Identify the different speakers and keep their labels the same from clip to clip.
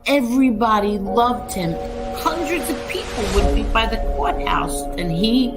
Speaker 1: Everybody loved him. Hundreds of people would be by the courthouse, and he,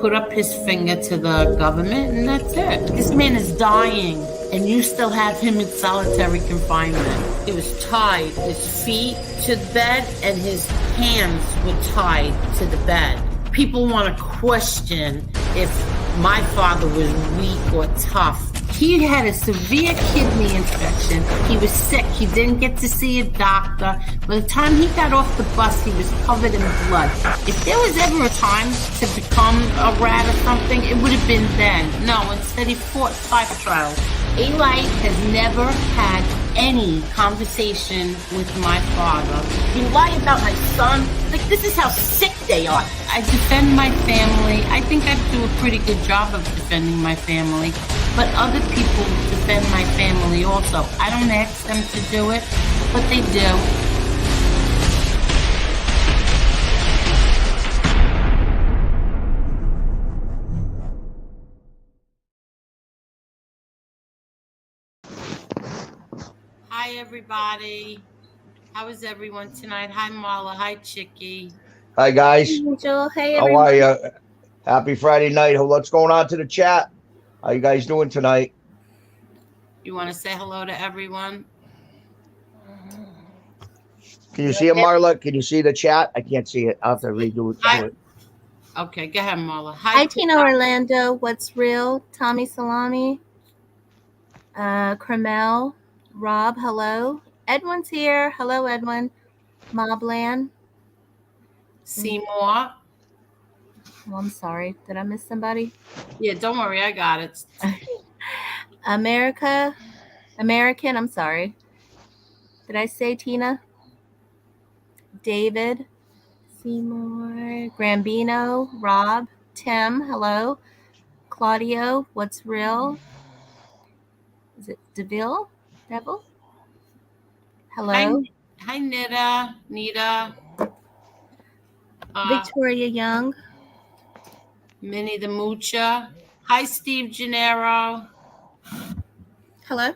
Speaker 1: put up his finger to the government, and that's it. This man is dying, and you still have him in solitary confinement. He was tied, his feet to the bed, and his hands were tied to the bed. People want to question if my father was weak or tough. He had a severe kidney infection. He was sick. He didn't get to see a doctor. By the time he got off the bus, he was covered in blood. If there was ever a time to become a rat or something, it would have been then. No, instead he fought 5 trials. Eli has never had any conversation with my father. You lie about my son? Like, this is how sick they are. I defend my family. I think I do a pretty good job of defending my family. But other people defend my family also. I don't ask them to do it, but they do. Hi, everybody. How is everyone tonight? Hi, Marla. Hi, Chicky.
Speaker 2: Hi, guys.
Speaker 3: Hey, Angel. Hey,
Speaker 2: How
Speaker 3: everyone.
Speaker 2: are you? Happy Friday night. What's going on to the chat? How you guys doing tonight?
Speaker 1: You want to say hello to everyone?
Speaker 2: Can you see it, Marla? Can you see the chat? I can't see it. I'll have to redo it.
Speaker 1: Hi. Okay, go ahead, Marla.
Speaker 3: Hi, Tina Orlando. What's real? Tommy Salami. Cremel. Rob, hello. Edwin's here. Hello, Edwin. Mobland.
Speaker 1: Seymour.
Speaker 3: Oh, I'm sorry. Did I miss somebody?
Speaker 1: Yeah, don't worry. I got it.
Speaker 3: American. I'm sorry. Did I say Tina? David. Seymour. Grambino. Rob. Tim, hello. Claudio, what's real? Is it Deville? Devil? Hello.
Speaker 1: Hi, Nita.
Speaker 3: Victoria Young.
Speaker 1: Minnie the Moocher. Hi, Steve Gennaro.
Speaker 3: Hello.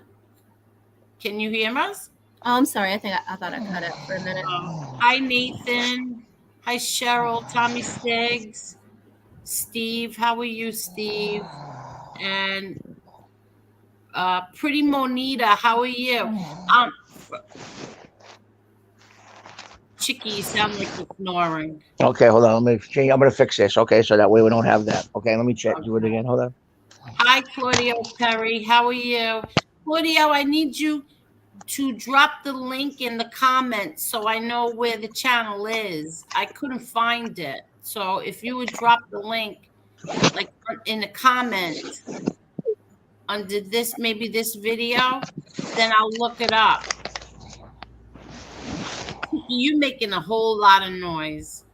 Speaker 1: Can you hear us?
Speaker 3: Oh, I'm sorry. I thought I cut it for a minute.
Speaker 1: Hi, Nathan. Hi, Cheryl. Tommy Stiggs. Steve, how are you, Steve? And Pretty Monita, how are you? Chicky, you sound like you're snoring.
Speaker 2: Okay, hold on. Let me change. I'm going to fix this. Okay, so that way we don't have that. Okay, let me check. Do it again. Hold on.
Speaker 1: Hi, Claudio Perry. How are you? Claudio, I need you to drop the link in the comments so I know where the channel is. I couldn't find it. So if you would drop the link, like in the comments under this, maybe this video, then I'll look it up. You're making a whole lot of noise.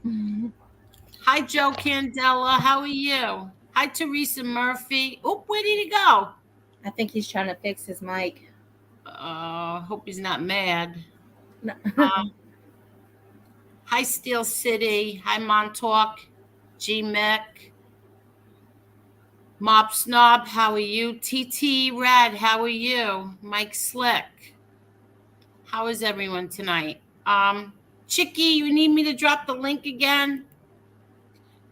Speaker 1: Mm-hmm. Hi, Joe Candela. How are you? Hi, Teresa Murphy. Oh, where did he go?
Speaker 3: I think he's trying to fix his mic.
Speaker 1: Hope he's not mad.
Speaker 3: No.
Speaker 1: Hi, Steel City. Hi, Montauk. G-Mec. Mop Snob, how are you? TT Rad, how are you? Mike Slick. How is everyone tonight? Chicky, you need me to drop the link again?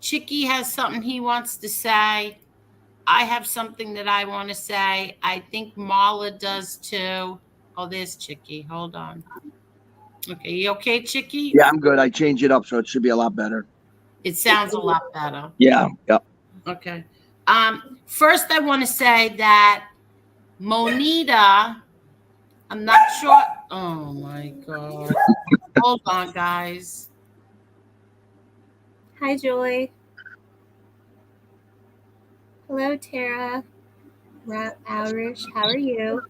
Speaker 1: Chicky has something he wants to say. I have something that I want to say. I think Marla does too. Oh, there's Chicky. Hold on. Okay, you okay, Chicky?
Speaker 2: Yeah, I'm good. I changed it up, so it should be a lot better.
Speaker 1: It sounds a lot better.
Speaker 2: Yeah.
Speaker 1: Okay. First, I want to say that Monita, I'm not sure. Oh, my God. Hold on, guys.
Speaker 3: Hi, Joy. Hello, Tara. Irish, how are you?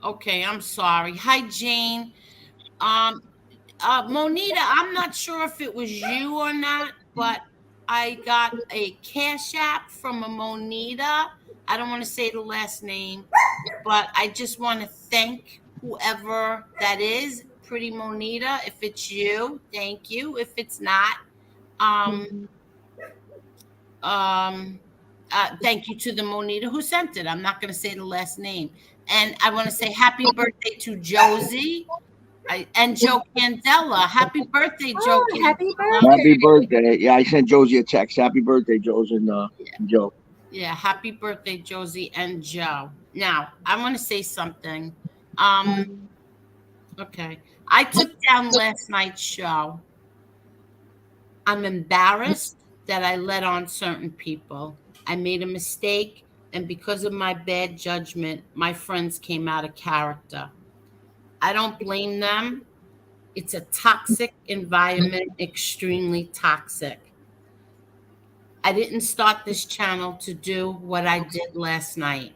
Speaker 1: Okay, I'm sorry. Hi, Jane. Monita, I'm not sure if it was you or not, but I got a Cash App from a Monita. I don't want to say the last name, but I just want to thank whoever that is, Pretty Monita. If it's you, thank you. If it's not, Thank you to the Monita who sent it. I'm not going to say the last name. And I want to say happy birthday to Josie and Joe Candela. Happy birthday, Joe
Speaker 3: Oh, happy
Speaker 1: Candela.
Speaker 2: Happy
Speaker 3: birthday.
Speaker 2: birthday. Yeah, I sent Josie a text. Happy birthday, Josie and Joe.
Speaker 1: Yeah, happy birthday, Josie and Joe. Now, I want to say something. Um, okay. I took down last night's show. I'm embarrassed that I let on certain people. I made a mistake, and because of my bad judgment, my friends came out of character. I don't blame them. It's a toxic environment, extremely toxic. I didn't start this channel to do what I did last night.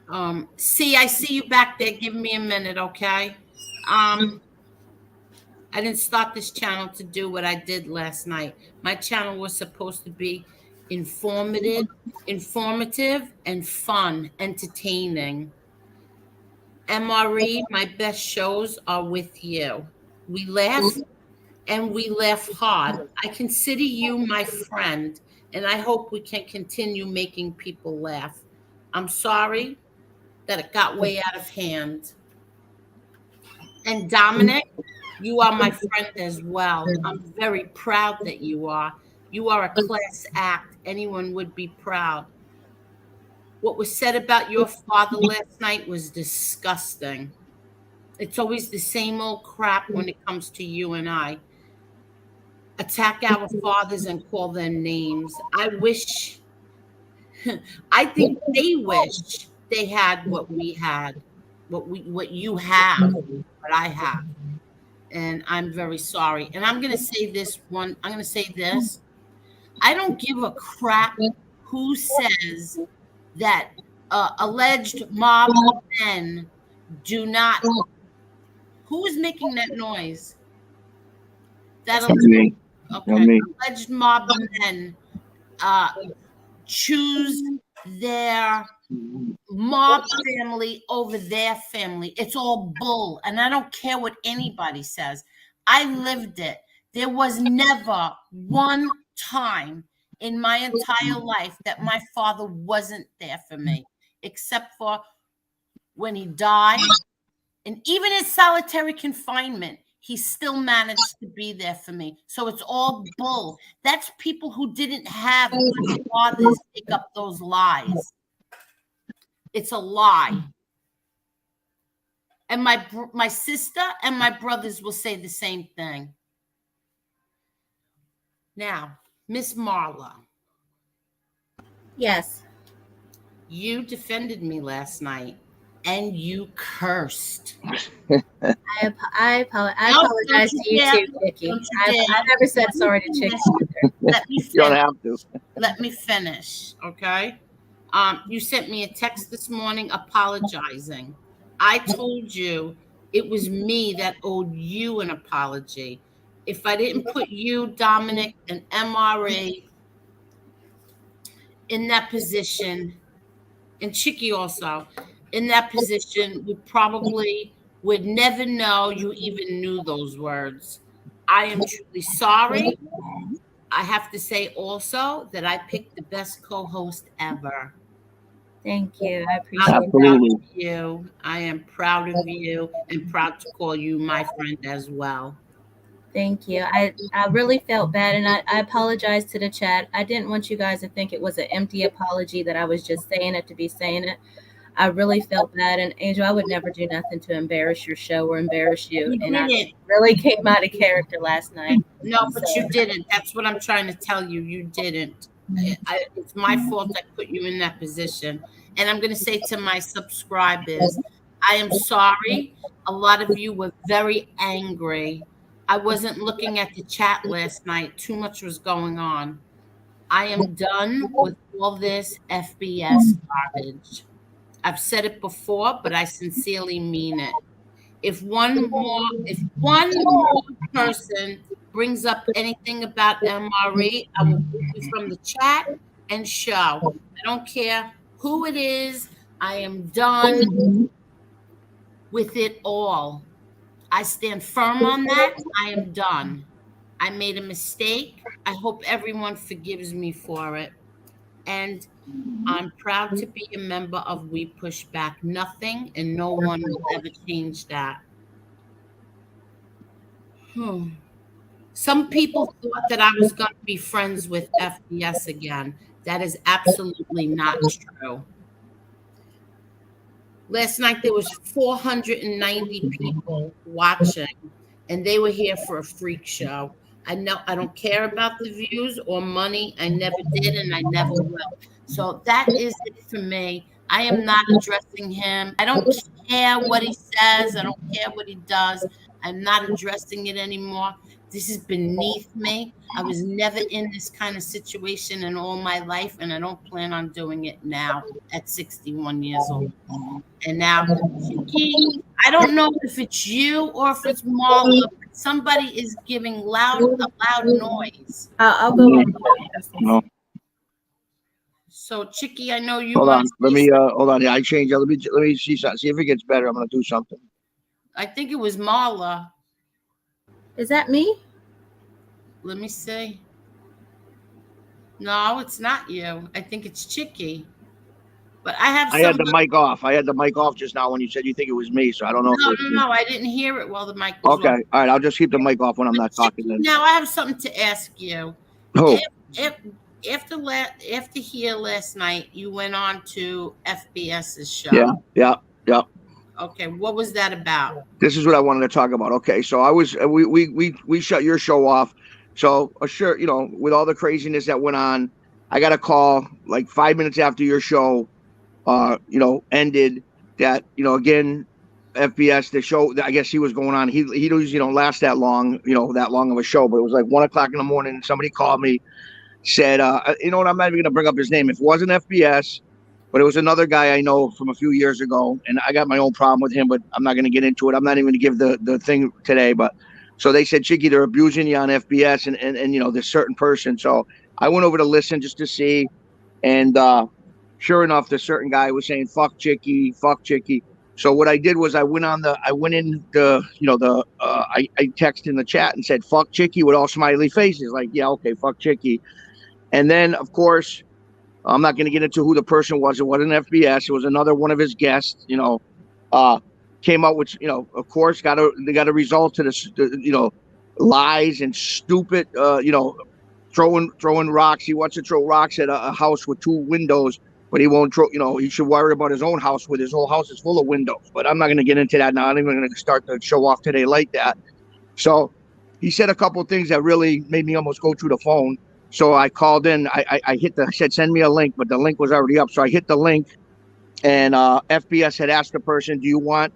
Speaker 1: I see you back there. Give me a minute, okay? I didn't start this channel to do what I did last night. My channel was supposed to be informative and fun, entertaining. MRE, my best shows are with you. We laugh and we laugh hard. I consider you my friend, and I hope we can continue making people laugh. I'm sorry that it got way out of hand. And Dominic, you are my friend as well. I'm very proud that you are. You are a class act. Anyone would be proud. What was said about your father last night was disgusting. It's always the same old crap when it comes to you and I. Attack our fathers and call them names. I think they wish they had what we had, what you have, what I have. And I'm very sorry. And I'm going to say this one. I'm going to say this. I don't give a crap who says that alleged mob men do not. Who is making that noise? That
Speaker 2: Me.
Speaker 1: okay.
Speaker 2: Me.
Speaker 1: Alleged mob men choose their mob family over their family. It's all bull. And I don't care what anybody says. I lived it. There was never one time in my entire life that my father wasn't there for me, except for when he died. And even in solitary confinement, he still managed to be there for me. So it's all bull. That's people who didn't have good fathers pick up those lies. It's a lie. And my sister and my brothers will say the same thing. Now, Miss Marla.
Speaker 3: Yes.
Speaker 1: You defended me last night and you cursed.
Speaker 3: I apologize to you too, Chicky. I never said sorry to Chicky either.
Speaker 1: Let me finish.
Speaker 2: You don't have to.
Speaker 1: Let me finish, okay? You sent me a text this morning apologizing. I told you it was me that owed you an apology. If I didn't put you, Dominic, and MRA in that position, and Chicky also in that position, we probably would never know you even knew those words. I am truly sorry. I have to say also that I picked the best co-host ever.
Speaker 3: Thank you. I appreciate
Speaker 1: I'm
Speaker 3: it.
Speaker 1: proud of you. I am proud of you and proud to call you my friend as well.
Speaker 3: Thank you. I really felt bad, and I apologize to the chat. I didn't want you guys to think it was an empty apology that I was just saying it to be saying it. I really felt bad, and Angel, I would never do nothing to embarrass your show or embarrass you.
Speaker 1: You
Speaker 3: And
Speaker 1: didn't.
Speaker 3: I really came out of character last night.
Speaker 1: No, but you didn't. That's what I'm trying to tell you. You didn't. It's my fault I put you in that position. And I'm going to say to my subscribers, I am sorry. A lot of you were very angry. I wasn't looking at the chat last night. Too much was going on. I am done with all this FBS garbage. I've said it before, but I sincerely mean it. If one more person brings up anything about MRE, I will move you from the chat and show. I don't care who it is. I am done with it all. I stand firm on that. I am done. I made a mistake. I hope everyone forgives me for it. And I'm proud to be a member of We Push Back. Nothing and no one will ever change that. Hmm. Some people thought that I was going to be friends with FBS again. That is absolutely not true. Last night there was 490 people watching, and they were here for a freak show. I know I don't care about the views or money. I never did, and I never will. So that is it for me. I am not addressing him. I don't care what he says. I don't care what he does. I'm not addressing it anymore. This is beneath me. I was never in this kind of situation in all my life, and I don't plan on doing it now at 61 years old. And now, Chicky, I don't know if it's you or if it's Marla, but somebody is giving a loud noise.
Speaker 3: I'll go ahead.
Speaker 2: No.
Speaker 1: So, Chicky, I know you
Speaker 2: Hold on.
Speaker 1: want
Speaker 2: Let
Speaker 1: to
Speaker 2: me
Speaker 1: say
Speaker 2: hold on. Yeah, I changed it. Let me see something. See if it gets better. I'm gonna do something.
Speaker 1: I think it was Marla.
Speaker 3: Is that me?
Speaker 1: Let me see. No, it's not you. I think it's Chicky. But I have
Speaker 2: I had
Speaker 1: some.
Speaker 2: the mic off. I had the mic off just now when you said you think it was me, so I don't know if it was me.
Speaker 1: No, I didn't hear it while the mic was
Speaker 2: Okay.
Speaker 1: on.
Speaker 2: All right. I'll just keep the mic off when I'm
Speaker 1: But
Speaker 2: not talking
Speaker 1: Chicky,
Speaker 2: then.
Speaker 1: now I have something to ask you.
Speaker 2: Oh.
Speaker 1: After here last night, you went on to FBS's show.
Speaker 2: Yeah.
Speaker 1: Okay, what was that about?
Speaker 2: This is what I wanted to talk about. Okay, so I was we shut your show off. So sure, you know, with all the craziness that went on, I got a call like 5 minutes after your show, ended. That again, FBS the show. I guess he was going on. He usually don't last that long, that long of a show. But it was like 1 o'clock in the morning. And somebody called me, said, you know what? I'm not even gonna bring up his name. If it wasn't FBS. But it was another guy I know from a few years ago, and I got my own problem with him, but I'm not going to get into it. I'm not even going to give the thing today. But so they said, Chicky, they're abusing you on FBS and this certain person. So I went over to listen just to see. And sure enough, the certain guy was saying, fuck Chicky, fuck Chicky. So what I did was I went in I texted in the chat and said, fuck Chicky with all smiley faces. Like, yeah, okay, fuck Chicky. And then, of course, I'm not going to get into who the person was. It wasn't FBS. It was another one of his guests. Came out with of course they got a result to this. Lies and stupid. Throwing rocks. He wants to throw rocks at a house with 2 windows, but he won't throw. He should worry about his own house with his whole house is full of windows. But I'm not going to get into that now. I'm not even going to start the show off today like that. So he said a couple of things that really made me almost go through the phone. So I called in, I said, send me a link, but the link was already up. So I hit the link and FBS had asked the person, do you want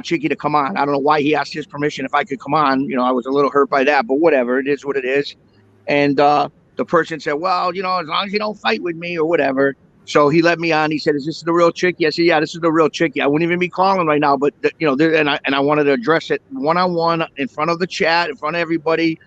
Speaker 2: Chicky to come on? I don't know why he asked his permission if I could come on. I was a little hurt by that, but whatever. It is what it is. And the person said, well, as long as you don't fight with me or whatever. So he let me on. He said, is this the real Chicky? I said, yeah, this is the real Chicky. I wouldn't even be calling right now, but and I wanted to address it one-on-one in front of the chat, in front of everybody.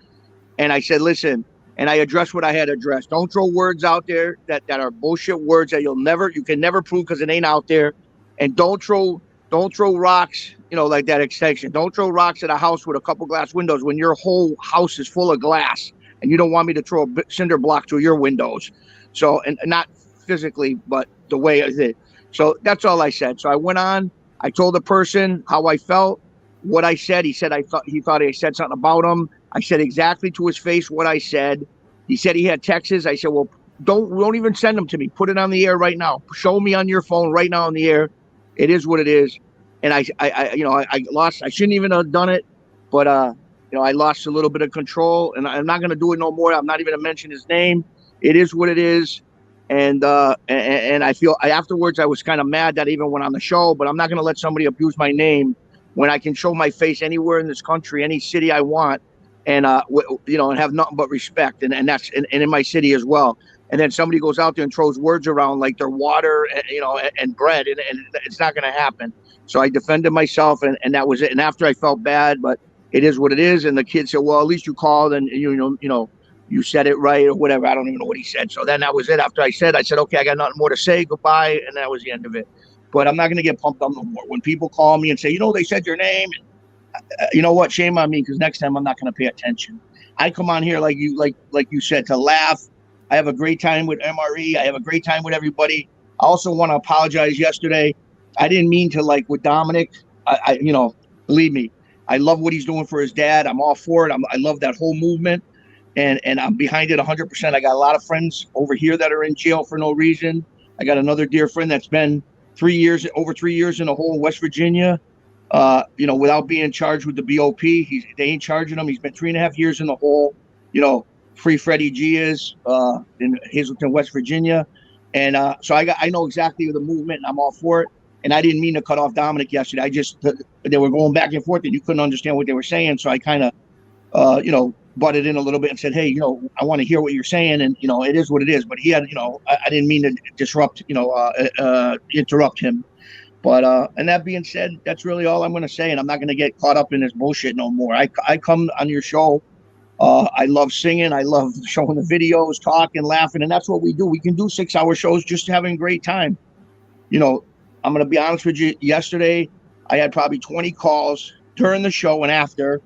Speaker 2: And I said, listen, and I addressed what I had addressed. Don't throw words out there that are bullshit words that you can never prove because it ain't out there. And don't throw rocks, like that extension. Don't throw rocks at a house with a couple glass windows when your whole house is full of glass and you don't want me to throw a cinder block through your windows. So, and not physically, but the way I did. So that's all I said. So I went on. I told the person how I felt, what I said. He said he thought I said something about him. I said exactly to his face what I said. He said he had texts. I said, well, don't even send them to me. Put it on the air right now. Show me on your phone right now on the air. It is what it is. And I lost. I shouldn't even have done it, but I lost a little bit of control. And I'm not going to do it no more. I'm not even going to mention his name. It is what it is. And I feel afterwards I was kind of mad that I even went on the show. But I'm not going to let somebody abuse my name when I can show my face anywhere in this country, any city I want. And and have nothing but respect, and that's and in my city as well. And then somebody goes out there and throws words around like they're water, and bread, and it's not going to happen. So I defended myself, and that was it. And after I felt bad, but it is what it is. And the kid said, "Well, at least you called, and you said it right or whatever." I don't even know what he said. So then that was it. After I said, okay, I got nothing more to say. Goodbye, and that was the end of it. But I'm not going to get pumped up no more. When people call me and say, they said your name. you know what? Shame on me, because next time I'm not going to pay attention. I come on here like you said, to laugh. I have a great time with MRE. I have a great time with everybody. I also want to apologize yesterday. I didn't mean to, like, with Dominic. Believe me, I love what he's doing for his dad. I'm all for it. I love that whole movement, and I'm behind it 100%. I got a lot of friends over here that are in jail for no reason. I got another dear friend that's been over 3 years in a hole in West Virginia. Without being charged with the BOP. They ain't charging him. He's been 3.5 years in the hole. Free Freddie G is in Hazleton, West Virginia. And so I know exactly the movement, and I'm all for it. And I didn't mean to cut off Dominic yesterday. They were going back and forth, and you couldn't understand what they were saying. So I kind of, butted in a little bit and said, hey, I want to hear what you're saying. And, it is what it is. But he had, I didn't mean to interrupt him. But and that being said, that's really all I'm going to say. And I'm not going to get caught up in this bullshit no more. I come on your show. I love singing. I love showing the videos, talking, laughing. And that's what we do. We can do 6-hour shows just having a great time. I'm going to be honest with you. Yesterday, I had probably 20 calls during the show and after.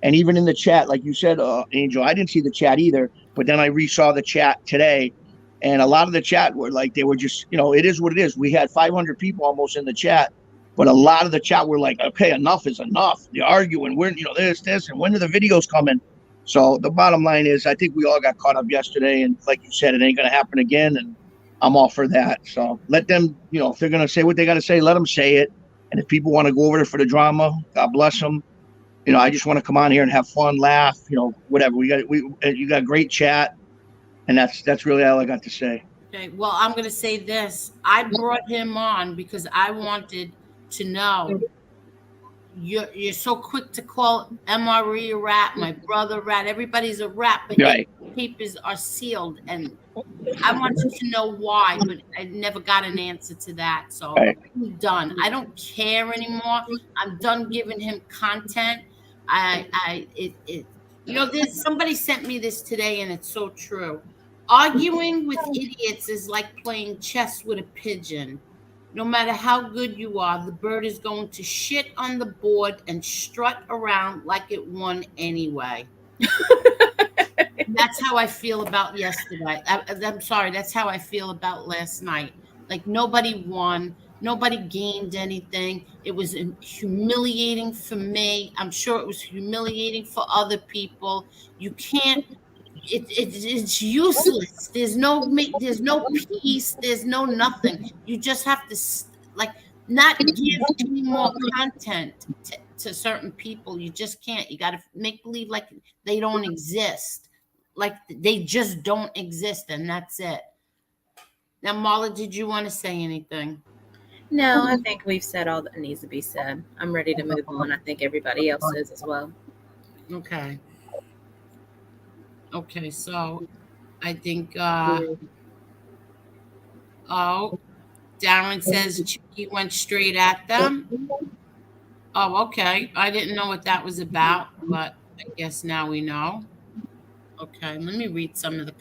Speaker 2: And even in the chat, like you said, Angel, I didn't see the chat either. But then I re-saw the chat today. And a lot of the chat were like, they were just, it is what it is. We had 500 people almost in the chat. But a lot of the chat were like, okay, enough is enough. They're arguing. We're, this, and when are the videos coming? So the bottom line is, I think we all got caught up yesterday. And like you said, it ain't going to happen again. And I'm all for that. So let them, if they're going to say what they got to say, let them say it. And if people want to go over there for the drama, God bless them. I just want to come on here and have fun, laugh, whatever. You got great chat. And that's really all I got to say.
Speaker 1: Okay, well, I'm going to say this. I brought him on because I wanted to know. You're so quick to call MRE a rat, my brother a rat. Everybody's a rat, but
Speaker 2: right.
Speaker 1: Papers are sealed. And I wanted to know why, but I never got an answer to that. So right. I'm done. I don't care anymore. I'm done giving him content. There's somebody sent me this today, and it's so true. Arguing with idiots is like playing chess with a pigeon. No matter how good you are, the bird is going to shit on the board and strut around like it won anyway. That's how I feel about yesterday. I'm sorry. That's how I feel about last night. Like, nobody won. Nobody gained anything. It was humiliating for me. I'm sure it was humiliating for other people. You can't. It's useless. There's no peace. There's no nothing. You just have to not give any more content to certain people. You just can't. You got to make believe like they don't exist. Like they just don't exist, and that's it. Now, Marla, did you want to say anything?
Speaker 3: No, I think we've said all that needs to be said. I'm ready to move on. I think everybody else is as well.
Speaker 1: Okay, so I think Darren says Chicky went straight at them. Oh, okay. I didn't know what that was about, but I guess now we know. Okay, let me read some of the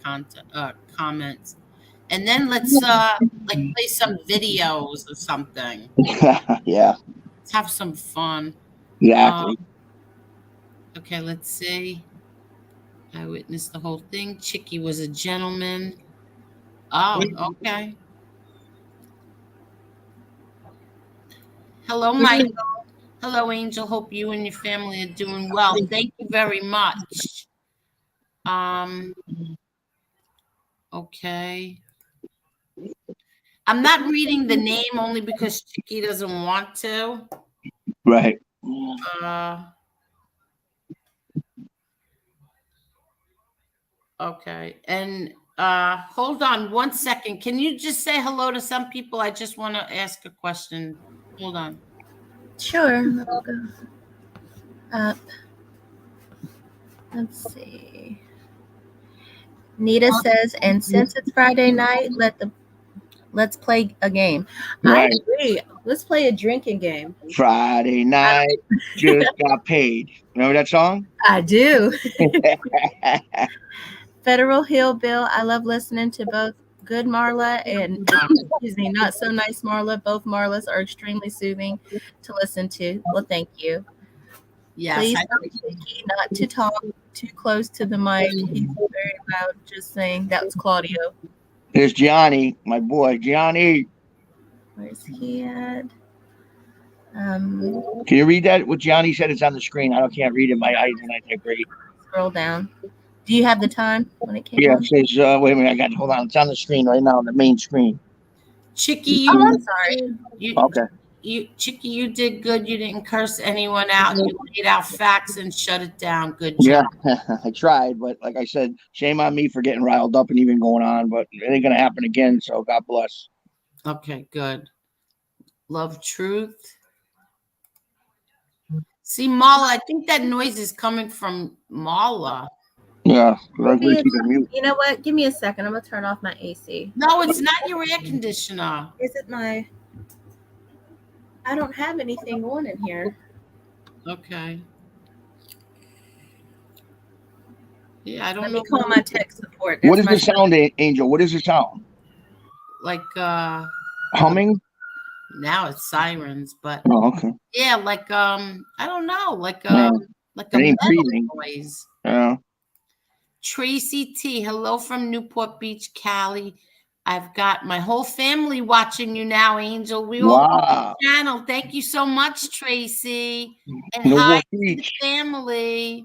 Speaker 1: comments. And then let's play some videos or something.
Speaker 2: Yeah.
Speaker 1: Let's have some fun.
Speaker 2: Exactly.
Speaker 1: Okay, let's see. I witnessed the whole thing. Chicky was a gentleman. Oh, okay. Hello, Michael. Hello, Angel. Hope you and your family are doing well. Thank you very much. Okay. I'm not reading the name only because Chicky doesn't want to.
Speaker 2: Right.
Speaker 1: Okay. And hold on 1 second. Can you just say hello to some people? I just want to ask a question. Hold on.
Speaker 3: Sure. Let's go up. Let's see. Nita says, and since it's Friday night, let's play a game.
Speaker 2: Right.
Speaker 3: I agree. Let's play a drinking game.
Speaker 2: Friday night, just got paid. Remember that song?
Speaker 3: I do. Federal Hill Bill. I love listening to both good Marla and not so nice Marla. Both Marlas are extremely soothing to listen to. Well, thank you.
Speaker 1: Yes.
Speaker 3: Please tell Chicky not to talk too close to the mic. He's very loud. Just saying. That was Claudio.
Speaker 2: There's Gianni, my boy. Gianni.
Speaker 3: Where's he at?
Speaker 2: Can you read that? What Gianni said? It's on the screen. I can't read it. My eyes are not that great.
Speaker 3: Scroll down. Do you have the time when it came
Speaker 2: Yeah,
Speaker 3: on?
Speaker 2: it says, wait a minute. Hold on. It's on the screen right now, on the main screen.
Speaker 1: Chicky,
Speaker 3: I'm sorry.
Speaker 2: Okay.
Speaker 1: Chicky, you did good. You didn't curse anyone out. You laid out facts and shut it down. Good
Speaker 2: Yeah,
Speaker 1: job.
Speaker 2: I tried, but like I said, shame on me for getting riled up and even going on, but it ain't going to happen again. So God bless.
Speaker 1: Okay, good. Love truth. See, Mala, I think that noise is coming from Mala.
Speaker 2: Yeah.
Speaker 3: You know what? Give me a second. I'm going to turn off my AC.
Speaker 1: No, it's not your air conditioner.
Speaker 3: Is it my... I don't have anything on in here.
Speaker 1: Okay. Yeah, I don't
Speaker 3: Let
Speaker 1: know.
Speaker 3: me call my tech support.
Speaker 2: What is the sound, Angel? What is the sound?
Speaker 1: Like
Speaker 2: humming?
Speaker 1: Now it's sirens, but
Speaker 2: oh, okay.
Speaker 1: Yeah, like I don't know, like
Speaker 2: Yeah.
Speaker 1: like a metal noise.
Speaker 2: Yeah.
Speaker 1: Tracy T, hello from Newport Beach, Cali. I've got my whole family watching you now, Angel. We all on the channel. Thank you so much, Tracy. And hi to the family.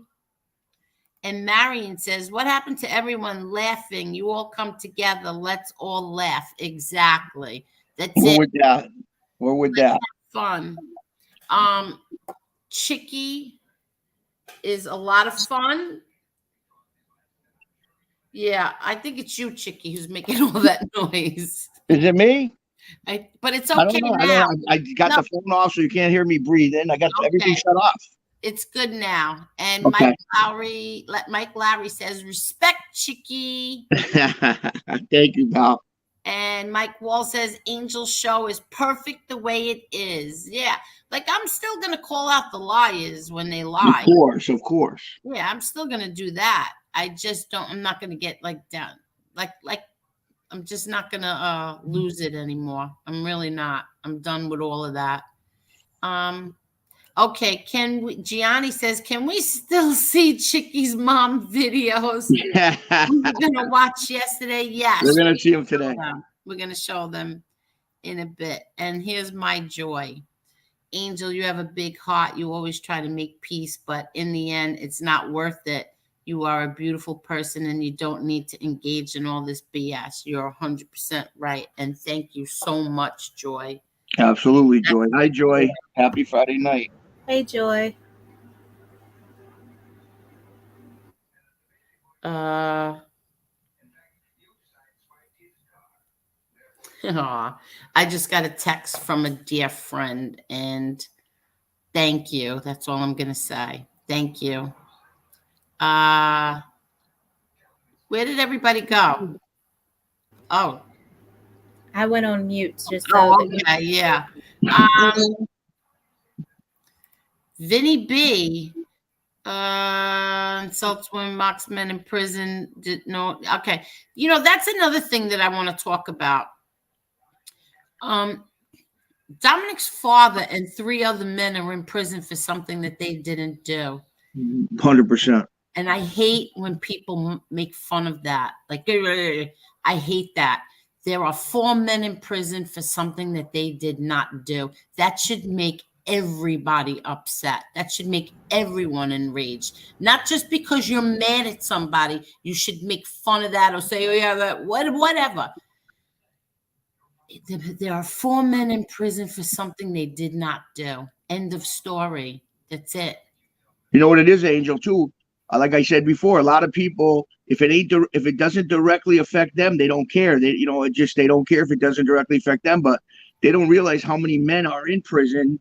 Speaker 1: And Marion says, what happened to everyone laughing? You all come together. Let's all laugh. Exactly. That's it.
Speaker 2: We're with that.
Speaker 1: Fun. Chicky is a lot of fun. Yeah, I think it's you, Chicky, who's making all that noise.
Speaker 2: Is it me?
Speaker 1: But it's okay now.
Speaker 2: I got the phone off, so you can't hear me breathing. I got everything shut off.
Speaker 1: It's good now. And Mike Lowry says, respect, Chicky.
Speaker 2: Thank you, pal.
Speaker 1: And Mike Wall says, Angel's show is perfect the way it is. Yeah. Like, I'm still going to call out the liars when they lie.
Speaker 2: Of course.
Speaker 1: Yeah, I'm still going to do that. I'm not going to get down. I'm just not going to lose it anymore. I'm really not. I'm done with all of that. Okay, Gianni says, can we still see Chicky's mom videos? We were going to watch yesterday. Yes.
Speaker 2: We're going to see them today.
Speaker 1: We're going to show them in a bit. And here's my joy. Angel, you have a big heart. You always try to make peace, but in the end, it's not worth it. You are a beautiful person and you don't need to engage in all this BS. You're 100% right. And thank you so much, Joy.
Speaker 2: Absolutely, Joy. Hi, Joy. Happy Friday night.
Speaker 3: Hey, Joy.
Speaker 1: I just got a text from a dear friend, and thank you. That's all I'm going to say. Thank you. Where did everybody go? Oh.
Speaker 3: I went on mute just so
Speaker 1: okay, yeah. Vinny B insults women, mocks men in prison. Okay. That's another thing that I want to talk about. Dominic's father and 3 other men are in prison for something that they didn't do.
Speaker 2: 100%.
Speaker 1: And I hate when people make fun of that. Like, I hate that. There are 4 men in prison for something that they did not do. That should make everybody upset. That should make everyone enraged. Not just because you're mad at somebody, you should make fun of that or say, oh yeah, whatever. There are 4 men in prison for something they did not do. End of story. That's it.
Speaker 2: You know what it is, Angel, too? Like I said before, a lot of people, if it doesn't directly affect them, they don't care. They don't care if it doesn't directly affect them, but they don't realize how many men are in prison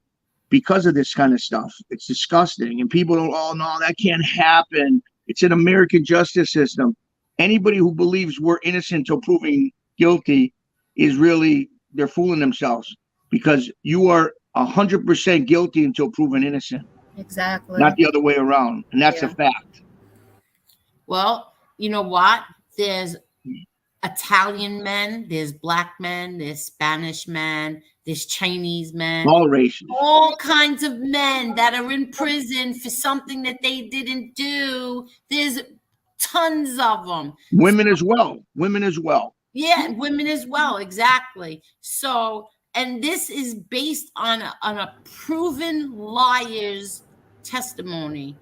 Speaker 2: because of this kind of stuff. It's disgusting. And people don't, oh no, that can't happen. It's an American justice system. Anybody who believes we're innocent until proven guilty is really, they're fooling themselves, because you are 100% guilty until proven innocent.
Speaker 3: Exactly.
Speaker 2: Not the other way around. And that's a fact.
Speaker 1: Well, you know what? Italian men, there's black men, there's Spanish men, there's Chinese men,
Speaker 2: All races.
Speaker 1: all kinds of men that are in prison for something that they didn't do. There's tons of them.
Speaker 2: Women as well. Women as well.
Speaker 1: Yeah, women as well, exactly. So, and this is based on a proven liar's testimony.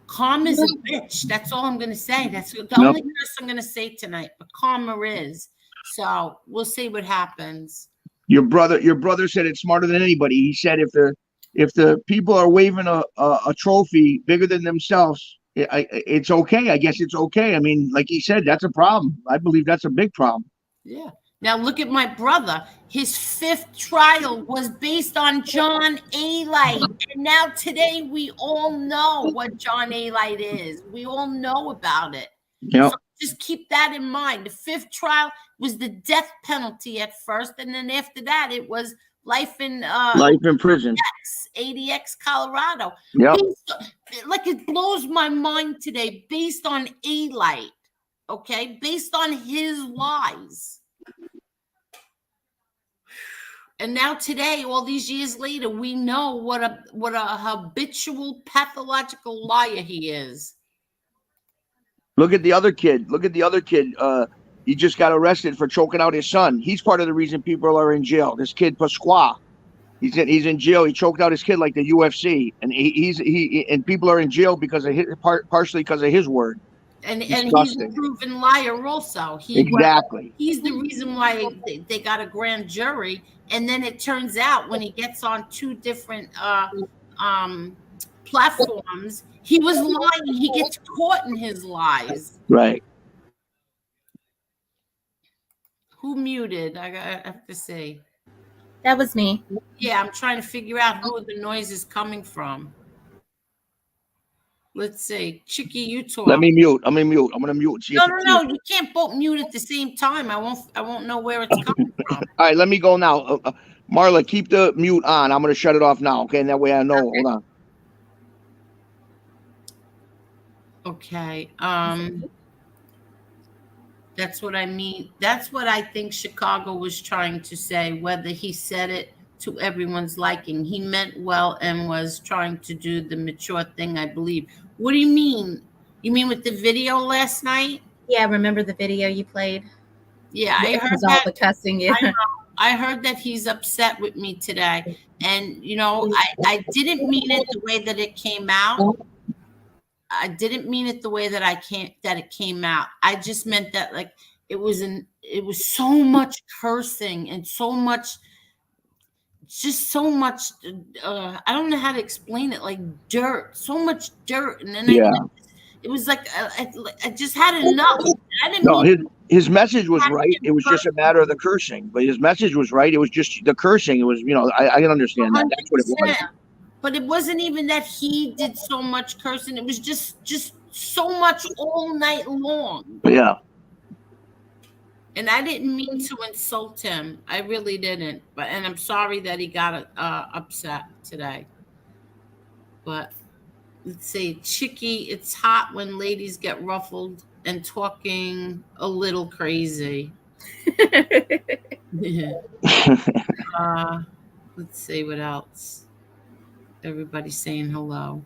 Speaker 1: Karma is a bitch. That's all I'm going to say. That's the only curse I'm going to say tonight. But karma is. So we'll see what happens.
Speaker 2: Your brother said it smarter than anybody. He said if the people are waving a trophy bigger than themselves, it's okay. I guess it's okay. I mean, like he said, that's a problem. I believe that's a big problem.
Speaker 1: Yeah. Now look at my brother. His 5th trial was based on John A. Light. And now today we all know what John A. Light is. We all know about it.
Speaker 2: Yeah.
Speaker 1: So just keep that in mind. The 5th trial was the death penalty at first. And then after that, it was life in
Speaker 2: prison.
Speaker 1: ADX, Colorado.
Speaker 2: Yeah.
Speaker 1: Like it blows my mind today based on A. Light. Okay. Based on his lies. And now today, all these years later, we know what a habitual pathological liar he is.
Speaker 2: Look at the other kid. He just got arrested for choking out his son. He's part of the reason people are in jail. This kid Pasqua, he's in jail. He choked out his kid like the UFC, and and people are in jail because of partially because of his word.
Speaker 1: And he's a proven liar also.
Speaker 2: Exactly.
Speaker 1: He's the reason why they got a grand jury. And then it turns out when he gets on 2 different platforms, he was lying. He gets caught in his lies.
Speaker 2: Right.
Speaker 1: Who muted? I have to say.
Speaker 3: That was me.
Speaker 1: Yeah, I'm trying to figure out who the noise is coming from. Let's see. Chicky, you talk.
Speaker 2: Let me mute. I'm going to mute.
Speaker 1: No. You can't both mute at the same time. I won't know where it's coming from.
Speaker 2: All right, let me go now. Marla, keep the mute on. I'm going to shut it off now. Okay, and that way I know.
Speaker 1: Okay.
Speaker 2: Hold on.
Speaker 1: Okay. That's what I mean. That's what I think Chicago was trying to say, whether he said it to everyone's liking. He meant well and was trying to do the mature thing, I believe. What do you mean? You mean with the video last night?
Speaker 3: Yeah, remember the video you played?
Speaker 1: Yeah, I heard
Speaker 3: all the cussing. Yeah.
Speaker 1: I heard that he's upset with me today. And, you know, I didn't mean it the way that it came out. I didn't mean it the way that it came out. I just meant that like it was so much cursing and so much I don't know how to explain it, like dirt, so much dirt. And then it was like I just had enough. I didn't mean
Speaker 2: his message was right. It was just a matter of the cursing, but his message was right. It was just the cursing. It was, I can understand that. That's what it was.
Speaker 1: But it wasn't even that he did so much cursing. It was just so much all night long.
Speaker 2: Yeah.
Speaker 1: And I didn't mean to insult him. I really didn't. And I'm sorry that he got upset today. But let's see, Chicky, it's hot when ladies get ruffled and talking a little crazy. Let's see what else. Everybody's saying hello.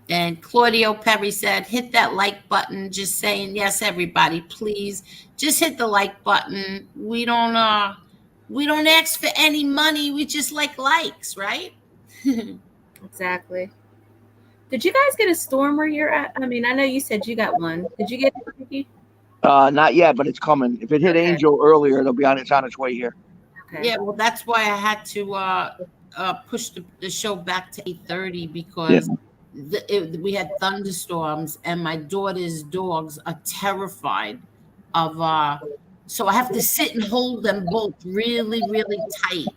Speaker 1: And Claudio Perry said, hit that like button. Just saying, yes, everybody, please just hit the like button. We don't ask for any money. We just like likes, right?
Speaker 3: Exactly. Did you guys get a storm where you're at? I mean, I know you said you got one. Did you get it, Ricky?
Speaker 2: Not yet, but it's coming. If it hit Angel earlier, it's on its way here.
Speaker 3: Okay.
Speaker 1: Yeah, well, that's why I had to push the show back to 8:30 because we had thunderstorms and my daughter's dogs are terrified of so I have to sit and hold them both really, really tight.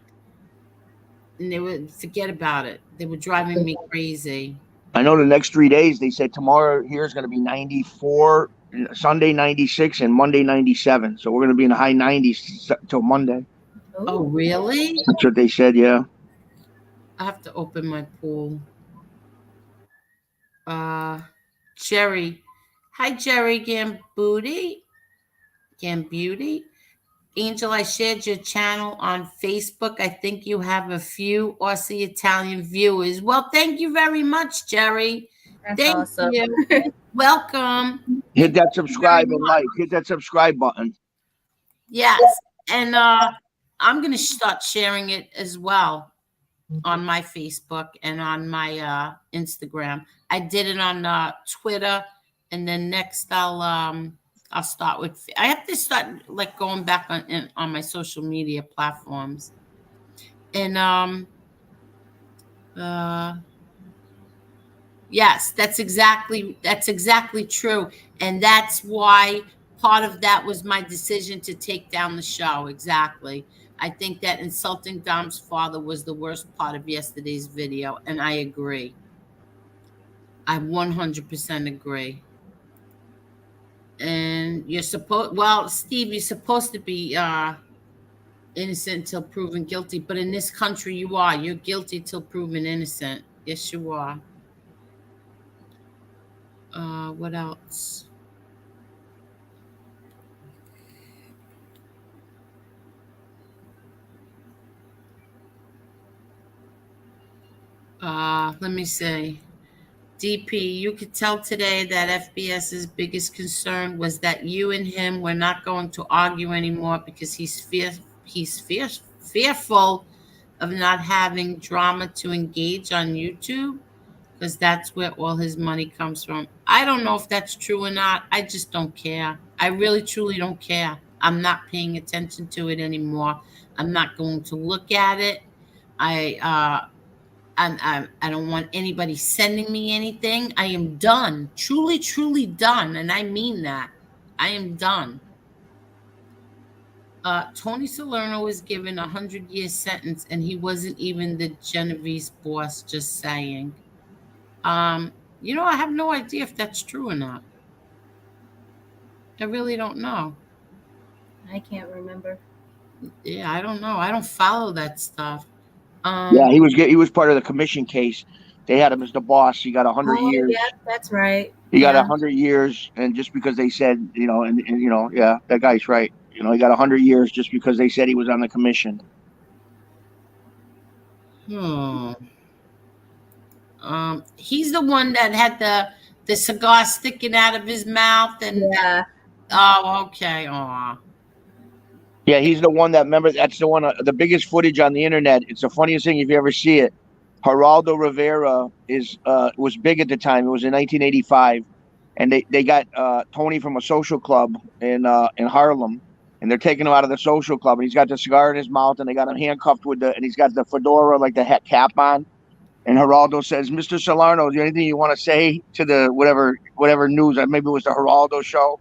Speaker 1: And they would forget about it. They were driving me crazy.
Speaker 2: I know the next 3 days, they said tomorrow here is going to be 94, Sunday 96, and Monday 97. So we're going to be in the high 90s till Monday.
Speaker 1: Oh, really?
Speaker 2: That's what they said, yeah.
Speaker 1: I have to open my pool. Jerry, Hi, Jerry Gambuti. Angel, I shared your channel on Facebook. I think you have a few Aussie Italian viewers. Well, thank you very much, Jerry.
Speaker 3: That's
Speaker 1: Thank
Speaker 3: awesome.
Speaker 1: you. Welcome.
Speaker 2: Hit that
Speaker 1: Thank you very
Speaker 2: subscribe and
Speaker 1: much.
Speaker 2: like. Hit that subscribe button.
Speaker 1: Yes. And I'm going to start sharing it as well on my Facebook and on my Instagram. I did it on Twitter, and then next I'll start with. I have to start like going back on my social media platforms, and yes, that's exactly true, and that's why part of that was my decision to take down the show. Exactly. I think that insulting Dom's father was the worst part of yesterday's video, and I agree. I 100% agree. And you're supposed, well, Steve, you're supposed to be innocent until proven guilty, but in this country, you are. You're guilty till proven innocent. Yes, you are. What else? Let me see. DP, you could tell today that FBS's biggest concern was that you and him were not going to argue anymore because fearful of not having drama to engage on YouTube, because that's where all his money comes from. I don't know if that's true or not. I just don't care. I really truly don't care. I'm not paying attention to it anymore. I'm not going to look at it. I don't want anybody sending me anything. I am done. Truly, truly done. And I mean that. I am done. Tony Salerno was given a 100-year sentence, and he wasn't even the Genovese boss, just saying. I have no idea if that's true or not. I really don't know.
Speaker 3: I can't remember.
Speaker 1: Yeah, I don't know. I don't follow that stuff.
Speaker 2: Yeah, he was part of the commission case. They had him as the boss. He got 100
Speaker 3: Oh,
Speaker 2: years.
Speaker 3: yeah, that's right.
Speaker 2: He got
Speaker 3: Yeah.
Speaker 2: 100 years, and just because they said, and yeah, that guy's right. He got 100 years just because they said he was on the commission.
Speaker 1: He's the one that had the cigar sticking out of his mouth, and
Speaker 3: Yeah.
Speaker 1: oh, okay. Aw.
Speaker 2: Yeah, he's the one that, remember, that's the one, the biggest footage on the internet. It's the funniest thing if you ever see it. Geraldo Rivera was big at the time. It was in 1985, and they got Tony from a social club in Harlem, and they're taking him out of the social club, and he's got the cigar in his mouth, and they got him handcuffed and he's got the fedora, like the hat cap on. And Geraldo says, "Mr. Salerno, is there anything you want to say to the whatever news? Maybe it was the Geraldo show."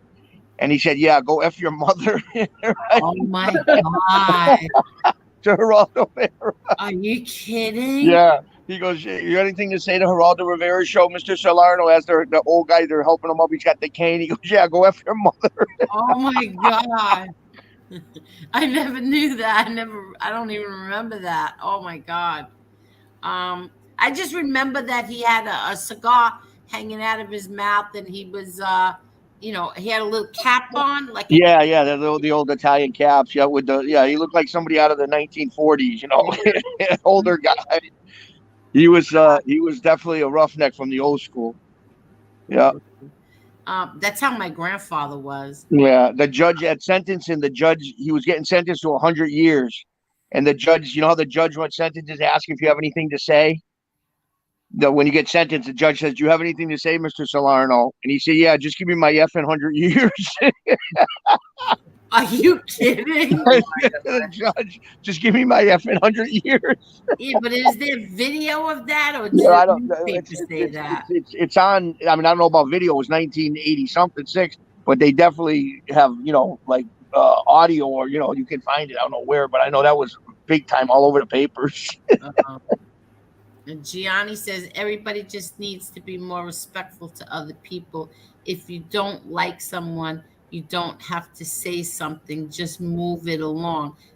Speaker 2: And he said, "Yeah, go F your mother."
Speaker 1: Oh my God.
Speaker 2: To Geraldo Rivera.
Speaker 1: Are you kidding?
Speaker 2: Yeah. He goes, "You got anything to say to Geraldo Rivera's show, Mr. Salerno?" As the old guy, they're helping him up. He's got the cane. He goes, "Yeah, go F your mother."
Speaker 1: Oh my God. I never knew that. I don't even remember that. Oh my God. I just remember that he had a cigar hanging out of his mouth, and he was he had a little cap on, like
Speaker 2: Yeah, the old Italian caps. Yeah, he looked like somebody out of the 1940s. Older guy. He was definitely a roughneck from the old school. Yeah.
Speaker 1: That's how my grandfather was.
Speaker 2: Yeah, the judge at sentencing, he was getting sentenced to 100 years, and the judge, how the judge went sentences, ask if you have anything to say. When you get sentenced, the judge says, "Do you have anything to say, Mr. Salerno?" And he said, "Yeah, just give me my effing 100 years."
Speaker 1: Are you kidding?
Speaker 2: The judge, just give me my effing 100 years.
Speaker 1: Yeah, but is there video of that, or did
Speaker 2: I don't know.
Speaker 1: say that?
Speaker 2: It's on. I mean, I don't know about video. It was 1980 something six, but they definitely have like audio, or you can find it. I don't know where, but I know that was big time all over the papers.
Speaker 1: And Gianni says everybody just needs to be more respectful to other people. If you don't like someone, you don't have to say something. Just move it along.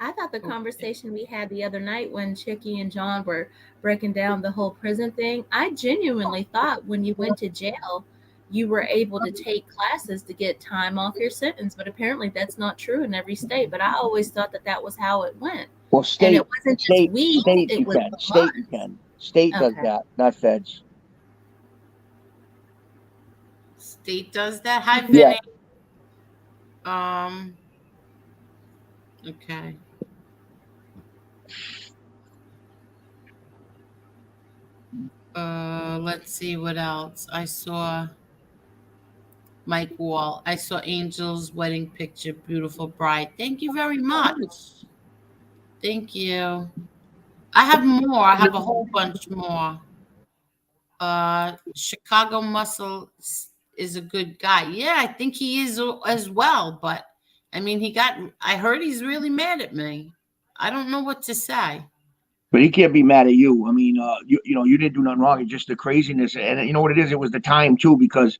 Speaker 3: I thought the conversation we had the other night when Chicky and John were breaking down the whole prison thing, I genuinely thought when you went to jail, you were able to take classes to get time off your sentence. But apparently that's not true in every state. But I always thought that that was how it went.
Speaker 2: Well,
Speaker 3: And
Speaker 2: state,
Speaker 3: it wasn't just weeks,
Speaker 2: state,
Speaker 3: it
Speaker 2: you
Speaker 3: was
Speaker 2: can. State, you
Speaker 3: months.
Speaker 2: can. State does
Speaker 3: Okay.
Speaker 2: that, not feds.
Speaker 1: State does that. Hi,
Speaker 2: Yeah.
Speaker 1: Vinny. Okay. Let's see what else. I saw Mike Wall. I saw Angel's wedding picture. Beautiful bride. Thank you very much. Thank you. I have more. I have a whole bunch more. Chicago Muscle is a good guy. Yeah, I think he is as well. But I mean, I heard he's really mad at me. I don't know what to say.
Speaker 2: But he can't be mad at you. I mean, you didn't do nothing wrong. It's just the craziness, and you know what it is. It was the time too, because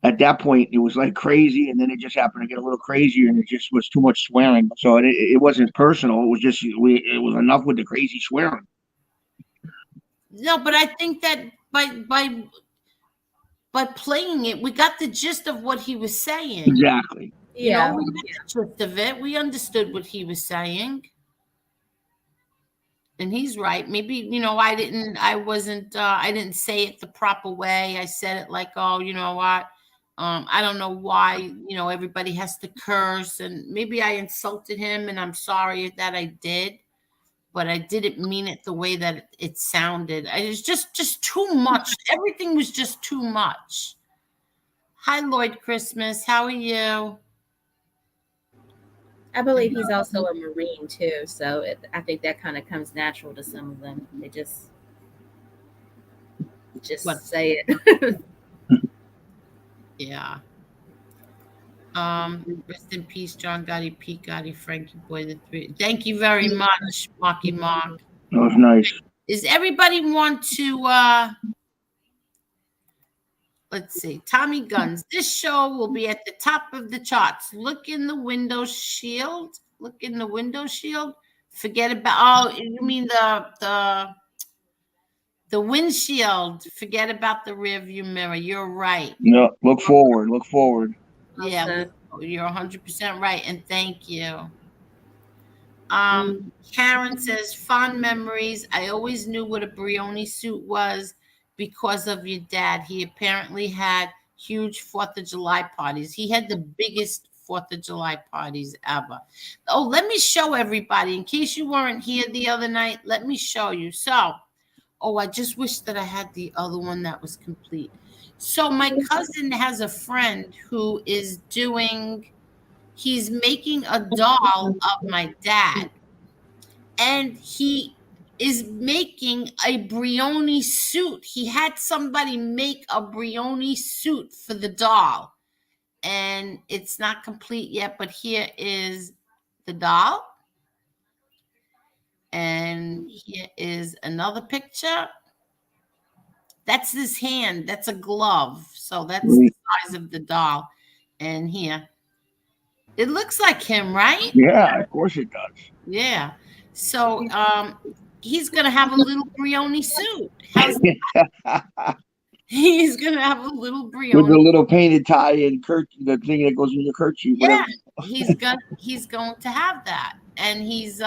Speaker 2: at that point it was like crazy, and then it just happened to get a little crazier, and it just was too much swearing. So it wasn't personal. It was just it was enough with the crazy swearing.
Speaker 1: No, but I think that by playing it, we got the gist of what he was saying.
Speaker 2: Exactly.
Speaker 1: You know,
Speaker 3: Yeah.
Speaker 1: we got the gist of it. We understood what he was saying. And he's right. Maybe, I didn't say it the proper way. I said it like, oh, you know what? I don't know why, everybody has to curse. And maybe I insulted him, and I'm sorry that I did. But I didn't mean it the way that it sounded. It was just too much. Everything was just too much. Hi, Lloyd Christmas. How are you?
Speaker 3: I believe he's also a Marine too. So I think that kind of comes natural to some of them. They just
Speaker 1: What?
Speaker 3: say it.
Speaker 1: Yeah. Rest in peace, John Gotti, Pete Gotti, Frankie Boy, the three. Thank you very much, Marky Mark.
Speaker 2: That was nice.
Speaker 1: Does everybody want to let's see, Tommy Guns. This show will be at the top of the charts. Look in the window shield. Look in the window shield. Forget about you mean the windshield. Forget about the rear view mirror. You're right.
Speaker 2: Yeah, look forward. Look forward.
Speaker 1: Yeah, you're 100% right, and thank you. Karen says, fond memories. I always knew what a Brioni suit was because of your dad. He apparently had huge 4th of July parties. He had the biggest 4th of July parties ever. Oh, let me show everybody. In case you weren't here the other night, let me show you. So, I just wish that I had the other one that was complete. So my cousin has a friend who is he's making a doll of my dad. And he is making a Brioni suit. He had somebody make a Brioni suit for the doll. And it's not complete yet, but here is the doll. And here is another picture. That's his hand. That's a glove. So that's the size of the doll. And here. It looks like him, right?
Speaker 2: Yeah, of course it does.
Speaker 1: Yeah. So he's gonna have a little Brioni suit. He's gonna have a little Brioni
Speaker 2: with the little painted tie and the thing that goes in your kerchief.
Speaker 1: Yeah,
Speaker 2: Whatever.
Speaker 1: he's going to have that, and he's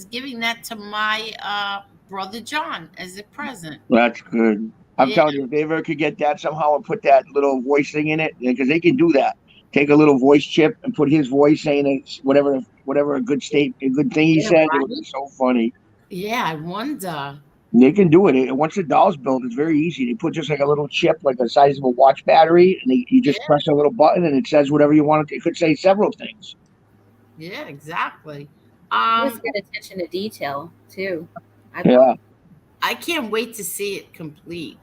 Speaker 1: giving that to my brother John as a present.
Speaker 2: That's good. I'm telling you, if they ever could get that somehow and put that little voice thing in it, because they can do that. Take a little voice chip and put his voice saying it, whatever a good thing he said. Right? It would be so funny.
Speaker 1: Yeah, I wonder.
Speaker 2: They can do it. Once the doll's built, it's very easy. They put just like a little chip, like the size of a watch battery, and you just press a little button, and it says whatever you want. It could say several things.
Speaker 1: Yeah, exactly.
Speaker 3: It's good attention to detail too.
Speaker 1: I can't wait to see it completed.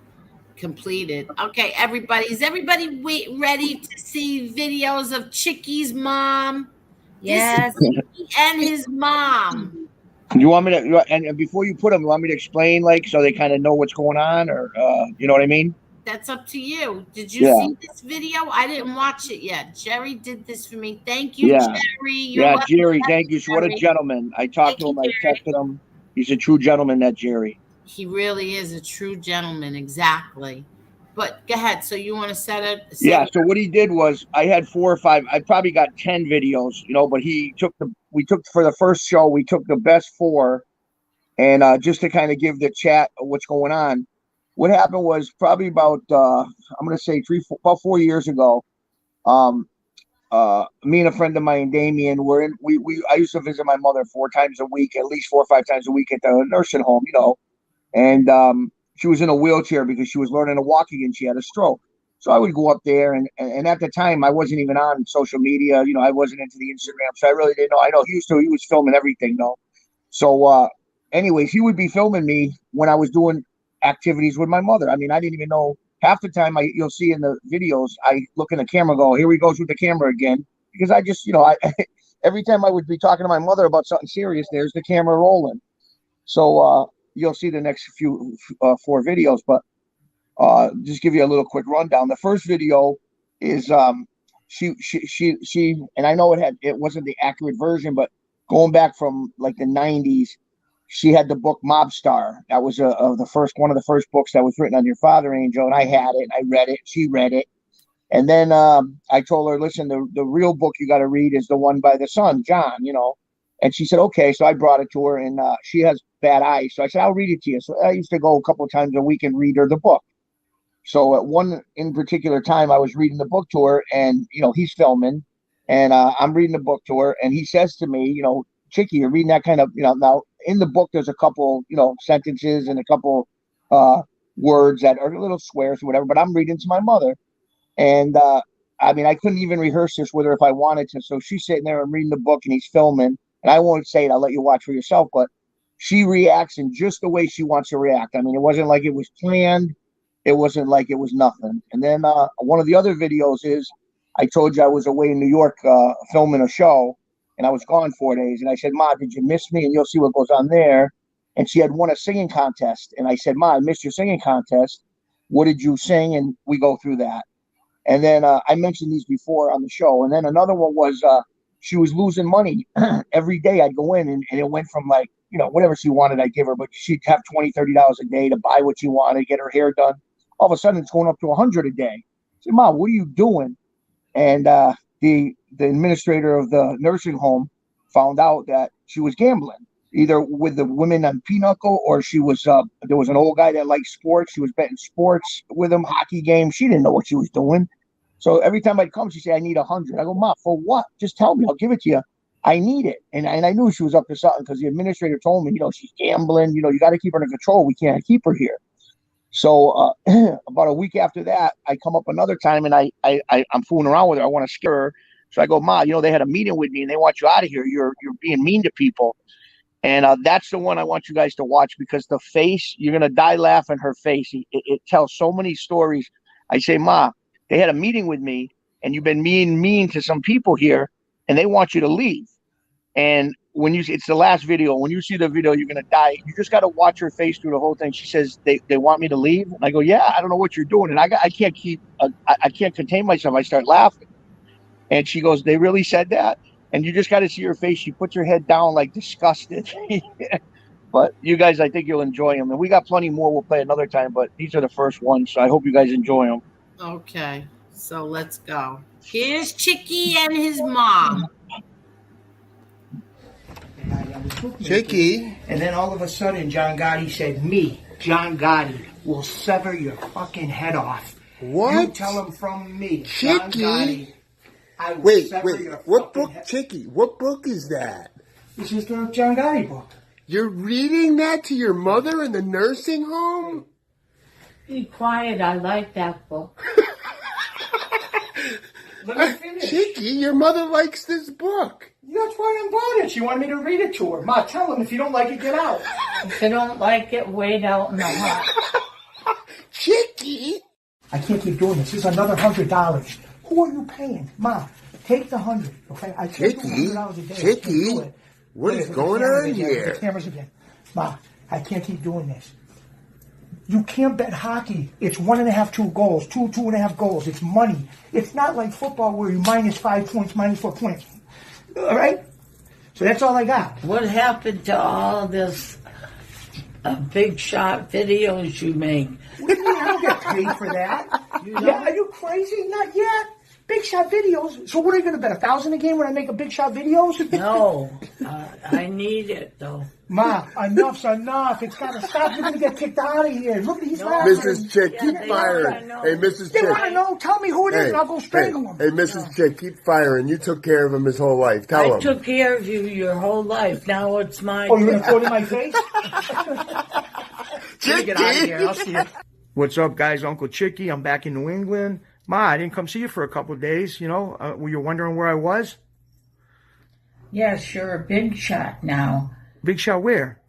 Speaker 1: Okay, everybody. Is everybody ready to see videos of Chicky's mom?
Speaker 3: Yes.
Speaker 1: And his mom.
Speaker 2: You want me to, and before you put them, you want me to explain, like, so they kind of know what's going on, or you know what I mean?
Speaker 1: That's up to you. Did you see this video? I didn't watch it yet. Jerry did this for me. Thank you,
Speaker 2: Yeah.
Speaker 1: Jerry. You're
Speaker 2: Yeah,
Speaker 1: welcome.
Speaker 2: Jerry, thank you. What a gentleman. I talked to him. I texted him. He's a true gentleman, that Jerry.
Speaker 1: He really is a true gentleman. Exactly. But go ahead. So you want to set it?
Speaker 2: Yeah. So what he did was, I had 4 or 5. I probably got 10 videos, but we took for the first show, we took the best 4, and just to kind of give the chat what's going on. What happened was probably about I'm going to say about 4 years ago. Me and a friend of mine, Damien, I used to visit my mother 4 times a week, at least 4 or 5 times a week at the nursing home, and she was in a wheelchair because she was learning to walk again. She had a stroke. So I would go up there, and at the time I wasn't even on social media. I wasn't into the Instagram, so I really didn't know. I know he was filming everything though. So anyways, he would be filming me when I was doing activities with my mother. I mean, I didn't even know. Half the time you'll see in the videos, I look in the camera, go, here he goes with the camera again. Because I just, every time I would be talking to my mother about something serious, there's the camera rolling. So you'll see the next few 4 videos, but just give you a little quick rundown. The first video is she, and I know it wasn't the accurate version, but going back from like the 90s, she had the book Mobstar. That was one of the first books that was written on your father, Angel, and I had it. I read it. She read it. And then I told her, listen, the real book you got to read is the one by the son, John, And she said, okay. So I brought it to her, and she has bad eyes. So I said, I'll read it to you. So I used to go a couple of times a week and read her the book. So at one in particular time, I was reading the book to her, and, he's filming, and I'm reading the book to her, and he says to me, Chicky, you're reading that kind of, now in the book, there's a couple, sentences and a couple words that are little swears or whatever, but I'm reading to my mother. And I mean, I couldn't even rehearse this with her if I wanted to. So she's sitting there and reading the book, and he's filming. And I won't say it. I'll let you watch for yourself. But she reacts in just the way she wants to react. I mean, it wasn't like it was planned. It wasn't like it was nothing. And then one of the other videos is, I told you I was away in New York filming a show, and I was gone 4 days. And I said, Ma, did you miss me? And you'll see what goes on there. And she had won a singing contest. And I said, Ma, I missed your singing contest. What did you sing? And we go through that. And then I mentioned these before on the show. And then another one was she was losing money every day. I'd go in, and it went from like, whatever she wanted, I'd give her. But she'd have $20, $30 a day to buy what she wanted, get her hair done. All of a sudden, it's going up to $100 a day. I said, Mom, what are you doing? And the administrator of the nursing home found out that she was gambling, either with the women on Pinochle, or she was there was an old guy that liked sports. She was betting sports with him, hockey games. She didn't know what she was doing. So every time I'd come, she'd say, I need 100. I go, Ma, for what? Just tell me. I'll give it to you. I need it. And I knew she was up to something, because the administrator told me, she's gambling. You got to keep her under control. We can't keep her here. So about a week after that, I come up another time, and I'm fooling around with her. I want to scare her. So I go, Ma, they had a meeting with me, and they want you out of here. You're being mean to people. And that's the one I want you guys to watch, because the face, you're going to die laughing. Her face, it tells so many stories. I say, Ma, they had a meeting with me, and you've been mean to some people here, and they want you to leave. And it's the last video. When you see the video, you're going to die. You just got to watch her face through the whole thing. She says, they want me to leave. And I go, yeah, I don't know what you're doing. And I can't I can't contain myself. I start laughing. And she goes, they really said that? And you just got to see her face. She puts her head down like disgusted. But you guys, I think you'll enjoy them. And we got plenty more. We'll play another time. But these are the first ones. So I hope you guys enjoy them.
Speaker 1: Okay. So let's go. Here's Chicky and his mom.
Speaker 4: Chicky.
Speaker 5: And then all of a sudden, John Gotti said, me, John Gotti, will sever your fucking head off.
Speaker 4: What?
Speaker 5: You tell him from me, John
Speaker 4: Chicky?
Speaker 5: Gotti. I will
Speaker 4: Wait.
Speaker 5: sever your
Speaker 4: What
Speaker 5: fucking
Speaker 4: book,
Speaker 5: head.
Speaker 4: Chicky? What book is that?
Speaker 5: This is the John Gotti book.
Speaker 4: You're reading that to your mother in the nursing home?
Speaker 6: Be quiet, I like that book.
Speaker 5: Let me finish.
Speaker 4: Chicky, your mother likes this book.
Speaker 5: That's why I bought it. She wanted me to read it to her. Ma, tell him if you don't like it, get out.
Speaker 6: If you don't like it, wait out in the hot.
Speaker 4: Chicky!
Speaker 5: I can't keep doing this. This is another $100. Who are you paying? Ma, take the 100, okay? I can't do $100 a day.
Speaker 4: Chicky, what is going on here?
Speaker 5: The cameras again. Ma, I can't keep doing this. You can't bet hockey. It's 1.5, 2 goals, 2.5 goals. It's money. It's not like football where you -5 points, -4 points. All right? So that's all I got.
Speaker 6: What happened to all this big shot videos you make?
Speaker 5: What do you mean? I don't get paid for that. Yeah, are you crazy? Not yet. Big shot videos. So what are you going to bet, $1,000 a game when I make a big shot videos?
Speaker 6: No, I need it though.
Speaker 5: Ma, enough's enough. It's got to stop. You're going to get kicked out of here. Look at these laughing.
Speaker 7: Mrs. Chick, keep firing. Hey, Mrs.
Speaker 5: They
Speaker 7: Chick.
Speaker 5: want to know. Tell me who it is, and I'll go strangle them.
Speaker 7: Hey, Mrs. Chick, keep firing. You took care of him his whole life. Tell him.
Speaker 6: I took care of you your whole life. Now it's my
Speaker 5: Oh, you're going to throw it in my face?
Speaker 7: Chicky.
Speaker 2: Get out of here. I'll see you. What's up, guys? Uncle Chicky. I'm back in New England. Ma, I didn't come see you for a couple of days. You know, were you wondering where I was?
Speaker 6: Yes, you're a big shot now.
Speaker 2: Big shot where?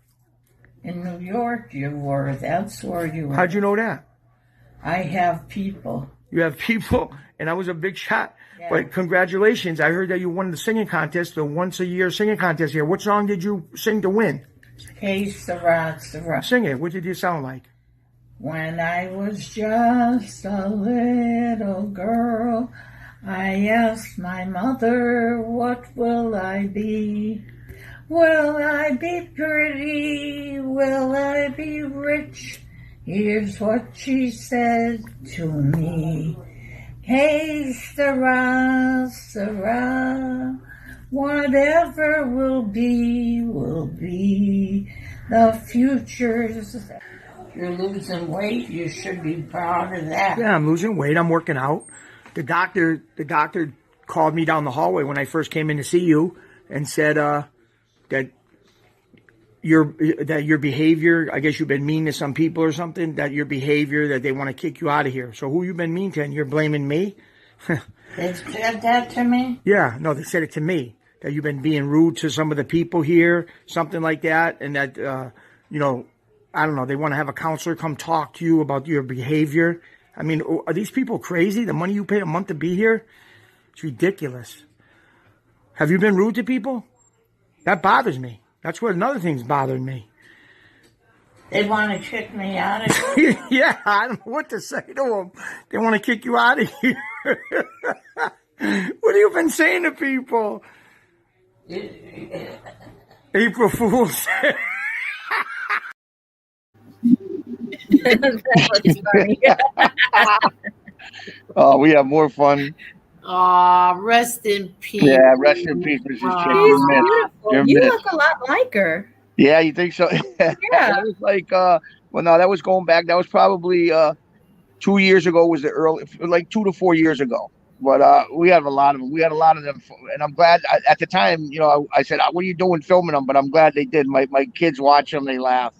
Speaker 6: In New York, you were. That's where you were.
Speaker 2: How'd you know that?
Speaker 6: I have people.
Speaker 2: You have people, and I was a big shot.
Speaker 6: Yeah.
Speaker 2: But congratulations. I heard that you won the singing contest, the once-a-year singing contest here. What song did you sing to win?
Speaker 6: Hey, Sarah.
Speaker 2: Sing it. What did you sound like?
Speaker 6: When I was just a little girl, I asked my mother, what will I be? Will I be pretty? Will I be rich? Here's what she said to me. Hey, Sarah, Sarah, whatever will be, will be. The future's... You're losing weight. You should be proud of that.
Speaker 2: Yeah, I'm losing weight. I'm working out. The doctor called me down the hallway when I first came in to see you and said that your behavior, I guess you've been mean to some people or something, that your behavior, that they want to kick you out of here. So who you been mean to, and you're blaming me?
Speaker 6: They said that to me?
Speaker 2: Yeah, no, they said it to me, that you've been being rude to some of the people here, something like that, and that, you know, I don't know, they want to have a counselor come talk to you about your behavior. I mean, are these people crazy? The money you pay a month to be here? It's ridiculous. Have you been rude to people? That bothers me. That's what another thing's bothering me.
Speaker 6: They want to kick me out of here?
Speaker 2: Yeah, I don't know what to say to them. They want to kick you out of here. What have you been saying to people? April Fool's. Oh, we have more fun.
Speaker 1: Rest in peace.
Speaker 2: Yeah, rest in peace, Mrs. Chick.
Speaker 3: She's beautiful. You look a lot like her.
Speaker 2: Yeah, you think so?
Speaker 3: Yeah.
Speaker 2: That was like, well, no, that was going back. That was probably 2 years ago. Was the early, like 2 to 4 years ago. But we had a lot of them. We had a lot of them, and I'm glad. At the time, you know, I said, "What are you doing filming them?" But I'm glad they did. My kids watch them. They laugh.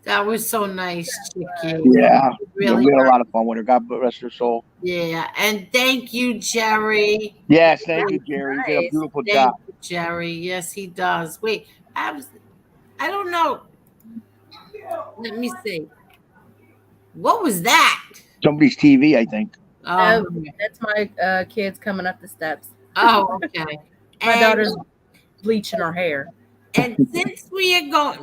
Speaker 1: That was so nice, Chicky.
Speaker 2: Yeah,
Speaker 1: Really
Speaker 2: we had a lot of fun with her. God rest her soul.
Speaker 1: Yeah, and thank you, Jerry.
Speaker 2: Yes, thank you, Jerry. You did a beautiful job.
Speaker 1: Thank you, Jerry. Yes, he does. Wait, I don't know. Let me see. What was that?
Speaker 2: Somebody's TV, I think.
Speaker 1: Oh,
Speaker 3: That's my kids coming up the steps.
Speaker 1: oh okay.
Speaker 3: My daughter's bleaching her hair.
Speaker 1: And since we are going,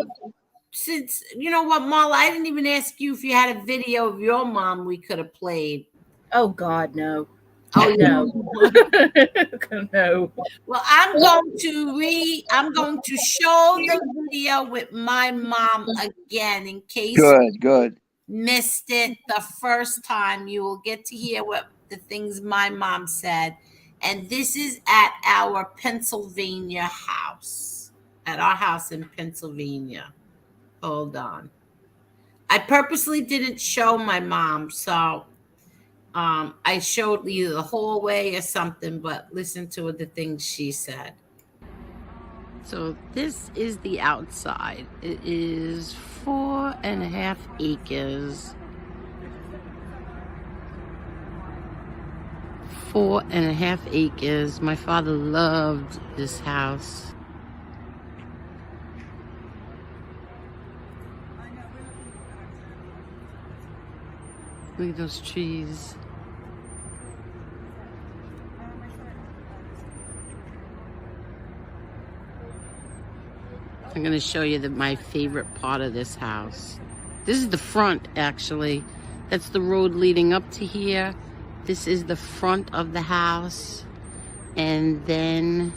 Speaker 1: since you know what, Marla, I didn't even ask you if you had a video of your mom we could have played.
Speaker 3: Oh God, no.
Speaker 1: Oh
Speaker 3: No. No.
Speaker 1: Well, I'm going to show the video with my mom again in case
Speaker 2: Good.
Speaker 1: missed it the first time. You will get to hear what the things my mom said. And this is at our Pennsylvania house. At our house in Pennsylvania. Hold on. I purposely didn't show my mom, so I showed either the hallway or something, but listen to the things she said. So this is the outside. It is 4.5 acres. 4.5 acres. My father loved this house. Look at those trees. I'm going to show you my favorite part of this house. This is the front, actually. That's the road leading up to here. This is the front of the house. And then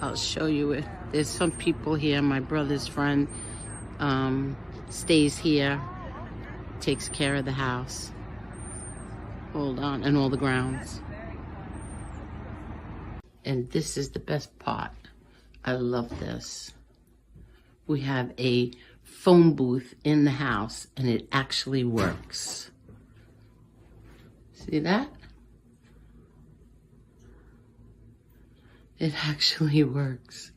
Speaker 1: I'll show you it. There's some people here. My brother's friend stays here, takes care of the house. Hold on, and all the grounds. And this is the best part. I love this. We have a phone booth in the house, and it actually works. See that? It actually works.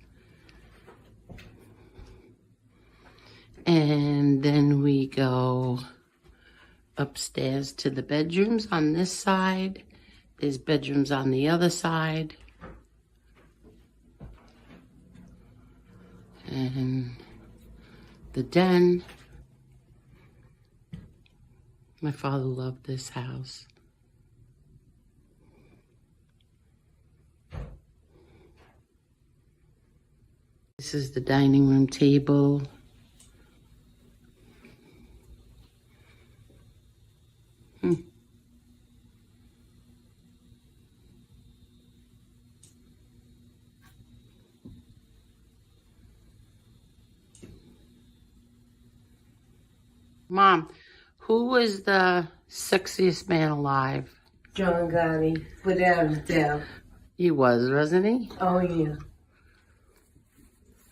Speaker 1: And then we go upstairs to the bedrooms on this side. There's bedrooms on the other side. And the den. My father loved this house. This is the dining room table. Mom, who was the sexiest man alive?
Speaker 6: John Gotti, without a doubt.
Speaker 1: He was, wasn't he?
Speaker 6: Oh, yeah.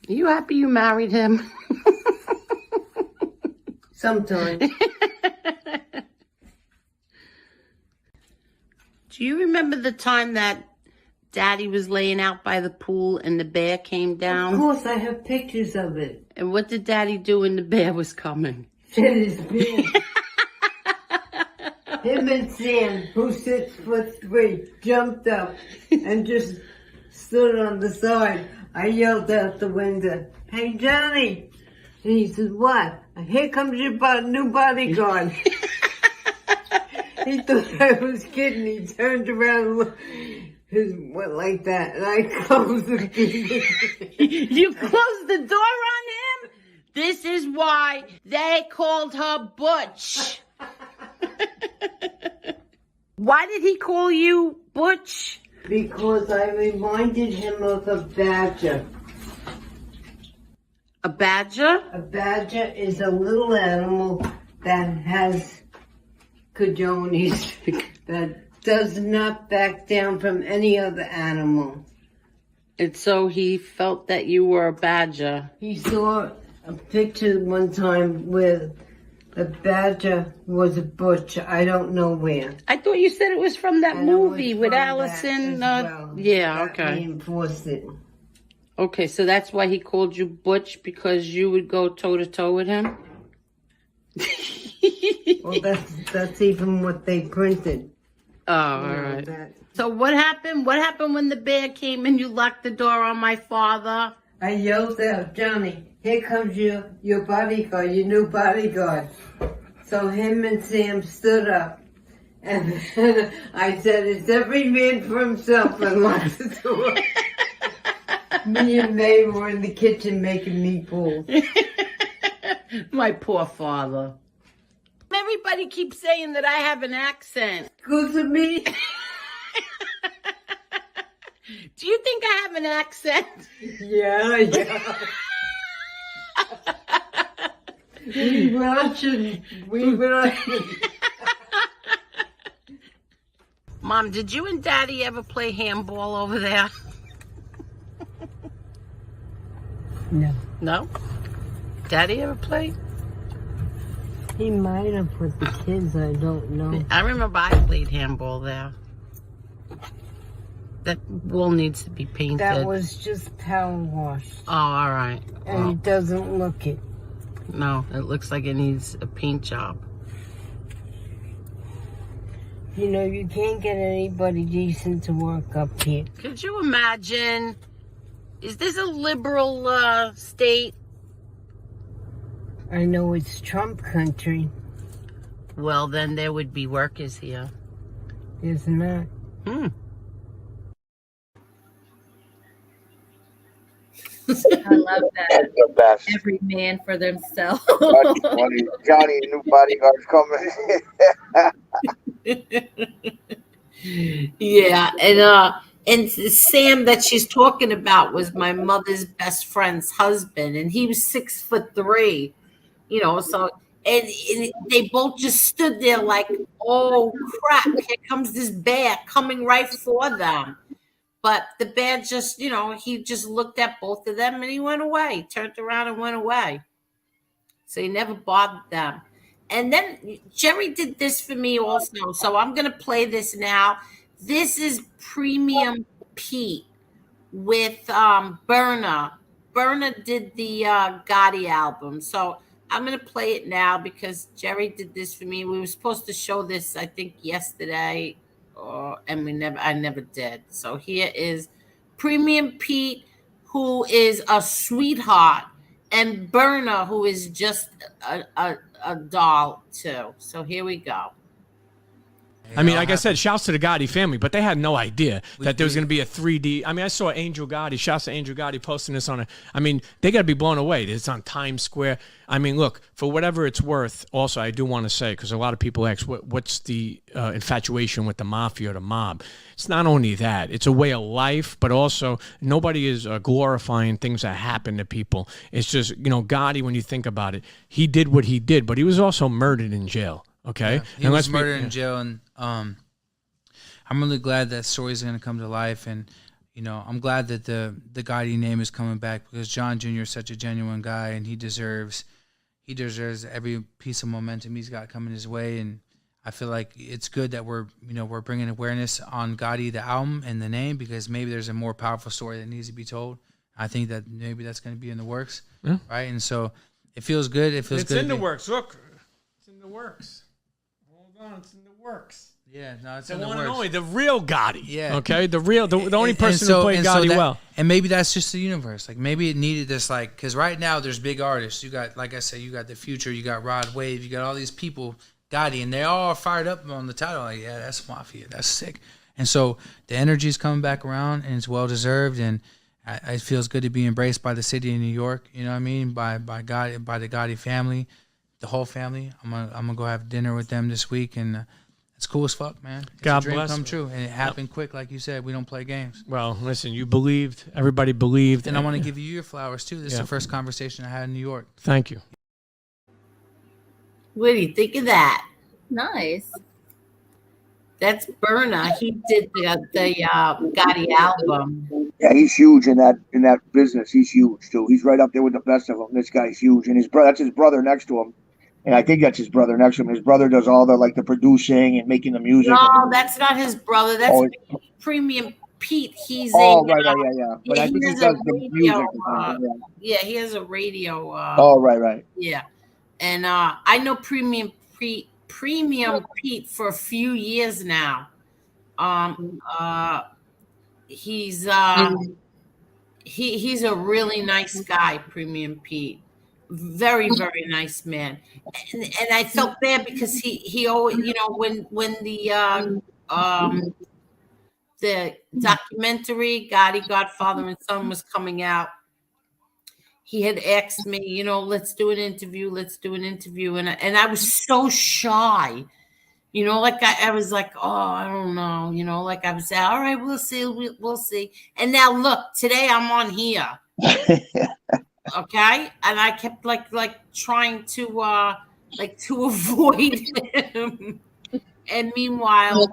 Speaker 1: Are you happy you married him?
Speaker 6: Sometimes.
Speaker 1: Do you remember the time that Daddy was laying out by the pool and the bear came down?
Speaker 6: Of course, I have pictures of it.
Speaker 1: And what did Daddy do when the bear was coming?
Speaker 6: It is big. Him and Sam, who's 6'3", jumped up and just stood on the side. I yelled out the window, "Hey, Johnny!" And he said, "What?" "Here comes your new bodyguard." He thought I was kidding. He turned around and went like that, and I closed the door.
Speaker 1: You closed the door on him? This is why they called her Butch. Why did he call you Butch?
Speaker 6: Because I reminded him of a badger.
Speaker 1: A badger?
Speaker 6: A badger is a little animal that has cajones, that does not back down from any other animal.
Speaker 1: And so he felt that you were a badger.
Speaker 6: He saw a picture one time where the badger was a butch. I don't know where.
Speaker 1: I thought you said it was from that
Speaker 6: And it was
Speaker 1: movie with
Speaker 6: from
Speaker 1: Allison.
Speaker 6: that as well.
Speaker 1: Yeah,
Speaker 6: That
Speaker 1: okay.
Speaker 6: reinforced it.
Speaker 1: Okay, so that's why he called you Butch, because you would go toe-to-toe with him?
Speaker 6: Well, that's even what they printed.
Speaker 1: Oh, all right. So what happened? What happened when the bear came and you locked the door on my father?
Speaker 6: I yelled out, "Johnny, here comes your bodyguard, your new bodyguard." So him and Sam stood up, and I said, "It's every man for himself," and locked the door. Me and May were in the kitchen making meatballs.
Speaker 1: My poor father. Everybody keeps saying that I have an accent.
Speaker 6: Good to me.
Speaker 1: Do you think I have an accent?
Speaker 6: Yeah. We Russian.
Speaker 1: Mom, did you and Daddy ever play handball over there?
Speaker 6: No.
Speaker 1: No? Daddy ever play?
Speaker 6: He might have with the kids, I don't know.
Speaker 1: I remember I played handball there. That wall needs to be painted.
Speaker 6: That was just power washed.
Speaker 1: Oh, all right.
Speaker 6: And it doesn't look it.
Speaker 1: No, it looks like it needs a paint job.
Speaker 6: You know, you can't get anybody decent to work up here.
Speaker 1: Could you imagine? Is this a liberal state?
Speaker 6: I know it's Trump country.
Speaker 1: Well, then there would be workers here.
Speaker 6: There's not.
Speaker 3: I love that.
Speaker 2: That's the best.
Speaker 3: Every man for themselves.
Speaker 2: Funny. Johnny, new bodyguard's coming.
Speaker 1: Yeah, and Sam that she's talking about was my mother's best friend's husband, and he was 6'3", so and they both just stood there like, oh crap, here comes this bear coming right for them. But the bear just, he just looked at both of them and he went away, turned around and went away. So he never bothered them. And then Jerry did this for me also. So I'm going to play this now. This is Premium Pete with Berna. Berna did the Gotti album. So I'm going to play it now because Jerry did this for me. We were supposed to show this, I think, yesterday, and I never did. So here is Premium Pete, who is a sweetheart, and Berna, who is just a doll too. So here we go.
Speaker 8: I mean, like I said, shouts to the Gotti family, but they had no idea that there was going to be a 3D. I mean, I saw Angel Gotti, shouts to Angel Gotti posting this on I mean, they got to be blown away. It's on Times Square. I mean, look, for whatever it's worth, also, I do want to say, because a lot of people ask, what's the infatuation with the mafia or the mob? It's not only that. It's a way of life, but also nobody is glorifying things that happen to people. It's just, Gotti, when you think about it, he did what he did, but he was also murdered in jail. Okay,
Speaker 9: yeah, he was murdered in jail, and I'm really glad that story is going to come to life, and I'm glad that the Gotti name is coming back because John Jr. is such a genuine guy, and he deserves every piece of momentum he's got coming his way, and I feel like it's good that we're bringing awareness on Gotti the album and the name because maybe there's a more powerful story that needs to be told. I think that maybe that's going to be in the works, right? And so it feels good. It feels good.
Speaker 8: It's in the works. Look, it's in the works. It's in the works.
Speaker 9: Yeah, no, it's
Speaker 8: the
Speaker 9: in the
Speaker 8: one
Speaker 9: works.
Speaker 8: And only, the real Gotti.
Speaker 9: Yeah.
Speaker 8: Okay, the only person who played Gotti well.
Speaker 9: And maybe that's just the universe. Like maybe it needed this, because right now there's big artists. You got, like I said, you got The Future, you got Rod Wave, you got all these people, Gotti, and they all are fired up on the title. Like, yeah, that's Mafia, that's sick. And so the energy is coming back around, and it's well deserved. And it feels good to be embraced by the city of New York. You know what I mean? By Gotti, by the Gotti family. The whole family. I'm gonna go have dinner with them this week, and it's cool as fuck, man. It's
Speaker 8: God
Speaker 9: a dream
Speaker 8: bless
Speaker 9: come
Speaker 8: you.
Speaker 9: true, and it happened quick, like you said. We don't play games.
Speaker 8: Well, listen, you believed. Everybody believed,
Speaker 9: and I want to give you your flowers too. This is the first conversation I had in New York.
Speaker 8: Thank you.
Speaker 1: What do you think of that?
Speaker 3: Nice.
Speaker 1: That's Berna. He did the Gotti album.
Speaker 2: Yeah, he's huge in that business. He's huge too. He's right up there with the best of them. This guy's huge, and that's his brother next to him. And I think that's his brother next to him. His brother does all the producing and making the music.
Speaker 1: No, that's not his brother. That's Premium Pete. He's
Speaker 2: yeah. But I think he does the music.
Speaker 1: He has a radio.
Speaker 2: Right.
Speaker 1: Yeah, and I know Premium Pete for a few years now. He's he's a really nice guy, Premium Pete. Very, very nice man. And I felt bad because he always, when the documentary Gotti, Godfather and Son was coming out, he had asked me, let's do an interview. And I was so shy, I was like, oh, I don't know, I was saying, all right, we'll see. And now look, today I'm on here. Okay. And I kept like trying to avoid him. And meanwhile,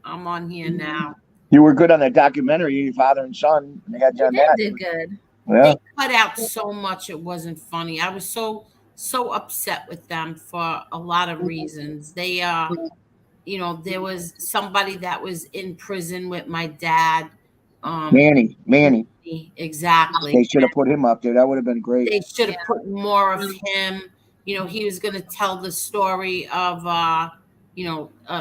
Speaker 1: I'm on here now.
Speaker 2: You were good on that documentary, Father and Son. And they had done that.
Speaker 3: Did good.
Speaker 2: Yeah.
Speaker 1: They cut out so much it wasn't funny. I was so upset with them for a lot of reasons. They there was somebody that was in prison with my dad.
Speaker 2: Manny.
Speaker 1: Exactly.
Speaker 2: They should have put him up there. That would have been great.
Speaker 1: They should have put more of him. He was going to tell the story of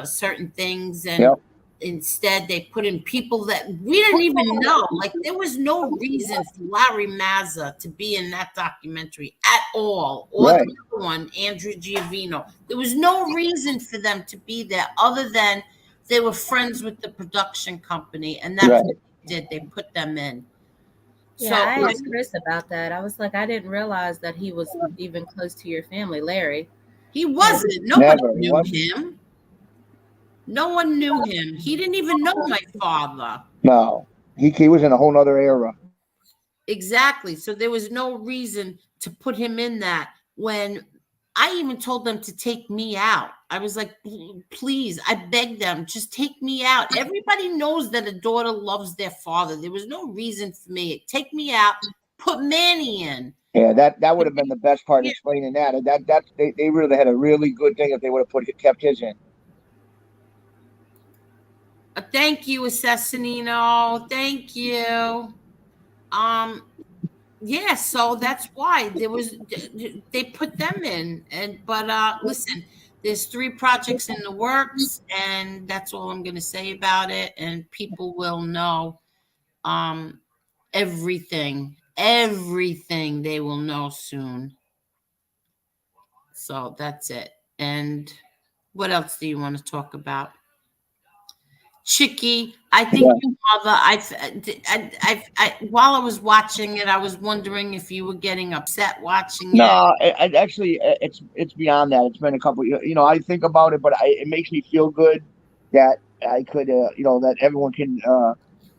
Speaker 1: certain things, and instead they put in people that we didn't even know. Like there was no reason for Larry Mazza to be in that documentary at all, or the other one, Andrew Giovino. There was no reason for them to be there other than they were friends with the production company, and that's what they did. They put them in.
Speaker 3: Yeah, I asked Chris about that. I was like, I didn't realize that he was even close to your family, Larry.
Speaker 1: He wasn't. Nobody
Speaker 2: Never.
Speaker 1: knew him. No one knew him. He didn't even know my father.
Speaker 2: No, he was in a whole nother era.
Speaker 1: Exactly. So there was no reason to put him in that. When I even told them to take me out, I was like, please, I begged them, just take me out. Everybody knows that a daughter loves their father. There was no reason for me. Take me out, put Manny in.
Speaker 2: Yeah, that would have been the best part, explaining that. They really had a really good thing if they would have kept his in.
Speaker 1: Thank you, Assassinino. Thank you. Yeah, so that's why they put them in. But listen, there's 3 projects in the works, and that's all I'm gonna say about it. And people will know everything. Everything they will know soon. So that's it. And what else do you want to talk about? Chicky, I think your mother. While I was watching it, I was wondering if you were getting upset watching it.
Speaker 2: No, actually, it's beyond that. It's been a couple. I think about it, but it makes me feel good that I could, that everyone can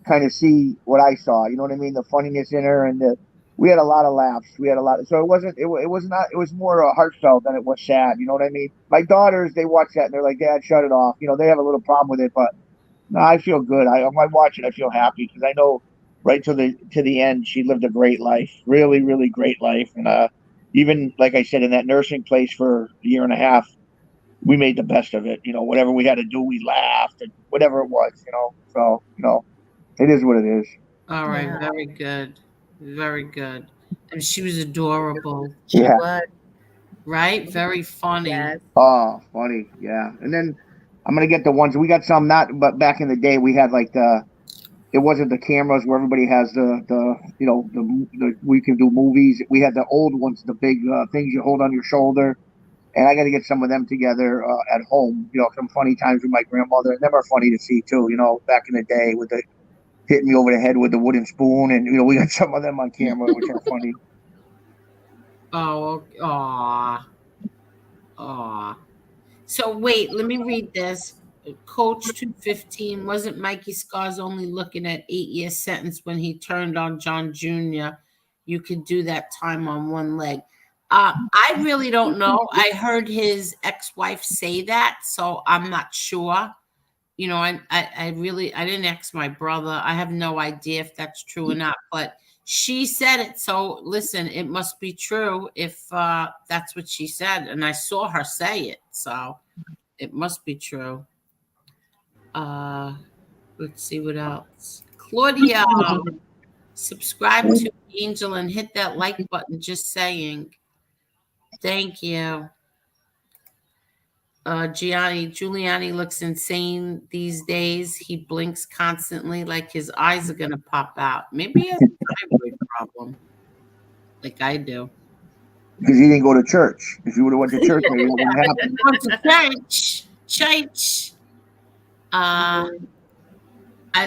Speaker 2: kind of see what I saw. You know what I mean? The funniness in her, and we had a lot of laughs. We had a lot. So it wasn't. It was not. It was more heartfelt than it was sad. You know what I mean? My daughters, they watch that and they're like, "Dad, shut it off." They have a little problem with it, but no, I feel good. When I watch it, I feel happy because I know right to the end, she lived a great life, really, really great life. And even like I said, in that nursing place for a year and a half, we made the best of it. Whatever we had to do, we laughed and whatever it was. So it is what it is.
Speaker 1: All right, very good, very good. And she was adorable.
Speaker 3: She
Speaker 2: Yeah.
Speaker 3: was.
Speaker 1: Right, very funny.
Speaker 3: Yes.
Speaker 2: Oh, funny, yeah. And then I'm gonna get the ones we got some not, but back in the day we had like it wasn't the cameras where everybody has the we can do movies. We had the old ones, the big things you hold on your shoulder, and I got to get some of them together at home. Some funny times with my grandmother, and them are funny to see too. Back in the day with the hitting me over the head with the wooden spoon, and we got some of them on camera, which are funny.
Speaker 1: Oh, aw. So wait, let me read this. Coach 215, wasn't Mikey Scars only looking at 8-year sentence when he turned on John Jr.? You could do that time on one leg. I really don't know. I heard his ex-wife say that, so I'm not sure. I didn't ask my brother. I have no idea if that's true or not, but she said it. So listen, it must be true if that's what she said. And I saw her say it. So it must be true. Let's see what else. Claudia, subscribe to Angel and hit that like button. Just saying. Thank you. Giuliani looks insane these days. He blinks constantly like his eyes are going to pop out. Maybe he has a thyroid problem like I do.
Speaker 2: Because he didn't go to church. If you would have went to church, maybe that wouldn't happen.
Speaker 1: Went to church. I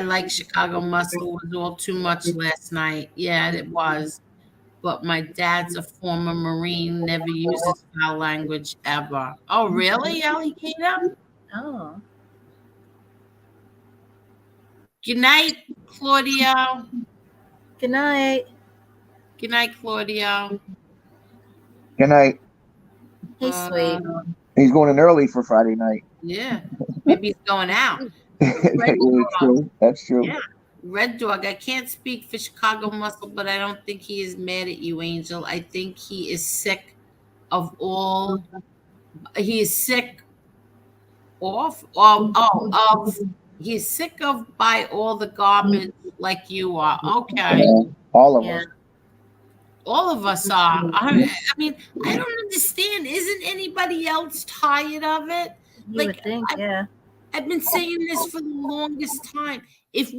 Speaker 1: like Chicago Muscle. Was all too much last night. Yeah, it was. But my dad's a former Marine, never uses foul language ever. Oh, really, Alligator?
Speaker 3: Oh.
Speaker 1: Good night, Claudio.
Speaker 3: Good night.
Speaker 1: Good night, Claudio.
Speaker 2: Good night.
Speaker 3: He's sweet.
Speaker 2: He's going in early for Friday night.
Speaker 1: Yeah, maybe he's going out.
Speaker 2: That's true.
Speaker 1: Yeah. Red Dog, I can't speak for Chicago Muscle, but I don't think he is mad at you, Angel. I think he is sick of all. He is sick he's sick of by all the garbage like you are. Okay.
Speaker 2: All of us.
Speaker 1: All of us are. I mean, I don't understand. Isn't anybody else tired of it?
Speaker 3: You would think, yeah.
Speaker 1: I've been saying this for the longest time. If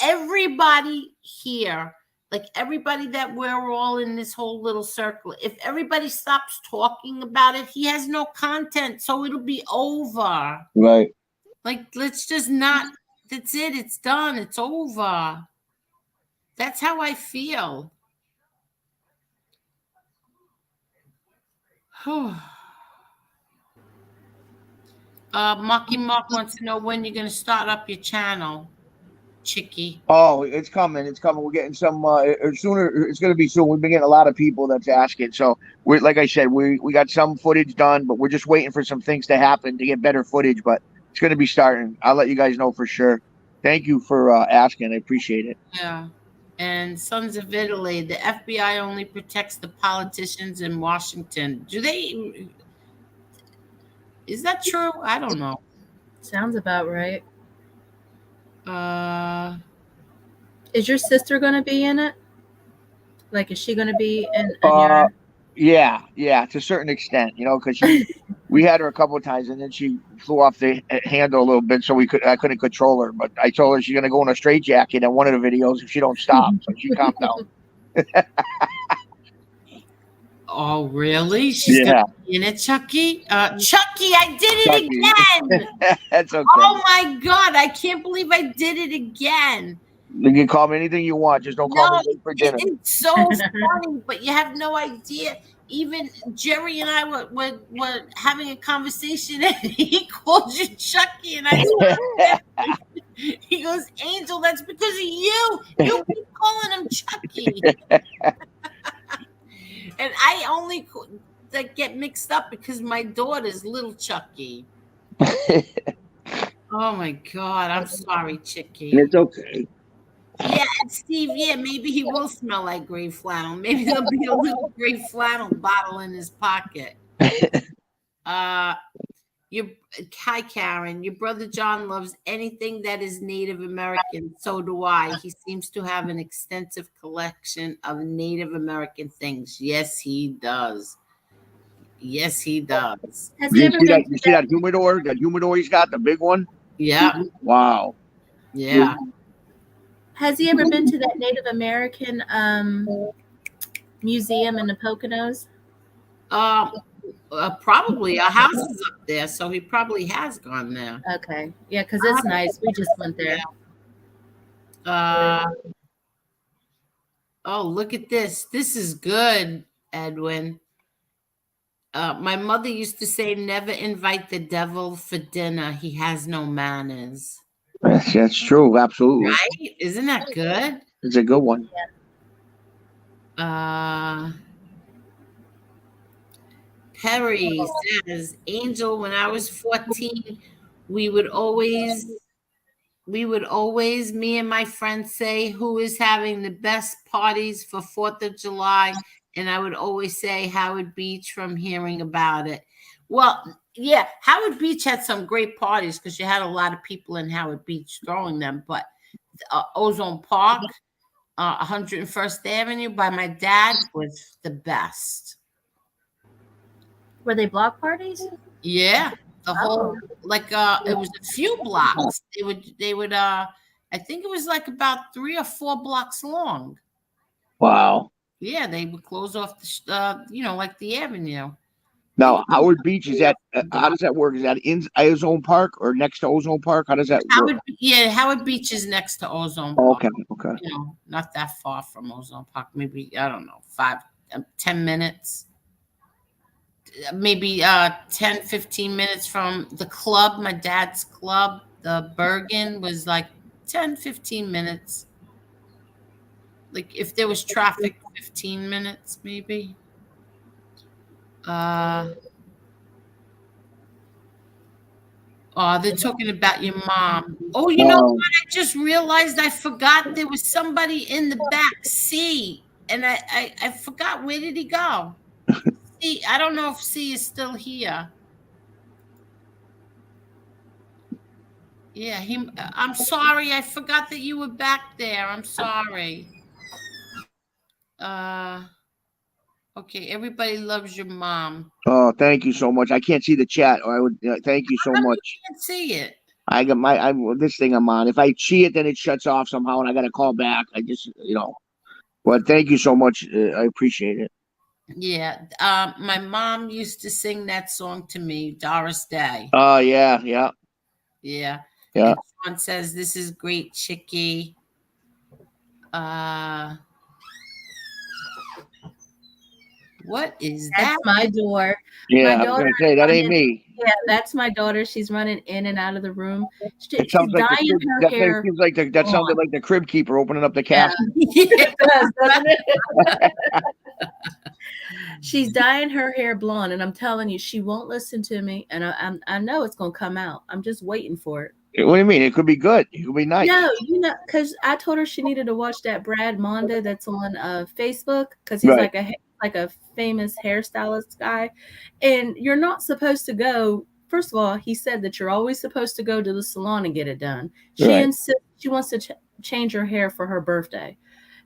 Speaker 1: everybody here, like everybody that we're all in this whole little circle, if everybody stops talking about it, he has no content, so it'll be over.
Speaker 2: Right.
Speaker 1: Like, let's just not, that's it. It's done. It's over. That's how I feel. Mucky Mark wants to know when you're going to start up your channel, Chicky.
Speaker 2: Oh, it's coming. It's coming. We're getting some sooner. It's going to be soon. We've been getting a lot of people that's asking. So we're, like I said, we got some footage done, but we're just waiting for some things to happen to get better footage. But it's going to be starting. I'll let you guys know for sure. Thank you for asking. I appreciate it.
Speaker 1: Yeah. And Sons of Italy, the FBI only protects the politicians in Washington. Is that true? I don't know.
Speaker 3: Sounds about right.
Speaker 1: Is
Speaker 3: your sister going to be in it? Like, is she going to be in your...
Speaker 2: Yeah, to a certain extent, because we had her a couple of times, and then she flew off the handle a little bit, so I couldn't control her. But I told her she's gonna go in a straitjacket in one of the videos if she don't stop. So she calmed down.
Speaker 1: Oh, really? She's gonna be in it, Chucky? Chucky, I did it again.
Speaker 2: That's okay.
Speaker 1: Oh my God, I can't believe I did it again.
Speaker 2: You can call me anything you want. Just don't call me late for dinner.
Speaker 1: It's so funny, but you have no idea. Even Jerry and I were having a conversation, and he called you Chucky, and I said, he goes, Angel, that's because of you. You keep calling him Chucky. And I only get mixed up because my daughter's little Chucky. Oh my God, I'm sorry, Chicky.
Speaker 2: It's okay.
Speaker 1: Yeah, and Steve, maybe he will smell like gray flannel. Maybe there'll be a little gray flannel bottle in his pocket. Hi, Karen. Your brother John loves anything that is Native American. So do I. He seems to have an extensive collection of Native American things. Yes, he does. Yes, he does.
Speaker 2: You see that humidor? That humidor he's got, the big one?
Speaker 1: Yeah.
Speaker 2: Wow.
Speaker 1: Yeah.
Speaker 3: Has he ever been to that Native American museum in the Poconos?
Speaker 1: Probably. Our house is up there, so he probably has gone there.
Speaker 3: Okay. Yeah, because it's nice. We just went there.
Speaker 1: Oh, look at this. This is good, Edwin. My mother used to say, never invite the devil for dinner. He has no manners.
Speaker 2: That's true. Absolutely.
Speaker 1: Right? Isn't that good?
Speaker 2: It's a good one.
Speaker 1: Perry says, Angel, when I was 14, we would always, me and my friends say, who is having the best parties for 4th of July? And I would always say Howard Beach from hearing about it. Well, yeah, Howard Beach had some great parties because you had a lot of people in Howard Beach throwing them. But Ozone Park, 101st Avenue by my dad was the best.
Speaker 3: Were they block parties?
Speaker 1: Yeah, the whole it was a few blocks. They would I think it was like about 3 or 4 blocks long.
Speaker 2: Wow.
Speaker 1: Yeah, they would close off the like the avenue.
Speaker 2: Now, Howard Beach is that? How does that work? Is that in Ozone Park or next to Ozone Park? How does that work?
Speaker 1: Howard Beach is next to Ozone Park.
Speaker 2: Okay.
Speaker 1: Not that far from Ozone Park. Maybe, I don't know, 10 minutes. Maybe 10, 15 minutes from the club, my dad's club, the Bergen, was like 10, 15 minutes. Like if there was traffic, 15 minutes maybe. Oh, they're talking about your mom. Oh, you know what? I just realized I forgot there was somebody in the back seat, and I forgot. Where did he go? C, I don't know if C is still here. Yeah, I'm sorry. I forgot that you were back there. I'm sorry. Okay, everybody loves your mom.
Speaker 2: Oh, thank you so much. I can't see the chat. I would thank you so much.
Speaker 1: I can't see it.
Speaker 2: I got this thing I'm on. If I see it, then it shuts off somehow, and I got to call back. I just But thank you so much. I appreciate it.
Speaker 1: Yeah, my mom used to sing that song to me, Doris Day.
Speaker 2: Oh, yeah.
Speaker 1: And Sean says, this is great, Chicky. What is
Speaker 3: That's
Speaker 1: that?
Speaker 3: my door.
Speaker 2: Yeah,
Speaker 3: My
Speaker 2: I was
Speaker 3: daughter
Speaker 2: gonna say that ain't
Speaker 3: running.
Speaker 2: me.
Speaker 3: Yeah, that's my daughter. She's running in and out of the room.
Speaker 2: It
Speaker 3: She's
Speaker 2: sounds like the
Speaker 3: dyeing
Speaker 2: crib.
Speaker 3: her
Speaker 2: That thing
Speaker 3: hair
Speaker 2: seems like that sounded
Speaker 3: blonde.
Speaker 2: like the crib keeper opening up the
Speaker 3: Yeah,
Speaker 2: casket.
Speaker 1: Yeah.
Speaker 3: doesn't it? She's dyeing her hair blonde, and I'm telling you, she won't listen to me. And I know it's gonna come out. I'm just waiting for it.
Speaker 2: What do you mean? It could be good. It could be nice.
Speaker 3: No, because I told her she needed to watch that Brad Mondo that's on Facebook, because he's
Speaker 2: Right.
Speaker 3: like a famous hairstylist guy, and you're not supposed to go. First of all, he said that you're always supposed to go to the salon and get it done. She
Speaker 2: Right.
Speaker 3: insists she wants to change her hair for her birthday,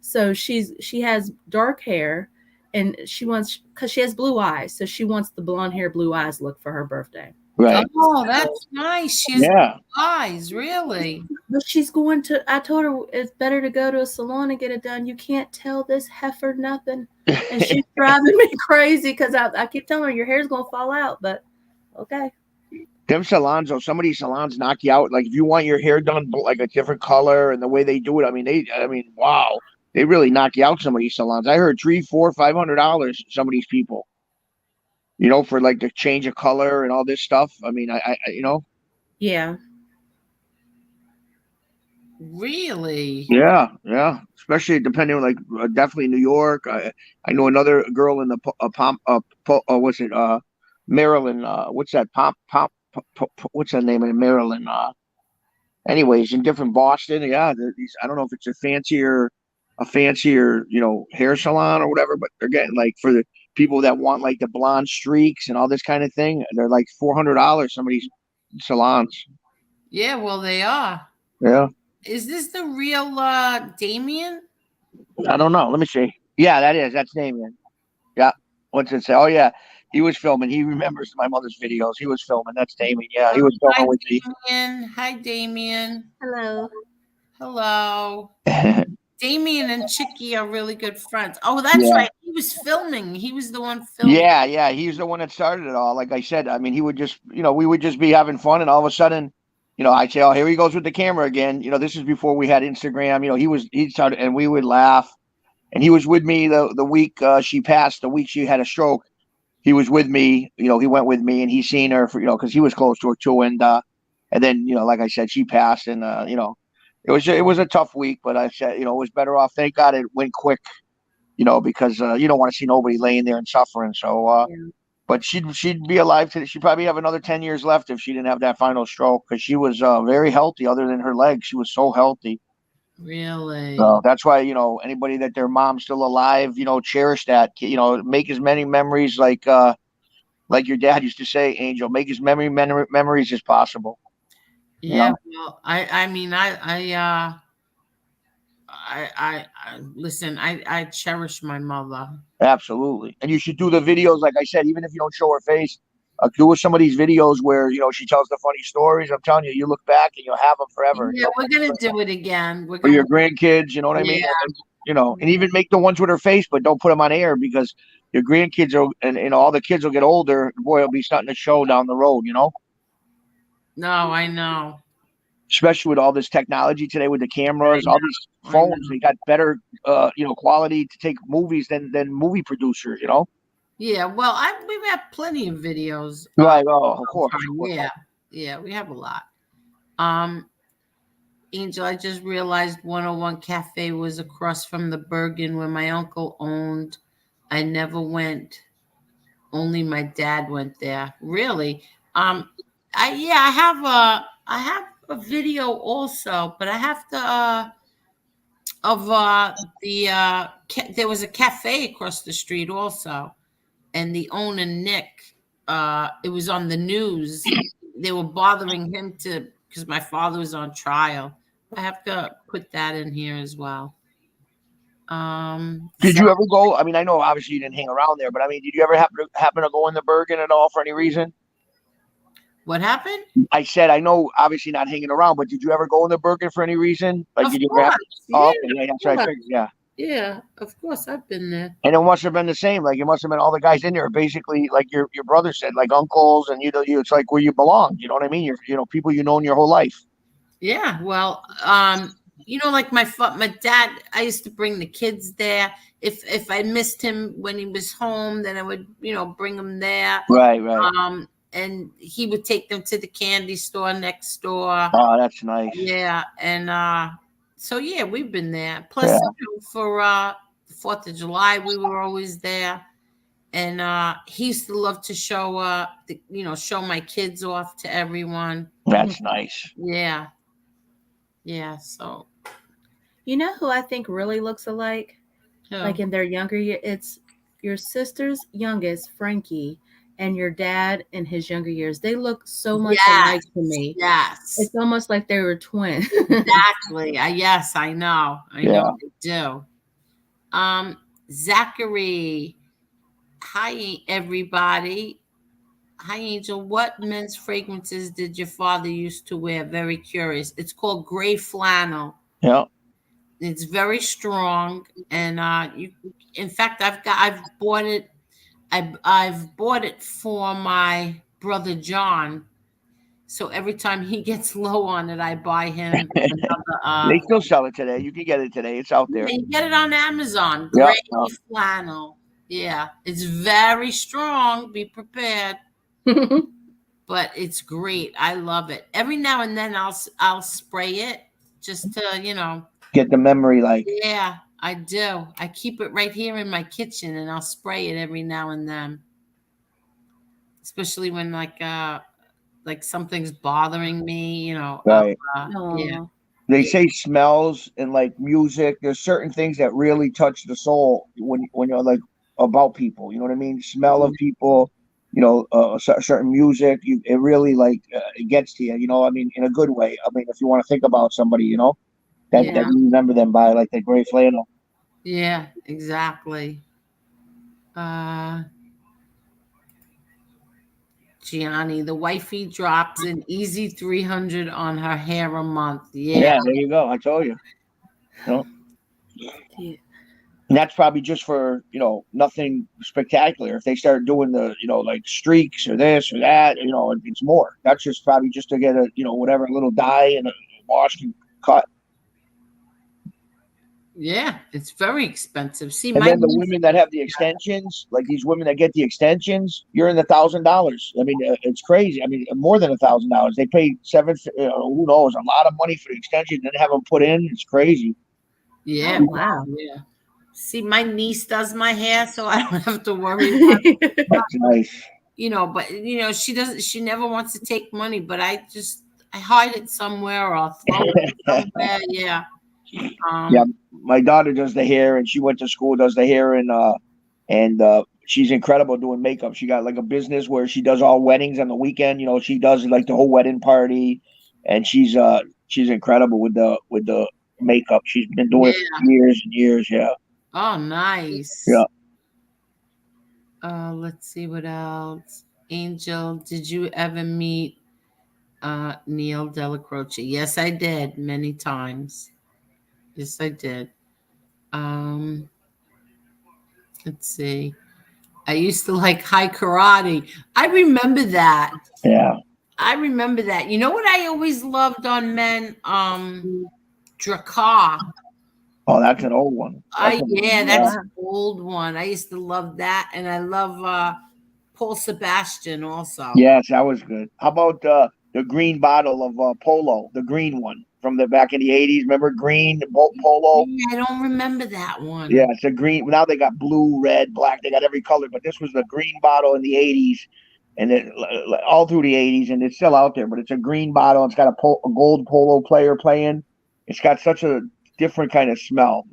Speaker 3: so she has dark hair, and she wants, because she has blue eyes, so she wants the blonde hair, blue eyes look for her birthday.
Speaker 2: Right.
Speaker 1: Oh, that's nice. She has
Speaker 2: Yeah.
Speaker 1: eyes, really.
Speaker 3: But she's going to, I told her it's better to go to a salon and get it done. You can't tell this heifer nothing. And she's driving me crazy because I keep telling her your hair's going to fall out. But okay.
Speaker 2: Them salons, though, some of these salons knock you out. Like if you want your hair done like a different color and the way they do it, I mean, wow, they really knock you out. Some of these salons, I heard $300, $400, $500. Some of these people, for like the change of color and all this stuff. I mean,
Speaker 3: Yeah.
Speaker 1: Really?
Speaker 2: yeah, especially depending on definitely New York. I know another girl in the what's it Maryland, what's that what's that name in Maryland, anyways, in different Boston. Yeah, these, I don't know if it's a fancier hair salon or whatever, but they're getting, like, for the people that want like the blonde streaks and all this kind of thing, they're like $400, some of these salons.
Speaker 1: Yeah, well, they are.
Speaker 2: Yeah.
Speaker 1: Is this the real Damien?
Speaker 2: I don't know. Let me see. Yeah, that's Damien. Yeah. What's it say? Oh yeah, he was filming. He remembers my mother's videos. He was filming. That's Damien. Yeah, he was
Speaker 1: Hi,
Speaker 2: filming with me.
Speaker 1: Damien. Hi, Damien.
Speaker 3: Hello.
Speaker 1: Hello. Damien and Chicky are really good friends. Oh, that's
Speaker 2: Yeah.
Speaker 1: right. He was filming. He was the one filming.
Speaker 2: Yeah. He's the one that started it all. Like I said, I mean, he would just, we would just be having fun, and all of a sudden, I'd say, "Oh, here he goes with the camera again." This is before we had Instagram. He started, and we would laugh. And he was with me the week she passed, the week she had a stroke. He was with me. He went with me, and he seen her for, because he was close to her too. And then, like I said, she passed, and it was a tough week. But I said, it was better off. Thank God it went quick. Because you don't want to see nobody laying there and suffering. So,
Speaker 3: Yeah.
Speaker 2: but she'd be alive today. She'd probably have another 10 years left if she didn't have that final stroke, because she was very healthy. Other than her legs, she was so healthy.
Speaker 1: Really?
Speaker 2: So that's why, anybody that their mom's still alive, cherish that. Make as many memories, like your dad used to say, Angel. Make as many memories as possible.
Speaker 1: Yeah. Well, I mean, listen. I cherish my mother.
Speaker 2: Absolutely. And you should do the videos, like I said, even if you don't show her face. Do some of these videos where she tells the funny stories. I'm telling you, you look back and you'll have them forever.
Speaker 1: Yeah, we're gonna do it again.
Speaker 2: For your grandkids, you know what I mean?
Speaker 1: Yeah.
Speaker 2: And even make the ones with her face, but don't put them on air, because your grandkids and all the kids will get older. Boy, it'll be starting to show down the road.
Speaker 1: No, I know.
Speaker 2: Especially with all this technology today, with the cameras, all these phones, they got better, quality to take movies than movie producers.
Speaker 1: Yeah, well, we have plenty of videos.
Speaker 2: Right. Oh, of course.
Speaker 1: Yeah, we have a lot. Angel, I just realized 101 Cafe was across from the Bergen where my uncle owned. I never went. Only my dad went there. Really? I have a video also, but I have to there was a cafe across the street also. And the owner, Nick, it was on the news. They were bothering him because my father was on trial. I have to put that in here as well.
Speaker 2: Did you ever go? I mean, I know obviously you didn't hang around there, but I mean, did you ever happen to go in the Bergen at all for any reason?
Speaker 1: What happened?
Speaker 2: I said, I know obviously not hanging around, but did you ever go in the Bergen for any reason? Like,
Speaker 1: Of
Speaker 2: did you
Speaker 1: course.
Speaker 2: ever
Speaker 1: Yeah,
Speaker 2: okay, yeah, that's what I figured, yeah.
Speaker 1: Yeah, of course, I've been there.
Speaker 2: And it must have been the same. Like, it must have been all the guys in there, basically, like your brother said, like uncles, and it's like where you belong. You know what I mean? You're people you've known your whole life.
Speaker 1: Yeah, well, like my dad, I used to bring the kids there. If I missed him when he was home, then I would, bring him there.
Speaker 2: Right.
Speaker 1: And he would take them to the candy store next door.
Speaker 2: Oh, that's nice.
Speaker 1: Yeah, and so yeah, we've been there. Plus,
Speaker 2: Yeah.
Speaker 1: for the 4th of July, we were always there. And he used to love to show show my kids off to everyone.
Speaker 2: That's nice.
Speaker 1: Yeah. Yeah, so
Speaker 3: You know who I think really looks alike? Like in their younger year, it's your sister's youngest, Frankie, and your dad in his younger years. They look so much alike to me.
Speaker 1: Yes.
Speaker 3: It's almost like they were twins.
Speaker 1: Exactly. Yes, I know. I know they do. Zachary. Hi, everybody. Hi, Angel. What men's fragrances did your father used to wear? Very curious. It's called gray flannel.
Speaker 2: Yeah.
Speaker 1: It's very strong, and in fact, I've bought it. I've bought it for my brother John. So every time he gets low on it, I buy him another.
Speaker 2: They still sell it today. You can get it today. It's out there.
Speaker 1: You get it on Amazon. Gray flannel. Yeah, it's very strong. Be prepared. But it's great. I love it. Every now and then I'll spray it just to
Speaker 2: get the memory like.
Speaker 1: Yeah, I do. I keep it right here in my kitchen, and I'll spray it every now and then, especially when like something's bothering me.
Speaker 2: Right.
Speaker 1: Yeah.
Speaker 2: They say smells and like music. There's certain things that really touch the soul when you're like about people. You know what I mean? Smell of people. Certain music. It really it gets to you. I mean, in a good way. I mean, if you want to think about somebody, that you remember them by like the gray flannel.
Speaker 1: Yeah, exactly. Gianni, the wifey drops an easy 300 on her hair a month. Yeah,
Speaker 2: there you go. I told you.
Speaker 3: Yeah.
Speaker 2: And that's probably just for nothing spectacular. If they start doing the like streaks or this or that, it's more. That's just probably just to get a whatever little dye and a wash and cut.
Speaker 1: Yeah, it's very expensive. See,
Speaker 2: and then the women that have the extensions, like these women that get the extensions, you're in the $1,000. I mean, it's crazy. I mean, more than $1,000. They pay who knows, a lot of money for the extension, then have them put in. It's crazy.
Speaker 1: Yeah.
Speaker 3: Oh, wow.
Speaker 1: Yeah. See, my niece does my hair, so I don't have to worry about it.
Speaker 2: That's nice.
Speaker 1: But she never wants to take money, but I hide it somewhere or I'll throw it somewhere. Yeah.
Speaker 2: Yeah, my daughter does the hair, and she went to school, does the hair, and she's incredible doing makeup. She got like a business where she does all weddings on the weekend. She does like the whole wedding party, and she's incredible with the makeup. She's been doing it for years and years. Yeah.
Speaker 1: Oh, nice.
Speaker 2: Yeah.
Speaker 1: Let's see what else. Angel, did you ever meet Neil Delacroce? Yes, I did, many times. Yes, I did. Let's see. I used to like high karate. I remember that.
Speaker 2: Yeah.
Speaker 1: I remember that. You know what I always loved on men? Drakkar.
Speaker 2: Oh, that's an old one.
Speaker 1: That's an old one. I used to love that, and I love Paul Sebastian also.
Speaker 2: Yes, that was good. How about the green bottle of Polo, the green one from the back in the 80s? Remember green Polo?
Speaker 1: Yeah, I don't remember that one.
Speaker 2: Yeah, it's a green. Now they got blue, red, black. They got every color, but this was the green bottle in the 80s, and all through the 80s, and it's still out there. But it's a green bottle. It's got a gold Polo player playing. It's got such a different kind of smell,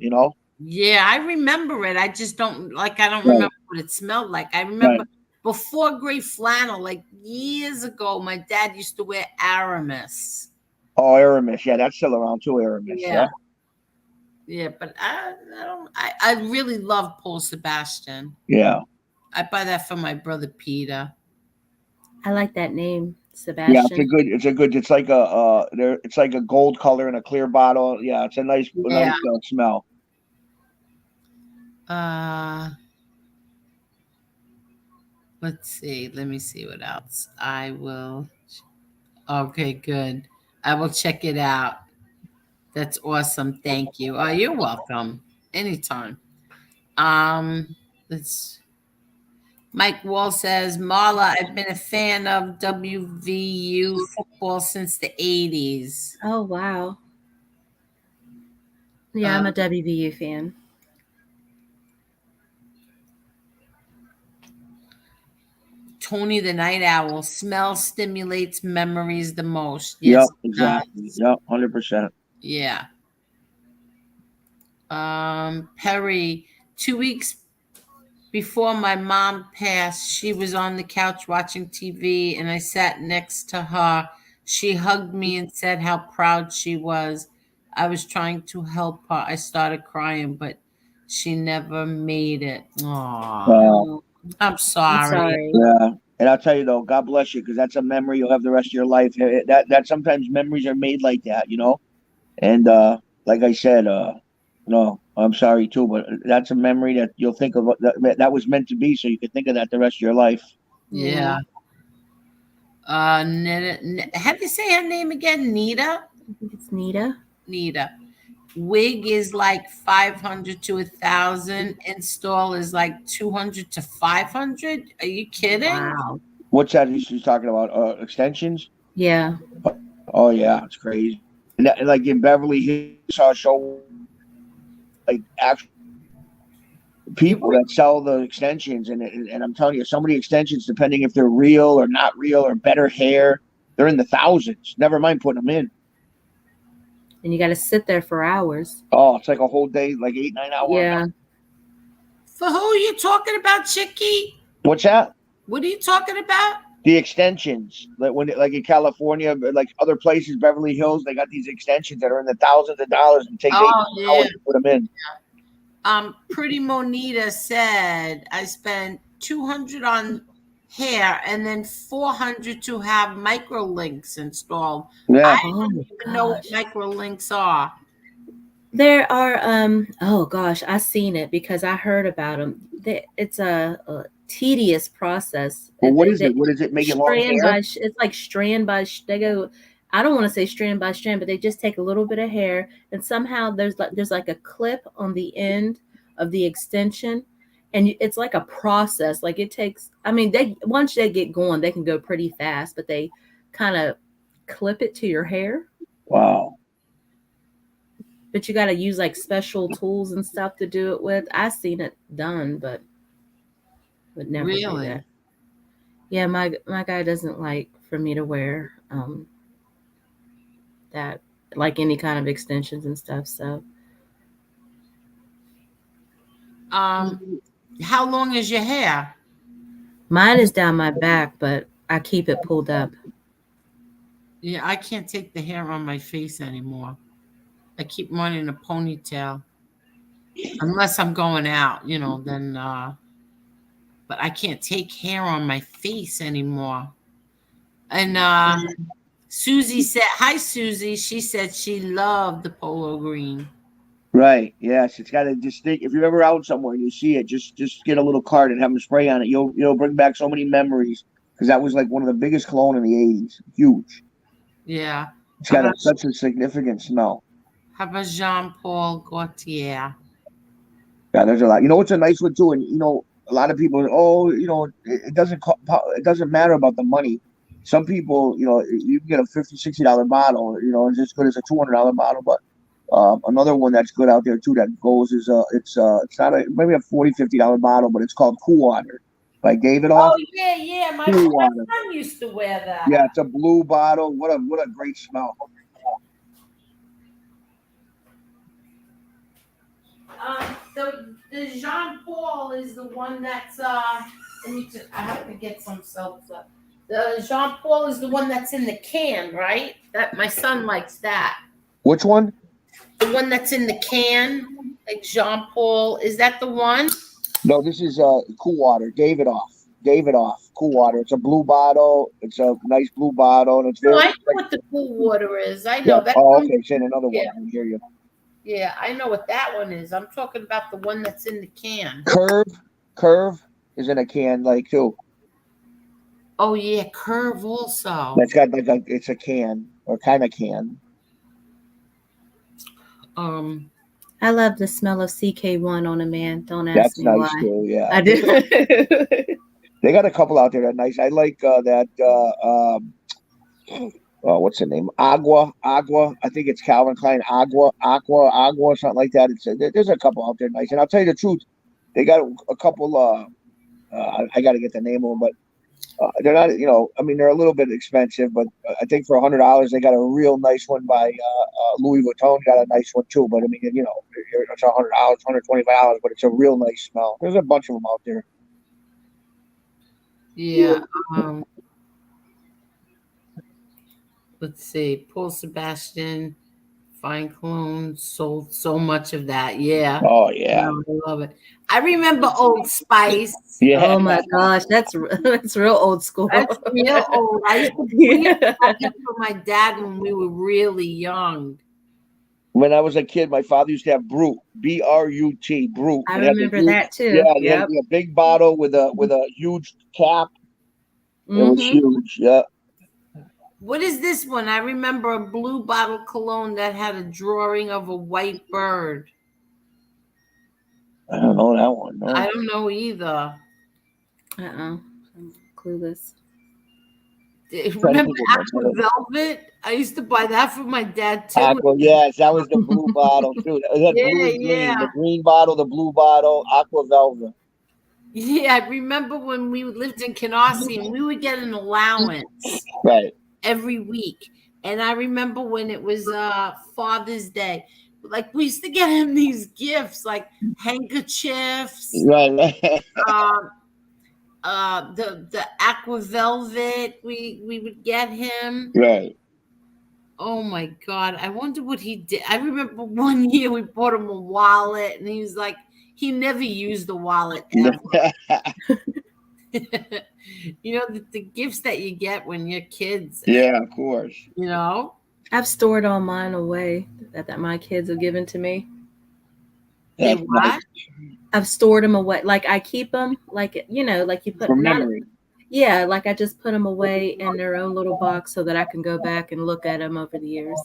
Speaker 1: Yeah, I remember it. I just don't remember what it smelled like. I remember before gray flannel, like years ago, my dad used to wear Aramis.
Speaker 2: Oh, Aramis. Yeah, that's still around too, Aramis.
Speaker 1: Yeah. Yeah, but I really love Paul Sebastian.
Speaker 2: Yeah.
Speaker 1: I buy that for my brother Peter.
Speaker 3: I like that name, Sebastian.
Speaker 2: Yeah, it's like it's like a gold color in a clear bottle. Yeah, it's a nice smell.
Speaker 1: Let's see. Let me see what else. I will. Okay, good. I will check it out. That's awesome. Thank you. Oh, you're welcome. Anytime. Let's Mike Wall says, Marla, I've been a fan of WVU football since the 80s.
Speaker 3: Oh, wow. Yeah, I'm a
Speaker 1: Um,
Speaker 3: WVU fan.
Speaker 1: Tony the Night Owl, smell stimulates memories the most.
Speaker 2: Yep,
Speaker 1: Yes, it
Speaker 2: exactly.
Speaker 1: does.
Speaker 2: Yep, 100%.
Speaker 1: Yeah. Perry, 2 weeks before my mom passed, she was on the couch watching TV, and I sat next to her. She hugged me and said how proud she was. I was trying to help her. I started crying, but she never made it. Aw,
Speaker 3: Oh,
Speaker 1: I'm
Speaker 3: I'm
Speaker 1: sorry.
Speaker 3: sorry.
Speaker 2: Yeah. And I'll tell you though, God bless you, because that's a memory you'll have the rest of your life. That sometimes memories are made like that, you know. And like I said, no, I'm sorry too, but that's a memory that you'll think of that was meant to be, so you can think of that the rest of your life.
Speaker 1: Yeah. How do you say her name again? Nita?
Speaker 3: I think it's Nita.
Speaker 1: Nita. Wig is like 500 to 1,000. Install is like 200 to 500. Are you kidding?
Speaker 3: Wow.
Speaker 2: What's that she's talking about? Extensions?
Speaker 3: Yeah.
Speaker 2: Oh yeah, it's crazy. And like in Beverly Hills, I saw a show like actual people that sell the extensions, and I'm telling you, some of the extensions, depending if they're real or not real or better hair, they're in the thousands. Never mind putting them in.
Speaker 3: And you got to sit there for hours.
Speaker 2: Oh, it's like a whole day, like 8-9 hours.
Speaker 3: Yeah.
Speaker 1: For who are you talking about, Chicky?
Speaker 2: What's that?
Speaker 1: What are you talking about?
Speaker 2: The extensions, like in California, like other places, Beverly Hills, they got these extensions that are in the thousands of dollars and take 8 hours to put them in.
Speaker 1: Pretty Monita said I spent 200 on hair and then 400 to have micro links installed.
Speaker 2: Yeah.
Speaker 1: I don't even know what micro links are.
Speaker 3: There are oh gosh, I seen it because I heard about them. It's a tedious process.
Speaker 2: Well, what is it? What does it make it long hair?
Speaker 3: It's like strand by they go. I don't want to say strand by strand, but they just take a little bit of hair and somehow there's like a clip on the end of the extension, and it's like a process. Like it takes. I mean, they once they get going, they can go pretty fast, but they kind of clip it to your hair.
Speaker 2: Wow.
Speaker 3: But you got to use like special tools and stuff to do it with. I've seen it done, but would never do that. Yeah, my guy doesn't like for me to wear that, like any kind of extensions and stuff. So,
Speaker 1: how long is your hair?
Speaker 3: Mine is down my back, but I keep it pulled up.
Speaker 1: Yeah, I can't take the hair on my face anymore. I keep mine in a ponytail. Unless I'm going out, then but I can't take hair on my face anymore. And Susie said, hi Susie. She said she loved the polo green.
Speaker 2: Right. Yes, it's got a distinct. If you're ever out somewhere and you see it, just get a little card and have them spray on it. You'll bring back so many memories because that was like one of the biggest cologne in the '80s. Huge.
Speaker 1: Yeah.
Speaker 2: It's got such a significant smell.
Speaker 1: How about Jean-Paul Gaultier?
Speaker 2: Yeah, there's a lot. You know what's a nice one too, and a lot of people. Oh, it doesn't matter about the money. Some people, you can get a $50-$60 bottle. It's as good as a $200 bottle, but. Another one that's good out there too that goes is it's not maybe a $40-$50 bottle, but it's called Cool Water by Davidoff.
Speaker 1: Oh yeah, my son used to wear that.
Speaker 2: Yeah, it's a blue bottle. What a great smell.
Speaker 1: The Jean Paul is the one that's I have to get some seltzer. The Jean Paul is the one that's in the can, right? That my son likes that.
Speaker 2: Which one?
Speaker 1: The one that's in the can, like Jean Paul. Is that the one?
Speaker 2: No, this is Cool Water. Davidoff. Cool Water. It's a blue bottle. It's a nice blue bottle, and it's very.
Speaker 1: No, I know what the Cool Water is. I know that.
Speaker 2: Oh, okay. Saying another one. I hear you.
Speaker 1: Yeah, I know what that one is. I'm talking about the one that's in the can.
Speaker 2: Curve is in a can, like too.
Speaker 1: Oh yeah, Curve also.
Speaker 2: That's got it's a can or kind of can.
Speaker 3: I love the smell of CK1 on a man. Don't ask
Speaker 2: That's
Speaker 3: me
Speaker 2: nice
Speaker 3: why.
Speaker 2: too. Yeah,
Speaker 3: I do.
Speaker 2: they got a couple out there that nice. I like that. What's the name? Agua. I think it's Calvin Klein. Agua, or something like that. There's a couple out there nice. And I'll tell you the truth, they got a couple. I got to get the name of them, but they're not. I mean, they're a little bit expensive, but I think for $100 they got a real nice one by Louis Vuitton. Got a nice one too, but I mean, it's $100, $125, but it's a real nice smell. There's a bunch of them out there.
Speaker 1: Yeah. Let's see. Paul Sebastian, Fine Cologne sold so much of that. Yeah.
Speaker 2: Oh yeah.
Speaker 1: No, I love it. I remember Old Spice.
Speaker 2: Yeah.
Speaker 3: Oh my gosh, that's real old school.
Speaker 1: That's real old. I used to bring it for my dad when we were really young.
Speaker 2: When I was a kid, my father used to have Brut, Brut, Brut.
Speaker 3: I remember that too.
Speaker 2: Yeah, it had a big bottle with a huge cap. It was huge. Yeah.
Speaker 1: What is this one? I remember a blue bottle cologne that had a drawing of a white bird.
Speaker 2: I don't know that one. No.
Speaker 1: I don't know either.
Speaker 3: I'm clueless.
Speaker 1: Remember Aqua Velvet? I used to buy that for my dad too.
Speaker 2: Aqua, yes, that was the blue bottle too. It had blue and green. The green bottle, the blue bottle, Aqua Velvet.
Speaker 1: Yeah, I remember when we lived in Canarsie and we would get an allowance every week. And I remember when it was Father's Day, like we used to get him these gifts like handkerchiefs,
Speaker 2: right.
Speaker 1: The Aqua Velvet we would get him.
Speaker 2: Right.
Speaker 1: Oh my God. I wonder what he did. I remember one year we bought him a wallet and he was like, he never used the wallet ever. The gifts that you get when you're kids.
Speaker 2: Yeah, of course.
Speaker 3: I've stored all mine away that my kids have given to me.
Speaker 1: They what?
Speaker 3: I've stored them away. Like I keep them, like you put
Speaker 2: from memory.
Speaker 3: Yeah, like I just put them away in their own little box so that I can go back and look at them over the years.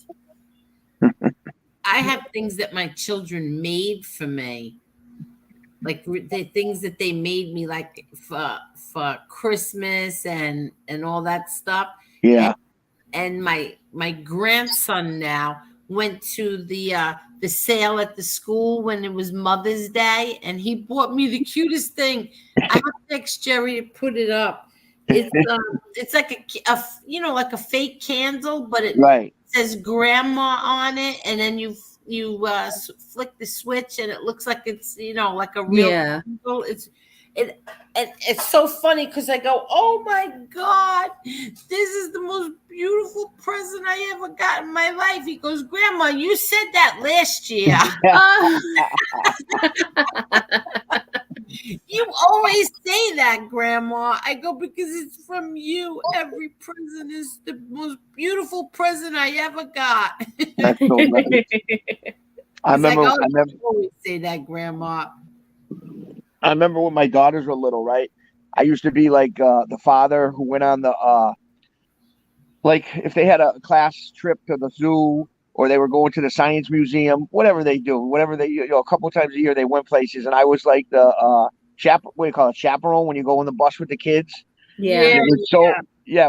Speaker 1: I have things that my children made for me. Like the things that they made me like for Christmas and all that stuff.
Speaker 2: Yeah.
Speaker 1: And my grandson now went to the sale at the school when it was Mother's Day, and he bought me the cutest thing. I have to text Jerry to put it up. It's like like a fake candle, but it says grandma on it, and then you flick the switch and it looks like it's like a real candle. It's so funny because I go, oh my God, this is the most beautiful present I ever got in my life. He goes, Grandma, you said that last year. You always say that, Grandma. I go, because it's from you. Every present is the most beautiful present I ever got.
Speaker 2: That's so funny. I remember
Speaker 1: you always say that, Grandma.
Speaker 2: I remember when my daughters were little, right? I used to be like the father who went on the like if they had a class trip to the zoo or they were going to the science museum, whatever they do, a couple times a year they went places, and I was like the chaperone when you go on the bus with the kids.
Speaker 3: Yeah.
Speaker 2: It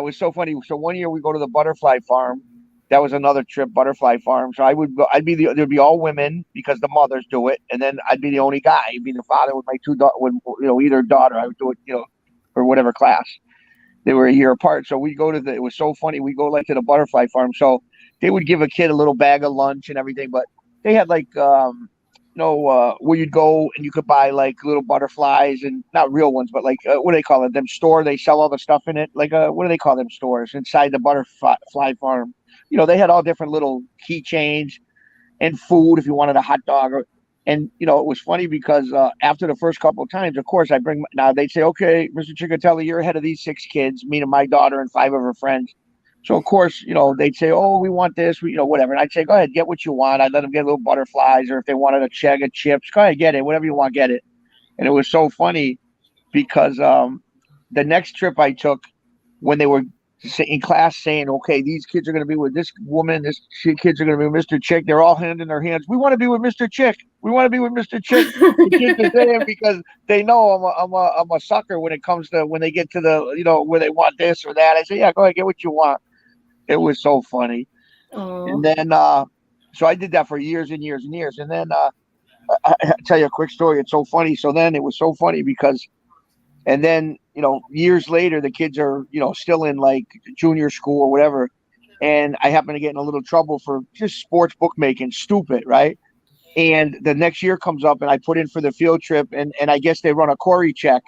Speaker 2: was so funny. So one year we go to the butterfly farm. That was another trip, butterfly farm. So I would go. There'd be all women because the mothers do it, and then I'd be the only guy. I'd be the father with my two either daughter. I would do it, or whatever class. They were a year apart. So we go to it was so funny. We go like to the butterfly farm. So they would give a kid a little bag of lunch and everything, but they had like where you'd go and you could buy like little butterflies, and not real ones, but like what do they call it? Them store. They sell all the stuff in it. Like what do they call them stores inside the butterfly farm? They had all different little keychains and food if you wanted a hot dog. And it was funny because after the first couple of times, of course, now they'd say, okay, Mr. Ciccatelli, you're ahead of these 6 kids, meaning my daughter and 5 of her friends. So, of course, they'd say, oh, we want this, whatever. And I'd say, go ahead, get what you want. I'd let them get little butterflies, or if they wanted a check of chips, go ahead, get it. Whatever you want, get it. And it was so funny because the next trip I took, when they were in class saying, okay, these kids are going to be with this woman, kids are going to be with Mr. Chick. They're all handing their hands. We want to be with Mr. Chick. We want to be with Mr. Chick. The kids are saying because they know I'm a sucker when it comes to when they get to the where they want this or that. I say, yeah, go ahead, get what you want. It was so funny. And then so I did that for years and years and years. And then I tell you a quick story. It's so funny. So then it was so funny because. And then, years later, the kids are, still in like junior school or whatever. And I happen to get in a little trouble for just sports bookmaking, stupid, right? And the next year comes up and I put in for the field trip and I guess they run a Corey check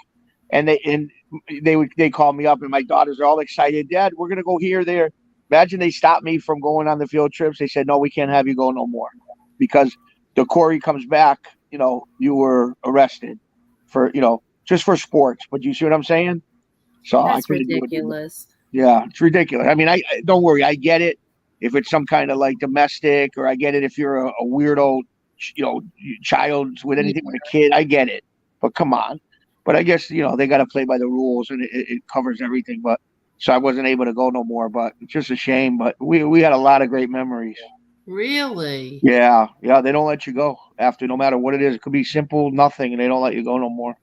Speaker 2: and they call me up and my daughters are all excited. Dad, we're going to go here, there. Imagine they stopped me from going on the field trips. They said, no, we can't have you go no more because the Corey comes back, you were arrested for, just for sports, but you see what I'm saying? So
Speaker 3: that's ridiculous.
Speaker 2: Yeah, it's ridiculous. I mean, I don't worry, I get it if it's some kind of like domestic, or I get it if you're a weirdo, child with anything with a kid. I get it, but come on. But I guess they got to play by the rules, and it covers everything. But so I wasn't able to go no more. But it's just a shame. But we had a lot of great memories.
Speaker 1: Really?
Speaker 2: Yeah. They don't let you go after, no matter what it is. It could be simple, nothing, and they don't let you go no more.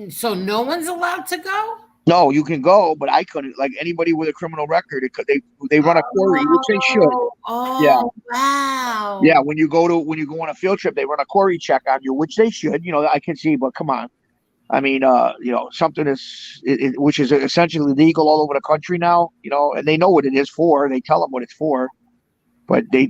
Speaker 1: So no one's allowed to go?
Speaker 2: No, you can go, but I couldn't. Like anybody with a criminal record, they run a query, which they should.
Speaker 1: Oh,
Speaker 2: yeah.
Speaker 1: Wow.
Speaker 2: Yeah, when you go on a field trip, they run a query check on you, which they should. I can see, but come on. I mean, something which is essentially legal all over the country now. And they know what it is for. They tell them what it's for. But they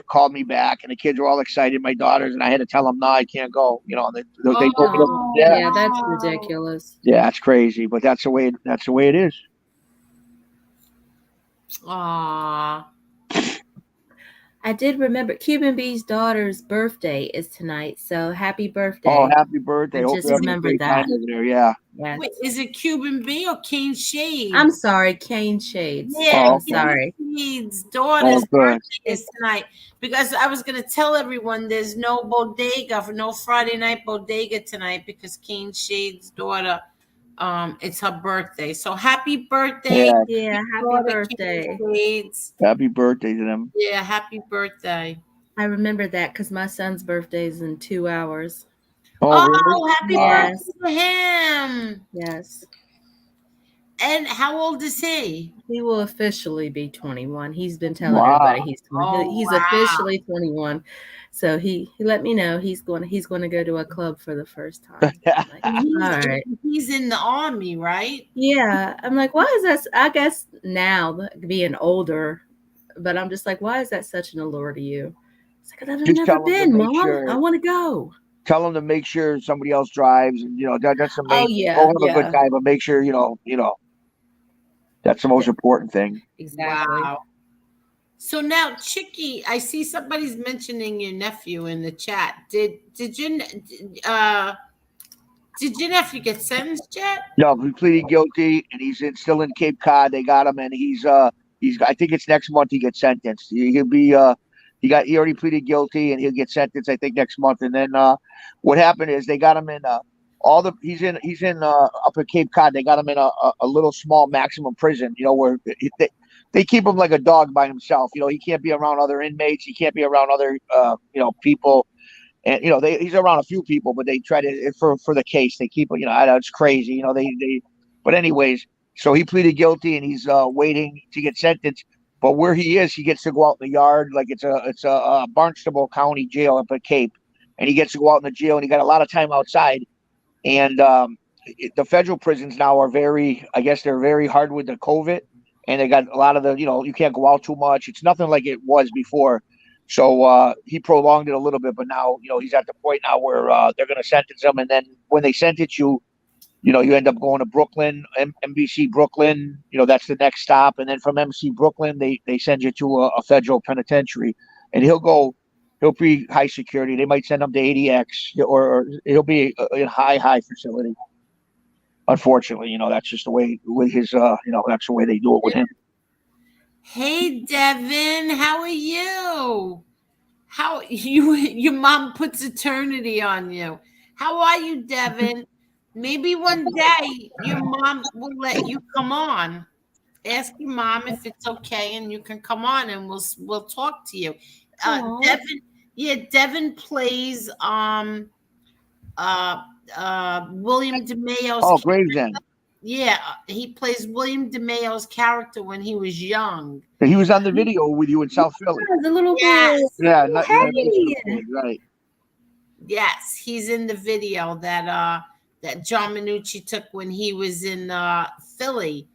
Speaker 2: called me back, and the kids were all excited. My daughters, and I had to tell them, no, I can't go. They told me,
Speaker 3: yeah, that's ridiculous.
Speaker 2: Yeah, it's crazy, but that's the way it is.
Speaker 1: Aww.
Speaker 3: I did remember Cuban B's daughter's birthday is tonight, so happy birthday!
Speaker 2: Oh, happy birthday!
Speaker 3: I just remembered that.
Speaker 2: There, yeah.
Speaker 3: Yes.
Speaker 1: Wait, is it Cuban B or Cane Shades?
Speaker 3: I'm sorry, Cane Shades.
Speaker 1: Yeah,
Speaker 3: I'm sorry.
Speaker 1: Shades' daughter's birthday is tonight, because I was going to tell everyone there's no bodega, no Friday night bodega tonight because Cane Shades' daughter, it's her birthday. So happy birthday!
Speaker 3: Yeah, happy birthday!
Speaker 2: Happy birthday to them.
Speaker 1: Yeah, happy birthday!
Speaker 3: I remember that because my son's birthday is in 2 hours.
Speaker 2: Oh, really?
Speaker 1: Happy birthday to him!
Speaker 3: Yes.
Speaker 1: And how old is he?
Speaker 3: He will officially be 21. He's been telling everybody he's 20. He's officially 21. So he let me know he's going to go to a club for the first time. Like, all right.
Speaker 1: He's in the army, right?
Speaker 3: Yeah. I'm like, why is that? I guess now being older, but I'm just like, why is that such an allure to you? It's like, I've never been, Mom. Sure. I want to go.
Speaker 2: Tell them to make sure somebody else drives, and that's the main.
Speaker 3: Oh yeah,
Speaker 2: go have a good time, but make sure that's the most important thing.
Speaker 3: Exactly.
Speaker 1: Wow. So now, Chicky, I see somebody's mentioning your nephew in the chat. Did your nephew get sentenced yet?
Speaker 2: No, he pleaded guilty, and he's still in Cape Cod. They got him, and he's I think it's next month he gets sentenced. He'll be he already pleaded guilty, and he'll get sentenced I think next month. And then what happened is they got him in he's in up at Cape Cod. They got him in a little small maximum prison, where they keep him like a dog by himself. He can't be around other inmates. He can't be around other people. And he's around a few people, but they try to for the case they keep it's crazy. But anyways, so he pleaded guilty and he's waiting to get sentenced. But where he is, he gets to go out in the yard, like it's a Barnstable County jail up at Cape, and he gets to go out in the jail, and he got a lot of time outside. And the federal prisons now are I guess they're very hard with the COVID, and they got a lot of you can't go out too much. It's nothing like it was before. So he prolonged it a little bit, but now he's at the point now where they're going to sentence him, and then when they sentence you, you end up going to Brooklyn, MBC Brooklyn. That's the next stop, and then from MC Brooklyn, they send you to a federal penitentiary, and he'll be high security. They might send him to ADX, or he'll be in high facility. Unfortunately, that's just the way with his. That's the way they do it with him.
Speaker 1: Hey, Devin, how are you? Your mom puts eternity on you. How are you, Devin? Maybe one day your mom will let you come on. Ask your mom if it's okay, and you can come on, and we'll talk to you. Devin, Devin plays William DeMayo's.
Speaker 2: Oh, Gravesend.
Speaker 1: Yeah, he plays William DeMayo's character when he was young.
Speaker 2: He was on the video with you in South Philly.
Speaker 3: The little boy.
Speaker 1: Yes.
Speaker 2: Yeah,
Speaker 3: Hey.
Speaker 2: right.
Speaker 1: Yes, he's in the video that John Minucci took when he was in Philly.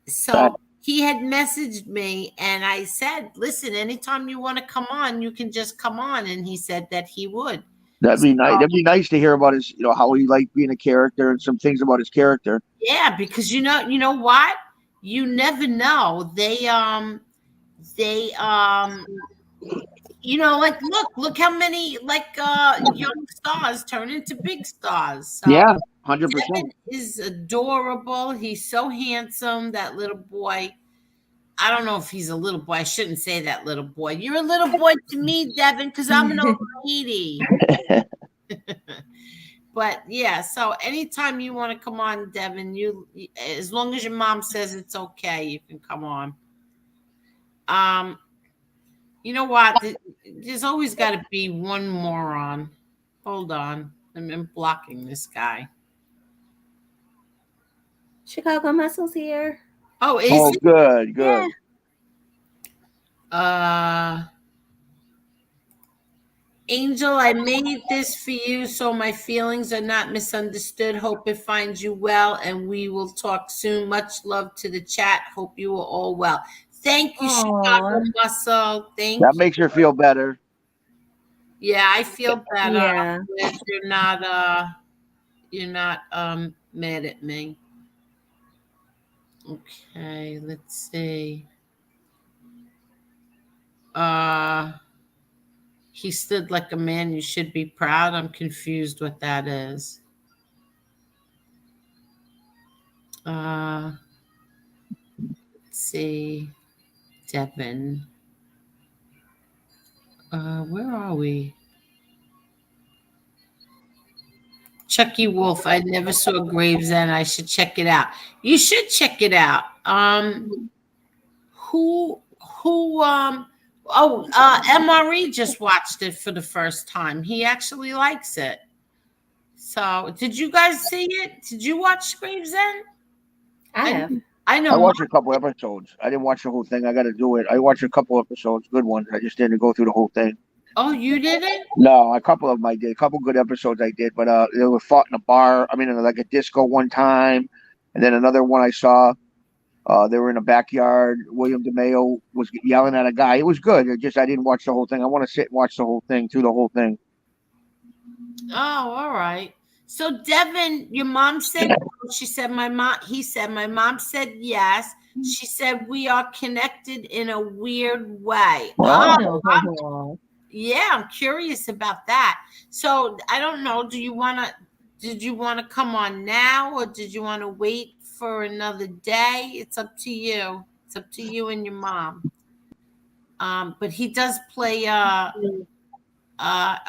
Speaker 1: So he had messaged me, and I said, "Listen, anytime you want to come on, you can just come on." And he said that he would.
Speaker 2: That'd be nice. That'd be nice to hear about his, how he liked being a character and some things about his character.
Speaker 1: Yeah, because you know what? You never know. They look how many young stars turn into big stars. So
Speaker 2: yeah, 100%.
Speaker 1: Devin is adorable. He's so handsome. That little boy. I don't know if he's a little boy. I shouldn't say that little boy. You're a little boy to me, Devin, because I'm an old lady. But yeah, so anytime you want to come on, Devin, as long as your mom says it's okay, you can come on. You know what? There's always got to be one moron. Hold on. I'm blocking this guy.
Speaker 3: Chicago Muscle's here.
Speaker 1: Oh, is
Speaker 2: oh,
Speaker 1: he?
Speaker 2: Good.
Speaker 1: Yeah. Angel, I made this for you so my feelings are not misunderstood. Hope it finds you well, and we will talk soon. Much love to the chat. Hope you are all well. Thank you, Chicago Muscle. Thank you.
Speaker 2: That makes her feel better.
Speaker 1: Yeah, I feel better.
Speaker 3: Yeah.
Speaker 1: You're not mad at me. Okay, let's see. He stood like a man. You should be proud. I'm confused what that is. Let's see. Devin. Where are we? Chucky Wolf. I never saw Gravesend. I should check it out. You should check it out. MRE just watched it for the first time. He actually likes it. So, did you guys see it? Did you watch Gravesend?
Speaker 3: I have.
Speaker 1: I know.
Speaker 2: I watched a couple episodes. I didn't watch the whole thing. I got to do it. I watched a couple episodes, good ones. I just didn't go through the whole thing.
Speaker 1: Oh, you didn't?
Speaker 2: No, a couple of them I did. A couple good episodes I did, but they were fought in a bar. I mean, in like a disco one time, and then another one I saw. They were in a backyard. William DeMayo was yelling at a guy. It was good. I didn't watch the whole thing. I want to sit and watch the whole thing, through the whole thing.
Speaker 1: Oh, all right. So Devin, your mom said, she said he said my mom said yes. She said we are connected in a weird way.
Speaker 2: Wow.
Speaker 1: Yeah, I'm curious about that. So I don't know. Did you want to come on now, or did you want to wait for another day? It's up to you. It's up to you and your mom. But he does play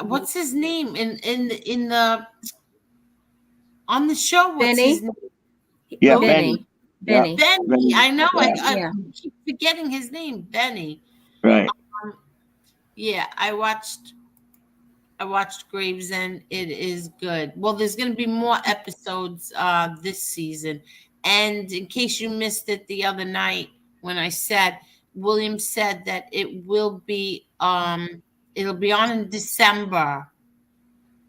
Speaker 1: what's his name in the on the show? What's
Speaker 3: Benny?
Speaker 1: his name?
Speaker 2: Yeah,
Speaker 3: Benny.
Speaker 2: Benny.
Speaker 1: Benny. I know.
Speaker 3: Yeah.
Speaker 1: I keep forgetting his name. Benny.
Speaker 2: Right.
Speaker 1: Yeah, I watched Gravesend. It is good. Well, there's going to be more episodes this season. And in case you missed it the other night when I said, William said that it will be it'll be on in December.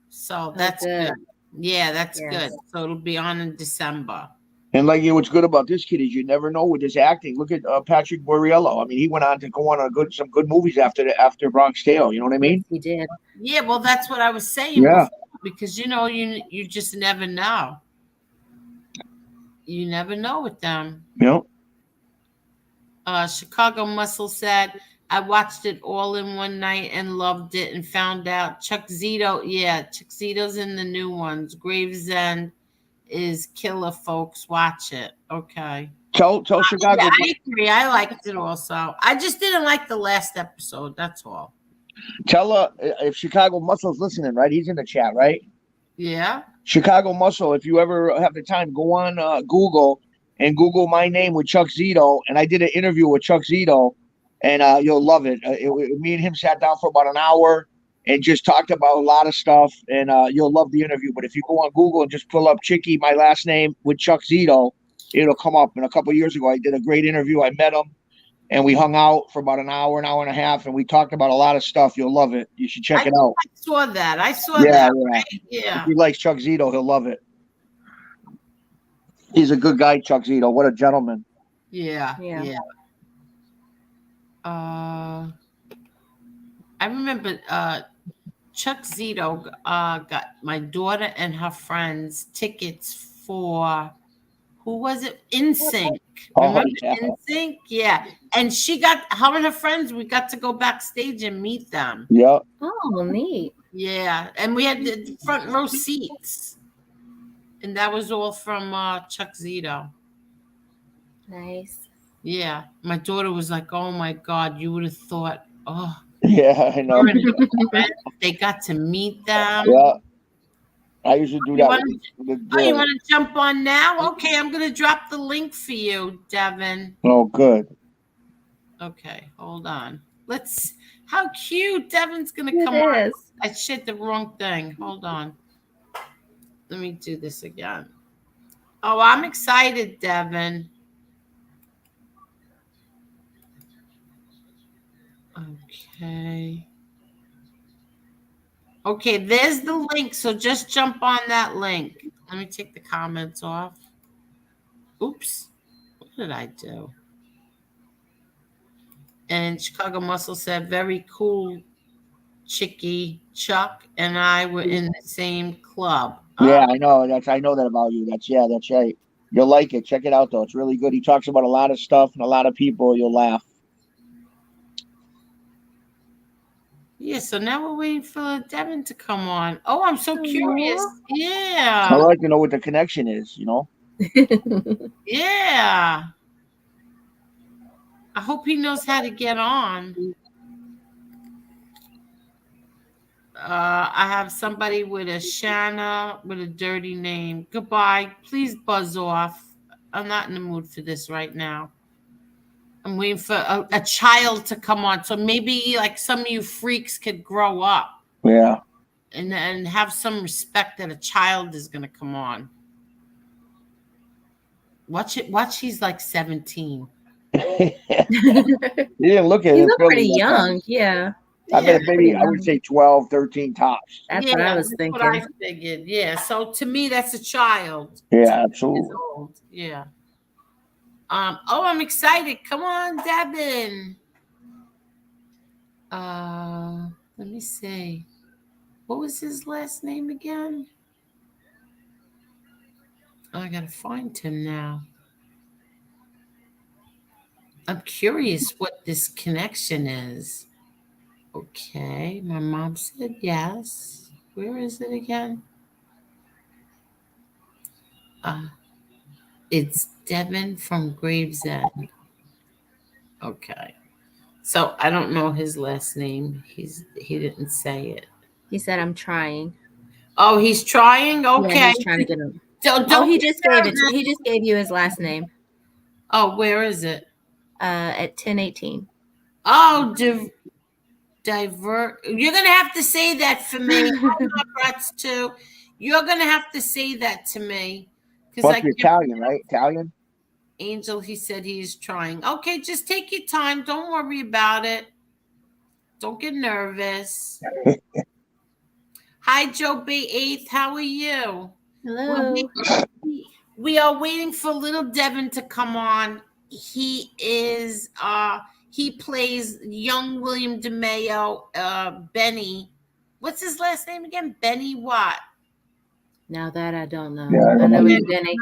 Speaker 1: So that's good. Yeah, that's good. So it'll be on in December.
Speaker 2: And what's good about this kid is you never know with his acting. Look at Patrick Borriello. I mean, he went on to go on some good movies after Bronx Tale. You know what I mean?
Speaker 3: He did.
Speaker 1: Yeah, well, that's what I was saying.
Speaker 2: Yeah.
Speaker 1: Before, because you just never know. You never know with them.
Speaker 2: Yep.
Speaker 1: Chicago Muscle said, I watched it all in one night and loved it and found out Chuck Zito. Yeah, Chuck Zito's in the new ones. Gravesend is killer, folks. Watch it. Okay.
Speaker 2: Tell Chicago.
Speaker 1: Yeah, I agree. I liked it also. I just didn't like the last episode. That's all.
Speaker 2: Tell if Chicago Muscle's listening, right? He's in the chat, right?
Speaker 1: Yeah.
Speaker 2: Chicago Muscle. If you ever have the time, go on Google and Google my name with Chuck Zito. And I did an interview with Chuck Zito, and you'll love it. Me and him sat down for about an hour and just talked about a lot of stuff, and you'll love the interview. But if you go on Google and just pull up Chicky, my last name with Chuck Zito, it'll come up. And a couple of years ago, I did a great interview. I met him, and we hung out for about an hour and a half, and we talked about a lot of stuff. You'll love it. You should check it out.
Speaker 1: I saw that.
Speaker 2: Yeah.
Speaker 1: Right?
Speaker 2: If
Speaker 1: Yeah.
Speaker 2: he likes Chuck Zito, he'll love it. He's a good guy, Chuck Zito. What a gentleman.
Speaker 1: Yeah. I remember Chuck Zito got my daughter and her friends tickets for, who was it? NSYNC. Remember NSYNC? Yeah. And she got, her and her friends, we got to go backstage and meet them.
Speaker 2: Yeah.
Speaker 3: Oh, neat.
Speaker 1: Yeah. And we had the front row seats. And that was all from Chuck Zito.
Speaker 3: Nice.
Speaker 1: Yeah. My daughter was like, oh my God, you would have thought, oh.
Speaker 2: Yeah, I know.
Speaker 1: They got to meet them.
Speaker 2: Yeah. I usually do that.
Speaker 1: You want to jump on now? Okay, I'm going to drop the link for you, Devin.
Speaker 2: Oh, good.
Speaker 1: Okay, hold on. How cute. Devin's going to come on. I said the wrong thing. Hold on. Let me do this again. Oh, I'm excited, Devin. Okay. Okay, there's the link. So just jump on that link. Let me take the comments off. Oops. What did I do? And Chicago Muscle said, very cool, Chicky. Chuck and I were in the same club.
Speaker 2: Yeah, I know. I know that about you. That's right. You'll like it. Check it out, though. It's really good. He talks about a lot of stuff and a lot of people. You'll laugh.
Speaker 1: Yeah, so now we're waiting for Devin to come on. Oh, I'm so curious. Yeah.
Speaker 2: I'd like to know what the connection is,
Speaker 1: Yeah. I hope he knows how to get on. I have somebody with a Shanna with a dirty name. Goodbye. Please buzz off. I'm not in the mood for this right now. I'm waiting for a child to come on. So maybe like some of you freaks could grow up.
Speaker 2: Yeah.
Speaker 1: And have some respect that a child is going to come on. Watch he's like 17.
Speaker 2: You didn't look at
Speaker 3: He
Speaker 2: him.
Speaker 3: looked pretty young. Yeah.
Speaker 2: I bet maybe I would say 12, 13 tops.
Speaker 3: That's what I was thinking.
Speaker 1: That's what I figured. Yeah. So to me, that's a child.
Speaker 2: Yeah, absolutely.
Speaker 1: Old. Yeah. Oh, I'm excited. Come on, Devin. Let me see. What was his last name again? Oh, I gotta find him now. I'm curious what this connection is. Okay, my mom said yes. Where is it again? It's Devin from Gravesend. Okay. So I don't know his last name. He didn't say it.
Speaker 3: He said, I'm trying.
Speaker 1: Oh, he's trying? Okay.
Speaker 3: Yeah, he's trying to get him. He just gave it. He just gave you his last name.
Speaker 1: Oh, where is it?
Speaker 3: At 10:18.
Speaker 1: Oh, You're gonna have to say that for me. Brats too. You're gonna have to say that to me.
Speaker 2: What's Italian, right? Italian?
Speaker 1: Angel, he said he's trying. Okay, just take your time. Don't worry about it. Don't get nervous. Hi, Joe Bay 8th. How are you?
Speaker 3: Hello.
Speaker 1: We are waiting for little Devin to come on. He is he plays young William DeMeo, Benny. What's his last name again? Benny what?
Speaker 3: Now that I don't know.
Speaker 2: Yeah,
Speaker 3: I know he's Benny.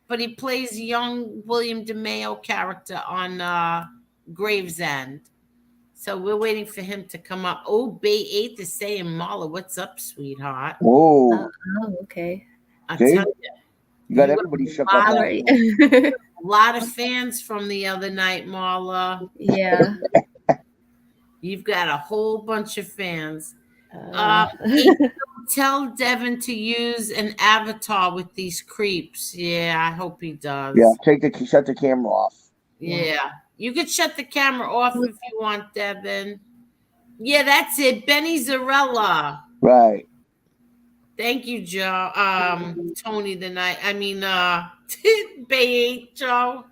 Speaker 1: But he plays young William DeMeo character on Gravesend. So we're waiting for him to come up. Oh, Bay 8 is saying, Marla, what's up, sweetheart?
Speaker 2: Whoa.
Speaker 3: Oh, okay.
Speaker 1: I tell you.
Speaker 2: You got everybody shook up.
Speaker 1: A lot of fans from the other night, Marla.
Speaker 3: Yeah.
Speaker 1: You've got a whole bunch of fans. tell Devin to use an avatar with these creeps. Yeah, I hope he does.
Speaker 2: Yeah, shut the camera off.
Speaker 1: Yeah. You could shut the camera off if you want, Devin. Yeah, that's it. Benny Zarella.
Speaker 2: Right.
Speaker 1: Thank you, Joe. Tony tonight. I mean, Bay 8 Joe.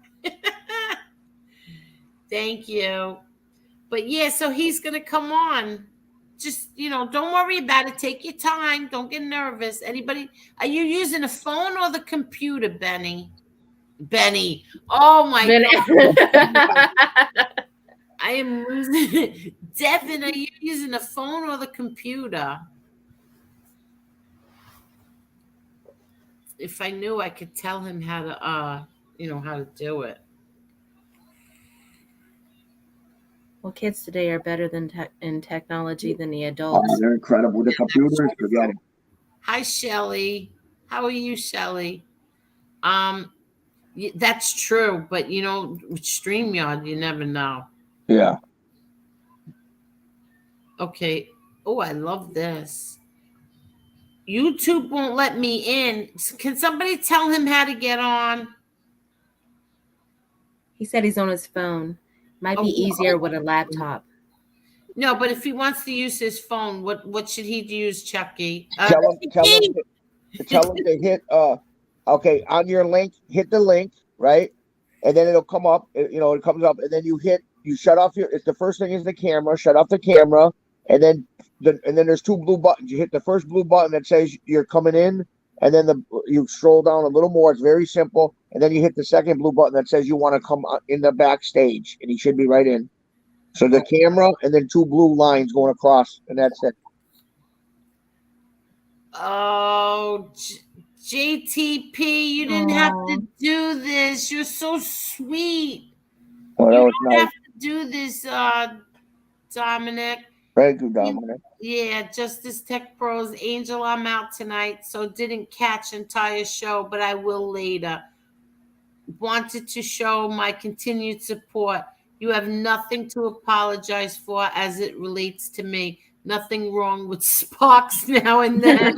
Speaker 1: Thank you. But yeah, so he's gonna come on. Just don't worry about it. Take your time. Don't get nervous. Anybody? Are you using a phone or the computer, Benny? Benny. Oh my God. I am losing it. Devin, are you using a phone or the computer? If I knew, I could tell him how to how to do it.
Speaker 3: Well, kids today are better in technology than the adults.
Speaker 2: They're incredible. The computers, forget it.
Speaker 1: Hi, Shelly. How are you, Shelly? That's true, but with StreamYard, you never know.
Speaker 2: Yeah.
Speaker 1: Okay. Oh, I love this. YouTube won't let me in. Can somebody tell him how to get on?
Speaker 3: He said he's on his phone. Might be easier with a laptop.
Speaker 1: No, but if he wants to use his phone, what should he use, Chucky?
Speaker 2: Tell him to hit okay, on your link, hit the link, right? And then it'll come up, it comes up, and then you shut off it's the first thing is the camera, shut off the camera, and then there's two blue buttons. You hit the first blue button that says you're coming in, and then you scroll down a little more. It's very simple, and then you hit the second blue button that says you want to come in the backstage, and he should be right in. So the camera and then two blue lines going across, and that's it.
Speaker 1: Oh, JTP, you didn't have to do this. You're so sweet.
Speaker 2: Well,
Speaker 1: you
Speaker 2: don't
Speaker 1: nice. Have to do this, Dominic.
Speaker 2: Thank you, Dominic.
Speaker 1: Yeah, Justice Tech Pros. Angel, I'm out tonight, so didn't catch entire show, but I will later. Wanted to show my continued support. You have nothing to apologize for as it relates to me. Nothing wrong with sparks now and then.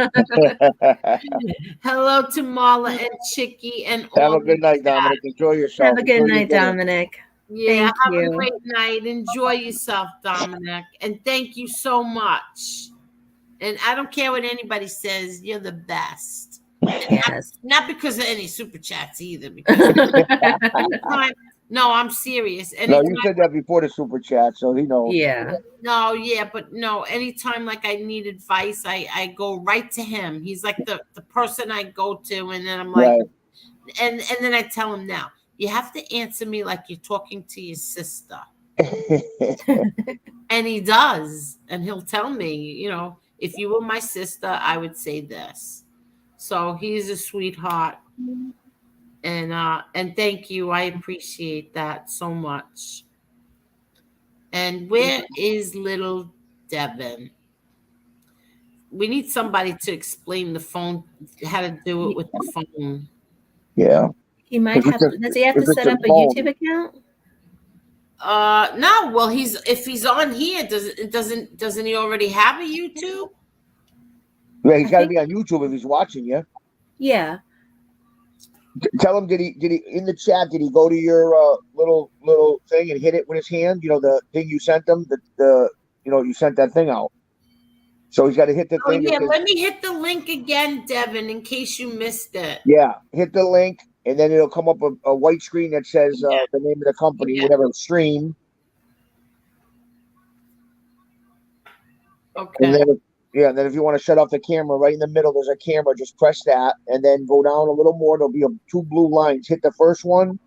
Speaker 1: Hello to Marla and Chicky and
Speaker 2: all. Have a good night, Dominic. Enjoy yourself.
Speaker 3: Have a good night, Dominic.
Speaker 1: Yeah, have a great night. Enjoy yourself, Dominic. And thank you so much. And I don't care what anybody says. You're the best.
Speaker 3: Yes.
Speaker 1: Not because of any super chats either. Because no, I'm serious.
Speaker 2: No, you said that before the super chat, so he knows.
Speaker 3: Yeah.
Speaker 1: No, yeah, but no. Anytime like I need advice, I go right to him. He's like the person I go to, and then I'm like, right. and then I tell him now. You have to answer me like you're talking to your sister. And he does. And he'll tell me, if you were my sister, I would say this. So he's a sweetheart. And thank you. I appreciate that so much. And where is little Devin? We need somebody to explain the phone, how to do it with the phone.
Speaker 2: Yeah.
Speaker 3: He might have. Does he have to set up a YouTube account?
Speaker 1: No. Well, if he's on here, doesn't he already have a YouTube?
Speaker 2: Yeah, he's got to be on YouTube if he's watching you.
Speaker 3: Yeah.
Speaker 2: Tell him did he in the chat? Did he go to your little thing and hit it with his hand? The thing you sent him. You sent that thing out. So he's got to hit the thing.
Speaker 1: Yeah, let me hit the link again, Devin, in case you missed it.
Speaker 2: Yeah, hit the link. And then it'll come up a white screen that says the name of the company, whatever, stream.
Speaker 1: Okay.
Speaker 2: And then if you want to shut off the camera, right in the middle, there's a camera. Just press that, and then go down a little more. There'll be two blue lines. Hit the first one.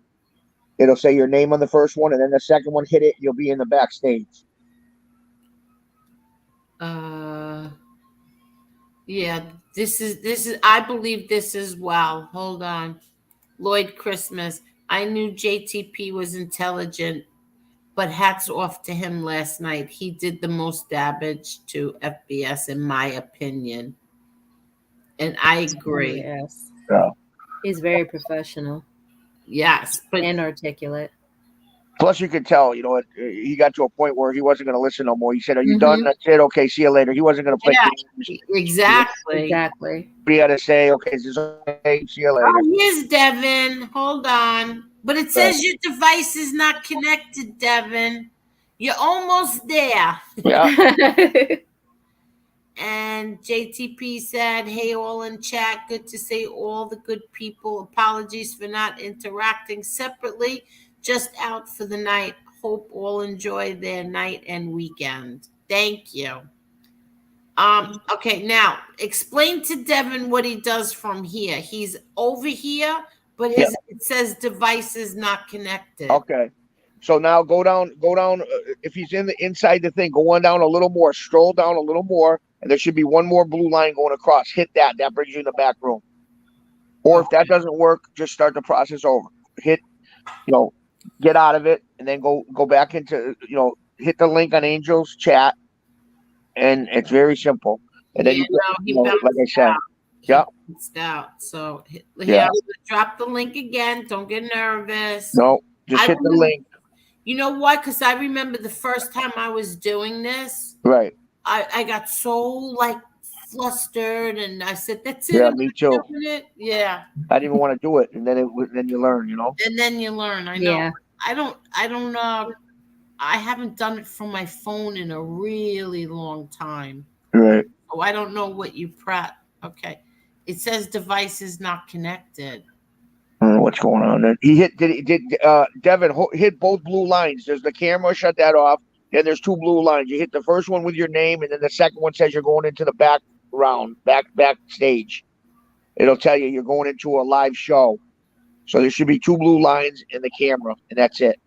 Speaker 2: It'll say your name on the first one, and then the second one, hit it. You'll be in the backstage.
Speaker 1: Yeah, this is. I believe this as well. Hold on. Lloyd Christmas. I knew JTP was intelligent, but hats off to him last night. He did the most damage to FBS, in my opinion. And I agree.
Speaker 3: Yes.
Speaker 2: Yeah.
Speaker 3: He's very professional.
Speaker 1: Yes.
Speaker 3: And articulate.
Speaker 2: Plus, you could tell, he got to a point where he wasn't going to listen no more. He said, "Are you
Speaker 3: Mhm.
Speaker 2: done?" That's it. Okay, see you later. He wasn't going to play games.
Speaker 1: Exactly.
Speaker 3: Exactly.
Speaker 2: He had to say, "Okay, this is okay. See you later."
Speaker 1: Oh, here's Devin. Hold on. But it says your device is not connected, Devin. You're almost there.
Speaker 2: Yeah.
Speaker 1: And JTP said, hey, all in chat. Good to see all the good people. Apologies for not interacting separately. Just out for the night. Hope all enjoy their night and weekend. Thank you. Okay, now explain to Devin what he does from here. He's over here, but it says device is not connected.
Speaker 2: Okay. So now go down. If he's inside the thing, go on down a little more. Stroll down a little more, and there should be one more blue line going across. Hit that. That brings you in the back room. Or if that doesn't work, just start the process over. Hit, get out of it, and then go back into, hit the link on Angel's chat, and it's very simple. And then like I said,
Speaker 1: Bounced out. So here, I'm gonna drop the link again. Don't get nervous.
Speaker 2: No, just hit the link.
Speaker 1: You know what? Because I remember the first time I was doing this.
Speaker 2: Right.
Speaker 1: I got so flustered, and I said, "That's it."
Speaker 2: Yeah, me too.
Speaker 1: Yeah.
Speaker 2: I didn't even want to do it, and then you learn,
Speaker 1: And then you learn. I know.
Speaker 3: Yeah.
Speaker 1: I don't know. I haven't done it from my phone in a really long time.
Speaker 2: Right.
Speaker 1: Oh, I don't know what you prep. Okay. It says device is not connected.
Speaker 2: I don't know what's going on. Devin hit both blue lines. There's the camera, shut that off. Then there's two blue lines. You hit the first one with your name, and then the second one says you're going into the backstage. It'll tell you you're going into a live show. So there should be two blue lines in the camera, and that's it.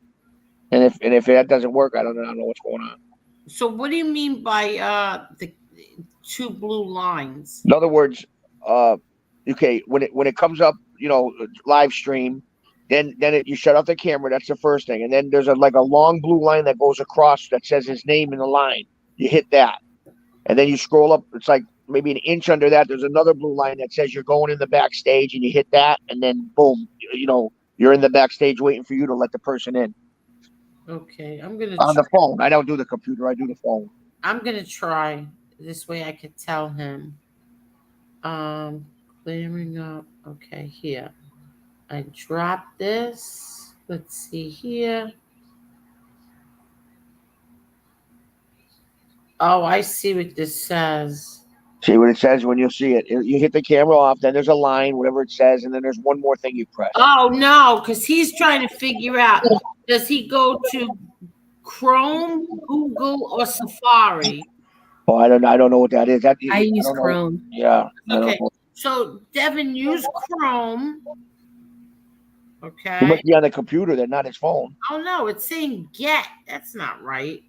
Speaker 2: And if that doesn't work, I don't know what's going on.
Speaker 1: So what do you mean by the two blue lines?
Speaker 2: In other words, okay, when it comes up, live stream, then you shut off the camera. That's the first thing, and then there's a long blue line that goes across that says his name in the line. You hit that, and then you scroll up. It's like maybe an inch under that. There's another blue line that says you're going in the backstage, and you hit that, and then boom, you're in the backstage waiting for you to let the person in.
Speaker 1: Okay, I'm gonna
Speaker 2: on the phone. I don't do the computer. I do the phone.
Speaker 1: I'm gonna try this way. I could tell him. Clearing up. Okay, here. I dropped this. Let's see here. Oh, I see what this says.
Speaker 2: See what it says when you see it. You hit the camera off, then there's a line, whatever it says, and then there's one more thing you press.
Speaker 1: Oh no, because he's trying to figure out, does he go to Chrome, Google, or Safari?
Speaker 2: Oh, I don't know what that is.
Speaker 3: I use Chrome.
Speaker 2: Yeah.
Speaker 1: Okay. So Devin used Chrome. Okay.
Speaker 2: He must be on the computer, then not his phone.
Speaker 1: Oh no, it's saying get. That's not right.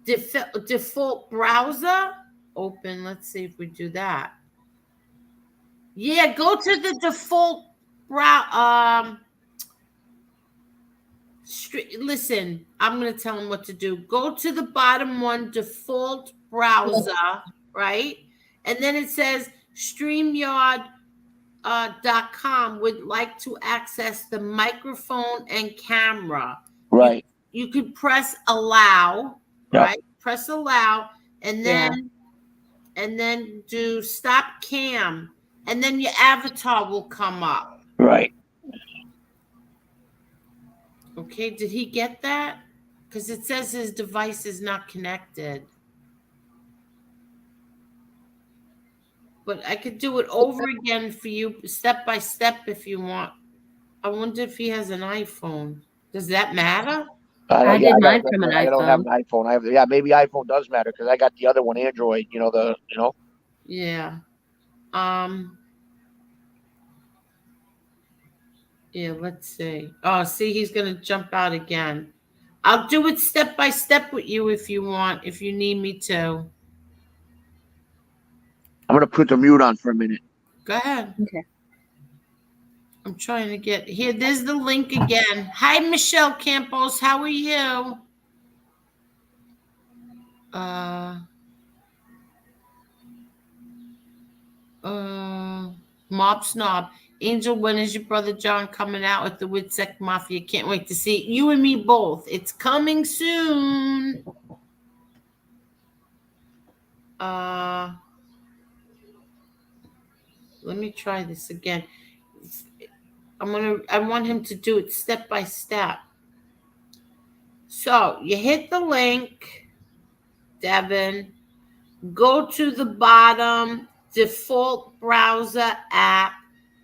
Speaker 1: Default browser. Open. Let's see if we do that. Yeah, go to the default browser. Listen, I'm going to tell him what to do. Go to the bottom one, default browser, right? And then it says StreamYard.com would like to access the microphone and camera.
Speaker 2: Right.
Speaker 1: You could press allow, right? Press allow, and then do stop cam, and then your avatar will come up.
Speaker 2: Right.
Speaker 1: Okay, did he get that? Because it says his device is not connected. But I could do it over again for you, step by step, if you want. I wonder if he has an iPhone. Does that matter?
Speaker 3: I did mine from an iPhone.
Speaker 2: I don't have an iPhone. Maybe iPhone does matter because I got the other one, Android.
Speaker 1: Yeah. Yeah, let's see. Oh, see, he's going to jump out again. I'll do it step by step with you if you want, if you need me to.
Speaker 2: I'm going to put the mute on for a minute.
Speaker 1: Go ahead.
Speaker 3: Okay.
Speaker 1: I'm trying to get here. There's the link again. Hi, Michelle Campos. How are you? Mob Snob. Angel, when is your brother John coming out with the Widsec Mafia? Can't wait to see you and me both. It's coming soon. Let me try this again. I want him to do it step by step. So you hit the link, Devin. Go to the bottom, default browser app.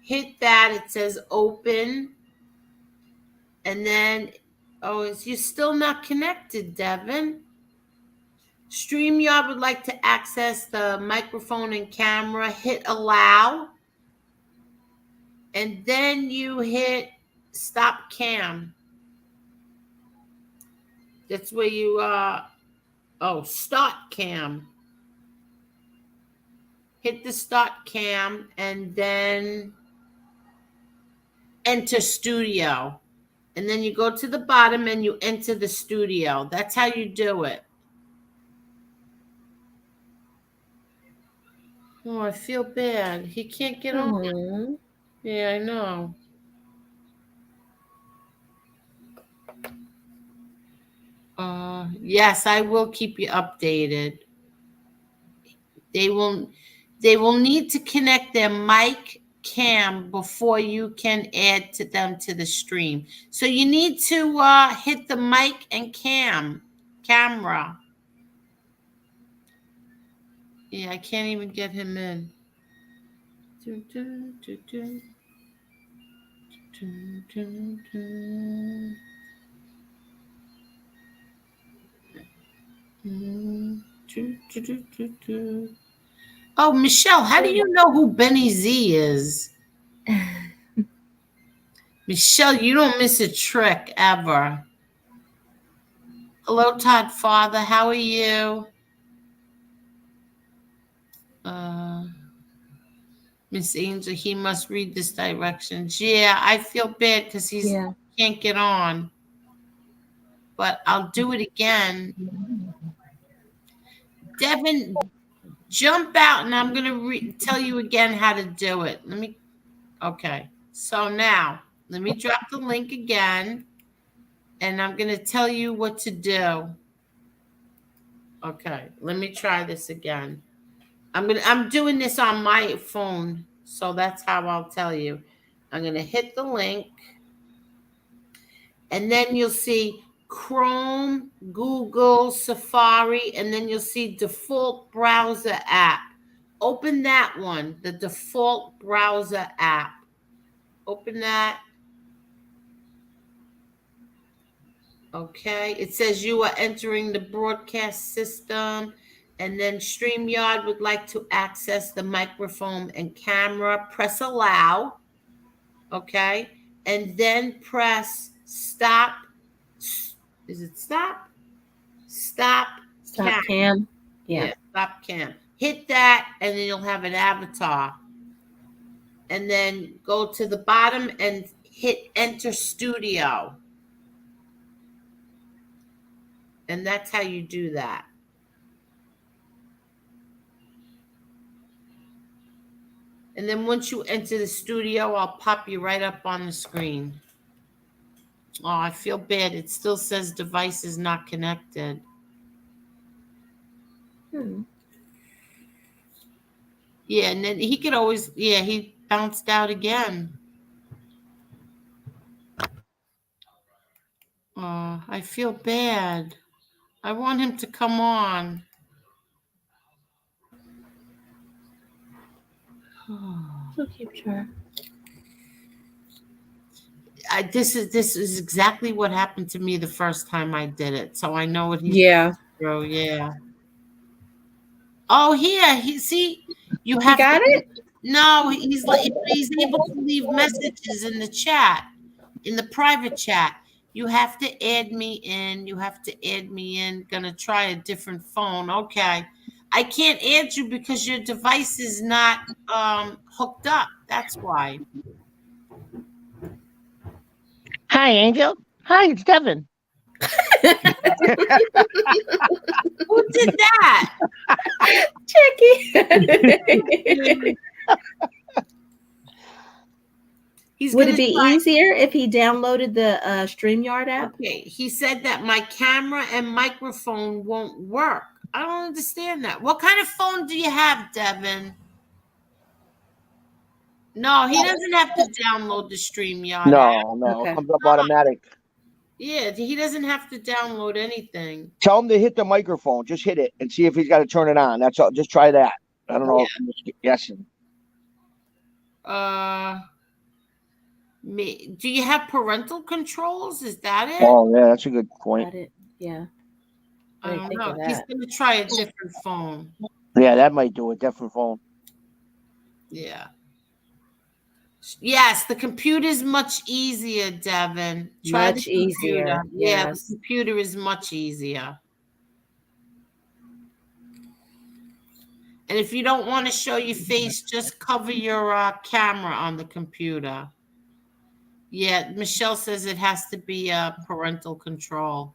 Speaker 1: Hit that. It says open. And then, you're still not connected, Devin. StreamYard would like to access the microphone and camera. Hit allow. And then you hit stop cam. That's where you, start cam. Hit the start cam and then enter studio. And then you go to the bottom and you enter the studio. That's how you do it. Oh, I feel bad. He can't get on. Yeah, I know. Yes, I will keep you updated. They will need to connect their mic cam before you can add to them to the stream. So you need to hit the mic and camera. Yeah, I can't even get him in. Oh, Michelle, how do you know who Benny Z is? Michelle, you don't miss a trick ever. Hello, Todd Father. How are you? Miss Angel, he must read this directions. Yeah, I feel bad because he can't get on. But I'll do it again. Devin, jump out and I'm going to tell you again how to do it. Okay. So now, let me drop the link again. And I'm going to tell you what to do. Okay. Let me try this again. I'm doing this on my phone. So that's how I'll tell you. I'm going to hit the link. And then you'll see Chrome, Google, Safari, and then you'll see default browser app. Open that one, the default browser app. Open that. Okay. It says you are entering the broadcast system. And then StreamYard would like to access the microphone and camera. Press allow. Okay. And then press stop. Is it stop? Stop
Speaker 3: cam.
Speaker 1: Yeah, stop cam. Hit that, and then you'll have an avatar. And then go to the bottom and hit enter studio. And that's how you do that. And then once you enter the studio, I'll pop you right up on the screen. Oh, I feel bad. It still says device is not connected. Yeah, and then he could always, he bounced out again. Oh, I feel bad. I want him to come on.
Speaker 3: We'll keep trying.
Speaker 1: This is exactly what happened to me the first time I did it, so I know what he's through. Yeah. Oh, here you have.
Speaker 3: He got it.
Speaker 1: No, he's able to leave messages in the chat, in the private chat. You have to add me in. Gonna try a different phone. Okay. I can't add you because your device is not hooked up. That's why.
Speaker 10: Hi, Angel. Hi, it's Devin.
Speaker 1: Who did that?
Speaker 3: Chicky.
Speaker 1: He's
Speaker 3: Would
Speaker 1: gonna
Speaker 3: it be
Speaker 1: try.
Speaker 3: easier if he downloaded the StreamYard app?
Speaker 1: Okay, he said that my camera and microphone won't work. I don't understand that. What kind of phone do you have, Devin? No, he doesn't have to download the StreamYard app.
Speaker 2: No,
Speaker 3: Okay.
Speaker 2: it comes up automatic.
Speaker 1: Yeah, he doesn't have to download anything.
Speaker 2: Tell him to hit the microphone. Just hit it and see if he's got to turn it on. That's all. Just try that. I don't know if I'm just guessing.
Speaker 1: Do you have parental controls? Is that it?
Speaker 2: Oh, yeah, that's a good point.
Speaker 3: Yeah.
Speaker 1: I don't know. He's going to try a different phone.
Speaker 2: Yeah, that might do it. Different phone.
Speaker 1: Yeah. Yes, the computer's much easier, Devin. Try
Speaker 3: Much
Speaker 1: the computer.
Speaker 3: easier,
Speaker 1: Yeah,
Speaker 3: yes.
Speaker 1: the computer is much easier. And if you don't want to show your face, just cover your camera on the computer. Yeah, Michelle says it has to be parental control.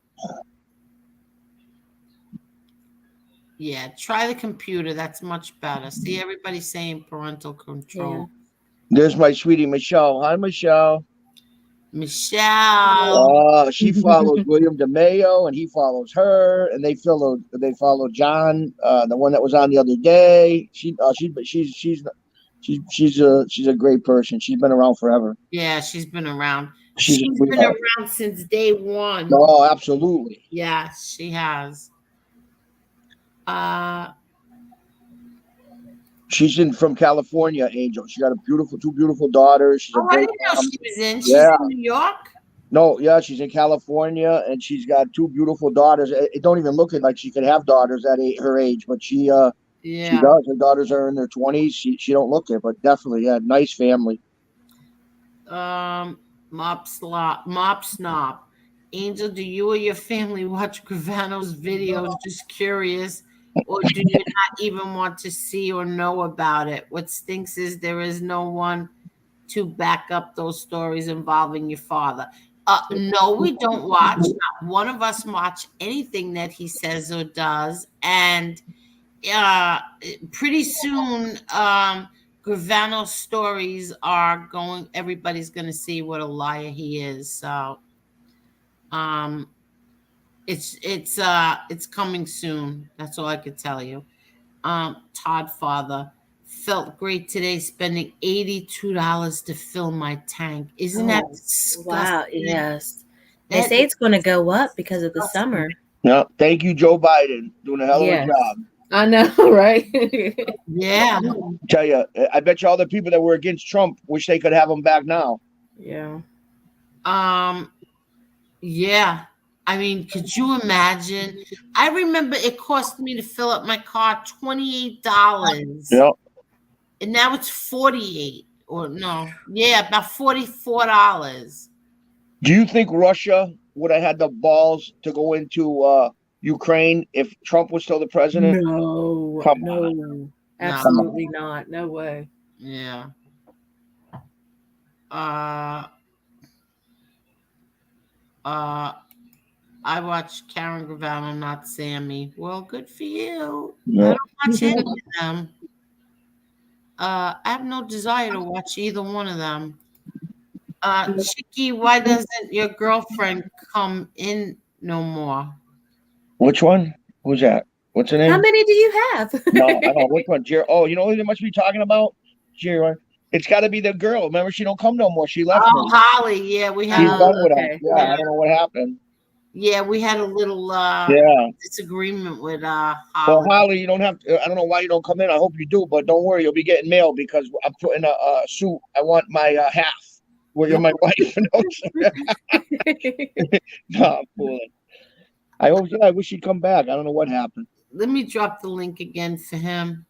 Speaker 1: Yeah, try the computer. That's much better. See, everybody's saying parental control.
Speaker 2: There's my sweetie Michelle. Hi, Michelle.
Speaker 1: Michelle.
Speaker 2: She follows William DeMayo, and he follows her, and they follow John, the one that was on the other day. She's a great person. She's been around forever.
Speaker 1: Yeah, she's been around.
Speaker 2: She's
Speaker 1: been around since day one.
Speaker 2: Oh, absolutely.
Speaker 1: Yes, she has.
Speaker 2: She's from California, Angel. She got two beautiful daughters. She's
Speaker 1: I didn't know she was in. She's in New York?
Speaker 2: No, yeah, she's in California, and she's got two beautiful daughters. It don't even look like she could have daughters at her age, but she does. Her daughters are in their 20s. She don't look it, but definitely, yeah, nice family.
Speaker 1: Mop Snob. Angel, do you or your family watch Gravano's videos? Just curious. Or do you not even want to see or know about it? What stinks is there is no one to back up those stories involving your father. No, we don't watch. Not one of us watch anything that he says or does. And pretty soon, Gravano's stories are going. Everybody's going to see what a liar he is. So, it's coming soon. That's all I could tell you. Todd Father felt great today, spending $82 to fill my tank. Isn't that disgusting?
Speaker 3: Wow, yes. They say it's going to go up because of the summer.
Speaker 2: Yeah, thank you, Joe Biden, doing a hell of a job.
Speaker 3: I know, right?
Speaker 1: Yeah.
Speaker 2: Tell you, I bet you all the people that were against Trump wish they could have him back now.
Speaker 3: Yeah.
Speaker 1: Yeah. I mean, could you imagine? I remember it cost me to fill up my car $28.
Speaker 2: Yeah.
Speaker 1: And now it's $48 or no. Yeah, about $44.
Speaker 2: Do you think Russia would have had the balls to go into Ukraine if Trump was still the president?
Speaker 3: No.
Speaker 2: Come on.
Speaker 3: No. Absolutely not. No way.
Speaker 1: Yeah. I watch Karen Gravano, not Sammy. Well, good for you.
Speaker 2: Yeah.
Speaker 1: I don't watch any of them. I have no desire to watch either one of them. Chicky, why doesn't your girlfriend come in no more?
Speaker 2: Which one? Who's that? What's her name?
Speaker 3: How many do you have?
Speaker 2: No, I don't know. Which one? Oh, you know who they must be talking about? Jerry. It's got to be the girl. Remember, she don't come no more. She left me.
Speaker 1: Holly. Yeah, we had.
Speaker 2: She's done with her. Yeah, I don't know what happened.
Speaker 1: Yeah, we had a little disagreement with Holly.
Speaker 2: Well, Holly, you don't have to. I don't know why you don't come in. I hope you do, but don't worry, you'll be getting mail because I'm putting a suit. I want my half. Well, you're my wife. No, I'm fooling. I hope. I wish he'd come back. I don't know what happened.
Speaker 1: Let me drop the link again for him,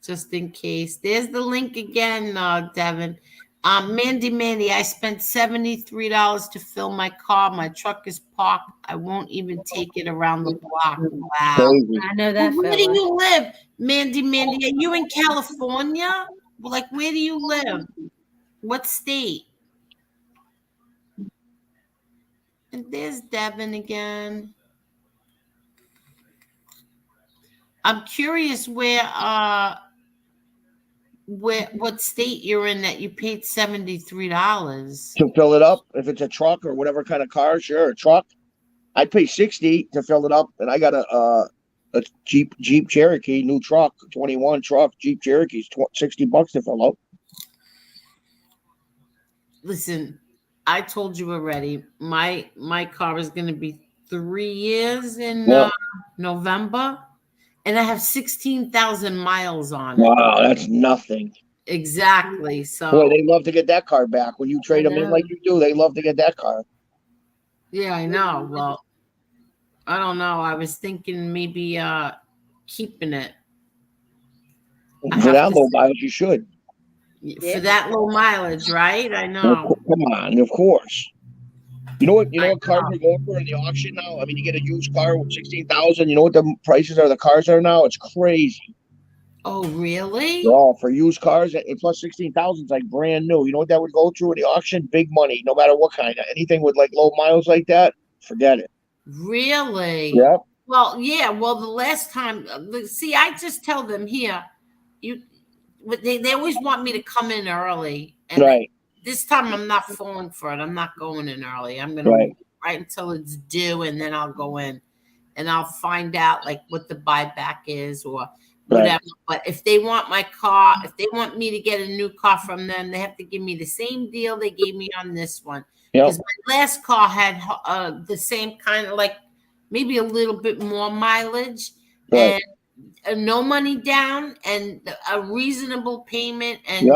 Speaker 1: just in case. There's the link again, Devin. Mandy, I spent $73 to fill my car. My truck is parked. I won't even take it around the block. Wow.
Speaker 2: Crazy.
Speaker 3: I know that.
Speaker 1: Where do you live, Mandy? Are you in California? Like, where do you live? What state? And there's Devin again. I'm curious where what state you're in that you paid $73.
Speaker 2: to fill it up. If it's a truck or whatever kind of car, sure, a truck. I'd pay 60 to fill it up, and I got a Jeep Cherokee, new truck, 21 truck Jeep Cherokee's $60 to fill up.
Speaker 1: Listen, I told you already. My car is going to be 3 years in November, and I have 16,000 miles on it.
Speaker 2: Wow, that's nothing.
Speaker 1: Exactly. So
Speaker 2: boy, they love to get that car back. When you trade them in like you do, they love to get that car.
Speaker 1: Yeah, I know. Well, I don't know. I was thinking maybe keeping it.
Speaker 2: For that low mileage, you should.
Speaker 1: For that low mileage, right? I know.
Speaker 2: Come on, of course. You know what cars are going for in the auction now? I mean, you get a used car with 16,000. You know what the prices of the cars are now? It's crazy.
Speaker 1: Oh, really?
Speaker 2: Oh, for used cars, and plus 16,000 is like brand new. You know what that would go through in the auction? Big money, no matter what kind of anything with like low miles like that. Forget it.
Speaker 1: Really?
Speaker 2: Yep.
Speaker 1: Well, yeah. Well, the last time, see, I just tell them here, they always want me to come in early, and
Speaker 2: right.
Speaker 1: This time I'm not falling for it. I'm not going in early. I'm gonna wait right until it's due, and then I'll go in, and I'll find out like what the buyback is or whatever. Right. But if they want my car, if they want me to get a new car from them, they have to give me the same deal they gave me on this one. Because my last car had the same kind of like maybe a little bit more mileage and no money down and a reasonable payment, and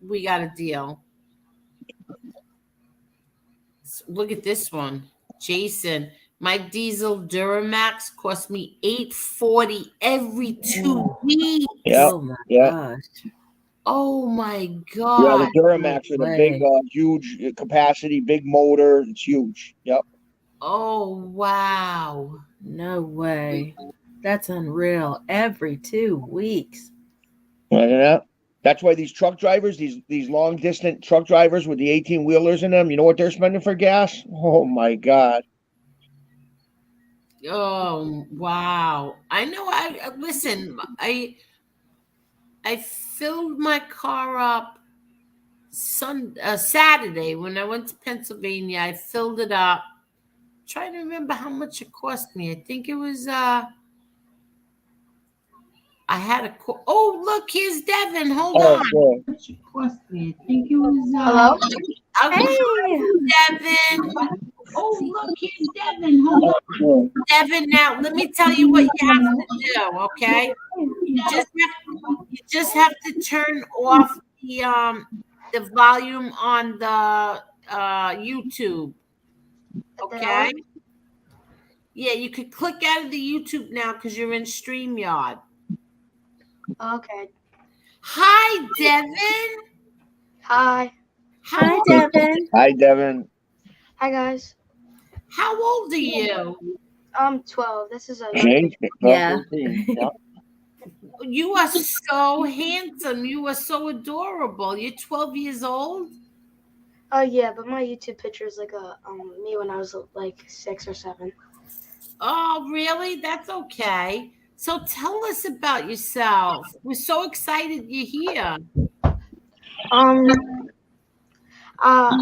Speaker 1: we got a deal. So look at this one, Jason. My diesel Duramax cost me $840 every 2 weeks.
Speaker 2: Yeah.
Speaker 3: Oh my gosh.
Speaker 1: Oh my God.
Speaker 2: Yeah, the Duramax with a big, huge capacity, big motor. It's huge. Yep.
Speaker 1: Oh, wow.
Speaker 3: No way. That's unreal. Every 2 weeks.
Speaker 2: Yeah. That's why these truck drivers, these long distance truck drivers with the 18-wheelers in them, you know what they're spending for gas? Oh my God.
Speaker 1: Oh, wow. I know. Listen, I filled my car up Saturday when I went to Pennsylvania. I filled it up. I'm trying to remember how much it cost me. I think it was I had a oh, look, here's Devin. Hold on. How much it cost me? I think it was
Speaker 11: hello.
Speaker 1: Hey, Devin. Oh, look, here's Devin. Hold on. Devin, now let me tell you what you have to do, okay? You just have to turn off the volume on the YouTube. Okay? Yeah, you could click out of the YouTube now because you're in StreamYard.
Speaker 11: Okay.
Speaker 1: Hi, Devin.
Speaker 11: Hi.
Speaker 3: Hi, Devin.
Speaker 2: Hi, Devin.
Speaker 11: Hi, guys.
Speaker 1: How old are you?
Speaker 11: I'm 12. This is a
Speaker 3: yeah.
Speaker 1: You are so handsome. You are so adorable. You're 12 years old?
Speaker 11: Yeah, but my YouTube picture is like me when I was like 6 or 7.
Speaker 1: Oh, really? That's okay. So tell us about yourself. We're so excited you're here.
Speaker 11: I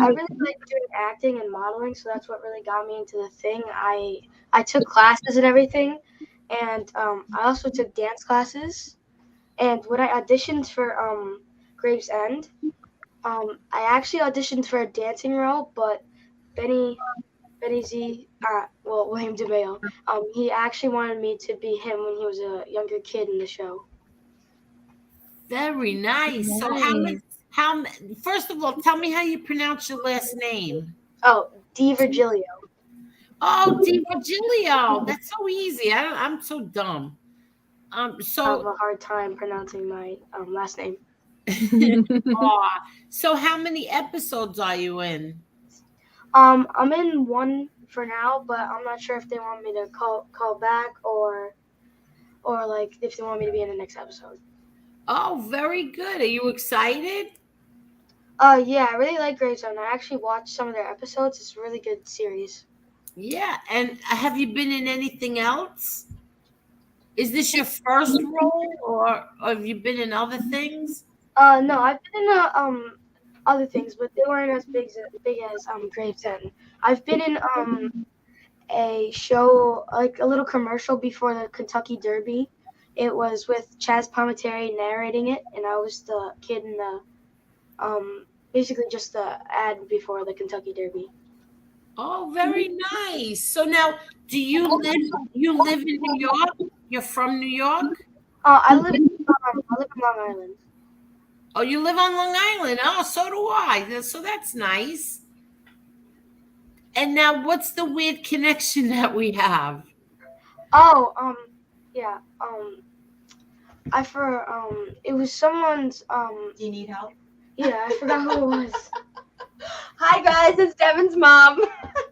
Speaker 11: really like doing acting and modeling, so that's what really got me into the thing. I took classes and everything, and I also took dance classes. And when I auditioned for Gravesend, I actually auditioned for a dancing role, but Benny Z, William DeMeo, he actually wanted me to be him when he was a younger kid in the show.
Speaker 1: Very nice. So how first of all, tell me how you pronounce your last name.
Speaker 11: Oh, Divirgilio.
Speaker 1: Oh, Divirgilio. That's so easy. I'm so dumb. So
Speaker 11: I have a hard time pronouncing my last name.
Speaker 1: So how many episodes are you in?
Speaker 11: I'm in one for now, but I'm not sure if they want me to call back or like if they want me to be in the next episode.
Speaker 1: Oh, very good. Are you excited?
Speaker 11: Yeah, I really like Gravesend. I actually watched some of their episodes. It's a really good series.
Speaker 1: Yeah, and have you been in anything else? Is this your first role, or have you been in other things?
Speaker 11: No, I've been in other things, but they weren't as big as Gravesend. I've been in a show, like a little commercial before the Kentucky Derby. It was with Chaz Palminteri narrating it, and I was the kid in the basically just the ad before the Kentucky Derby.
Speaker 1: Oh, very nice. So now, do you live in New York? You're from New York?
Speaker 11: I live in Long Island.
Speaker 1: Oh, you live on Long Island. Oh, so do I. So that's nice. And now, what's the weird connection that we have?
Speaker 11: Oh, yeah, it was someone's,
Speaker 12: Do you need help?
Speaker 11: yeah, I forgot who it was.
Speaker 12: Hi guys, it's Devin's mom.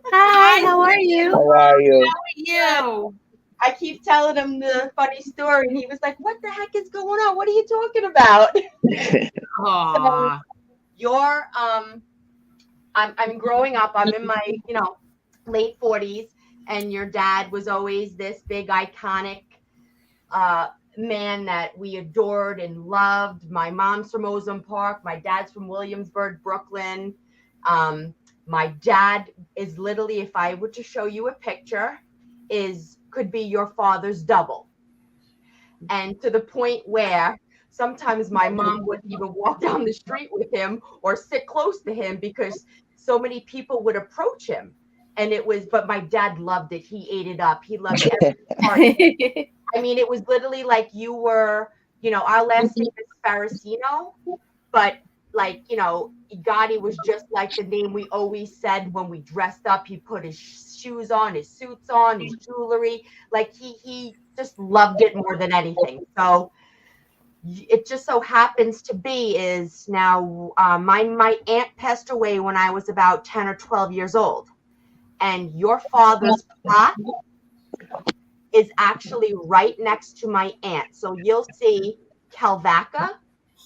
Speaker 3: Hi, how are you?
Speaker 2: How are you?
Speaker 1: How are you?
Speaker 12: I keep telling him the funny story, and he was like, "What the heck is going on? What are you talking about?"
Speaker 1: Aw.
Speaker 12: You're I'm growing up. I'm in my late 40s, and your dad was always this big iconic man that we adored and loved. My mom's from Ozone Park. My dad's from Williamsburg, Brooklyn. My dad is literally, if I were to show you a picture, could be your father's double. And to the point where sometimes my mom wouldn't even walk down the street with him or sit close to him because so many people would approach him. And but my dad loved it. He ate it up. He loved every part of it. I mean, it was literally like you were, our last name is Farasino, but Gotti was just like the name we always said when we dressed up. He put his shoes on, his suits on, his jewelry. Like he just loved it more than anything. So it just so happens to be is now my aunt passed away when I was about 10 or 12 years old. And your father's plot is actually right next to my aunt. So you'll see Calvaca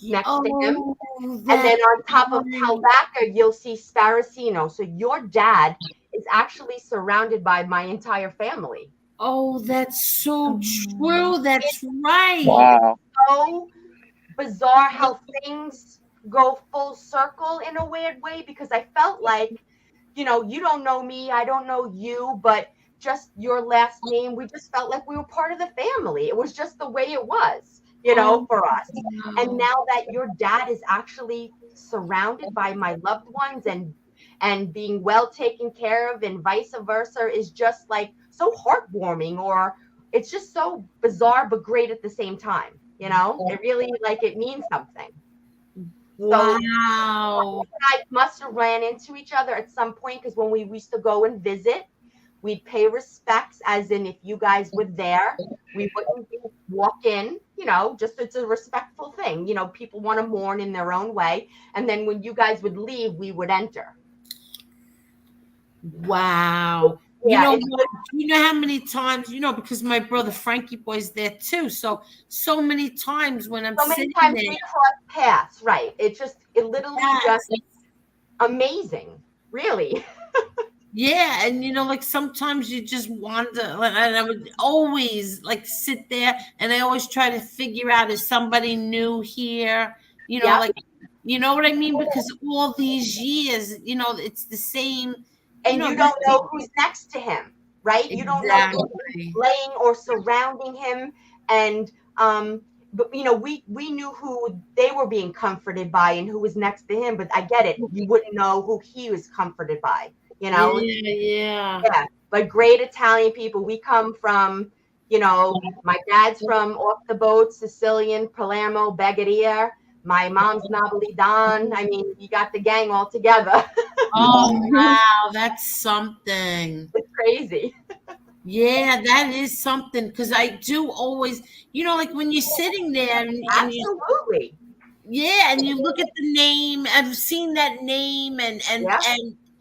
Speaker 12: next to him. And then on top of Calvaca, you'll see Sparacino. So your dad is actually surrounded by my entire family.
Speaker 1: Oh, that's so true. That's right.
Speaker 2: Wow.
Speaker 12: So bizarre how things go full circle in a weird way, because I felt like, you don't know me, I don't know you, but just your last name, we just felt like we were part of the family. It was just the way it was, for us. And now that your dad is actually surrounded by my loved ones and being well taken care of and vice versa is just like so heartwarming, or it's just so bizarre but great at the same time. It really it means something.
Speaker 1: Wow.
Speaker 12: So I must have ran into each other at some point, because when we used to go and visit, we'd pay respects, as in if you guys were there, we wouldn't walk in, just it's a respectful thing. People want to mourn in their own way. And then when you guys would leave, we would enter.
Speaker 1: Wow.
Speaker 12: Yeah,
Speaker 1: you know how many times, because my brother Frankie Boy's there too. So many times when I'm sitting there.
Speaker 12: We cross paths, right? It literally just amazing, really.
Speaker 1: Yeah, and sometimes you just wander, and I would always sit there, and I always try to figure out, is somebody new here? You know what I mean? Because all these years, it's the same.
Speaker 12: And you don't know who's next to him, right?
Speaker 1: Exactly.
Speaker 12: You don't know who's laying or surrounding him. And but we knew who they were being comforted by and who was next to him, but I get it. You wouldn't know who he was comforted by,
Speaker 1: Yeah.
Speaker 12: But great Italian people. We come from, my dad's from off the boat, Sicilian, Palermo, Bagheria. My mom's Napolitan. I mean, you got the gang all together.
Speaker 1: Oh, wow. That's something.
Speaker 12: It's crazy.
Speaker 1: Yeah, that is something. Because I do always, when you're sitting there.
Speaker 12: Absolutely.
Speaker 1: And you look at the name. I've seen that name and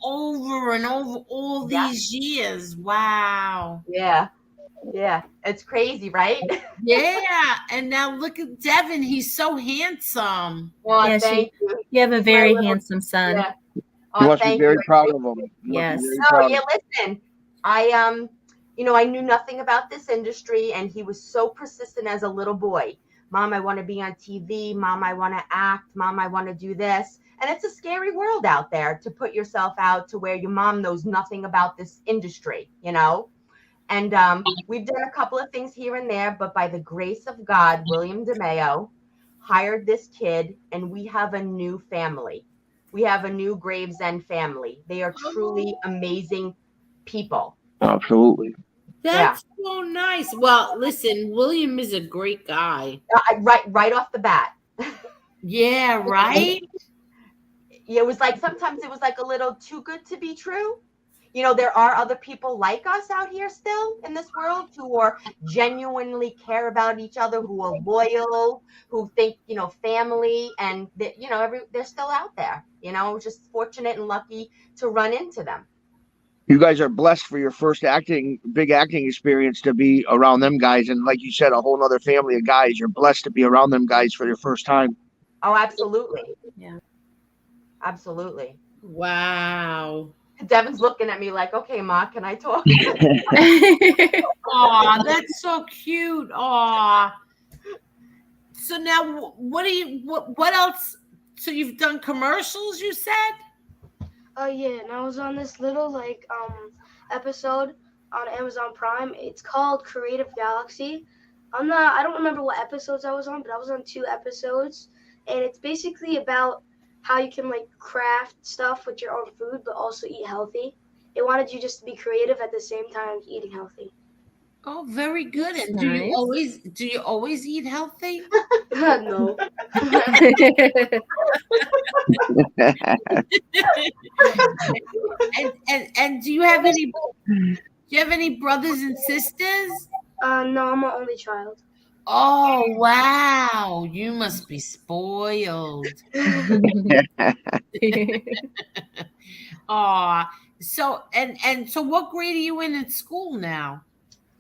Speaker 1: over and over all these years. Wow.
Speaker 12: Yeah, it's crazy, right?
Speaker 1: Yeah, and now look at Devin. He's so handsome.
Speaker 12: Well, thank you.
Speaker 3: You have a very handsome son.
Speaker 12: Yeah.
Speaker 2: You must be very proud of him.
Speaker 3: Yes.
Speaker 12: Listen, I knew nothing about this industry, and he was so persistent as a little boy. Mom, I want to be on TV. Mom, I want to act. Mom, I want to do this. And it's a scary world out there to put yourself out to where your mom knows nothing about this industry, you know? And we've done a couple of things here and there, but by the grace of God, William DeMeo hired this kid, and we have a new family. We have a new Gravesend family. They are truly amazing people.
Speaker 2: Absolutely.
Speaker 1: That's so nice. Well, listen, William is a great guy.
Speaker 12: Right off the bat.
Speaker 1: Yeah, right?
Speaker 12: It was like, sometimes it was like a little too good to be true. You know, there are other people like us out here still in this world who are genuinely care about each other, who are loyal, who think, you know, family, and that, you know, they're still out there. You know, just fortunate and lucky to run into them.
Speaker 2: You guys are blessed for your first big acting experience to be around them guys, and like you said, a whole nother family of guys. You're blessed to be around them guys for your first time.
Speaker 12: Oh, absolutely.
Speaker 3: Yeah.
Speaker 12: Absolutely.
Speaker 1: Wow.
Speaker 12: Devin's looking at me like, okay, Ma, can I talk?
Speaker 1: Aw, that's so cute. Aw. So now what else? So you've done commercials, you said?
Speaker 11: Yeah, and I was on this little episode on Amazon Prime. It's called Creative Galaxy. I don't remember what episodes I was on, but I was on 2 episodes, and it's basically about how you can like craft stuff with your own food, but also eat healthy. It wanted you just to be creative at the same time eating healthy.
Speaker 1: Oh, very good.
Speaker 3: That's
Speaker 1: And
Speaker 3: nice.
Speaker 1: do you always eat healthy?
Speaker 11: No.
Speaker 1: and do you have any brothers and sisters?
Speaker 11: No, I'm an only child.
Speaker 1: Oh, wow. You must be spoiled. Aw. So so what grade are you in school now?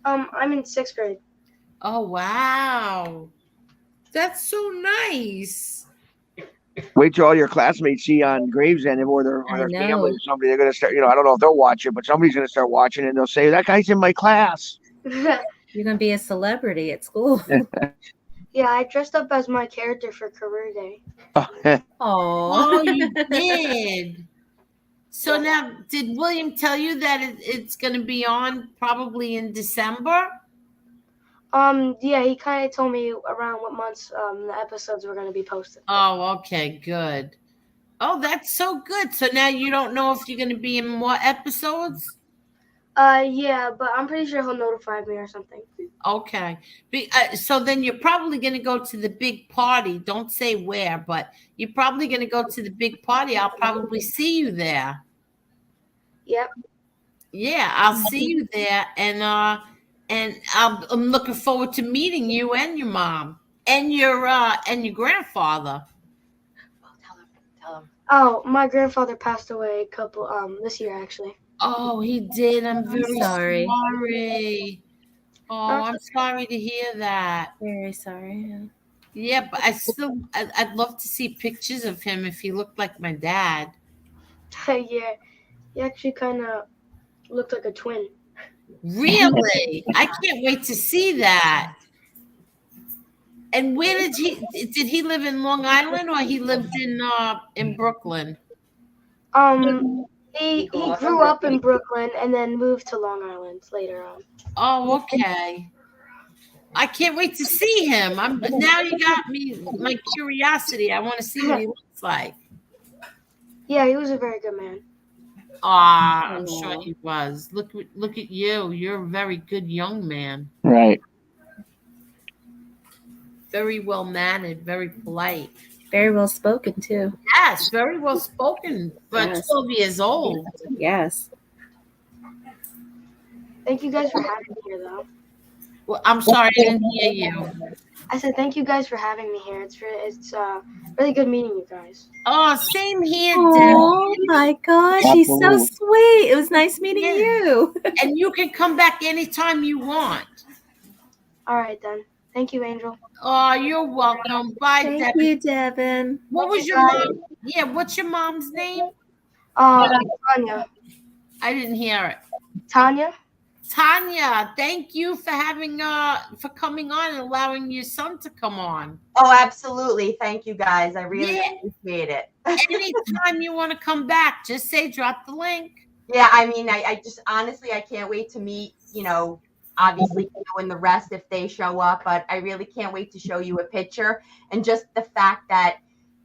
Speaker 11: I'm in 6th grade.
Speaker 1: Oh, wow. That's so nice.
Speaker 2: Wait till all your classmates see on Gravesend or their family or somebody. They're gonna start. You know, I don't know if they'll watch it, but somebody's gonna start watching it, and they'll say, "That guy's in my class."
Speaker 3: You're gonna be a celebrity at school.
Speaker 11: Yeah, I dressed up as my character for career day.
Speaker 1: Oh, you did. So now, did William tell you that it's going to be on probably in December?
Speaker 11: Yeah, he kind of told me around what months the episodes were going to be posted.
Speaker 1: Oh, okay, good. Oh, that's so good. So now you don't know if you're going to be in more episodes?
Speaker 11: Yeah, but I'm pretty sure he'll notify me or something.
Speaker 1: Okay. So then you're probably going to go to the big party. Don't say where, but you're probably going to go to the big party. I'll probably see you there.
Speaker 11: Yep.
Speaker 1: Yeah, I'll see you there, and I'm looking forward to meeting you and your mom and your grandfather.
Speaker 12: Tell him.
Speaker 11: Oh, my grandfather passed away this year actually.
Speaker 1: Oh, he did. I'm very
Speaker 3: sorry.
Speaker 1: Oh, I'm sorry to hear that.
Speaker 3: Very sorry.
Speaker 1: Yeah, but I'd love to see pictures of him if he looked like my dad.
Speaker 11: Yeah, he actually kind of looked like a twin.
Speaker 1: Really? I can't wait to see that. And where did he live in Long Island, or he lived in Brooklyn?
Speaker 11: He grew up in Brooklyn and then moved to Long Island later on.
Speaker 1: Oh, okay. I can't wait to see him. Now you got me my curiosity. I want to see what he looks like.
Speaker 11: Yeah, he was a very good man.
Speaker 1: I'm sure he was. Look at you. You're a very good young man.
Speaker 2: Right.
Speaker 1: Very well mannered, very polite.
Speaker 3: Very well spoken too.
Speaker 1: Yes, very well spoken for 12 years old.
Speaker 3: Yes.
Speaker 11: Thank you guys for having me here, though.
Speaker 1: Well, I'm sorry I didn't hear you.
Speaker 11: I said thank you guys for having me here. It's really good meeting you guys.
Speaker 1: Oh, same here,
Speaker 3: Oh
Speaker 1: Devin.
Speaker 3: my gosh, he's so sweet. It was nice meeting you.
Speaker 1: And you can come back anytime you want.
Speaker 11: All right, then. Thank you, Angel.
Speaker 1: Oh, you're welcome. Bye,
Speaker 3: Thank
Speaker 1: Devin.
Speaker 3: you, Devin.
Speaker 1: What was your mom? Yeah, what's your mom's name?
Speaker 11: Tanya.
Speaker 1: I didn't hear it.
Speaker 11: Tanya?
Speaker 1: Tanya, thank you for for coming on and allowing your son to come on.
Speaker 12: Oh, absolutely. Thank you guys. I really appreciate it.
Speaker 1: Anytime you want to come back, just say drop the link.
Speaker 12: Yeah, I mean, I just honestly, I can't wait to meet, obviously you and the rest if they show up, but I really can't wait to show you a picture. And just the fact that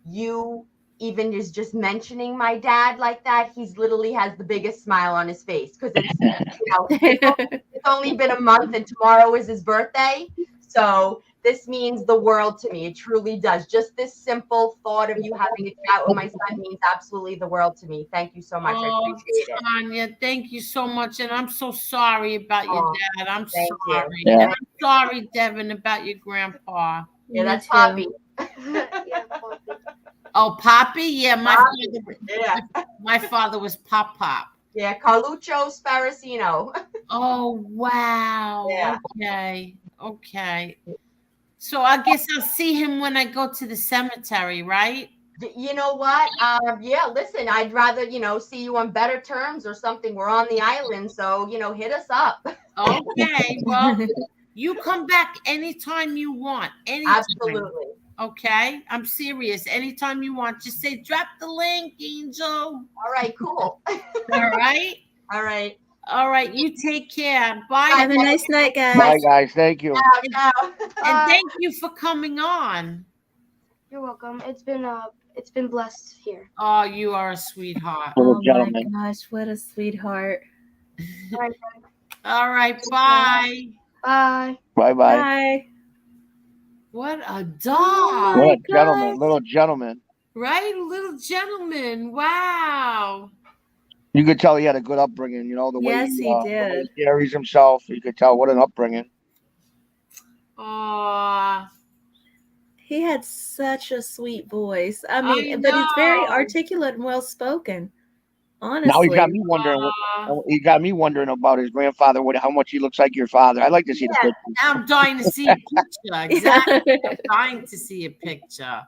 Speaker 12: you even is just mentioning my dad like that, he's literally has the biggest smile on his face because it's only been a month and tomorrow is his birthday. So this means the world to me. It truly does. Just this simple thought of you having a chat with my son means absolutely the world to me. Thank you so much. I appreciate it.
Speaker 1: Tanya, thank you so much. And I'm so sorry about your dad. I'm sorry.
Speaker 12: Yeah.
Speaker 1: And I'm sorry, Devin, about your grandpa.
Speaker 12: Yeah, that's Poppy.
Speaker 1: Oh, Poppy? Yeah,
Speaker 12: Poppy.
Speaker 1: My father was Pop Pop.
Speaker 12: Yeah, Carluccio Sparacino.
Speaker 1: Oh, wow.
Speaker 12: Yeah.
Speaker 1: Okay. So I guess I'll see him when I go to the cemetery, right?
Speaker 12: You know what? Yeah, listen, I'd rather, see you on better terms or something. We're on the island, so, hit us up.
Speaker 1: Okay, well, you come back anytime you want. Anytime.
Speaker 12: Absolutely.
Speaker 1: Okay, I'm serious. Anytime you want, just say, drop the link, Angel.
Speaker 12: All right, cool.
Speaker 1: All right?
Speaker 12: All right.
Speaker 1: All right, you take care. Bye.
Speaker 3: Have a nice night, guys.
Speaker 2: Bye, guys. Thank you.
Speaker 1: And thank you for coming on.
Speaker 11: You're welcome. It's been blessed here.
Speaker 1: Oh, you are a sweetheart.
Speaker 3: Oh my gosh, what a sweetheart.
Speaker 1: All right, bye.
Speaker 11: Bye.
Speaker 2: Bye.
Speaker 3: Bye.
Speaker 1: What a dog.
Speaker 2: What a gentleman, little gentleman.
Speaker 1: Right? Little gentleman. Wow.
Speaker 2: You could tell he had a good upbringing, the way
Speaker 3: Yes, he did.
Speaker 2: the way he carries himself. You could tell what an upbringing.
Speaker 1: Aw.
Speaker 3: He had such a sweet voice. I mean, but it's very articulate and well spoken. Honestly.
Speaker 2: Now he got me wondering about his grandfather, how much he looks like your father. I'd like to see the picture.
Speaker 1: I'm dying to see a picture. Exactly. I'm dying to see a picture.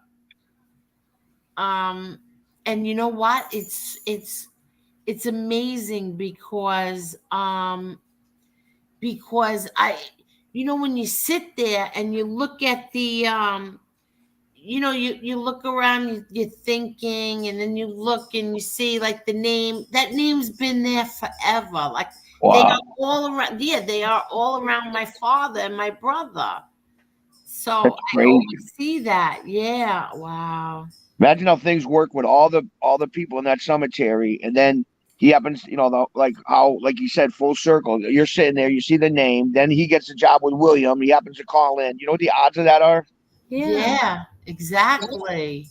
Speaker 1: And you know what? It's amazing because when you sit there and you look at the you look around, you're thinking, and then you look and you see like the name. That name's been there forever. Like they are all around. Yeah, they are all around my father and my brother. So I always see that. Yeah. Wow.
Speaker 2: Imagine how things work with all the people in that cemetery, and then he happens, like you said, full circle. You're sitting there, you see the name, then he gets a job with William. He happens to call in. You know what the odds of that are?
Speaker 1: Yeah, exactly.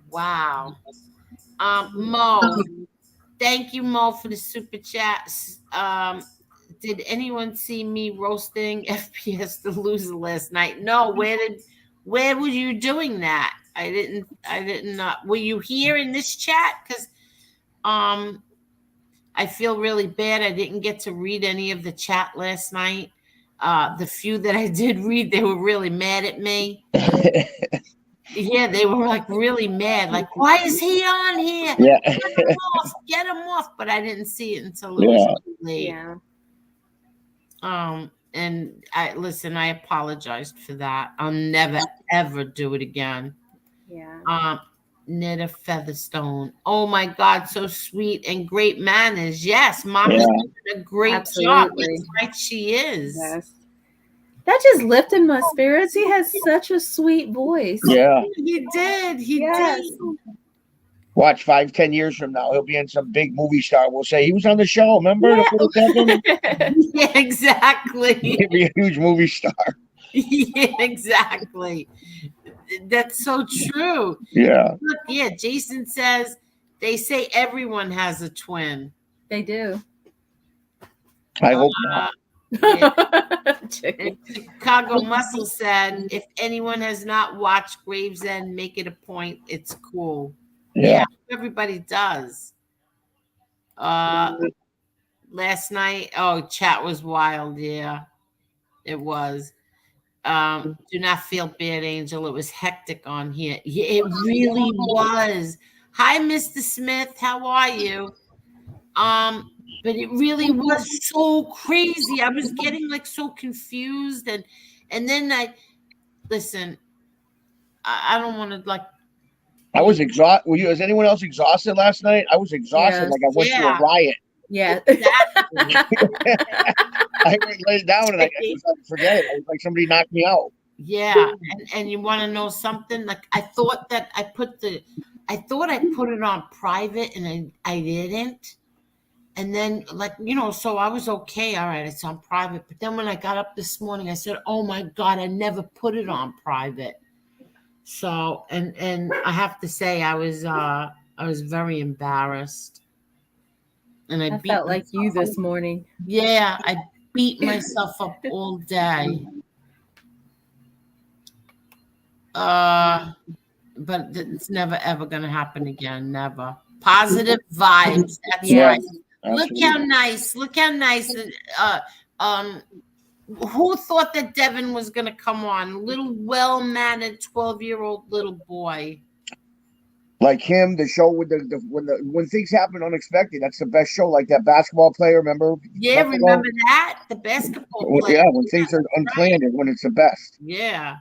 Speaker 1: Wow. Mo, thank you, Mo, for the super chats. Did anyone see me roasting FPS the loser last night? No. Where were you doing that? I didn't. Were you here in this chat? Because I feel really bad. I didn't get to read any of the chat last night. The few that I did read, they were really mad at me. Yeah, they were like really mad. Like, why is he on here?
Speaker 2: Yeah.
Speaker 1: Get him off. But I didn't see it until it was too late.
Speaker 3: Yeah.
Speaker 1: And I apologized for that. I'll never ever do it again.
Speaker 3: Yeah.
Speaker 1: Netta Featherstone. Oh my God, so sweet and great manners. Yes, Mama's doing a great job. That's right, she is.
Speaker 3: Yes. That just lifted my spirits. He has such a sweet voice.
Speaker 2: Yeah.
Speaker 1: He did. He
Speaker 3: Yes.
Speaker 1: did.
Speaker 2: Watch 5-10 years from now, he'll be in some big movie star. We'll say he was on the show. Remember?
Speaker 1: Yeah, exactly.
Speaker 2: He'll be a huge movie star.
Speaker 1: Yeah, exactly. That's so true.
Speaker 2: Yeah.
Speaker 1: Look, yeah, Jason says they say everyone has a twin.
Speaker 3: They do.
Speaker 2: I hope not.
Speaker 1: And Chicago Muscle said, if anyone has not watched Gravesend, make it a point. It's cool. Yeah, everybody does. Last night, chat was wild. Yeah, it was. Do not feel bad, Angel. It was hectic on here. Yeah, it really was. Hi, Mr. Smith. How are you? But it really was so crazy. I was getting like so confused, and then listen. I don't want to like.
Speaker 2: I was exhausted. Was anyone else exhausted last night? I was exhausted,
Speaker 3: Yes.
Speaker 2: like I went to a riot.
Speaker 3: Yeah.
Speaker 2: I laid down and I was like, forget it. I was like somebody knocked me out.
Speaker 1: Yeah, and you want to know something? Like I thought I put it on private, and I didn't. And then, like, so I was okay. All right, it's on private. But then when I got up this morning, I said, "Oh my God, I never put it on private." So, and I have to say, I was very embarrassed, and I beat
Speaker 3: felt like you
Speaker 1: myself
Speaker 3: this
Speaker 1: up.
Speaker 3: morning.
Speaker 1: Yeah, I beat myself up all day. But it's never ever gonna happen again. Never. Positive vibes. That's
Speaker 2: Yeah,
Speaker 1: right.
Speaker 2: absolutely.
Speaker 1: Look how nice. Look how nice. Who thought that Devin was gonna come on? Little well-mannered 12-year-old little boy.
Speaker 2: Like him, the show with when things happen unexpected, that's the best show. Like that basketball player, remember?
Speaker 1: Yeah, remember that? The basketball player.
Speaker 2: Yeah, when things are unplanned is when it's the best.
Speaker 1: Yeah.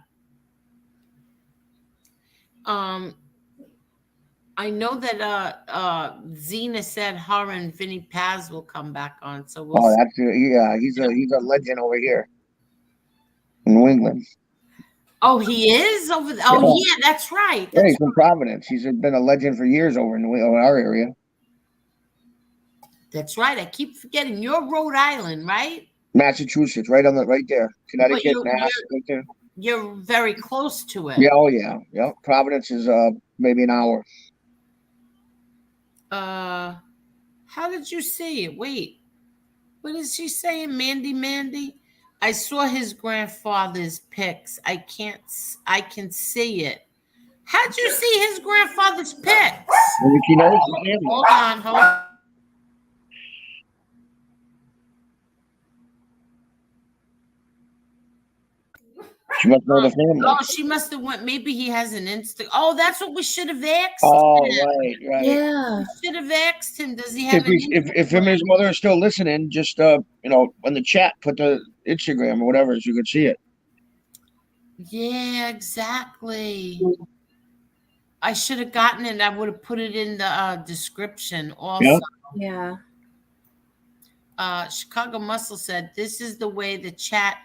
Speaker 1: I know that Zena said her and Vinny Paz will come back on, so we'll see.
Speaker 2: That's he's a legend over here in New England.
Speaker 1: Oh, he is over there. Oh, yeah, that's right.
Speaker 2: Yeah, he's from Providence. He's been a legend for years over in our area.
Speaker 1: That's right. I keep forgetting. You're Rhode Island, right?
Speaker 2: Massachusetts, right there. Connecticut,
Speaker 1: you're,
Speaker 2: Mass, right there.
Speaker 1: You're very close to it.
Speaker 2: Yeah, oh yeah. Providence is maybe an hour.
Speaker 1: How did you see it? Wait, what is she saying? Mandy? I saw his grandfather's pics. I can see it. How'd you see his grandfather's pics? Hold on.
Speaker 2: She must know the family.
Speaker 1: Oh, she must have went. Maybe he has an Insta. Oh, that's what we should have asked.
Speaker 2: Oh,
Speaker 1: him.
Speaker 2: right.
Speaker 3: Yeah.
Speaker 1: We should have asked him. Does he have?
Speaker 2: If him and his mother are still listening, just in the chat, put the Instagram or whatever, so you can see it.
Speaker 1: Yeah, exactly. I should have gotten it. I would have put it in the description also.
Speaker 3: Yeah.
Speaker 1: Chicago Muscle said, "This is the way the chat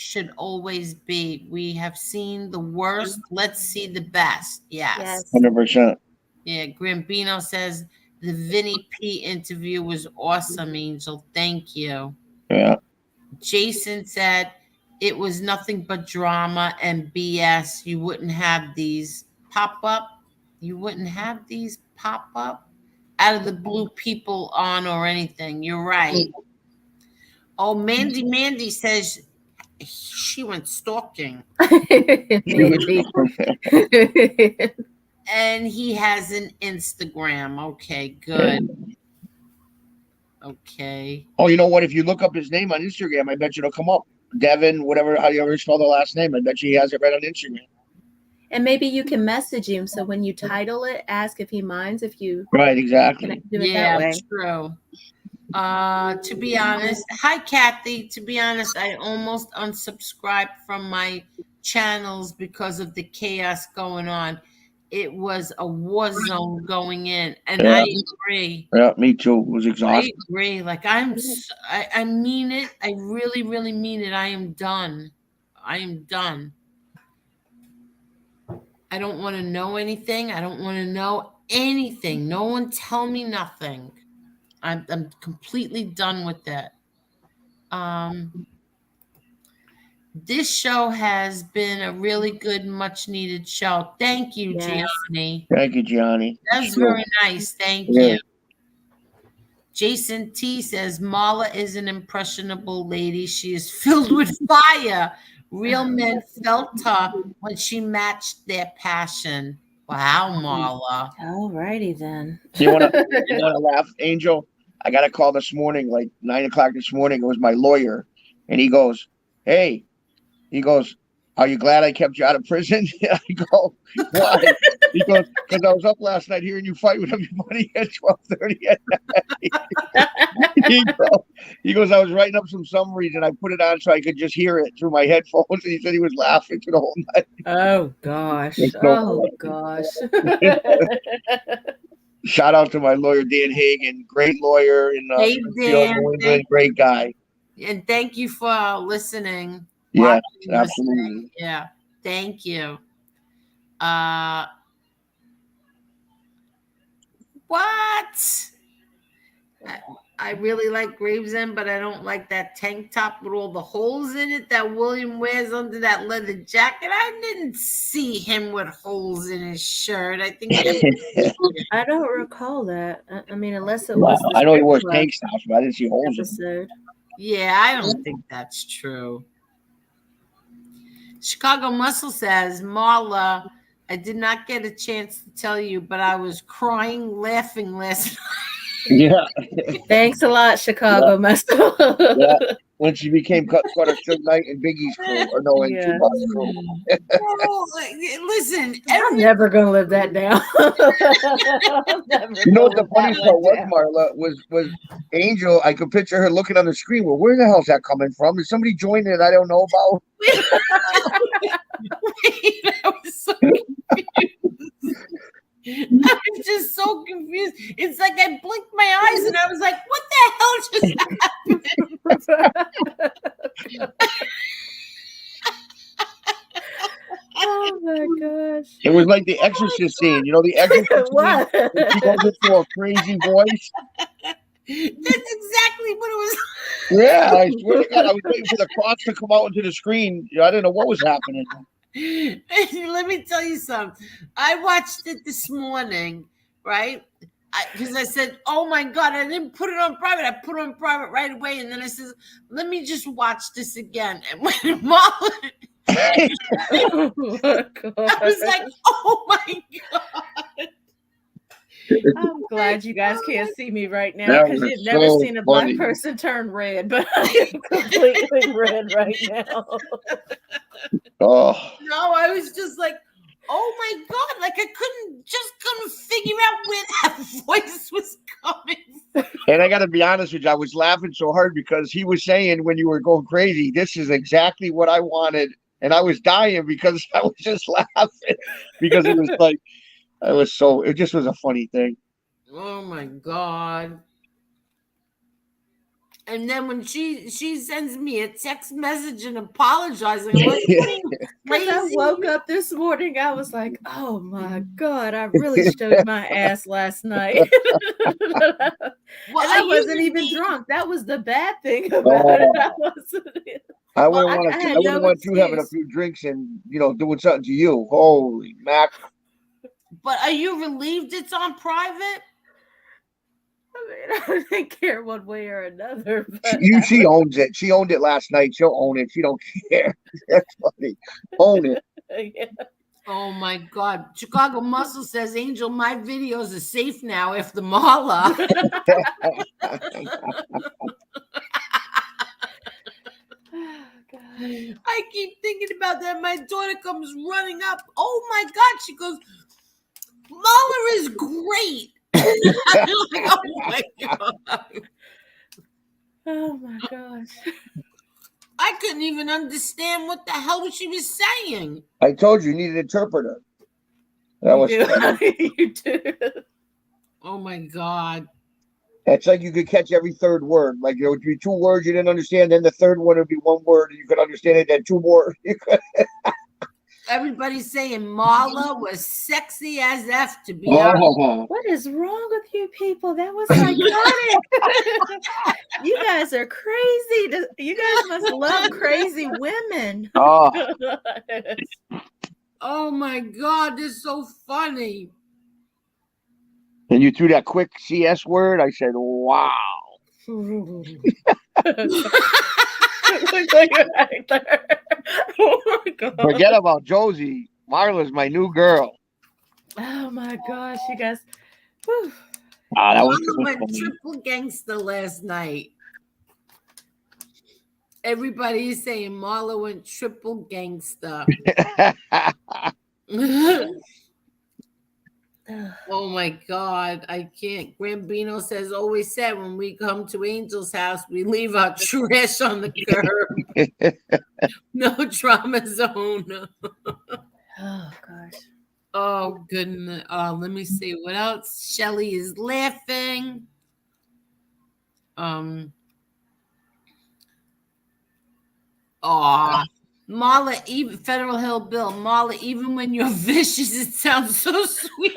Speaker 1: should always be. We have seen the worst. Let's see the best." Yes.
Speaker 2: 100%.
Speaker 1: Yeah. Grambino says the Vinny P interview was awesome, Angel. Thank you.
Speaker 2: Yeah.
Speaker 1: Jason said it was nothing but drama and BS. You wouldn't have these pop up. You wouldn't have these pop up out of the blue people on or anything. You're right. Oh, Mandy says she went stalking. And he has an Instagram. Okay, good. Okay.
Speaker 2: Oh, you know what? If you look up his name on Instagram, I bet you it'll come up. Devin, how you ever spell the last name, I bet you he has it right on Instagram.
Speaker 3: And maybe you can message him. So when you title it, ask if he minds if you.
Speaker 2: Right, exactly.
Speaker 3: Do it that way.
Speaker 1: True. To be honest, hi Kathy. To be honest, I almost unsubscribed from my channels because of the chaos going on. It was a war zone going in, and I agree.
Speaker 2: Yeah, me too. It was exhausting.
Speaker 1: I agree. Like I mean it. I really, really mean it. I am done. I don't want to know anything. I don't want to know anything. No one tell me nothing. I'm completely done with that. This show has been a really good, much needed show. Thank you, Gianni.
Speaker 2: Thank you, Gianni.
Speaker 1: That's very nice. Thank you. Jason T says Marla is an impressionable lady. She is filled with fire. Real men felt her when she matched their passion. Wow, Marla.
Speaker 3: All righty then.
Speaker 2: You want to laugh, Angel? I got a call this morning, like 9 o'clock this morning. It was my lawyer, and he goes, "Hey," he goes, are you glad I kept you out of prison? I go, why? He goes, because I was up last night hearing you fight with everybody at 12:30 at night. He goes, I was writing up some summaries and I put it on so I could just hear it through my headphones. And he said he was laughing through the whole night.
Speaker 3: Oh gosh.
Speaker 2: So
Speaker 3: Oh gosh.
Speaker 2: shout out to my lawyer, Dan Hagan, great lawyer in
Speaker 1: Hey, Dan,
Speaker 2: New England, great guy.
Speaker 1: And thank you for listening.
Speaker 2: Yes,
Speaker 1: watching,
Speaker 2: absolutely.
Speaker 1: listening. Yeah, thank you. What? I really like Gravesend, but I don't like that tank top with all the holes in it that William wears under that leather jacket. I didn't see him with holes in his shirt. I think
Speaker 3: I don't recall that. I mean, unless it was.
Speaker 2: I know he wears tank tops, but I didn't see holes
Speaker 3: episode.
Speaker 2: in it.
Speaker 1: Yeah, I don't think that's true. Chicago Muscle says, Marla, I did not get a chance to tell you, but I was crying, laughing last night.
Speaker 2: Yeah.
Speaker 3: Thanks a lot, Chicago Muscle.
Speaker 2: Yeah. When she became Cutter Suge Knight and Biggie's crew, or no, and Tupac's crew.
Speaker 1: Listen,
Speaker 3: I'm never gonna live that down.
Speaker 2: You know what the funny part was, Marla, was Angel. I could picture her looking on the screen. Well, where the hell's that coming from? Is somebody joining it I don't know about?
Speaker 1: Wait, I was so confused. I was just so confused. It's like I blinked my eyes and I was like, what the hell just happened?
Speaker 3: Oh my gosh.
Speaker 2: It was like the Exorcist scene. You know, the Exorcist
Speaker 3: What?
Speaker 2: scene? She goes into a crazy voice.
Speaker 1: That's exactly what it was.
Speaker 2: Yeah, I swear to God, I was waiting for the cross to come out into the screen. I didn't know what was happening.
Speaker 1: Let me tell you something. I watched it this morning, right? Because I said, oh my God, I didn't put it on private. I put it on private right away. And then I said, let me just watch this again. And when Marla, I was like, oh my God.
Speaker 3: I'm glad you guys can't see me right now because you've never seen a black person turn red, but I am completely red right now.
Speaker 2: Oh.
Speaker 1: No, I was just like, oh my God, like I couldn't figure out where that voice was coming from.
Speaker 2: And I got to be honest with you, I was laughing so hard because he was saying when you were going crazy, this is exactly what I wanted. And I was dying because I was just laughing because it was like, it just was a funny thing.
Speaker 1: Oh my God. And then when she sends me a text message and apologizing, I'm like,
Speaker 3: when I woke up this morning, I was like, oh my God, I really showed my ass last night. I wasn't even drunk. That was the bad thing about it.
Speaker 2: I wouldn't want you having a few drinks and, doing something to you. Holy mac.
Speaker 1: But are you relieved it's on private?
Speaker 3: I mean, I didn't care one way or another. But
Speaker 2: she owns it. She owned it last night. She'll own it. She don't care. That's funny. Own it.
Speaker 3: Yeah.
Speaker 1: Oh my God. Chicago Muscle says, Angel, my videos are safe now after Marla. I keep thinking about that. My daughter comes running up. Oh my God. She goes, Marla is great. I'm like, oh my God.
Speaker 3: Oh my gosh.
Speaker 1: I couldn't even understand what the hell she was saying.
Speaker 2: I told you need an interpreter.
Speaker 3: You do.
Speaker 1: Oh my God.
Speaker 2: It's like you could catch every third word. Like there would be two words you didn't understand, then the third one would be one word and you could understand it, then two more.
Speaker 1: Everybody's saying Marla was sexy as F, to be honest.
Speaker 3: What is wrong with you people? That was psychotic. You guys are crazy. You guys must love crazy women.
Speaker 1: Oh my God, this is so funny.
Speaker 2: And you threw that quick CS word. I said, wow.
Speaker 3: Right there. Oh my God.
Speaker 2: Forget about Josie. Marla's my new girl.
Speaker 3: Oh my gosh, you guys. Whew.
Speaker 2: That was
Speaker 1: went triple gangster last night. Everybody is saying Marla went triple gangster. Oh my God, I can't. Grambino says, always said when we come to Angel's house, we leave our trash on the curb. No trauma zone.
Speaker 3: Oh gosh.
Speaker 1: Oh goodness. Let me see what else. Shelly is laughing. Marla, even Federal Hill Bill, Marla, even when you're vicious, it sounds so sweet.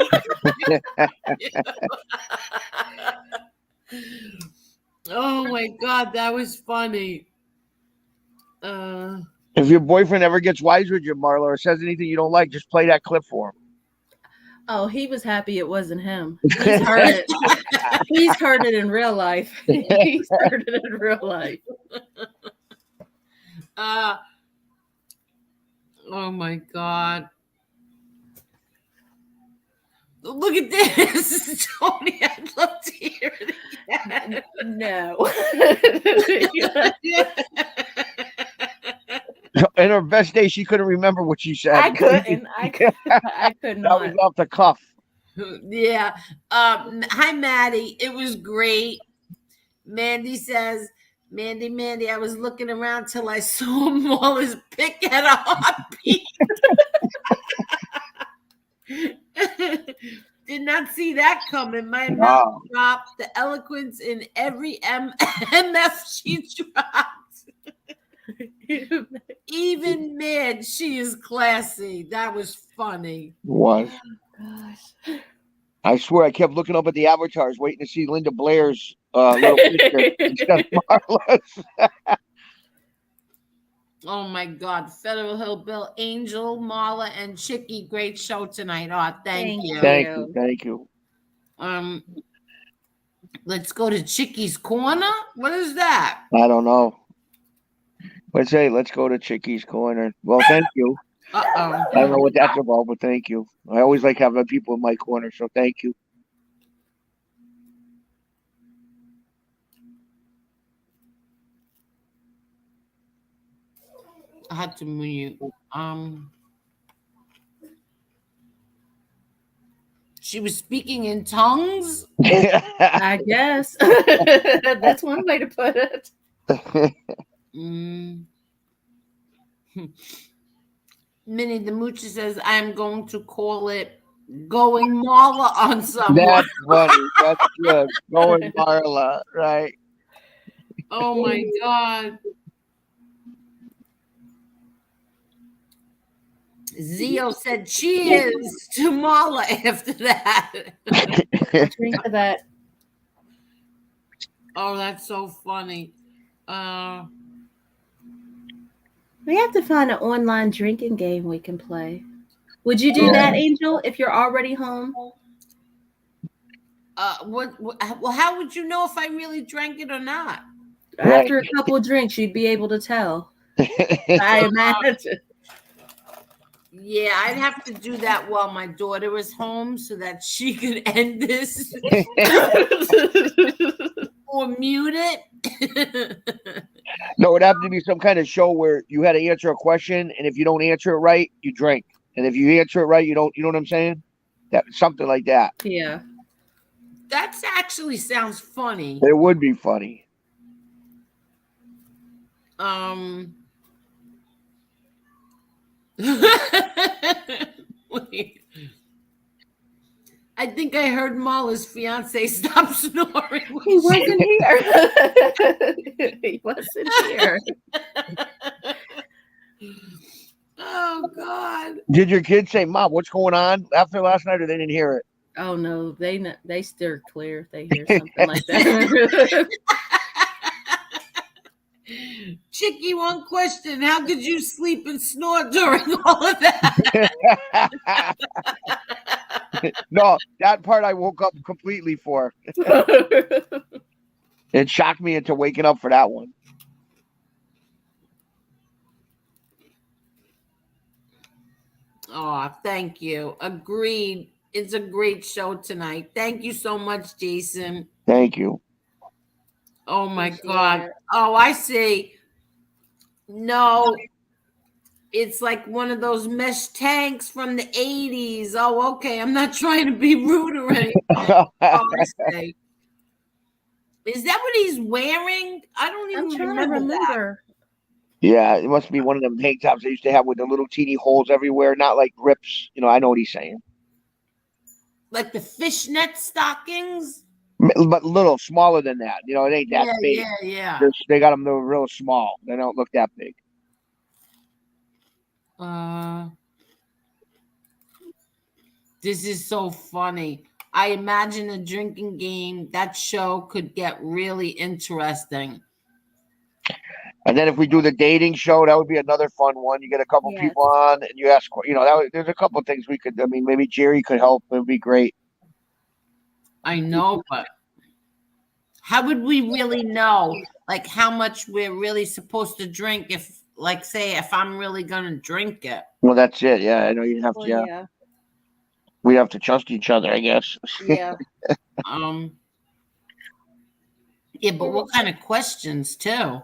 Speaker 1: Oh my God, that was funny.
Speaker 2: If your boyfriend ever gets wise with you, Marla, or says anything you don't like, just play that clip for him.
Speaker 3: Oh, he was happy it wasn't him. He's heard it. He's heard it in real life. He's heard it in real life.
Speaker 1: Oh my God. Look at this, Tony. I'd love to hear it again.
Speaker 3: No.
Speaker 2: In her best day, she couldn't remember what she said.
Speaker 3: I couldn't. I could not.
Speaker 2: That was off the cuff.
Speaker 1: Yeah. Hi, Maddie. It was great. Mandy says, Mandy, I was looking around till I saw Marla's pick at a heartbeat. Did not see that coming. My mouth dropped. The eloquence in every MF she dropped. Even mad, she is classy. That was funny.
Speaker 2: Was.
Speaker 3: Oh, gosh.
Speaker 2: I swear, I kept looking up at the avatars, waiting to see Linda Blair's little picture instead of Marla's.
Speaker 1: Oh my God. Federal Hill Bill, Angel, Marla, and Chicky. Great show tonight. Oh, thank you.
Speaker 2: Thank you.
Speaker 1: Let's go to Chicky's Corner. What is that?
Speaker 2: I don't know. Let's go to Chicky's Corner. Well, thank you. I don't know what that's about, but thank you. I always like having people in my corner, so thank you.
Speaker 1: I had to mute. She was speaking in tongues.
Speaker 3: I guess that's one way to put it.
Speaker 1: Minnie the Moocher says, I'm going to call it Going Marla on someone.
Speaker 2: That's funny. That's good. Going Marla, right?
Speaker 1: Oh my God. Zio said cheers to Marla after that.
Speaker 3: Drink to that.
Speaker 1: Oh, that's so funny.
Speaker 3: We have to find an online drinking game we can play. Would you do that, Angel, if you're already home?
Speaker 1: Well, how would you know if I really drank it or not?
Speaker 3: After a couple of drinks, you'd be able to tell. I imagine.
Speaker 1: Yeah, I'd have to do that while my daughter is home so that she could end this or mute it.
Speaker 2: No, it'd have to be some kind of show where you had to answer a question, and if you don't answer it right, you drink. And if you answer it right, you don't. You know what I'm saying? That something like that.
Speaker 3: Yeah.
Speaker 1: That actually sounds funny.
Speaker 2: It would be funny.
Speaker 1: Wait. I think I heard Marla's fiance stop snoring.
Speaker 3: He wasn't here. He wasn't here.
Speaker 1: Oh God!
Speaker 2: Did your kids say, "Mom, what's going on?" after last night, or they didn't hear it?
Speaker 3: Oh no, they steer clear if they hear something like that.
Speaker 1: Chicky, one question: how could you sleep and snore during all of that?
Speaker 2: No, that part I woke up completely for. It shocked me into waking up for that one.
Speaker 1: Oh, thank you. Agreed. It's a great show tonight. Thank you so much, Jason.
Speaker 2: Thank you.
Speaker 1: Oh my God. Oh, I see. No, it's like one of those mesh tanks from the 80s. Oh, okay. I'm not trying to be rude or anything. Oh, I say. Is that what he's wearing? I don't even remember that.
Speaker 2: Yeah, it must be one of them tank tops they used to have with the little teeny holes everywhere, not like rips. I know what he's saying.
Speaker 1: Like the fishnet stockings?
Speaker 2: But little smaller than that. It ain't that big.
Speaker 1: Yeah.
Speaker 2: They got them real small. They don't look that big.
Speaker 1: This is so funny. I imagine a drinking game. That show could get really interesting.
Speaker 2: And then if we do the dating show, that would be another fun one. You get a couple people on, and you ask. There's a couple of things we could. I mean, maybe Jerry could help. It would be great.
Speaker 1: I know, but how would we really know, like, how much we're really supposed to drink if, like, say, if I'm really gonna drink it?
Speaker 2: Well, that's it. Yeah, I know you'd have to. Yeah. We have to trust each other, I guess.
Speaker 1: Yeah. Yeah, but what kind of questions too?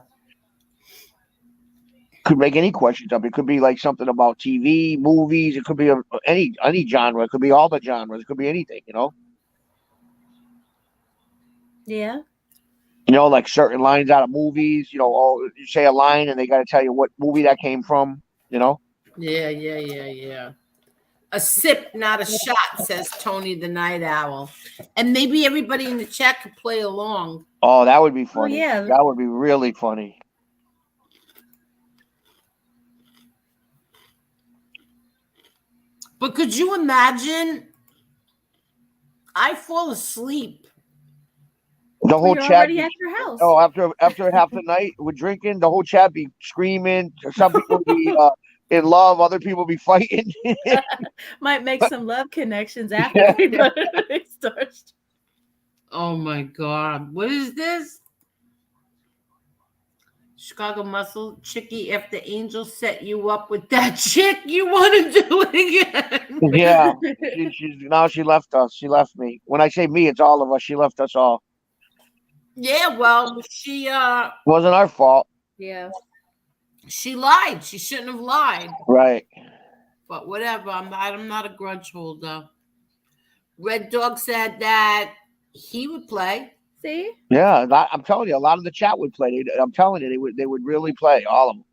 Speaker 2: Could make any questions up. It could be like something about TV, movies. It could be any genre. It could be all the genres. It could be anything.
Speaker 3: Yeah.
Speaker 2: Like certain lines out of movies. You say a line and they got to tell you what movie that came from.
Speaker 1: Yeah. A sip, not a shot, says Tony the Night Owl. And maybe everybody in the chat could play along.
Speaker 2: Oh, that would be funny.
Speaker 3: Oh, yeah.
Speaker 2: That would be really funny.
Speaker 1: But could you imagine? I fall asleep.
Speaker 2: The whole
Speaker 3: You're
Speaker 2: chat.
Speaker 3: already at your house.
Speaker 2: Oh, after half the night with drinking, the whole chat be screaming. Some people be in love. Other people be fighting.
Speaker 3: Might make some love connections after everybody starts.
Speaker 1: Oh my God. What is this? Chicago Muscle, Chicky, if the angel set you up with that chick, you want to do it again.
Speaker 2: Yeah. She left us. She left me. When I say me, it's all of us. She left us all.
Speaker 1: Yeah, well, she
Speaker 2: wasn't our fault.
Speaker 3: Yeah.
Speaker 1: She lied. She shouldn't have lied.
Speaker 2: Right.
Speaker 1: But whatever. I'm not a grudge holder. Red Dog said that he would play.
Speaker 3: See?
Speaker 2: Yeah, I'm telling you, a lot of the chat would play. I'm telling you, they would really play, all of them.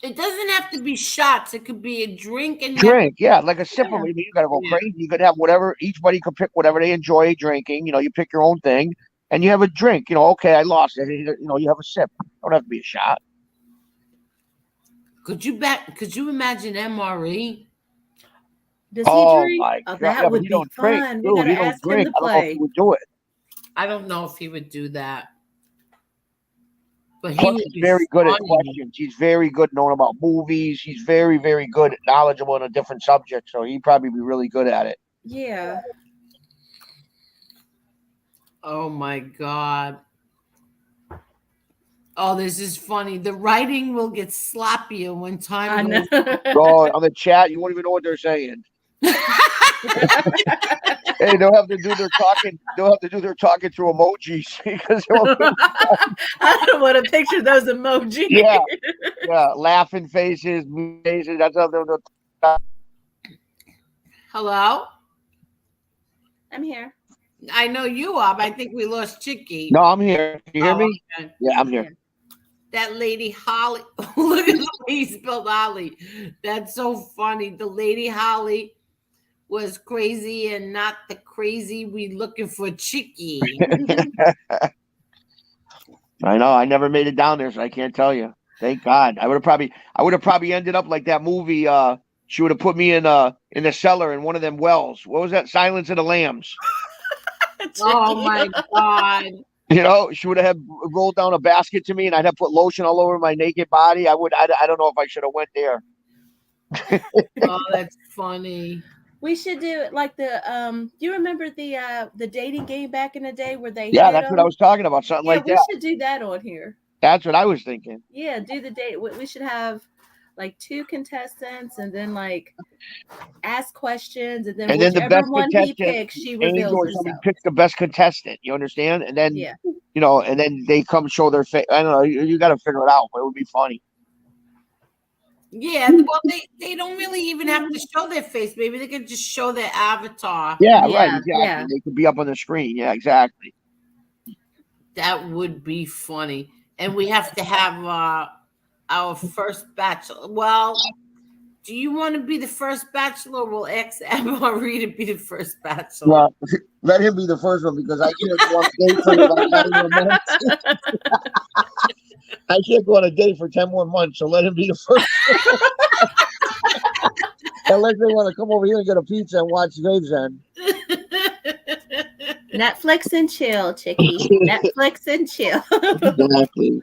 Speaker 1: It doesn't have to be shots. It could be a drink and
Speaker 2: yeah, like a sip of it. You got to go crazy. You could have whatever. Each buddy could pick whatever they enjoy drinking. You pick your own thing, and you have a drink. Okay, I lost it. You have a sip. Don't have to be a shot.
Speaker 1: Could you imagine MRE?
Speaker 3: Does he drink?
Speaker 2: My
Speaker 3: God.
Speaker 2: That
Speaker 3: would be fun. We gotta ask him to play.
Speaker 2: I don't know if he would do it.
Speaker 1: I don't know if he would do that. But
Speaker 2: he's very good at questions. He's very good knowing about movies. He's very, very good, knowledgeable on a different subject. So he'd probably be really good at it.
Speaker 3: Yeah.
Speaker 1: Oh my God. Oh, this is funny. The writing will get sloppier when time goes on.
Speaker 2: Oh, on the chat, you won't even know what they're saying. Hey, they'll have to do their talking. They'll have to do their talking through emojis because
Speaker 3: I don't want to picture those emojis.
Speaker 2: Yeah, laughing faces. That's how they'll.
Speaker 1: Hello.
Speaker 3: I'm here.
Speaker 1: I know you are, but I think we lost Chicky.
Speaker 2: No, I'm here. Can you hear me?
Speaker 1: Okay.
Speaker 2: Yeah, I'm here.
Speaker 1: That lady Holly. Look at the way he spelled Holly. That's so funny. The lady Holly was crazy and not the crazy we looking for Chicky.
Speaker 2: I know. I never made it down there, so I can't tell you. Thank God. I would have probably ended up like that movie. She would have put me in the cellar in one of them wells. What was that? Silence of the Lambs.
Speaker 1: Oh my God.
Speaker 2: She would have rolled down a basket to me, and I'd have put lotion all over my naked body. I don't know if I should have went there.
Speaker 1: Oh, that's funny.
Speaker 3: We should do it like the do you remember the dating game back in the day where they
Speaker 2: that's what I was talking about, something like that.
Speaker 3: We should do that on here.
Speaker 2: That's what I was thinking.
Speaker 3: Yeah, do the date. We should have like 2 contestants and then like ask questions and then
Speaker 2: the best
Speaker 3: one
Speaker 2: contestant,
Speaker 3: he picks, she reveals herself.
Speaker 2: Picks the best contestant, you understand? And then you know, and then they come show their face. I don't know. You got to figure it out, but it would be funny.
Speaker 1: Yeah, well, they don't really even have to show their face. Maybe they could just show their avatar.
Speaker 2: Yeah, right. Exactly. They could be up on the screen. Yeah, exactly.
Speaker 1: That would be funny. And we have to have our first bachelor. Well, do you want to be the first bachelor? Or we'll ask Anne-Marie to be the first bachelor.
Speaker 2: Well, let him be the first one because I can't go on a date for about 9 more months. I can't go on a date for 10 more months, so let him be the first. Unless they want to come over here and get a pizza and watch Gravesend.
Speaker 3: Netflix and chill, Chicky. Netflix and chill.
Speaker 2: Exactly.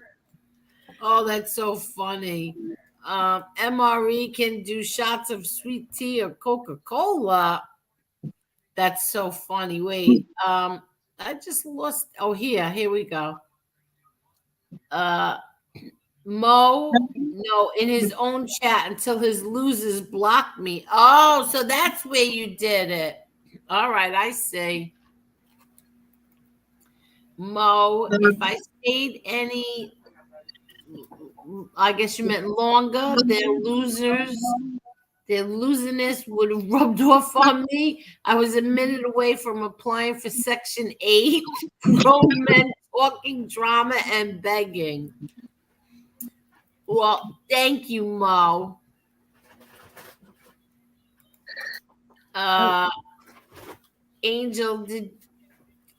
Speaker 1: Oh, that's so funny. MRE can do shots of sweet tea or Coca-Cola. That's so funny. Wait, I just lost. Oh, here we go. Mo, no, in his own chat until his losers blocked me. Oh, so that's where you did it. All right, I see. Mo, if I stayed any, I guess you meant longer, their loserness would have rubbed off on me. I was a minute away from applying for Section 8, grown men talking drama and begging. Well, thank you, Mo. Angel did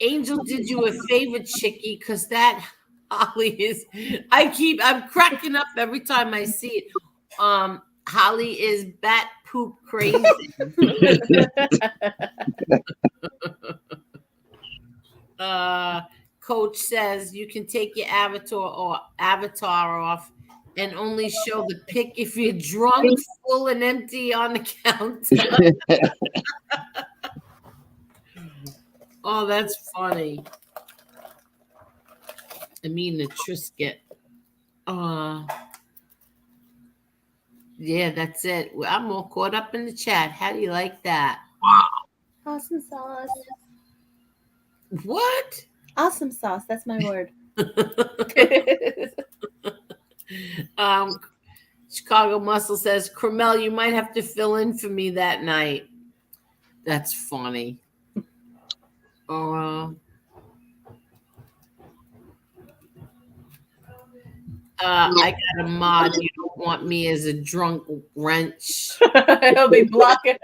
Speaker 1: you a favor, Chicky, because that Holly is I'm cracking up every time I see it. Holly is bat poop crazy. Coach says you can take your avatar off and only show the pic if you're drunk, full, and empty on the counter. Oh, that's funny. I mean the Trisket. Yeah, that's it. I'm all caught up in the chat. How do you like that?
Speaker 3: Awesome sauce.
Speaker 1: What?
Speaker 3: Awesome sauce. That's my word.
Speaker 1: Chicago Muscle says, Cromel, you might have to fill in for me that night. That's funny. I got a mod. You don't want me as a drunk wrench.
Speaker 3: He'll be blocking.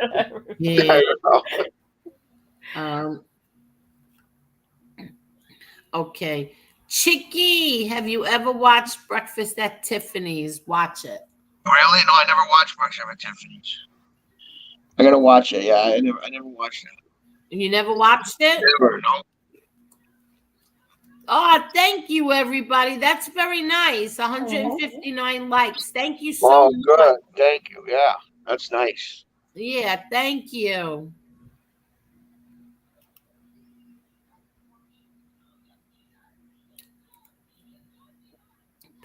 Speaker 1: Yeah. Okay. Chicky, have you ever watched Breakfast at Tiffany's? Watch it.
Speaker 2: Really? No, I never watched Breakfast at Tiffany's. I gotta watch it. Yeah, I never watched it.
Speaker 1: You never watched it?
Speaker 2: Never, no.
Speaker 1: Oh, thank you, everybody. That's very nice. 159 likes. Thank you so much.
Speaker 2: Good. Thank you. Yeah, that's nice.
Speaker 1: Yeah, thank you.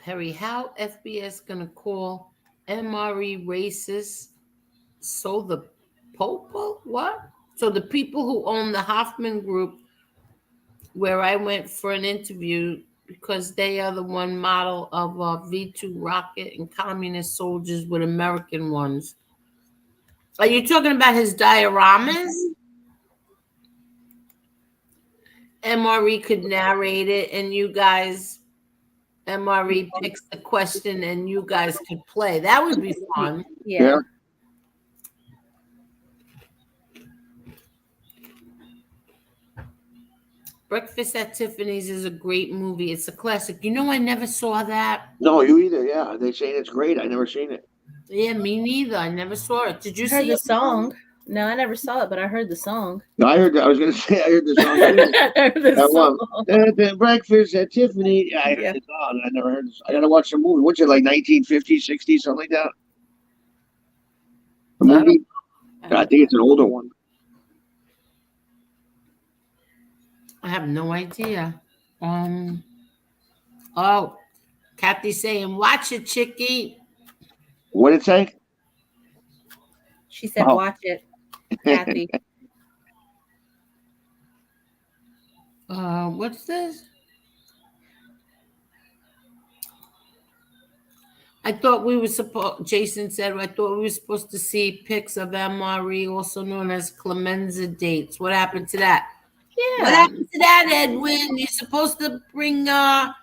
Speaker 1: Perry, how FBS gonna call MRE racist? So the Popo? What? So the people who own the Hoffman Group, where I went for an interview, because they are the one model of a V2 rocket and communist soldiers with American ones. Are you talking about his dioramas? MRE could narrate it and you guys, MRE picks the question and you guys could play. That would be fun.
Speaker 3: Yeah.
Speaker 1: Breakfast at Tiffany's is a great movie. It's a classic. You know, I never saw that.
Speaker 2: No, you either. Yeah, they say it's great. I never seen it.
Speaker 1: Yeah, me neither. I never saw it. Did you
Speaker 3: heard
Speaker 1: see
Speaker 3: the song? No, I never saw it, but I heard the song.
Speaker 2: No, I heard that. I was going to say I heard the song.
Speaker 3: I heard the song.
Speaker 2: The Breakfast at Tiffany. Yeah, I heard the song. I never heard this. I got to watch the movie. What's it, like 1950s, 60s, something like that? The movie? I think it's an older one.
Speaker 1: I have no idea. Oh, Kathy's saying, watch it, Chicky.
Speaker 2: What did it say?
Speaker 3: She said, watch it, Kathy.
Speaker 1: What's this? I thought we were supposed. Jason said I thought we were supposed to see pics of MRE, also known as Clemenza dates. What happened to that? What
Speaker 3: Yeah.
Speaker 1: happened to that, Edwin? You're supposed to bring your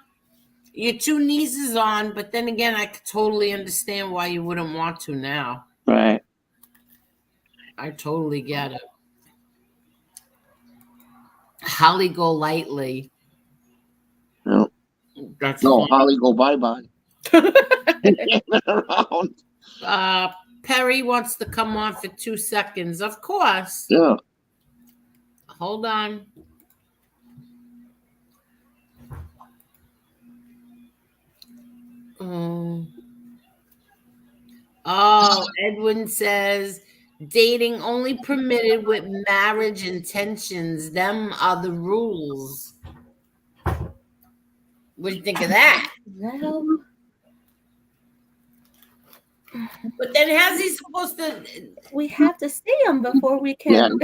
Speaker 1: two nieces on, but then again, I could totally understand why you wouldn't want to now.
Speaker 2: Right.
Speaker 1: I totally get it. Holly go lightly.
Speaker 2: No.
Speaker 1: That's
Speaker 2: No,
Speaker 1: fine.
Speaker 2: Holly, go bye-bye. Around.
Speaker 1: Perry wants to come on for 2 seconds. Of course.
Speaker 2: Yeah.
Speaker 1: Hold on. Oh, Edwin says dating only permitted with marriage intentions. Them are the rules. What do you think of that?
Speaker 3: Well,
Speaker 1: but then how's he supposed to?
Speaker 3: We have to see him before we can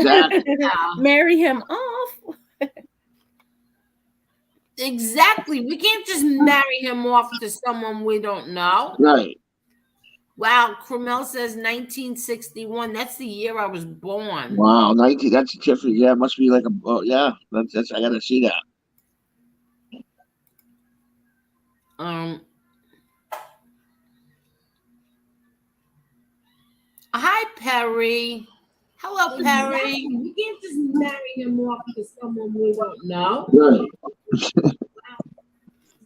Speaker 3: marry him off.
Speaker 1: Exactly. We can't just marry him off to someone we don't know.
Speaker 2: Right.
Speaker 1: Wow. Cromel says 1961. That's the year I was born.
Speaker 2: Wow, 19. That's different. Yeah, it must be like a. Yeah, that's. I gotta see that.
Speaker 1: Hi, Perry. Hello, Perry. We can't just marry him off to someone we don't know.
Speaker 2: Right.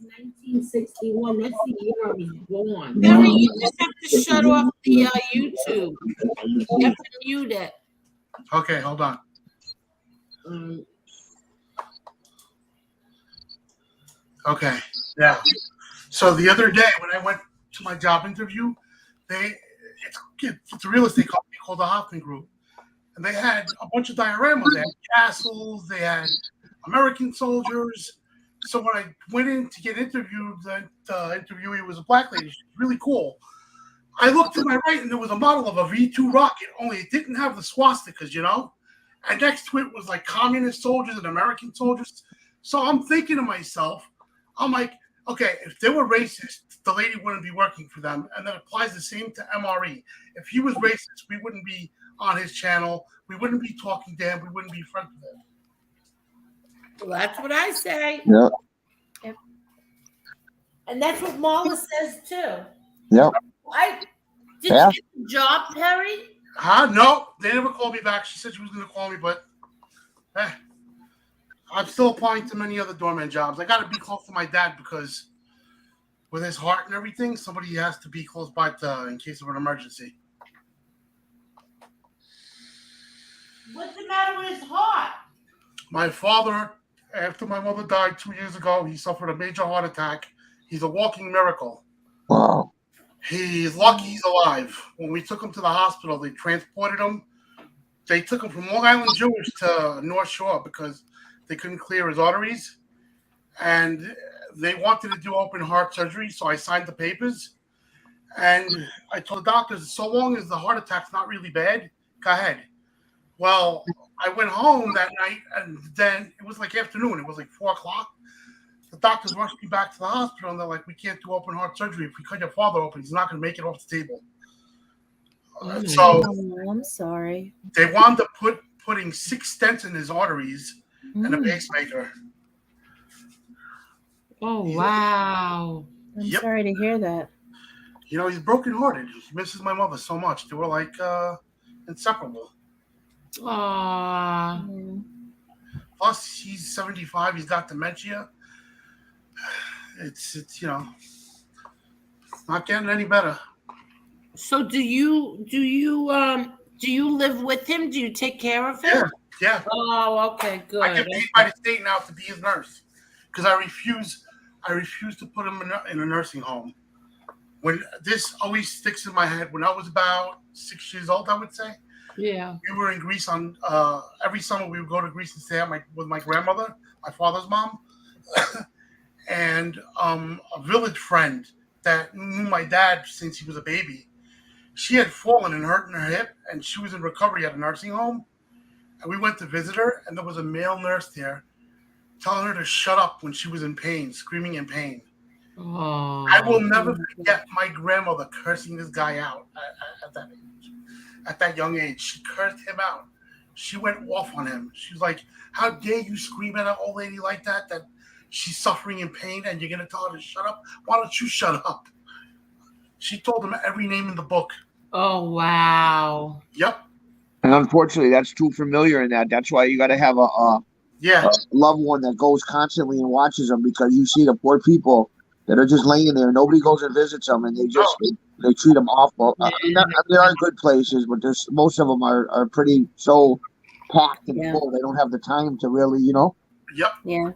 Speaker 1: 1961. That's the year I was born. Perry, you just have to shut off the YouTube. You have to mute it.
Speaker 13: Okay, hold on. Okay, yeah. So the other day when I went to my job interview, it's a real estate company called the Hoffman Group, and they had a bunch of dioramas. They had castles, they had American soldiers. So when I went in to get interviewed, the interviewee was a black lady. She was really cool. I looked to my right, and there was a model of a V2 rocket, only it didn't have the swastikas, you know? And next to it was like communist soldiers and American soldiers. So I'm thinking to myself, I'm like, okay, if they were racist, the lady wouldn't be working for them. And that applies the same to MRE. If he was racist, we wouldn't be on his channel. We wouldn't be talking to him. We wouldn't be friends with him.
Speaker 1: Well, that's what I say.
Speaker 2: Yeah.
Speaker 1: Yep. And that's what Marla says too.
Speaker 2: Yep.
Speaker 1: Did you get the job, Perry?
Speaker 13: No, they never called me back. She said she was going to call me, but I'm still applying to many other doorman jobs. I got to be close to my dad because with his heart and everything, somebody has to be close by in case of an emergency.
Speaker 1: What's the matter with his heart?
Speaker 13: My father, after my mother died 2 years ago, he suffered a major heart attack. He's a walking miracle.
Speaker 2: Wow.
Speaker 13: He's lucky he's alive. When we took him to the hospital, they transported him. They took him from Long Island Jewish to North Shore because they couldn't clear his arteries. And they wanted to do open heart surgery, so I signed the papers. And I told the doctors, so long as the heart attack's not really bad, go ahead. Well, I went home that night, and then it was like afternoon. It was like 4 o'clock. The doctors rushed me back to the hospital, and they're like, we can't do open heart surgery. If we cut your father open, he's not going to make it off the table. So
Speaker 3: I'm sorry.
Speaker 13: they wound up putting 6 stents in his arteries and a pacemaker.
Speaker 1: Oh, wow.
Speaker 3: I'm sorry to hear that.
Speaker 13: You know, he's brokenhearted. He misses my mother so much. They were like inseparable.
Speaker 1: Aww.
Speaker 13: Plus, he's 75. He's got dementia. It's you know, it's not getting any better.
Speaker 1: So do you live with him? Do you take care of him?
Speaker 13: Yeah.
Speaker 1: Oh, okay, good.
Speaker 13: I get paid by the state now to be his nurse because I refuse to put him in a nursing home. When this always sticks in my head. When I was about 6 years old, I would say.
Speaker 1: Yeah.
Speaker 13: We were in Greece on every summer. We would go to Greece and stay with my grandmother, my father's mom, and a village friend that knew my dad since he was a baby. She had fallen and hurt in her hip, and she was in recovery at a nursing home. And we went to visit her, and there was a male nurse there telling her to shut up when she was in pain, screaming in pain.
Speaker 1: Oh.
Speaker 13: I will never forget my grandmother cursing this guy out at that age. At that young age, she cursed him out. She went off on him. She was like, "How dare you scream at an old lady like that? That she's suffering in pain, and you're gonna tell her to shut up? Why don't you shut up?" She told him every name in the book.
Speaker 1: Oh, wow.
Speaker 13: Yep.
Speaker 2: And unfortunately, that's too familiar in that. That's why you got to have a loved one that goes constantly and watches them, because you see the poor people that are just laying there. Nobody goes and visits them, and they treat them awful. There are good places, but most of them are pretty so packed and full. They don't have the time to really,
Speaker 13: Yep.
Speaker 3: Yeah.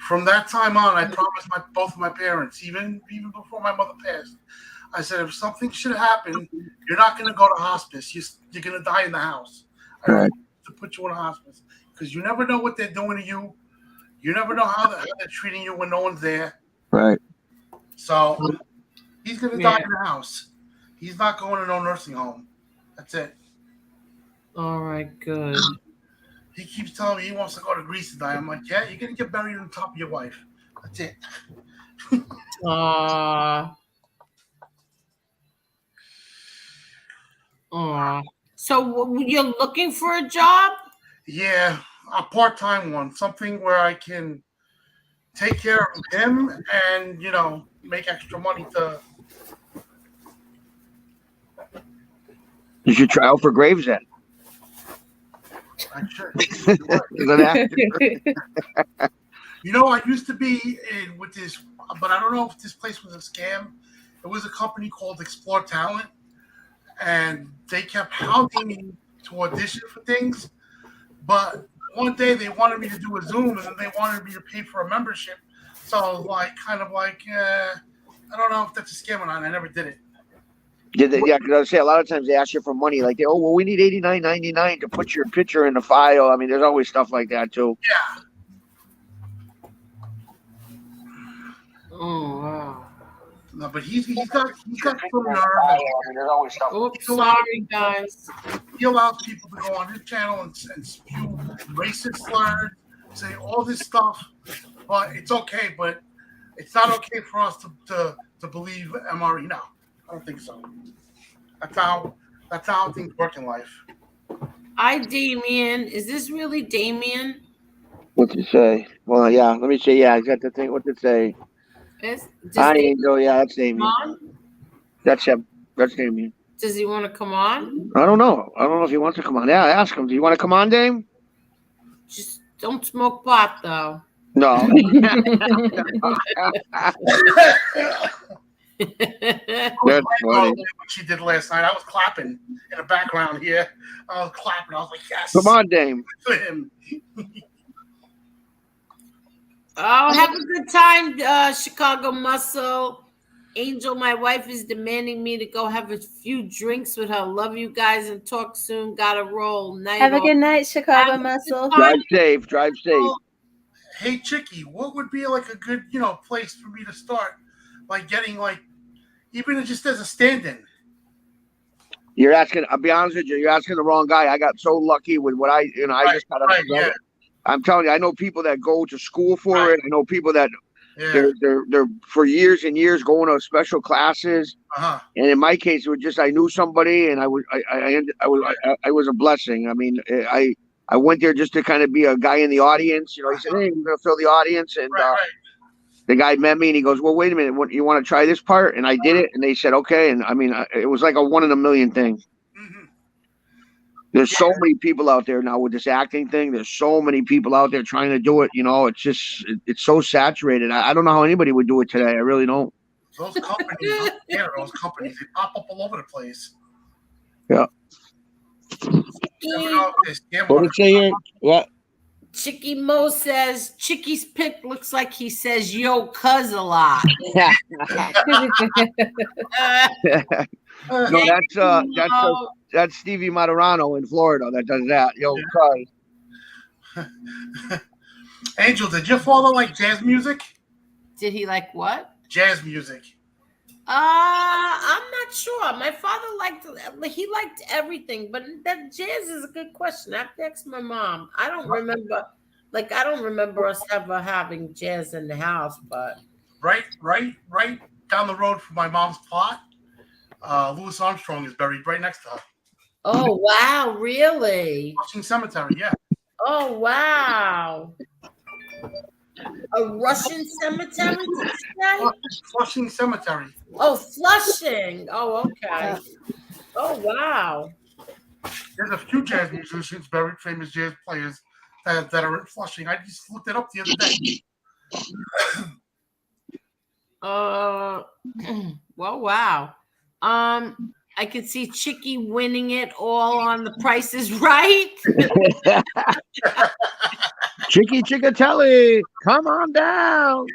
Speaker 13: From that time on, I promised both of my parents, even before my mother passed, I said, if something should happen, you're not going to go to hospice. You're going to die in the house. I don't want to put you in a hospice, because you never know what they're doing to you. You never know how they're treating you when no one's there.
Speaker 2: Right.
Speaker 13: So he's going to die in the house. He's not going to no nursing home. That's it.
Speaker 1: All right, good.
Speaker 13: He keeps telling me he wants to go to Greece and die. I'm like, yeah, you're going to get buried on top of your wife. That's it.
Speaker 1: So you're looking for a job?
Speaker 13: Yeah, a part-time one. Something where I can take care of him and, make extra money to...
Speaker 2: You should try out for Gravesend.
Speaker 13: I should.
Speaker 2: As an actor.
Speaker 13: I used to be with this, but I don't know if this place was a scam. It was a company called Explore Talent, and they kept hounding me to audition for things. But one day they wanted me to do a Zoom, and then they wanted me to pay for a membership. So I was like, I don't know if that's a scam or not. I never did it.
Speaker 2: Yeah, because I would say a lot of times they ask you for money, like, we need $89.99 to put your picture in the file. I mean, there's always stuff like that too.
Speaker 13: Yeah.
Speaker 1: Oh wow.
Speaker 13: No, but he's got some nerve.
Speaker 2: There's always stuff.
Speaker 1: Oops, sorry guys.
Speaker 13: He allows people to go on his channel and spew racist slurs, say all this stuff, but it's okay. But it's not okay for us to believe MRE now. I don't think so. That's how things work in life.
Speaker 1: Hi, Damien. Is this really Damien?
Speaker 2: What's it say? Well, yeah. Let me see. Yeah, I got the thing. What's it say? Hi, Angel. Yeah, that's Damien. That's him. That's Damien.
Speaker 1: Does he want to come on?
Speaker 2: I don't know. I don't know if he wants to come on. Yeah, ask him. Do you want to come on, Dame?
Speaker 1: Just don't smoke pot, though.
Speaker 2: No.
Speaker 13: That's funny. What she did last night. I was clapping in the background here. I was clapping. I was like, yes.
Speaker 2: Come on, Dame.
Speaker 13: To him.
Speaker 1: Oh, have a good time, Chicago Muscle. Angel, my wife is demanding me to go have a few drinks with her. Love you guys and talk soon. Gotta roll. Night
Speaker 3: have
Speaker 1: off.
Speaker 3: a good night, Chicago Muscle.
Speaker 2: Drive safe. Drive safe.
Speaker 13: Hey, Chicky, what would be like a good, place for me to start? Like getting even just as a stand-in.
Speaker 2: You're asking. I'll be honest with you. You're asking the wrong guy. I got so lucky with what I just got together.
Speaker 13: Yeah.
Speaker 2: I'm telling you, I know people that go to school for it. I know people that they're for years and years going to special classes.
Speaker 13: Uh-huh.
Speaker 2: And in my case, it was just I knew somebody, and I was a blessing. I mean, I went there just to kind of be a guy in the audience. He said, "Hey, we're gonna fill the audience," and the guy met me and he goes, "Well, wait a minute, what, you want to try this part?" And I did it, and they said, "Okay." And I mean, it was like a 1 in a million thing.
Speaker 13: Mm-hmm.
Speaker 2: There's so many people out there now with this acting thing. There's so many people out there trying to do it. It's just, it's so saturated. I don't know how anybody would do it today. I really don't.
Speaker 13: Those companies, they pop up all over the place.
Speaker 2: Yeah. What did it say here? What?
Speaker 1: Chicky Mo says Chicky's pic looks like he says "yo, cuz" a lot.
Speaker 2: No, that's Stevie Materano in Florida that does that. Yo, cuz.
Speaker 13: Angel, did your father like jazz music?
Speaker 1: Did he like what?
Speaker 13: Jazz music.
Speaker 1: I'm not sure. My father liked everything, but that jazz is a good question. I have to ask my mom. I don't remember us ever having jazz in the house, but
Speaker 13: right down the road from my mom's plot. Louis Armstrong is buried right next to her.
Speaker 1: Oh wow, really?
Speaker 13: Flushing Cemetery, yeah.
Speaker 1: Oh wow. A Russian cemetery, did you say?
Speaker 13: Flushing Cemetery.
Speaker 1: Oh, Flushing. Oh, okay. Oh wow.
Speaker 13: There's a few jazz musicians buried, famous jazz players that are in Flushing. I just looked it up the other day.
Speaker 1: Well, wow. I could see Chicky winning it all on The Price is Right.
Speaker 2: Chicky Chickatelli, come on down.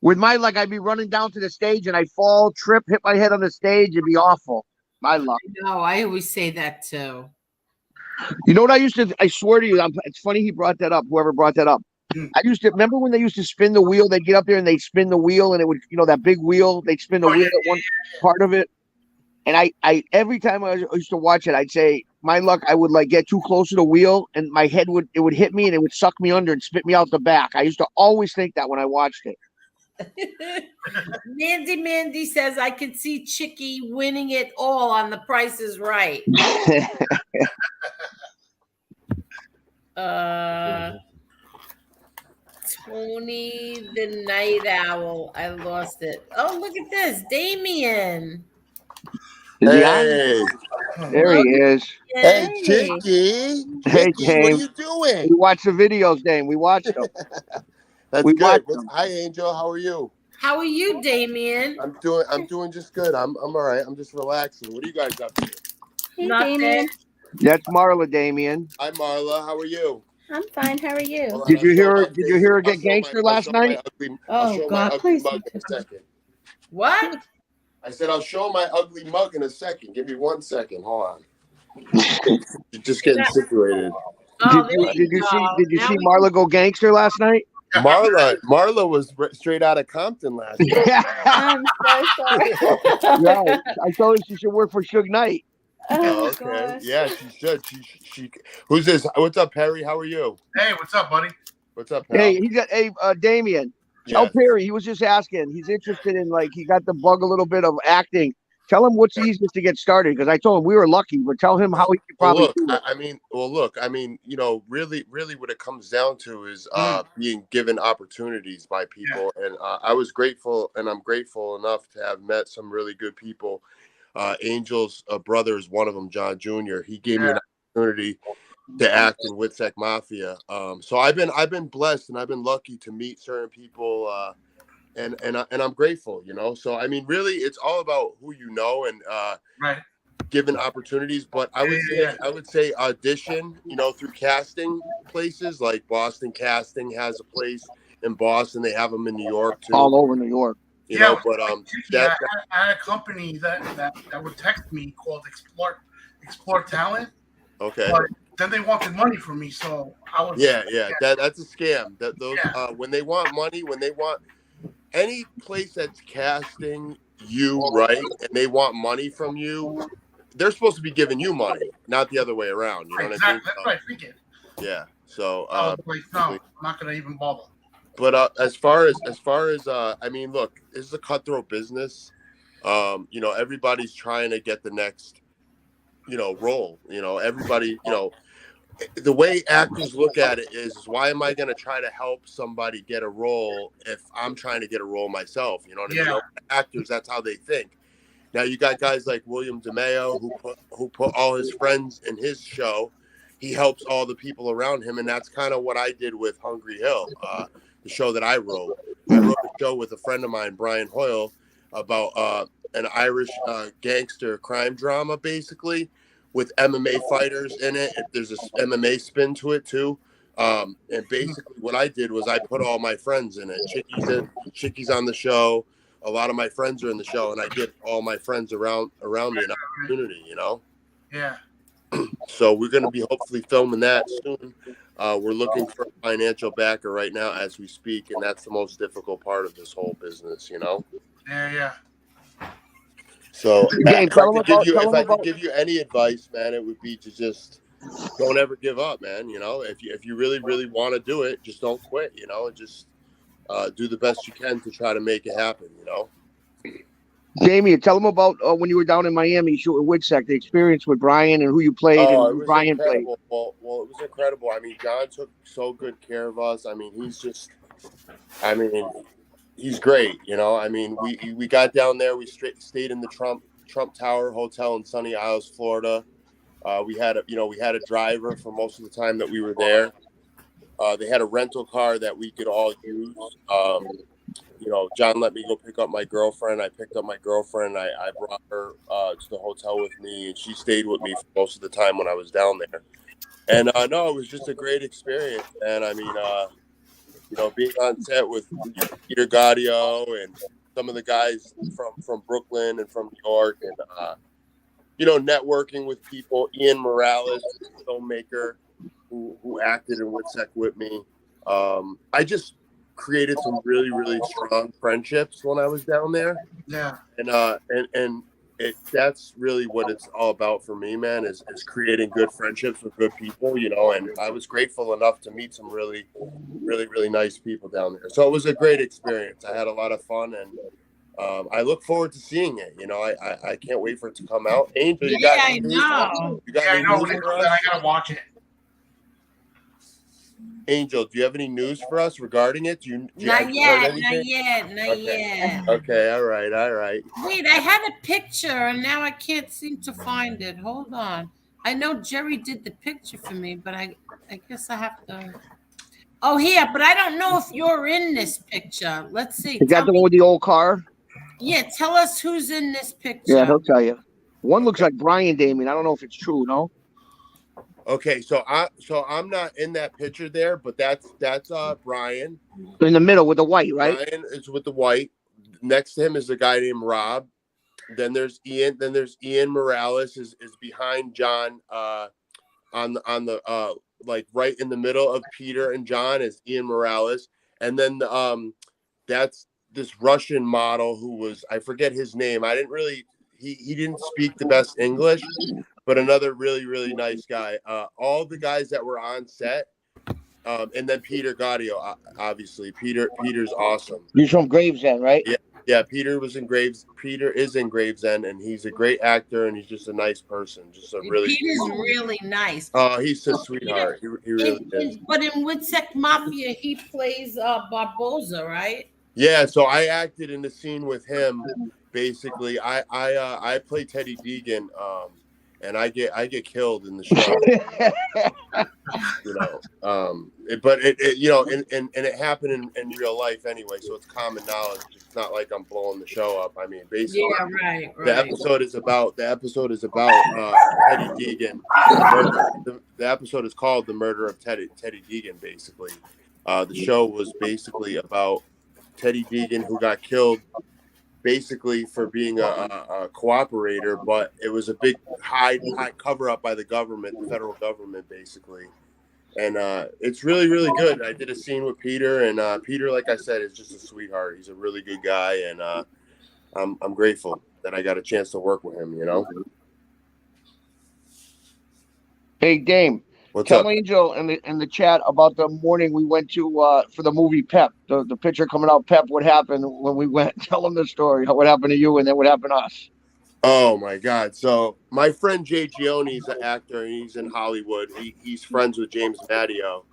Speaker 2: With my luck, I'd be running down to the stage and I fall, trip, hit my head on the stage. It'd be awful. My luck.
Speaker 1: No, I always say that too.
Speaker 2: You know what I swear to you, it's funny he brought that up, whoever brought that up. I used to remember when they used to spin the wheel, they'd get up there and they'd spin the wheel and it would, that big wheel, they'd spin the wheel at one part of it. And I every time I used to watch it, I'd say, my luck, I would like get too close to the wheel and my head would hit me and it would suck me under and spit me out the back. I used to always think that when I watched it.
Speaker 1: Mandy says I could see Chicky winning it all on The Price is Right. Tony the Night Owl. I lost it. Oh, look at this. Damien.
Speaker 7: Hey.
Speaker 2: There he is.
Speaker 7: Hey, Chicky.
Speaker 2: Hey,
Speaker 7: Chicky,
Speaker 2: Dame.
Speaker 7: what are you doing?
Speaker 2: We watched the videos, Dame. We watched them.
Speaker 7: That's
Speaker 2: We
Speaker 7: good.
Speaker 2: watched them.
Speaker 7: Hi, Angel. How are you?
Speaker 1: How are you, Damien?
Speaker 7: I'm doing just good. I'm all right. I'm just relaxing. What are you guys up to?
Speaker 3: Hey,
Speaker 1: Nothing.
Speaker 3: Damien.
Speaker 2: That's Marla, Damien.
Speaker 7: Hi, Marla. How are you?
Speaker 3: I'm fine. How are you?
Speaker 7: Hold on,
Speaker 2: Did you
Speaker 7: I'll
Speaker 2: hear her?
Speaker 7: show
Speaker 2: Did you hear her get gangster last night?
Speaker 7: I'll show my ugly mug in a second.
Speaker 1: What?
Speaker 7: I said I'll show my ugly mug in a second. Give me 1 second. Hold on. You're just getting situated.
Speaker 1: Oh,
Speaker 2: Did you see Marla go gangster last night?
Speaker 7: Marla was straight out of Compton last night.
Speaker 3: I'm so sorry.
Speaker 2: Yeah, I told her she should work for Suge Knight.
Speaker 7: Oh, okay.
Speaker 3: Gosh.
Speaker 7: Yeah, she should. She. Who's this? What's up, Perry? How are you?
Speaker 13: Hey, what's up, buddy?
Speaker 7: What's up, pal?
Speaker 2: Hey, Damien. Tell Perry, he was just asking. He's interested in, he got the bug a little bit of acting. Tell him what's easiest to get started, because I told him we were lucky, but tell him how he could probably do it.
Speaker 7: Really what it comes down to is being given opportunities by people. Yeah. And I was grateful, and I'm grateful enough to have met some really good people. Angel's brother is one of them, John Jr. He gave me an opportunity to act in Witsec Mafia. So I've been blessed and I've been lucky to meet certain people, and I'm grateful, So I mean, really, it's all about who you know and given opportunities. But I would say audition, through casting places like Boston Casting has a place in Boston. They have them in New York too.
Speaker 2: All over New York.
Speaker 13: I had a company that would text me called Explore Talent.
Speaker 7: Okay.
Speaker 13: But then they wanted money from me, so I was.
Speaker 7: That's a scam. When they want money, when they want any place that's casting you right, and they want money from you, they're supposed to be giving you money, not the other way around. You know what I mean?
Speaker 13: That's what I figured.
Speaker 7: Yeah. So
Speaker 13: I was like, no, I'm not gonna even bother.
Speaker 7: But as far as I mean, look, this is a cutthroat business. Everybody's trying to get the next, role. Everybody, the way actors look at it is, why am I going to try to help somebody get a role if I'm trying to get a role myself? You know what I mean? Actors, that's how they think. Now you got guys like William DeMeo who put all his friends in his show. He helps all the people around him, and that's kind of what I did with Hungry Hill. The show that I wrote. I wrote a show with a friend of mine, Brian Hoyle, about an Irish gangster crime drama, basically, with MMA fighters in it. There's this MMA spin to it, too. And basically what I did was I put all my friends in it. Chicky's on the show. A lot of my friends are in the show, and I get all my friends around me an opportunity,
Speaker 13: Yeah.
Speaker 7: So we're going to be hopefully filming that soon. We're looking for a financial backer right now as we speak, and that's the most difficult part of this whole business,
Speaker 13: Yeah.
Speaker 7: So if I could give you any advice, man, it would be to just don't ever give up, man. If you really, really want to do it, just don't quit, just do the best you can to try to make it happen. You know.
Speaker 2: Damien, tell them about when you were down in Miami shooting Woodsec, the experience with Brian and who you played and
Speaker 7: Oh, it
Speaker 2: who
Speaker 7: was
Speaker 2: Brian played.
Speaker 7: incredible. Well, it was incredible. I mean, John took so good care of us. I mean, he's great. You know, I mean, we got down there. We stayed in the Trump Tower Hotel in Sunny Isles, Florida. We had a driver for most of the time that we were there. They had a rental car that we could all use. John let me go pick up my girlfriend. I picked up my girlfriend. I brought her to the hotel with me, and she stayed with me for most of the time when I was down there. And no, it was just a great experience. And I mean, being on set with Peter Gotti and some of the guys from Brooklyn and from New York, and networking with people. Ian Morales, the filmmaker who acted in Woodsec with me. I just created some really, really strong friendships when I was down there.
Speaker 13: Yeah.
Speaker 7: And that's really what it's all about for me, man, is creating good friendships with good people, and I was grateful enough to meet some really, really, really nice people down there. So it was a great experience. I had a lot of fun, and I look forward to seeing it. I can't wait for it to come out. Angel, you got any news? You got any news for us?
Speaker 13: I gotta watch it.
Speaker 7: Angel, do you have any news for us regarding it?
Speaker 1: Not yet.
Speaker 7: Okay, all right.
Speaker 1: Wait, I had a picture and now I can't seem to find it. Hold on. I know Jerry did the picture for me, but I guess I have to. Oh, here, but I don't know if you're in this picture. Let's see.
Speaker 2: Is that the one with the old car?
Speaker 1: Yeah, tell us who's in this picture.
Speaker 2: Yeah, he'll tell you. One looks like Brian, Damien. I don't know if it's true, no?
Speaker 7: Okay, so I'm not in that picture there, but that's Brian.
Speaker 2: In the middle with the white, right?
Speaker 7: Brian is with the white. Next to him is a guy named Rob. Then there's Ian. Then there's Ian Morales is behind John. On the like right in the middle of Peter and John is Ian Morales, and then that's this Russian model who was, I forget his name. I didn't really. He didn't speak the best English, but another really, really nice guy. All the guys that were on set, and then Peter Gotti, obviously. Peter's awesome.
Speaker 2: He's from Gravesend, right?
Speaker 7: Yeah. Peter is in Gravesend, and he's a great actor, and he's just a nice person. Just a really.
Speaker 1: Peter's really nice.
Speaker 7: Oh, he's a sweetheart. He really is.
Speaker 1: But in Woodsec Mafia, he plays Barboza, right?
Speaker 7: Yeah. So I acted in the scene with him. Basically, I play Teddy Deegan, and I get killed in the show. But it and it happened in real life anyway, so it's common knowledge. It's not like I'm blowing the show up. I mean, basically,
Speaker 1: yeah, right.
Speaker 7: The episode is about Teddy Deegan. The episode is called "The Murder of Teddy Deegan." Basically, the show was basically about Teddy Deegan, who got killed. Basically for being a cooperator, but it was a big high cover up by the government, the federal government, basically. And it's really, really good. I did a scene with Peter, and Peter, like I said, is just a sweetheart. He's a really good guy, and I'm grateful that I got a chance to work with him.
Speaker 2: Hey, Dame.
Speaker 7: What's
Speaker 2: Tell
Speaker 7: up?
Speaker 2: Angel in the chat about the morning we went to for the movie Pep, the picture coming out. Pep, what happened when we went? Tell them the story. What happened to you, and then what happened to us?
Speaker 7: Oh my God! So my friend Jay Gioni's an actor, and he's in Hollywood. He's friends with James Matteo.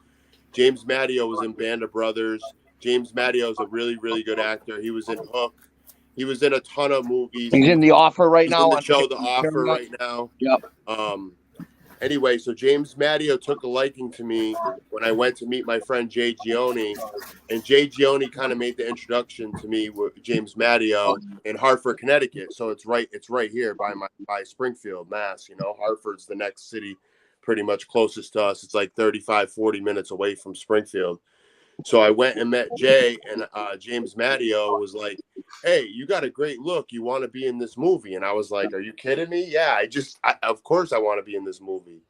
Speaker 7: James Matteo was in Band of Brothers. James Matteo is a really, really good actor. He was in Hook. He was in a ton of movies.
Speaker 2: He's in The Offer right now.
Speaker 7: In the show The Offer right now.
Speaker 2: Yep.
Speaker 7: Anyway, so James Matteo took a liking to me when I went to meet my friend Jay Gioni, and Jay Gioni kind of made the introduction to me with James Matteo in Hartford, Connecticut. So it's right here by Springfield, Mass. Hartford's the next city pretty much closest to us. It's like 35-40 minutes away from Springfield. So I went and met Jay, and James Matteo was like, "Hey, you got a great look. You want to be in this movie?" And I was like, "Are you kidding me? Yeah, of course I want to be in this movie."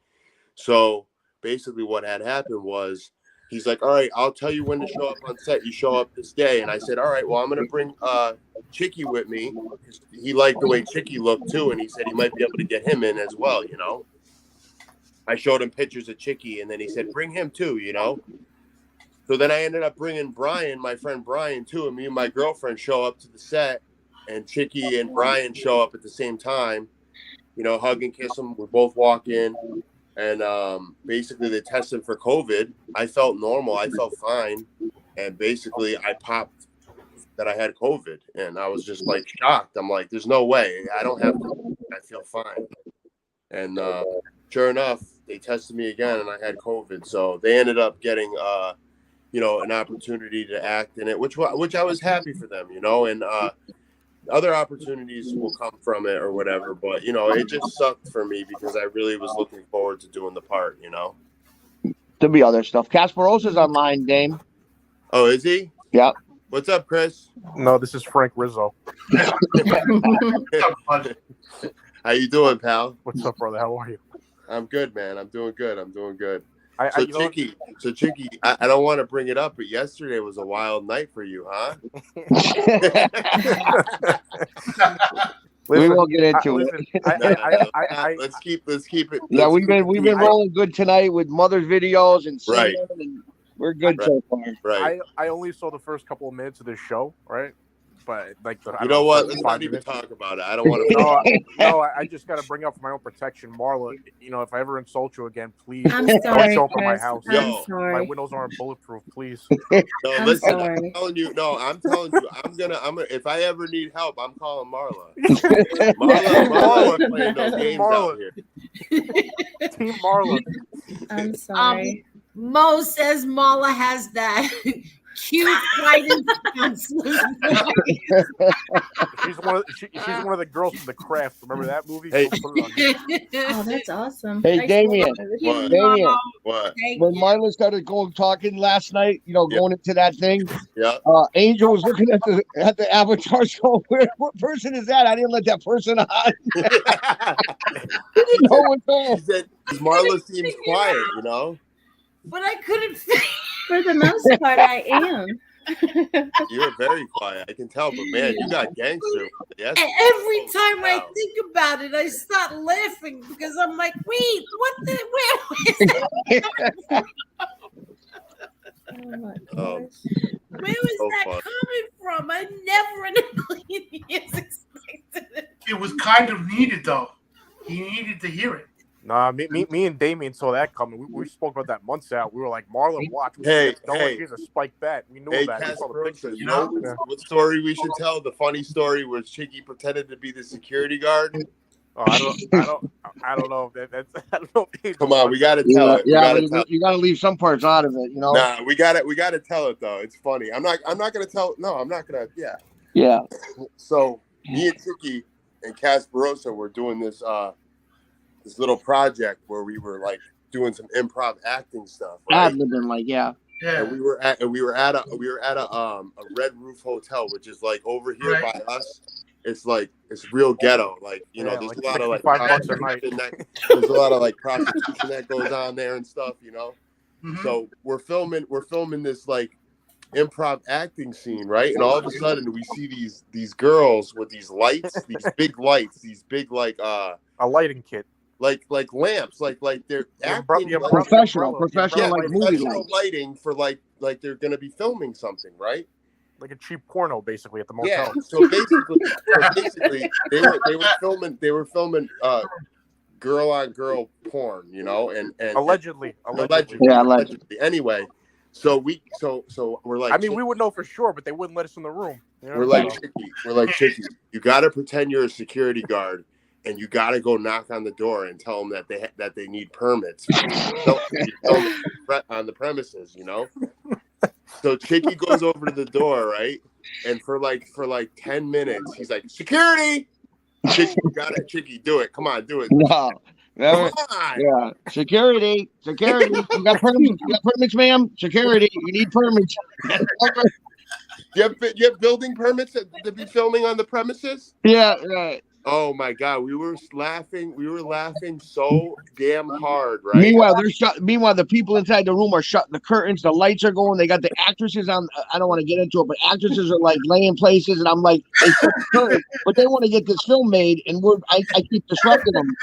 Speaker 7: So basically what had happened was he's like, "All right, I'll tell you when to show up on set. You show up this day." And I said, "All right, well, I'm going to bring Chicky with me." He liked the way Chicky looked too, and he said he might be able to get him in as well, I showed him pictures of Chicky, and then he said, "Bring him too, So then I ended up bringing Brian, my friend Brian, too, and me and my girlfriend show up to the set, and Chicky and Brian show up at the same time. You know, hug and kiss them. We both walk in, and basically they tested for COVID. I felt normal. I felt fine, and basically I popped that I had COVID, and I was just like shocked. I'm like, there's no way. I don't have COVID. I feel fine. And sure enough, they tested me again, and I had COVID. So they ended up getting, you know, an opportunity to act in it, which I was happy for them, you know, and other opportunities will come from it or whatever. But, you know, it just sucked for me because I really was looking forward to doing the part, you know.
Speaker 2: There'll be other stuff. Kasparosa's online, Dame.
Speaker 7: Oh, is he?
Speaker 2: Yeah.
Speaker 7: What's up, Chris?
Speaker 14: No, this is Frank Rizzo.
Speaker 7: How you doing, pal?
Speaker 14: What's up, brother? How are you?
Speaker 7: I'm good, man. I'm doing good.
Speaker 14: So
Speaker 7: Chicky, I don't want to bring it up, but yesterday was a wild night for you, huh?
Speaker 2: We won't get into it.
Speaker 7: Let's keep it.
Speaker 2: Yeah, we've been rolling good tonight with mother's videos and singing, and we're good so far.
Speaker 7: Right.
Speaker 14: I only saw the first couple of minutes of this show, right? But like,
Speaker 7: you know what? Let's not even talk about it. I don't want to.
Speaker 14: I just got to bring up for my own protection, Marla. You know, if I ever insult you again, please
Speaker 3: I'm
Speaker 14: don't
Speaker 3: sorry,
Speaker 14: show up at my
Speaker 3: Chris.
Speaker 14: house.
Speaker 3: I'm sorry.
Speaker 14: My windows aren't bulletproof, please.
Speaker 7: No,
Speaker 3: I'm
Speaker 7: listen.
Speaker 3: sorry.
Speaker 7: I'm telling you. No, I'm telling you. I'm gonna. If I ever need help, I'm calling Marla. Marla playing no games out here.
Speaker 14: Team Marla.
Speaker 3: I'm sorry.
Speaker 1: Mo says Marla has that cute fighting counselor.
Speaker 14: She's one of the girls from The Craft. Remember that movie?
Speaker 7: Hey.
Speaker 3: Oh, that's awesome.
Speaker 2: Hey, Damien. Damien.
Speaker 7: What?
Speaker 2: When Marla started talking last night, you know, going into that thing,
Speaker 7: yeah.
Speaker 2: Angel was looking at the avatar, going, what person is that? I didn't let that person on. He didn't know what's on.
Speaker 7: She said, Marla seems quiet, you know?
Speaker 1: But I couldn't.
Speaker 3: For the most part, I am.
Speaker 7: You're very quiet. I can tell, but man, you got gangster. Yes.
Speaker 1: And every time I think about it, I start laughing because I'm like, wait, what the? Where was that?
Speaker 3: Oh my
Speaker 7: gosh.
Speaker 1: Where was that coming from? I never in a million years expected it.
Speaker 13: It was kind of needed, though. He needed to hear it.
Speaker 14: Nah, me and Damien saw that coming. We spoke about that months out. We were like, Marla, watch. Here's a spike bat. We knew that. We saw the pictures.
Speaker 7: You know what story we should tell? The funny story where Chicky pretended to be the security guard.
Speaker 14: Oh, I don't know. I don't know.
Speaker 7: Come on, we gotta tell it.
Speaker 2: Yeah, you gotta leave some parts out of it, you know.
Speaker 7: Nah, we gotta tell it though. It's funny. I'm not gonna tell. No, I'm not gonna. Yeah.
Speaker 2: Yeah.
Speaker 7: So me and Chicky and Kasparosa were doing this little project where we were like doing some improv acting stuff. Right?
Speaker 2: Yeah.
Speaker 7: And we were at a Red Roof Hotel, which is like over here by us. It's real ghetto. Like, you know, there's a lot of like prostitution there's a lot of like prostitution that goes on there and stuff, you know. Mm-hmm. So we're filming this like improv acting scene, right? And all of a sudden we see these girls with these lights, these big lights, these big like
Speaker 14: a lighting kit.
Speaker 7: Like lamps, like they're acting
Speaker 2: professional like movie
Speaker 7: lighting for like they're gonna be filming something, right?
Speaker 14: Like a cheap porno, basically, at the motel.
Speaker 7: Yeah. So basically, they were filming girl on girl porn, you know, and
Speaker 14: allegedly.
Speaker 2: Yeah, allegedly.
Speaker 7: Anyway, so we're like,
Speaker 14: I mean, we would know for sure, but they wouldn't let us in the room. You know?
Speaker 7: We're like Chicky. You got to pretend you're a security guard. And you got to go knock on the door and tell them that they need permits on the premises, you know. So Chicky goes over to the door, right? And for like 10 minutes, he's like, "Security, Chicky, you got it, Chicky, do it. Come on, do it."
Speaker 2: No,
Speaker 7: come on.
Speaker 2: Yeah, security. You got permits, ma'am. Security, you need permits.
Speaker 7: You have building permits to be filming on the premises?
Speaker 2: Yeah, right.
Speaker 7: Oh my God, we were laughing so damn hard, right?
Speaker 2: Meanwhile, the people inside the room are shutting the curtains, the lights are going, they got the actresses on. I don't want to get into it, but actresses are like laying places, and I'm like, they shut the curtain, but they want to get this film made, and I keep disrupting them.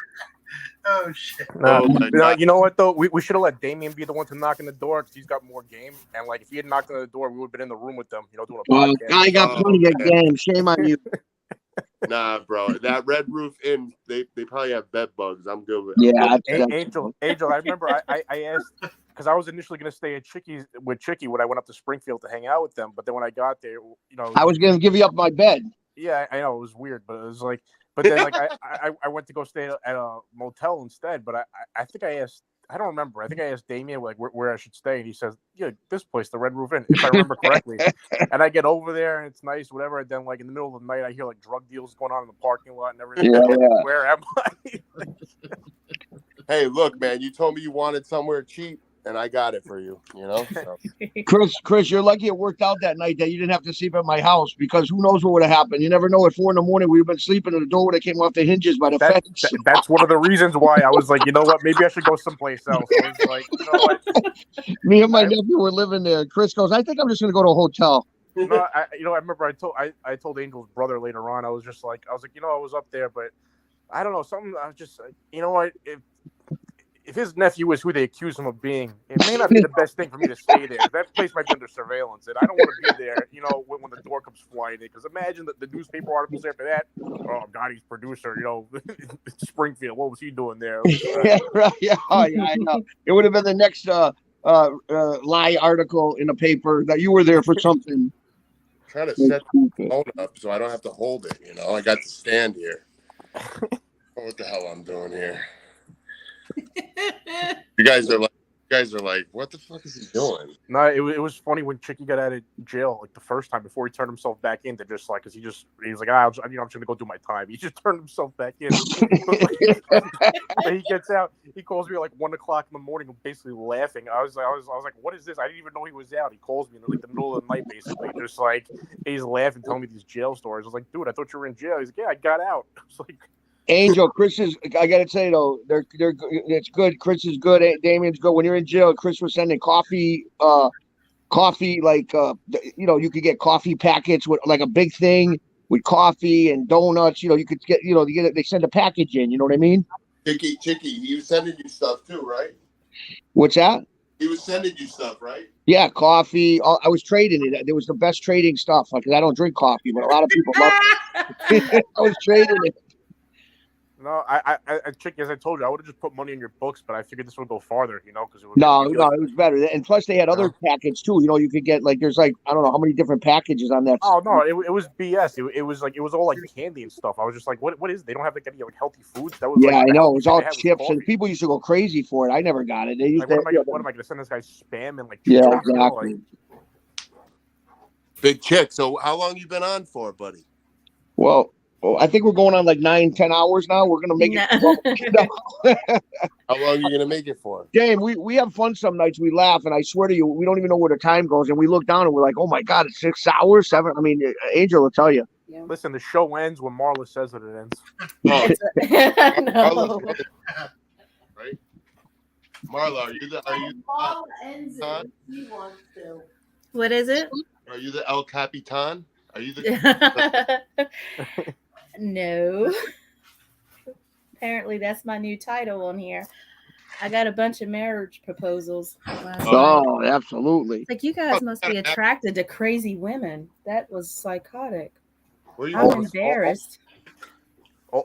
Speaker 13: Oh shit!
Speaker 14: Nah,
Speaker 7: Oh my God.
Speaker 14: you know what though? We should have let Damien be the one to knock on the door because he's got more game. And like, if he had knocked on the door, we would have been in the room with them, doing a
Speaker 2: Well,
Speaker 14: podcast.
Speaker 2: I got plenty of
Speaker 7: man.
Speaker 2: game. Shame on you.
Speaker 7: Nah, bro. That Red Roof Inn, they probably have bed bugs. I'm good with.
Speaker 2: Yeah,
Speaker 14: Angel. I remember I asked because I was initially going to stay at Chicky's with Chicky when I went up to Springfield to hang out with them. But then when I got there,
Speaker 2: I was going to give you up my bed.
Speaker 14: Yeah, I know it was weird, but it was like, but then like I went to go stay at a motel instead. But I think I asked, I don't remember. I think I asked Damien like where I should stay, and he says, "Yeah, this place, the Red Roof Inn," if I remember correctly. And I get over there and it's nice, whatever. And then like in the middle of the night, I hear like drug deals going on in the parking lot and everything.
Speaker 2: Yeah,
Speaker 14: Like,
Speaker 2: yeah.
Speaker 14: where am I?
Speaker 7: Hey, look, man. You told me you wanted somewhere cheap, and I got it for you. So.
Speaker 2: Chris, you're lucky it worked out that night that you didn't have to sleep at my house because who knows what would have happened. You never know. At 4 a.m, we've been sleeping and the door would have came off the hinges by the fence.
Speaker 14: That's one of the reasons why I was like, you know what, maybe I should go someplace else. I was like, you know what?
Speaker 2: Me and my nephew were living there. Chris goes, I think I'm just going to go to a hotel.
Speaker 14: No, I remember I told Angel's brother later on. I was like, I was up there, but I don't know, something. I was just, you know what, if his nephew is who they accuse him of being, it may not be the best thing for me to stay there. That place might be under surveillance, and I don't want to be there, when the door comes flying in. Because imagine the newspaper articles after that. Oh, Gotti's producer, Springfield. What was he doing there?
Speaker 2: Yeah, right. Yeah, I know. It would have been the next lie article in the paper that you were there for something.
Speaker 7: Trying to set the phone up so I don't have to hold it. I got to stand here. What the hell I'm doing here? You guys are like, what the fuck is he doing?
Speaker 14: No, it was funny when Chicky got out of jail like the first time before he turned himself back in to just like, because he's like, I'm just gonna go do my time. He just turned himself back in. He gets out. He calls me at like 1 o'clock in the morning, basically laughing. I was like, what is this? I didn't even know he was out. He calls me in like the middle of the night, basically, just like he's laughing, telling me these jail stories. I was like, dude, I thought you were in jail. He's like, yeah, I got out. I was like.
Speaker 2: Angel, I gotta say though, it's good. Chris is good. Damien's good. When you're in jail, Chris was sending coffee like you could get coffee packets with like a big thing with coffee and donuts. You could get they send a package in. You know what I mean?
Speaker 7: Chicky, he was sending you stuff too, right?
Speaker 2: What's that?
Speaker 7: He was sending you stuff, right?
Speaker 2: Yeah, coffee. I was trading it. It was the best trading stuff. Because I don't drink coffee, but a lot of people love it. I was trading it.
Speaker 14: No, I Chicky, as I told you, I would have just put money in your books, but I figured this would go farther, because it would.
Speaker 2: No, it was better, and plus they had other packets too. You could get like there's like I don't know how many different packages on that.
Speaker 14: Oh no, it was BS. It was all like candy and stuff. I was just like, what is? They don't have like any like healthy foods. That was
Speaker 2: I know it was all chips, and people used to go crazy for it. I never got it. They used
Speaker 14: what am I going to send this guy spam and like?
Speaker 2: Yeah, exactly.
Speaker 7: Big Chick. So how long you been on for, buddy?
Speaker 2: Well, I think we're going on like 9-10 hours now. We're gonna make it.
Speaker 7: How long are you gonna make it for?
Speaker 2: Dave, we have fun some nights. We laugh, and I swear to you, we don't even know where the time goes. And we look down and we're like, "Oh my God, it's 6 hours, 7." I mean, Angel will tell you.
Speaker 3: Yeah.
Speaker 14: Listen, the show ends when Marla says that it ends.
Speaker 3: No.
Speaker 7: Right, Marla, are you
Speaker 1: Marla ends it. He wants to.
Speaker 3: What is it?
Speaker 7: Are you the El Capitan? Are you the?
Speaker 3: No. Apparently, that's my new title on here. I got a bunch of marriage proposals last night.
Speaker 2: Absolutely.
Speaker 3: Like, you guys must be attracted to crazy women. That was psychotic.
Speaker 7: I'm
Speaker 3: embarrassed.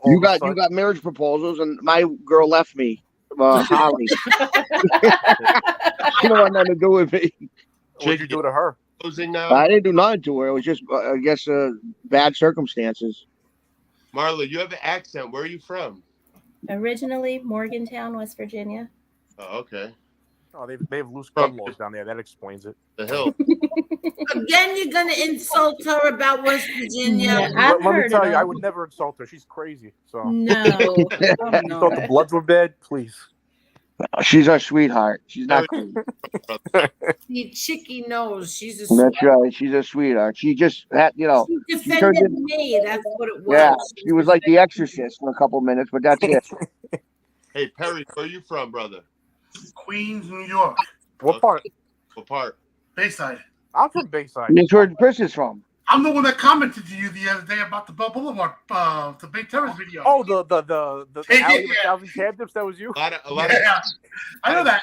Speaker 2: You got marriage proposals, and my girl left me. Holly. She don't want nothing to do with me.
Speaker 14: What did you do to her?
Speaker 7: Now?
Speaker 2: I didn't do nothing to her. It was just, I guess, bad circumstances.
Speaker 7: Marla, you have an accent. Where are you from?
Speaker 3: Originally, Morgantown, West Virginia.
Speaker 7: Oh, okay.
Speaker 14: Oh, they have loose gun laws down there. That explains it.
Speaker 7: The hill.
Speaker 1: Again, you're gonna insult her about West Virginia.
Speaker 14: Let me tell you, I would never insult her. She's crazy. So
Speaker 3: no.
Speaker 14: You thought the Bloods were bad? Please.
Speaker 2: She's our sweetheart. She's not crazy.
Speaker 1: See, Chicky knows she's a sweetheart.
Speaker 2: That's right. She's a sweetheart. She just had,
Speaker 1: She defended me. That's what it was.
Speaker 2: Yeah, she was like the Exorcist for a couple minutes, but that's it.
Speaker 7: Hey, Perry, where are you from, brother?
Speaker 13: Queens, New York.
Speaker 14: What part?
Speaker 7: What part?
Speaker 13: Bayside.
Speaker 14: I'm from Bayside.
Speaker 2: That's where Chris is from.
Speaker 13: I'm the one that commented to you the other day about the Bell Boulevard, the Big Terrace video.
Speaker 14: Oh, the alley of a thousand can dips. That was you.
Speaker 13: Yeah. I know that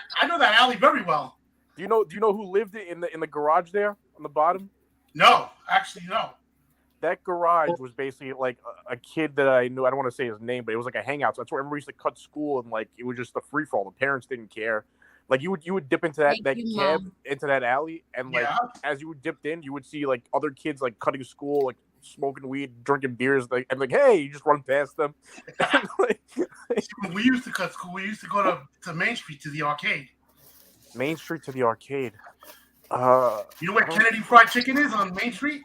Speaker 13: alley very well.
Speaker 14: Do you know who lived in the garage there on the bottom?
Speaker 13: No, actually no.
Speaker 14: That garage was basically like a kid that I knew. I don't want to say his name, but it was like a hangout. So that's where everybody used to cut school, and like it was just a free for all. The parents didn't care. Like you would dip into that cab into that alley, and like as you dipped in, you would see like other kids like cutting school, like smoking weed, drinking beers, like and like hey, you just run past them.
Speaker 13: When we used to cut school, we used to go to Main Street to the arcade.
Speaker 14: Main Street to the arcade.
Speaker 13: You know where Kennedy Fried Chicken is on Main Street?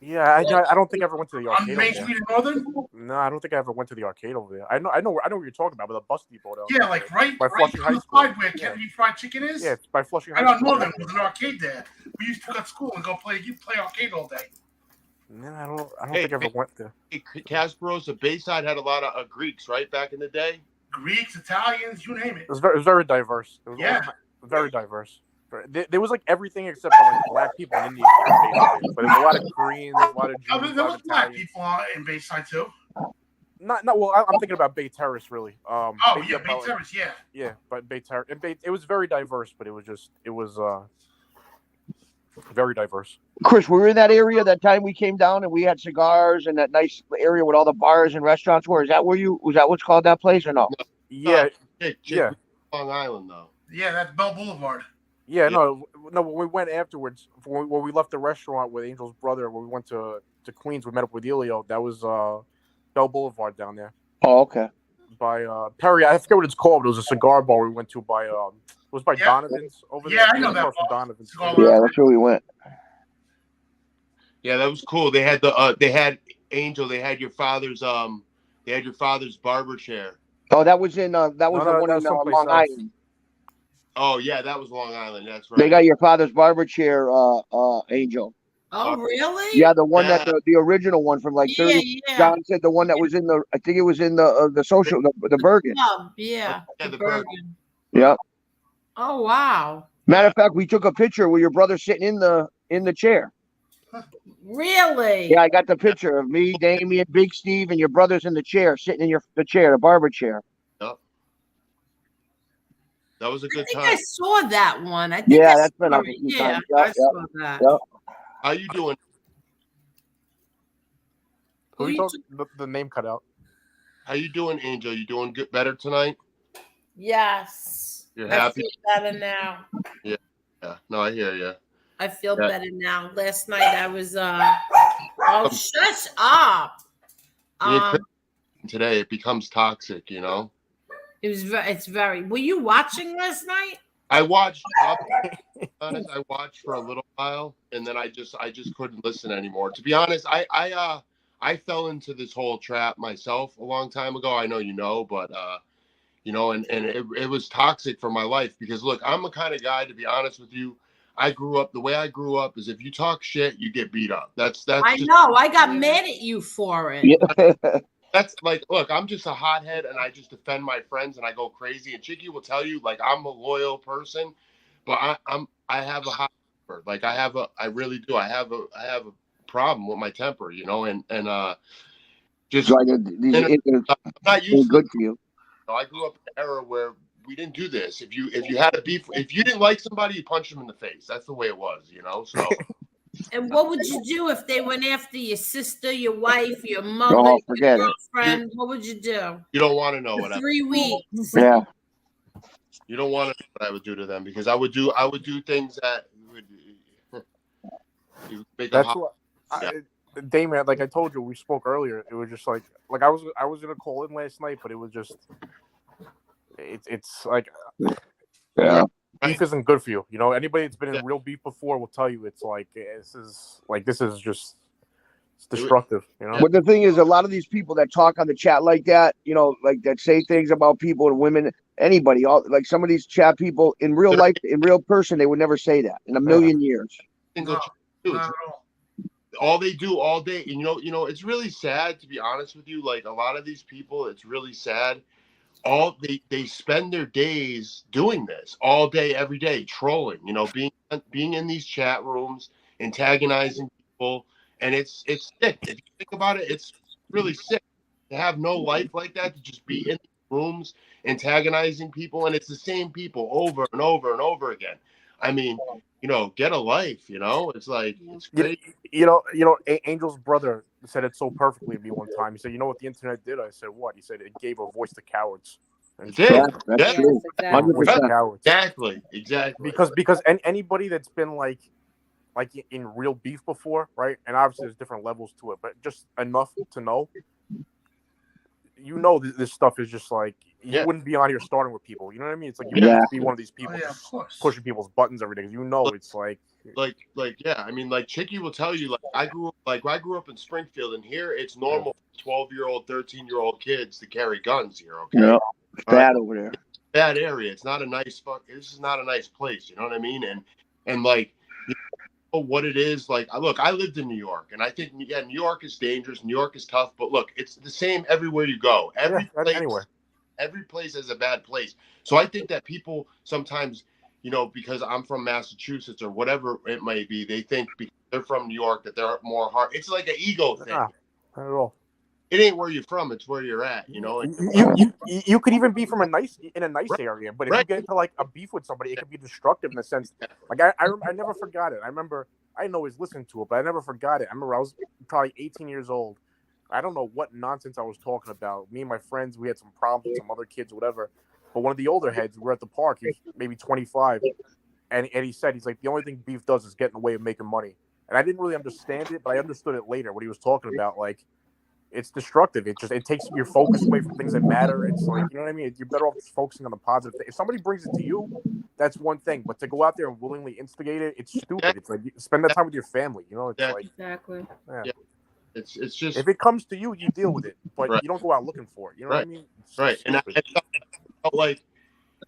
Speaker 14: Yeah, I don't think I ever went to the arcade.
Speaker 13: On Main Street in Northern?
Speaker 14: No, I don't think I ever went to the arcade over there. I know what you're talking about, but the bus depot down
Speaker 13: Yeah, like right
Speaker 14: by Flushing High School.
Speaker 13: Where Kennedy Fried Chicken is?
Speaker 14: Yeah, it's by Flushing
Speaker 13: Right
Speaker 14: High
Speaker 13: on
Speaker 14: School.
Speaker 13: Northern was an arcade there. We used to cut school and go play arcade all day.
Speaker 14: No, I don't think I ever went there.
Speaker 7: Kasparos, the Bayside had a lot of Greeks, right, back in the day?
Speaker 13: Greeks, Italians, you name it.
Speaker 14: It was very diverse. It was very diverse. There was like everything except for like black people and Indian people, but there was a lot of Koreans, a lot of Jews.
Speaker 13: There was black people in Bayside too.
Speaker 14: Not well. I'm thinking about Bay Terrace really.
Speaker 13: Bay Terrace, yeah.
Speaker 14: Yeah, but Bay Terrace, it was very diverse, but it was very diverse.
Speaker 2: Chris, we were in that area that time we came down and we had cigars and that nice area with all the bars and restaurants were. Was that what's called that place or no?
Speaker 14: Yeah,
Speaker 7: yeah. Long Island though.
Speaker 13: Yeah, that's Bell Boulevard.
Speaker 14: Yeah, no. When we went afterwards, when we left the restaurant with Angel's brother, when we went to Queens, we met up with Elio. That was Bell Boulevard down there.
Speaker 2: Oh, okay.
Speaker 14: By Perry, I forget what it's called. But it was a cigar bar we went to by it was by Donovan's over there.
Speaker 13: Yeah, I know that.
Speaker 14: From Donovan's.
Speaker 2: Yeah, that's where we went.
Speaker 7: Yeah, that was cool. They had they had Angel. They had your father's barber chair.
Speaker 2: Oh, that was in one in Long Island.
Speaker 7: Oh yeah, that was Long Island. That's right.
Speaker 2: They got your father's barber chair, Angel.
Speaker 1: Oh really?
Speaker 2: Yeah, the one that the original one from like 30.
Speaker 1: Yeah.
Speaker 2: John said the one that was in the. I think it was in the social the Bergen.
Speaker 1: Yeah.
Speaker 7: The Bergen.
Speaker 2: Yeah.
Speaker 1: Oh wow.
Speaker 2: Matter of fact, we took a picture with your brother sitting in the chair.
Speaker 1: Really?
Speaker 2: Yeah, I got the picture of me, Damien, Big Steve, and your brother's in the chair, sitting in the barber chair.
Speaker 7: Yep. That was a good time.
Speaker 1: I saw that one. I think
Speaker 2: that's been up a few times.
Speaker 1: I saw that.
Speaker 2: Yep.
Speaker 7: How you doing?
Speaker 14: Who you talking? The name cut out.
Speaker 7: How you doing, Angel? You doing good? Better tonight?
Speaker 1: Yes.
Speaker 7: You're happy?
Speaker 1: I feel better now.
Speaker 7: Yeah. No, I hear you.
Speaker 1: I feel better now. Last night I was shut up.
Speaker 7: Today it becomes toxic, you know.
Speaker 1: It's very. Were you watching last night?
Speaker 7: I watched. Honest, I watched for a little while, and then I just couldn't listen anymore. To be honest, I fell into this whole trap myself a long time ago. I know you know, but you know, and it was toxic for my life because look, I'm the kind of guy, to be honest with you. The way I grew up is if you talk shit, you get beat up. That's.
Speaker 1: I know. I got mad at you for it.
Speaker 2: Yeah.
Speaker 7: That's like, look, I'm just a hothead and I just defend my friends and I go crazy. And Chicky will tell you, like, I'm a loyal person, but I have a hot temper. Like I really do. I have a problem with my temper, you know, and just
Speaker 2: like
Speaker 7: I'm not used
Speaker 2: good for you.
Speaker 7: I grew up in an era where we didn't do this. If you had a beef, if you didn't like somebody, you punch them in the face. That's the way it was, you know. So.
Speaker 1: And what would you do if they went after your sister, your wife, your mother,
Speaker 2: your
Speaker 1: girlfriend? What would you do?
Speaker 7: You don't want to know what
Speaker 1: 3 weeks.
Speaker 2: Yeah.
Speaker 7: You don't want to know what I would do to them because I would do things that would make them hot.
Speaker 14: Damien, like I told you, we spoke earlier. It was just like I was gonna call in last night, but it was just it's like beef isn't good for you. You know, anybody that's been in real beef before will tell you it's like this is just it's destructive. You know.
Speaker 2: But the thing is, a lot of these people that talk on the chat like that, you know, like that say things about people and women, anybody, like some of these chat people in real life, in real person, they would never say that in a million years.
Speaker 7: All they do all day, and you know, it's really sad to be honest with you. Like a lot of these people, it's really sad. They spend their days doing this all day, every day, trolling. You know, being in these chat rooms, antagonizing people, and it's sick. If you think about it, it's really sick to have no life like that, to just be in rooms antagonizing people, and it's the same people over and over and over again. I mean, get a life. It's like it's crazy.
Speaker 14: Angel's brother said it so perfectly to me one time. He said, "You know what the internet did?" I said, "What?" He said, "It gave a voice to cowards." And
Speaker 7: It did.
Speaker 2: That's true.
Speaker 3: Exactly.
Speaker 2: 100%.
Speaker 7: Exactly.
Speaker 14: Because anybody that's been like in real beef before, right? And obviously there's different levels to it, but just enough to know, this stuff is just like you wouldn't be on here starting with people. You know what I mean? It's like you wouldn't be one of these people pushing people's buttons every day. It's like
Speaker 7: I mean, like Chicky will tell you, I grew up in Springfield, and here it's normal for 12-year-old, 13-year-old kids to carry guns here. Okay,
Speaker 2: yeah, it's bad over there.
Speaker 7: Bad area. It's not a nice This is not a nice place. You know what I mean? And like, what it is like. Look, I lived in New York, and I think New York is dangerous. New York is tough, but look, it's the same everywhere you go. Every place is a bad place. So I think that people sometimes, because I'm from Massachusetts or whatever it might be, they think because they're from New York that they're more hard. It's like an ego thing.
Speaker 14: Not at all.
Speaker 7: It ain't where you're from; it's where you're at.
Speaker 14: You could even be from a nice area, but if you get into like a beef with somebody, it could be destructive in the sense. Like I never forgot it. I remember I didn't always listen to it, but I never forgot it. I remember I was probably 18 years old. I don't know what nonsense I was talking about. Me and my friends, we had some problems with some other kids, or whatever. But one of the older heads, we were at the park. He was maybe 25, and he said, he's like, the only thing beef does is get in the way of making money. And I didn't really understand it, but I understood it later. What he was talking about, like, it's destructive. It takes your focus away from things that matter. It's like, you know what I mean? You're better off just focusing on the positive thing. If somebody brings it to you, that's one thing. But to go out there and willingly instigate it, it's stupid. It's like, spend that time with your family. It's like
Speaker 3: Exactly.
Speaker 7: Yeah. It's just,
Speaker 14: if it comes to you, you deal with it, but you don't go out looking for it. You know what I mean?
Speaker 7: Right. And I felt like,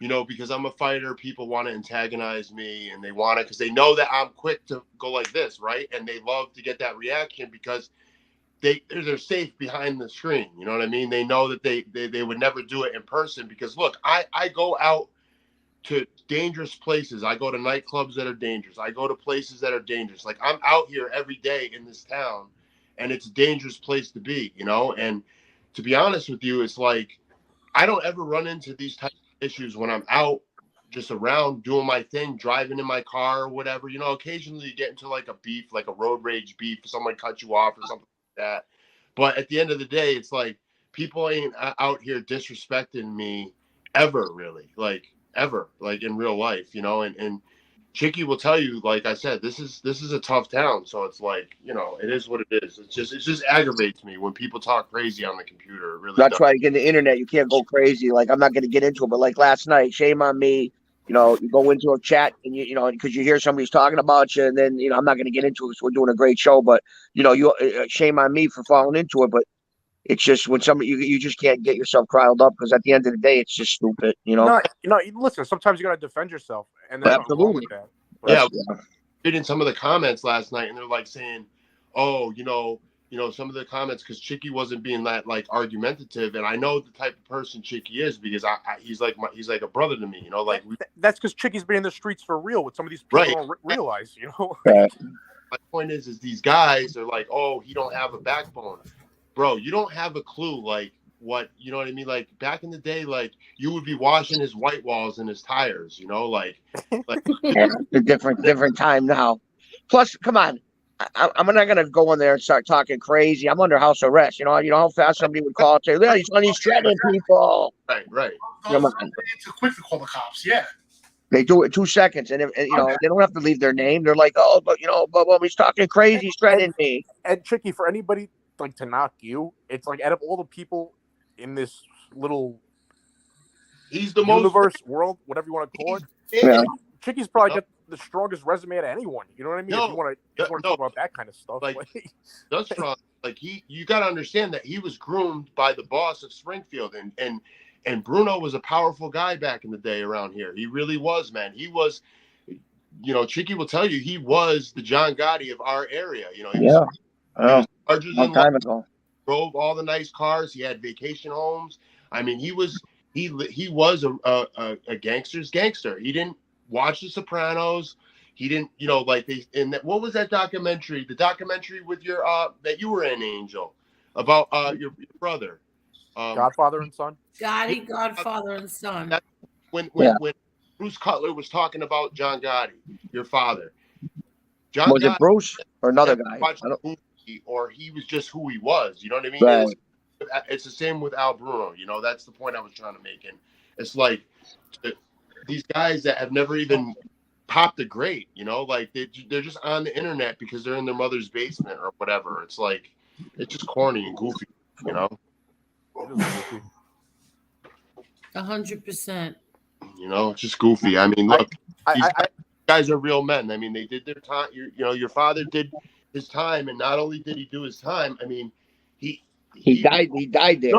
Speaker 7: because I'm a fighter, people want to antagonize me, and they want it because they know that I'm quick to go like this, right? And they love to get that reaction because they're safe behind the screen. You know what I mean? They know that they would never do it in person because, look, I go out to dangerous places. I go to nightclubs that are dangerous. I go to places that are dangerous. Like, I'm out here every day in this town, and it's a dangerous place to be, And to be honest with you, it's like I don't ever run into these types of issues when I'm out just around doing my thing, driving in my car or whatever. Occasionally you get into like a beef, like a road rage beef, someone cut you off or something like that. But at the end of the day, it's like people ain't out here disrespecting me ever, really, like ever, like in real life, and Chicky will tell you, like I said, this is a tough town. So it's like, it is what it is. It just aggravates me when people talk crazy on the computer. It really
Speaker 2: That's
Speaker 7: does.
Speaker 2: why you get the internet. You can't go crazy. Like, I'm not going to get into it, but like last night, shame on me. You go into a chat and because you hear somebody's talking about you, and then I'm not going to get into it because we're doing a great show. But you shame on me for falling into it. But it's just when somebody you just can't get yourself riled up because at the end of the day, it's just stupid.
Speaker 14: No, listen. Sometimes you got to defend yourself, and there's nothing wrong with that.
Speaker 7: Yeah, reading some of the comments last night, and they're like saying, "Oh, some of the comments because Chicky wasn't being that like argumentative, and I know the type of person Chicky is because he's like a brother to me, Like
Speaker 14: that's because Chicky's been in the streets for real. What some of these people don't realize,
Speaker 7: My point is these guys are like, "Oh, he don't have a backbone, bro. You don't have a clue, like." What you know what I mean? Like back in the day, like you would be washing his white walls and his tires, like
Speaker 2: a different time now. Plus, come on, I'm not gonna go in there and start talking crazy. I'm under house arrest. You know how fast somebody would call and say, "Yeah, he's shredding people."
Speaker 7: Right.
Speaker 13: It's quick to call the cops. Yeah.
Speaker 2: They do it in 2 seconds, and they don't have to leave their name. They're like, "Oh, but he's talking crazy, he's threatening me."
Speaker 14: And Chicky, for anybody like to knock you, it's like out of all the people in this little
Speaker 7: he's the
Speaker 14: universe world, whatever you want to call it.
Speaker 2: Yeah.
Speaker 14: Chicky's probably got the strongest resume out of anyone. You know what I mean? If you want to talk about that kind of stuff,
Speaker 7: that's strong. Like you got to understand that he was groomed by the boss of Springfield, and Bruno was a powerful guy back in the day around here. He really was, man. He was, Chicky will tell you, he was the John Gotti of our area. He was larger than
Speaker 2: long time ago.
Speaker 7: Drove all the nice cars. He had vacation homes. I mean, he was a gangster's gangster. He didn't watch The Sopranos. he didn't, you know, like they in that, what was that documentary? The documentary with your that you were in, Angel, about your brother,
Speaker 14: Godfather and Son.
Speaker 1: Gotti, Godfather and Son.
Speaker 7: That's when Bruce Cutler was talking about John Gotti, your father. John
Speaker 2: Was it
Speaker 7: Gotti
Speaker 2: Bruce or another guy?
Speaker 7: watched the movie, or he was just who he was. You know what I mean?
Speaker 2: Right.
Speaker 7: It's the same with Al Bruno. You know, that's the point I was trying to make. And it's like these guys that have never even popped a great, you know, like they're just on the internet because they're in their mother's basement or whatever. It's like, it's just corny and goofy, you know?
Speaker 1: 100%.
Speaker 7: You know, it's just goofy. I mean, look, these guys are real men. I mean, they did their time. You know, your father did his time, and not only did he do his time, I mean, he
Speaker 2: died there.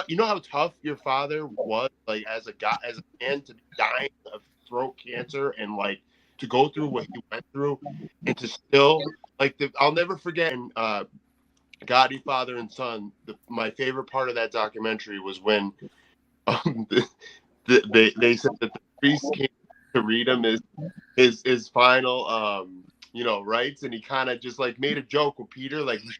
Speaker 7: You know how tough your father was, like as a guy, as a man, to be dying of throat cancer and like to go through what he went through, and to still like I'll never forget. And Gotti, Father and Son. My favorite part of that documentary was when they said that the priest came to read him his final you know, rites, and he kind of just like made a joke with Peter, like he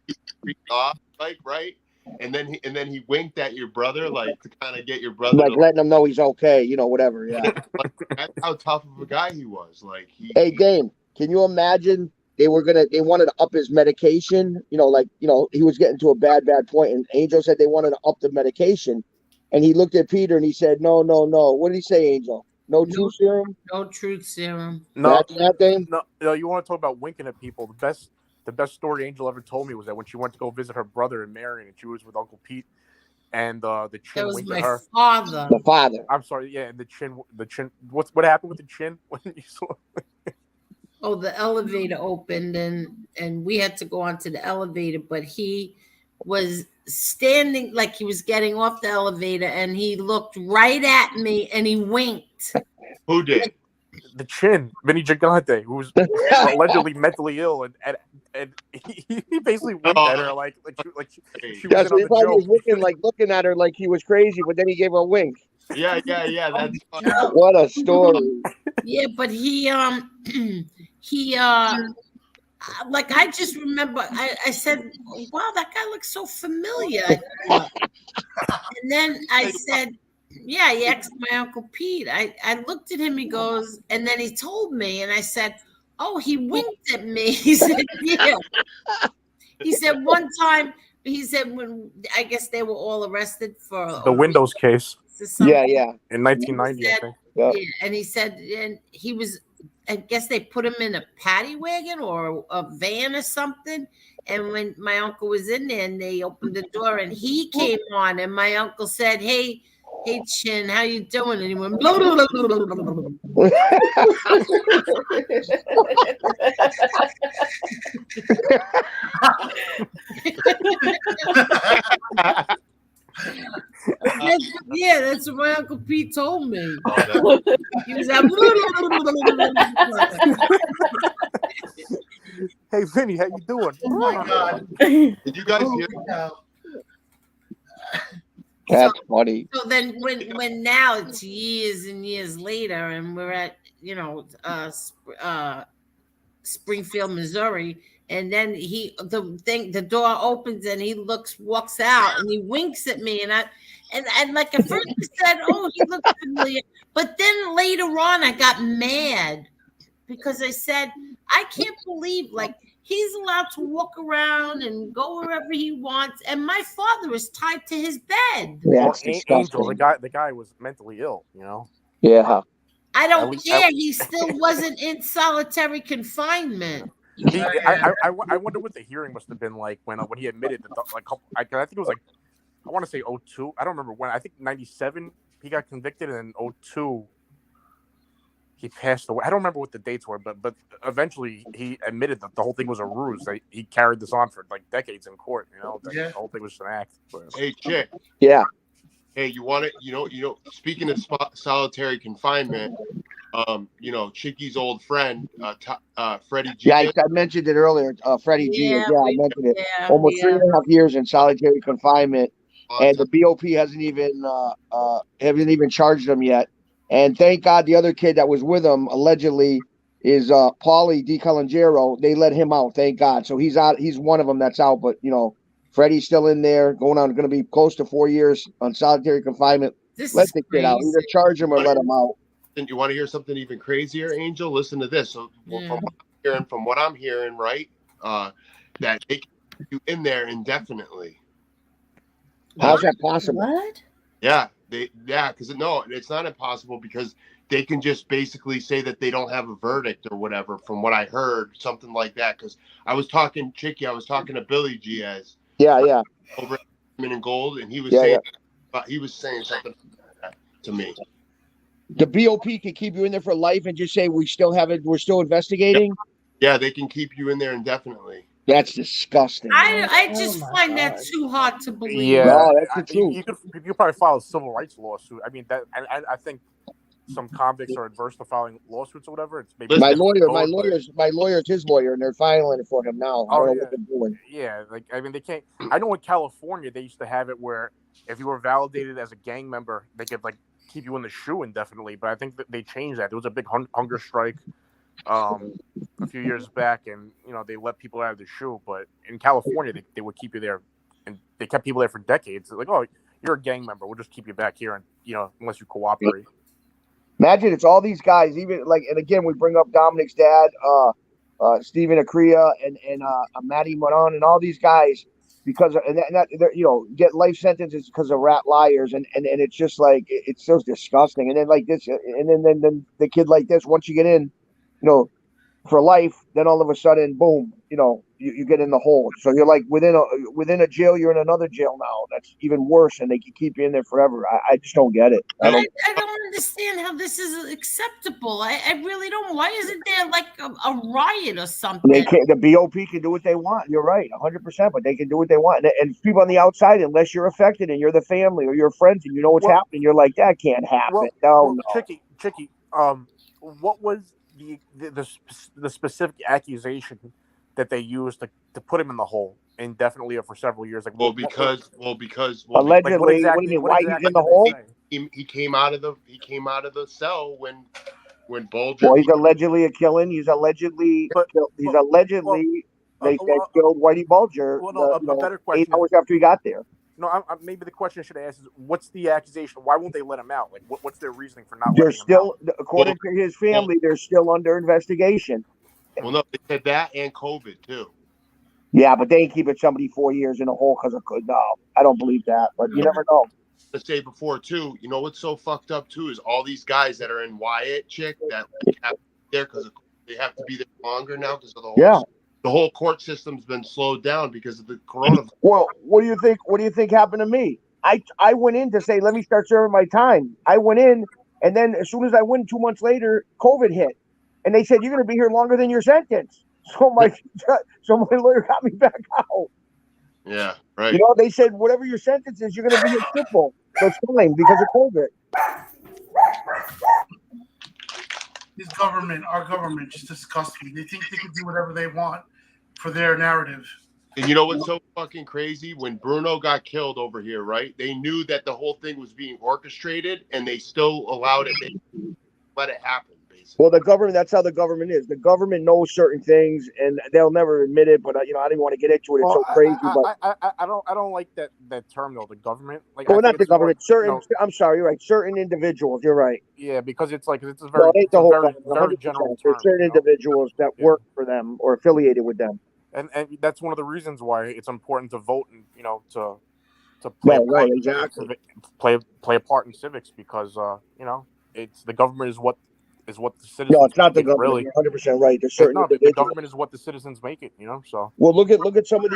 Speaker 7: freaked off, like, right. And then he winked at your brother, like to kind of get your brother,
Speaker 2: like letting him know he's okay, you know, whatever. Yeah.
Speaker 7: Like, that's how tough of a guy he was. Like,
Speaker 2: hey, Dame, can you imagine they wanted to up his medication? You know, like, you know, he was getting to a bad point, and Angel said they wanted to up the medication, and he looked at Peter and he said, "No. What did he say, Angel? No truth serum?
Speaker 1: No truth serum.
Speaker 14: No,
Speaker 2: that thing?
Speaker 14: No, you want to talk about winking at people? The best story Angel ever told me was that when she went to go visit her brother in Marion, and she was with Uncle Pete, and the chin winked at her.
Speaker 1: Father.
Speaker 2: The father.
Speaker 14: I'm sorry, yeah, and the chin. What happened with the chin when you saw?
Speaker 1: Oh, the elevator opened, and we had to go onto the elevator, but he was standing like he was getting off the elevator, and he looked right at me and he winked.
Speaker 7: Who did?
Speaker 14: The chin, Vinny Gigante, who was allegedly mentally ill, and he basically winked at her like she was
Speaker 2: so
Speaker 14: on
Speaker 2: he
Speaker 14: the
Speaker 2: probably
Speaker 14: joke.
Speaker 2: was looking at her like he was crazy, but then he gave her a wink.
Speaker 7: Yeah. That's funny.
Speaker 2: What a story.
Speaker 1: Yeah, but he like I just remember I said, wow, that guy looks so familiar. And then I said, yeah, he asked my Uncle Pete. I looked at him, he goes, and then he told me, and I said, oh, he winked at me. He said, yeah. He said one time, he said when I guess they were all arrested for
Speaker 14: The Windows case.
Speaker 2: Yeah.
Speaker 14: In 1990, I think.
Speaker 1: Yeah, and he said, and he was, I guess they put him in a paddy wagon or a van or something. And when my uncle was in there and they opened the door and he came on, and my uncle said, hey, Chin, how you doing? And he went, blah, blah, blah, blah, blah, blah. That's what my Uncle Pete told me. He was like,
Speaker 14: hey, Vinny, how you doing?
Speaker 13: Oh my God.
Speaker 7: Did you guys hear?
Speaker 2: That's funny.
Speaker 1: So then when now it's years and years later, and we're at, Springfield, Missouri, and then the door opens and he walks out and he winks at me, and like at first I said, oh, he looks familiar, but then later on I got mad because I said, I can't believe like he's allowed to walk around and go wherever he wants, and my father is tied to his bed.
Speaker 2: That's
Speaker 14: Angel, the guy was mentally ill, you know.
Speaker 2: Yeah.
Speaker 1: I don't care. He still wasn't in solitary confinement.
Speaker 14: I wonder what the hearing must have been like when he admitted that. I think it was like, I want to say 2002. I don't remember when. I think 97 he got convicted, and then 2002 he passed away. I don't remember what the dates were, but eventually he admitted that the whole thing was a ruse. That he carried this on for like decades in court. You know, the whole thing was just an act.
Speaker 7: Hey, Chick.
Speaker 2: Yeah.
Speaker 7: Hey, you want it? You know. Speaking of solitary confinement, Chicky's old friend, Freddie G.
Speaker 2: Yeah, I mentioned it earlier. Freddie G. Yeah, I mentioned it.
Speaker 1: Yeah,
Speaker 2: almost 3.5 years in solitary confinement, and the BOP hasn't even charged him yet. And thank God the other kid that was with him allegedly is Paulie DiColangelo. They let him out, thank God. So he's out. He's one of them that's out. But Freddie's still in there, going to be close to 4 years on solitary confinement. Let the kid out. Either charge him or let him out.
Speaker 7: And you want to hear something even crazier, Angel? Listen to this. So from what I'm hearing, right, that they can keep you in there indefinitely.
Speaker 2: How's that possible?
Speaker 3: What?
Speaker 7: Yeah, because it's not impossible because they can just basically say that they don't have a verdict or whatever. From what I heard, something like that. Because I was talking to Billy Giaz.
Speaker 2: Yeah.
Speaker 7: Over in Gold, and he was saying something like that to me.
Speaker 2: The BOP can keep you in there for life and just say we're still investigating.
Speaker 7: Yeah, they can keep you in there indefinitely.
Speaker 2: That's disgusting.
Speaker 1: I just find that too hard to believe.
Speaker 14: Yeah,
Speaker 2: no, that's the truth.
Speaker 14: You could probably file a civil rights lawsuit. I mean, I think some convicts are adverse to filing lawsuits or whatever. It's maybe
Speaker 2: my lawyer's his lawyer, and they're filing it for him now. I don't know what they're doing.
Speaker 14: Yeah, they can't. I know in California they used to have it where if you were validated as a gang member, they could keep you in the shoe indefinitely. But I think that they changed that. There was a big hunger strike a few years back, and they let people out of the shoe. But in California, they would keep you there, and they kept people there for decades. Like, oh, you're a gang member, we'll just keep you back here, and unless you cooperate.
Speaker 2: Imagine it's all these guys, even and again we bring up Dominic's dad, Stephen Acrea, and Matty Moran, and all these guys because get life sentences because of rat liars, and it's just it's so disgusting. And then this, and then the kid like this, once you get in, for life, then all of a sudden, boom, you get in the hole. So you're within a jail, you're in another jail now. That's even worse, and they can keep you in there forever. I just don't get it.
Speaker 1: I don't understand how this is acceptable. I really don't. Why isn't there a riot or something?
Speaker 2: The BOP can do what they want. You're right, 100%. But they can do what they want, and people on the outside, unless you're affected and you're the family or your friends and you know what's happening, you're like, that can't happen. No.
Speaker 14: Chicky, what was the specific accusation that they used to put him in the hole indefinitely or for several years?
Speaker 2: Allegedly.
Speaker 14: What
Speaker 2: What do you mean? Why he's in the hole?
Speaker 7: He came out of the cell when Bulger.
Speaker 2: Well, he's allegedly a killing. He's allegedly they killed Whitey Bulger.
Speaker 14: A better question.
Speaker 2: 8 hours after he got there.
Speaker 14: No, maybe the question I should ask is, what's the accusation? Why won't they let him out? What's their reasoning for not?
Speaker 2: They're still, according to his family, they're still under investigation.
Speaker 7: Well, no, they said that and COVID too.
Speaker 2: Yeah, but they ain't keeping somebody 4 years in a hole because of COVID. No, I don't believe that. But you never know.
Speaker 7: Let's say before too. You know what's so fucked up too is all these guys that are in Wyatt, chick, that have to be there because they have to be there longer now because of the whole court system's been slowed down because of the coronavirus.
Speaker 2: Well, what do you think? What do you think happened to me? I went in to say, let me start serving my time. I went in, and then as soon as I went, 2 months later, COVID hit, and they said you're going to be here longer than your sentence. So my lawyer got me back out.
Speaker 7: Yeah, right.
Speaker 2: They said whatever your sentence is, you're going to be here triple the time because of COVID.
Speaker 13: This government, our government, just disgusts me. They think they can do whatever they want for their narrative.
Speaker 7: And you know what's so fucking crazy? When Bruno got killed over here, right? They knew that the whole thing was being orchestrated, and they still allowed it. They let it happen, basically.
Speaker 2: Well, the government, that's how the government is. The government knows certain things, and they'll never admit it, but, I didn't want to get into it. It's so crazy.
Speaker 14: I don't like that term, though, the government.
Speaker 2: Well, not the government. I'm sorry, you're right. Certain individuals, you're right.
Speaker 14: Yeah, because it's a very,
Speaker 2: very general term. There's certain individuals that work for them or affiliated with them.
Speaker 14: And that's one of the reasons why it's important to vote and to play a part in civics because it's the government is what the citizens.
Speaker 2: No, it's not the government.
Speaker 14: Really.
Speaker 2: You're 100% right. There's certain
Speaker 14: the government is what the citizens make it. So.
Speaker 2: Well, look at some of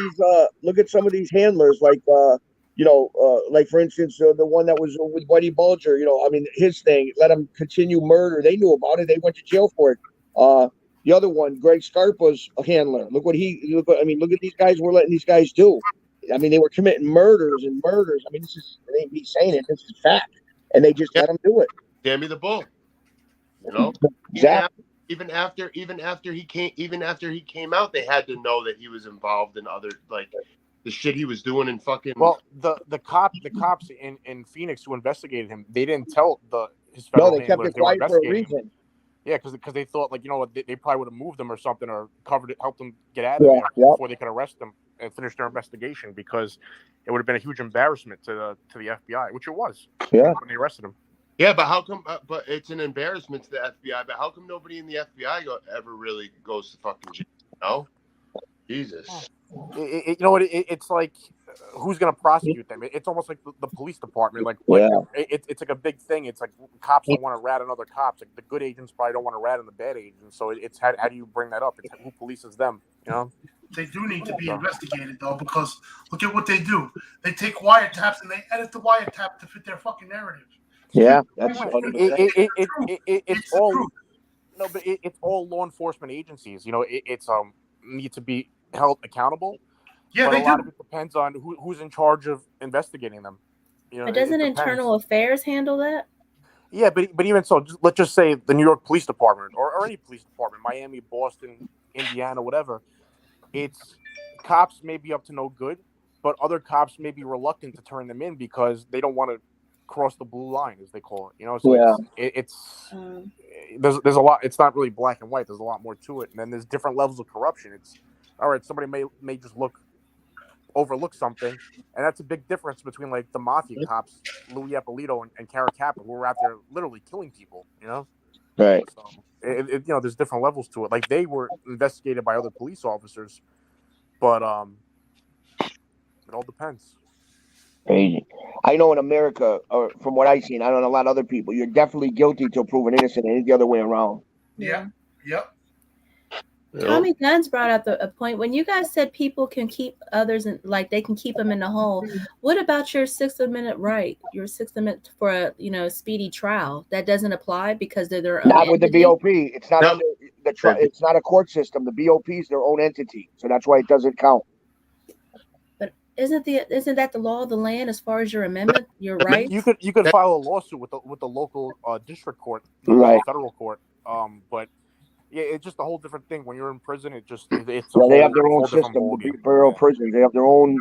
Speaker 2: these handlers like for instance the one that was with Whitey Bulger. His thing let him continue murder. They knew about it. They went to jail for it. The other one, Greg Scarpa's a handler. Look at these guys. We're letting these guys do. They were committing murders. This is, it ain't me saying it. This is fact. And they just let them do it.
Speaker 7: Damn me the bull.
Speaker 2: Exactly.
Speaker 7: Even after he came out, they had to know that he was involved in other the shit he was doing in fucking.
Speaker 14: Well, the cops in Phoenix who investigated him, they didn't tell his fellow
Speaker 2: they kept it quiet for a reason.
Speaker 14: Yeah, because they thought like they probably would have moved them or something or covered it, helped them get out of there before they could arrest them and finish their investigation, because it would have been a huge embarrassment to the FBI, which it was.
Speaker 2: Yeah,
Speaker 14: when they arrested him.
Speaker 7: Yeah, but how come? But it's an embarrassment to the FBI. But how come nobody in the FBI ever really goes to fucking jail? No, Jesus.
Speaker 14: You know what? It's like, who's going to prosecute them? It's almost like the police department. Like it's like a big thing. It's like cops don't want to rat on other cops. Like the good agents probably don't want to rat on the bad agents. So it's how do you bring that up? It's who polices them. You know.
Speaker 13: They do need to be investigated though, because look at what they do. They take wiretaps and they edit the wiretap to fit their fucking narrative.
Speaker 2: Yeah, that's
Speaker 14: it's all no, but it's all law enforcement agencies. You know, it's need to be held accountable.
Speaker 13: Yeah,
Speaker 14: but a lot of it depends on who's in charge of investigating them. You know,
Speaker 3: but doesn't Internal Affairs handle that?
Speaker 14: Yeah, but even so, let's just say the New York Police Department or any police department, Miami, Boston, Indiana, whatever. It's cops may be up to no good, but other cops may be reluctant to turn them in because they don't want to cross the blue line, as they call it. You know, so there's a lot. It's not really black and white. There's a lot more to it, and then there's different levels of corruption. It's all right. Somebody may just overlook something, and that's a big difference between like the mafia cops, Louis Ippolito and Caracappa, who were out there literally killing people. You know,
Speaker 2: right?
Speaker 14: So you know, there's different levels to it. Like they were investigated by other police officers, but it all depends.
Speaker 2: Crazy. I know in America, or from what I've seen, I don't know a lot of other people, you're definitely guilty till proven innocent, and it's the other way around.
Speaker 13: Yeah. Yep.
Speaker 3: Tommy Guns brought up a point when you guys said people can keep others in, like they can keep them in the hole. What about your Sixth Amendment right? Your Sixth Amendment for a speedy trial that doesn't apply because they're their own.
Speaker 2: Not with
Speaker 3: entity?
Speaker 2: the BOP. It's not under the it's not a court system. The BOP is their own entity, so that's why it doesn't count.
Speaker 3: But isn't that the law of the land as far as your amendment, your rights?
Speaker 14: You could file a lawsuit with the local district court,
Speaker 2: right?
Speaker 14: Federal court. But yeah, it's just a whole different thing. When you're in prison, it's
Speaker 2: they have their own system. The Bureau of Prisons, they have their own.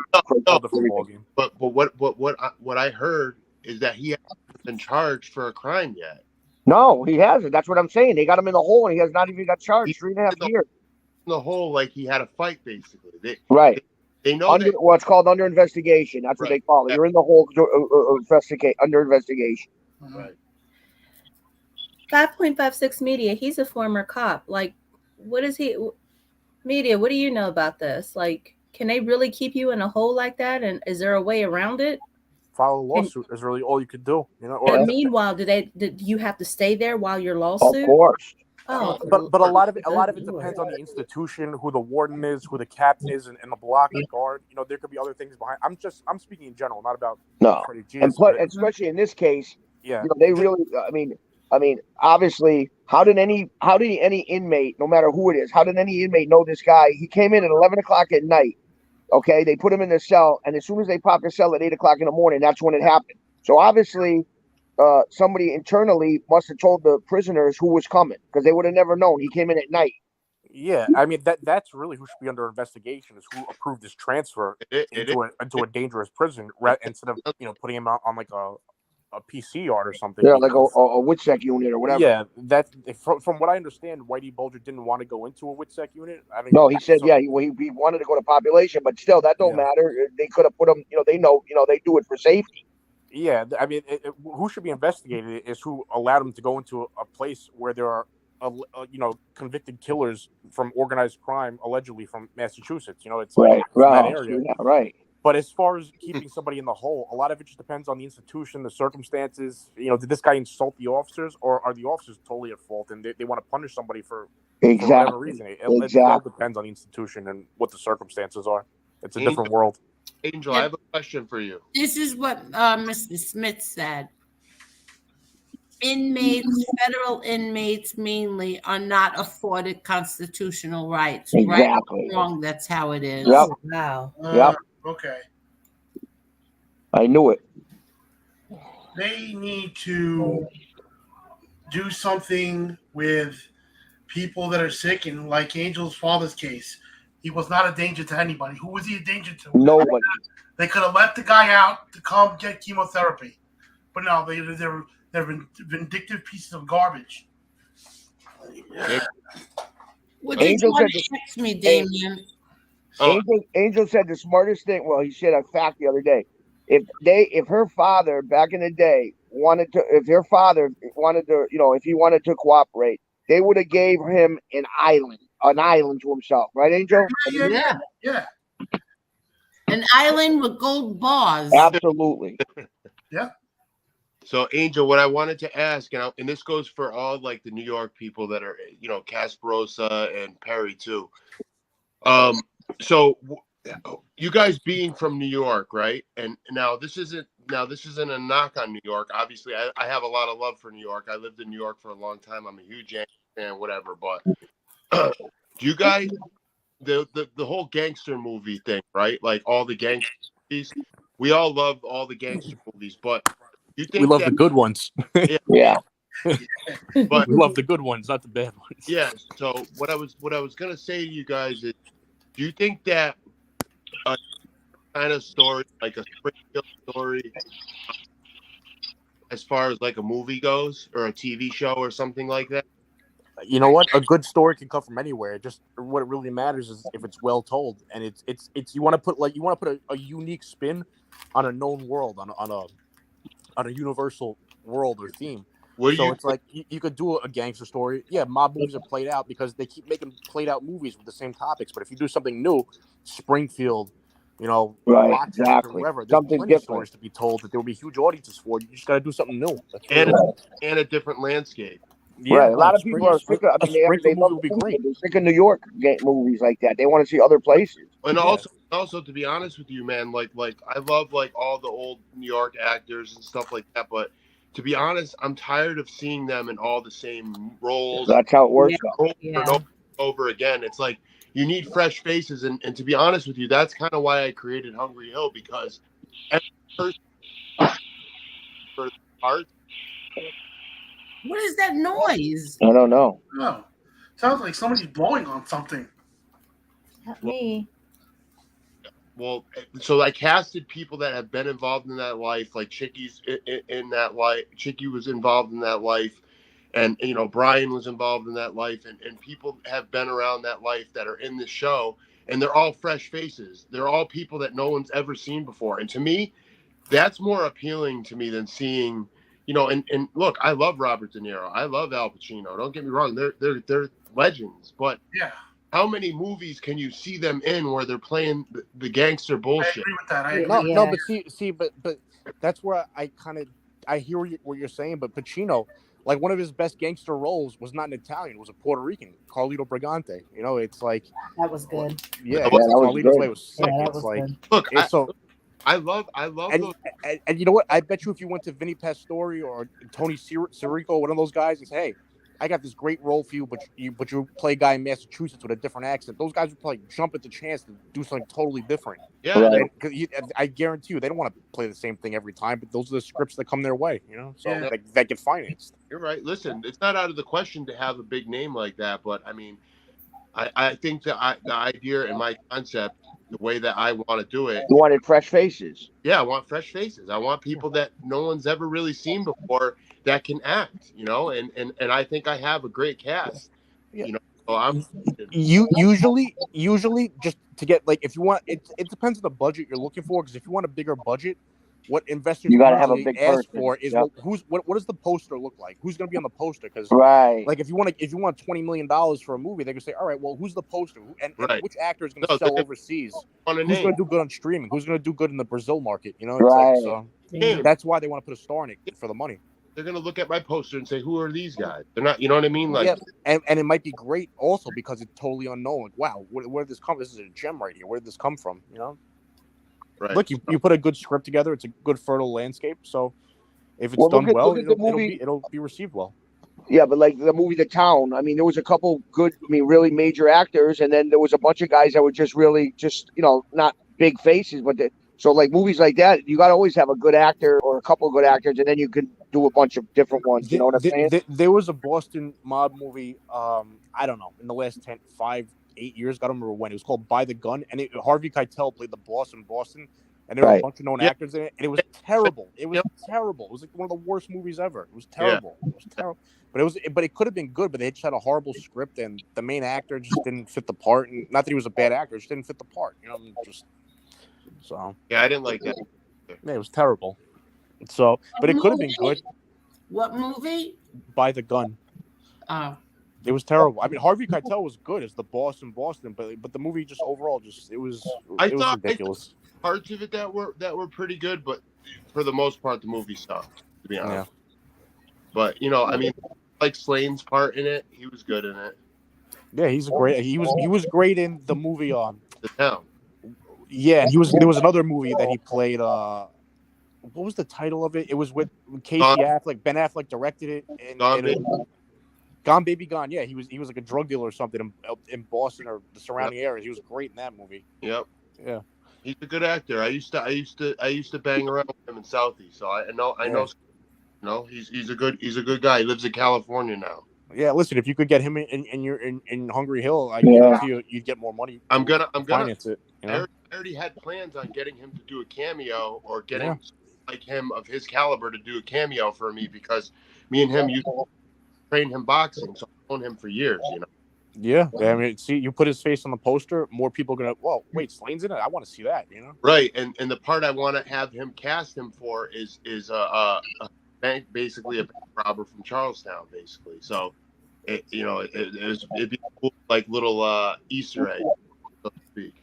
Speaker 7: But what I heard is that he hasn't been charged for a crime yet.
Speaker 2: No, he hasn't. That's what I'm saying. They got him in the hole, and he has not even got charged. 3.5 years.
Speaker 7: In the hole, like he had a fight, basically.
Speaker 2: They know what's called under investigation. That's what they call it. You're in the hole under investigation.
Speaker 7: Right.
Speaker 3: 5.56 Media, he's a former cop. Like, what is he? Media, what do you know about this? Like, can they really keep you in a hole like that? And is there a way around it?
Speaker 14: File a lawsuit is really all you could do. You know.
Speaker 3: But meanwhile, did you have to stay there while your lawsuit?
Speaker 2: Of course.
Speaker 3: Oh,
Speaker 14: but a lot of it depends on the institution, who the warden is, who the captain is, and the block and guard. You know, there could be other things behind. I'm speaking in general, not about
Speaker 2: especially in this case.
Speaker 14: Yeah,
Speaker 2: you know, they really. I mean, obviously, how did any inmate, no matter who it is, how did any inmate know this guy? He came in at 11 o'clock at night. Okay, they put him in the cell, and as soon as they popped the cell at 8 o'clock in the morning, that's when it happened. So obviously, somebody internally must have told the prisoners who was coming, because they would have never known. He came in at night.
Speaker 14: Yeah, I mean that's really who should be under investigation, is who approved this transfer into a dangerous prison, instead of putting him out on like a PC yard or something.
Speaker 2: Yeah, like a WITSEC unit or whatever.
Speaker 14: Yeah, that from what I understand, Whitey Bulger didn't want to go into a WITSEC unit. I mean,
Speaker 2: no, he said he wanted to go to population, but still, that don't matter. They could have put him. They do it for safety.
Speaker 14: Yeah, I mean, who should be investigated is who allowed him to go into a place where there are, convicted killers from organized crime, allegedly from Massachusetts. You know, it's like that area.
Speaker 2: Yeah, right.
Speaker 14: But as far as keeping somebody in the hole, a lot of it just depends on the institution, the circumstances. You know, did this guy insult the officers, or are the officers totally at fault and they want to punish somebody for whatever reason? It all depends on the institution and what the circumstances are. It's a different world.
Speaker 7: Angel, I have a question for you.
Speaker 1: This is what Mr. Smith said. Federal inmates mainly, are not afforded constitutional rights.
Speaker 2: Exactly.
Speaker 1: Right or wrong, that's how it is.
Speaker 2: Yep.
Speaker 3: Wow.
Speaker 2: Yep.
Speaker 13: Okay.
Speaker 2: I knew it.
Speaker 13: They need to do something with people that are sick, and like Angel's father's case, he was not a danger to anybody. Who was he a danger to?
Speaker 2: Nobody.
Speaker 13: They could have let the guy out to come get chemotherapy, but no, they're vindictive pieces of garbage.
Speaker 1: What did you
Speaker 2: Angel
Speaker 1: want
Speaker 2: said
Speaker 1: to text me, Damien?
Speaker 2: Angel said the smartest thing. Well, he said a fact the other day. If her father back in the day if her father wanted to, if he wanted to cooperate, they would have gave him an island to himself, right, Angel?
Speaker 13: Yeah.
Speaker 1: An island with gold bars.
Speaker 2: Absolutely.
Speaker 13: Yeah.
Speaker 7: So, Angel, what I wanted to ask, and this goes for all like the New York people that are, Casperosa and Perry too. So you guys being from New York, right? And now this isn't a knock on New York. Obviously, I have a lot of love for New York. I lived in New York for a long time. I'm a huge Yankee fan, whatever. But do you guys the whole gangster movie thing, right? Like all the gangster movies, we all love all the gangster movies, but you think
Speaker 14: We love
Speaker 7: that,
Speaker 14: the good ones.
Speaker 2: Yeah.
Speaker 7: But
Speaker 14: we love the good ones, not the bad ones.
Speaker 7: Yeah. So what I was gonna say to you guys is, do you think that a kind of story like a Springfield story, as far as like a movie goes or a TV show or something like that?
Speaker 14: You know what? A good story can come from anywhere. Just what it really matters is if it's well told, and it's you want to put a unique spin on a known world, on a universal world or theme. It's like you could do a gangster story. Yeah, mob movies are played out because they keep making played out movies with the same topics. But if you do something new, Springfield,
Speaker 2: Right,
Speaker 14: Rochester,
Speaker 2: exactly.
Speaker 14: wherever, there's
Speaker 2: Something
Speaker 14: plenty of
Speaker 2: different.
Speaker 14: stories to be told that there will be huge audiences for. You just got to do something new. That's
Speaker 7: And
Speaker 14: really
Speaker 7: a different landscape.
Speaker 14: Yeah,
Speaker 2: right. A lot of people are sick of. I mean, they love
Speaker 14: would be
Speaker 2: the
Speaker 14: great.
Speaker 2: They're sick of New York movies like that. They want to see other places.
Speaker 7: And also to be honest with you, man, like I love like all the old New York actors and stuff like that, but to be honest, I'm tired of seeing them in all the same roles.
Speaker 2: That's how it works.
Speaker 7: Over and over again. It's like you need fresh faces, and to be honest with you, that's kind of why I created Hungry Hill, because every person for the art.
Speaker 1: What is that noise?
Speaker 2: I don't know.
Speaker 13: No. Sounds like somebody's blowing on something.
Speaker 3: Not me.
Speaker 7: Well, so I casted people that have been involved in that life, like Chicky's in that life. Chicky was involved in that life, and Brian was involved in that life, and people have been around that life that are in the show, and they're all fresh faces. They're all people that no one's ever seen before, and to me, that's more appealing to me than seeing, and look, I love Robert De Niro, I love Al Pacino. Don't get me wrong, they're legends, but
Speaker 13: yeah.
Speaker 7: How many movies can you see them in where they're playing the gangster bullshit?
Speaker 13: I agree with that.
Speaker 14: No, but that's where I hear what you're saying. But Pacino, like one of his best gangster roles was not an Italian; it was a Puerto Rican, Carlito Brigante. It's like
Speaker 3: that was good.
Speaker 14: Yeah,
Speaker 7: Carlito's
Speaker 14: way was sick.
Speaker 3: Yeah,
Speaker 14: it's like
Speaker 3: good.
Speaker 7: Look, I love
Speaker 14: and,
Speaker 7: those.
Speaker 14: And you know what? I bet you if you went to Vinny Pastore or Tony Sirico, one of those guys, and say, "Hey, I got this great role for you, but you play a guy in Massachusetts with a different accent," those guys would probably jump at the chance to do something totally different.
Speaker 7: Yeah,
Speaker 14: right. I guarantee you, they don't want to play the same thing every time. But those are the scripts that come their way, so they get financed.
Speaker 7: You're right. Listen, it's not out of the question to have a big name like that, but I mean, I think the idea and my concept, the way that I want to do it.
Speaker 2: You wanted fresh faces.
Speaker 7: Yeah, I want fresh faces. I want people that no one's ever really seen before that can act, and I think I have a great cast. So I'm
Speaker 14: usually just to get, like, if you want it depends on the budget you're looking for, because if you want a bigger budget, what investors
Speaker 2: you got to have a big
Speaker 14: ask
Speaker 2: person.
Speaker 14: for is what does the poster look like? Who's going to be on the poster? Because like if you want $20 million for a movie, they're going to say, all right, well, who's the poster? And which actor is going to sell overseas? Who's going to do good on streaming? Who's going to do good in the Brazil market? That's why they want to put a star in it, for the money.
Speaker 7: They're going to look at my poster and say, who are these guys? They're not, you know what I mean? Like,
Speaker 14: and it might be great also because it's totally unknown. Like, wow, where did this come? This is a gem right here. Where did this come from?
Speaker 7: Right.
Speaker 14: Look, you put a good script together. It's a good fertile landscape. So if it's done well, it'll be received well.
Speaker 2: Yeah, but like the movie The Town, I mean, there was a couple good, really major actors, and then there was a bunch of guys that were just really not big faces, but so like movies like that, you got to always have a good actor or a couple of good actors, and then you can do a bunch of different ones. You know what I'm saying?
Speaker 14: There was a Boston mob movie, I don't know, in the last 5-8 years, I don't remember when. It was called By the Gun, and Harvey Keitel played the boss in Boston. and there were a
Speaker 2: Right.
Speaker 14: bunch of known
Speaker 7: Yeah.
Speaker 14: actors in it, and it was terrible. It was terrible. It was like one of the worst movies ever. It was terrible. It was terrible. But it could have been good, but they just had a horrible script, and the main actor just didn't fit the part. And not that he was a bad actor, just didn't fit the part. You know, just so.
Speaker 7: Yeah, I didn't like that.
Speaker 14: Yeah, it was terrible. So, but it could have been good.
Speaker 1: What movie?
Speaker 14: By the Gun.
Speaker 1: Oh.
Speaker 14: It was terrible. I mean, Harvey Keitel was good as the boss in Boston, but the movie just overall it was ridiculous.
Speaker 7: Parts of it that were pretty good, but for the most part, the movie sucked. To be honest. Yeah. But I mean, like Slane's part in it, he was good in it.
Speaker 14: Yeah, he was great in the movie
Speaker 7: The Town.
Speaker 14: Yeah, and there was another movie that he played. What was the title of it? It was with Casey Affleck. Ben Affleck directed it. Gone Baby Gone. Yeah, he was like a drug dealer or something in Boston or the surrounding areas. He was great in that movie.
Speaker 7: Yep.
Speaker 14: Yeah.
Speaker 7: He's a good actor. I used to bang around with him in Southie, so I know. He's a good guy. He lives in California now.
Speaker 14: Yeah, listen, if you could get him in Hungry Hill, I guarantee you'd get more money.
Speaker 7: I'm gonna
Speaker 14: finance it.
Speaker 7: I already had plans on getting him to do a cameo or getting like him of his caliber to do a cameo for me, because me and him used to train him boxing, so I've known him for years.
Speaker 14: Yeah, I mean, see, you put his face on the poster, more people are gonna. Well, wait, Slane's in it. I want to see that.
Speaker 7: Right, and the part I want to have him cast him for is a bank, basically a bank robber from Charlestown, basically. So, it'd be a cool, like little Easter egg, so to speak.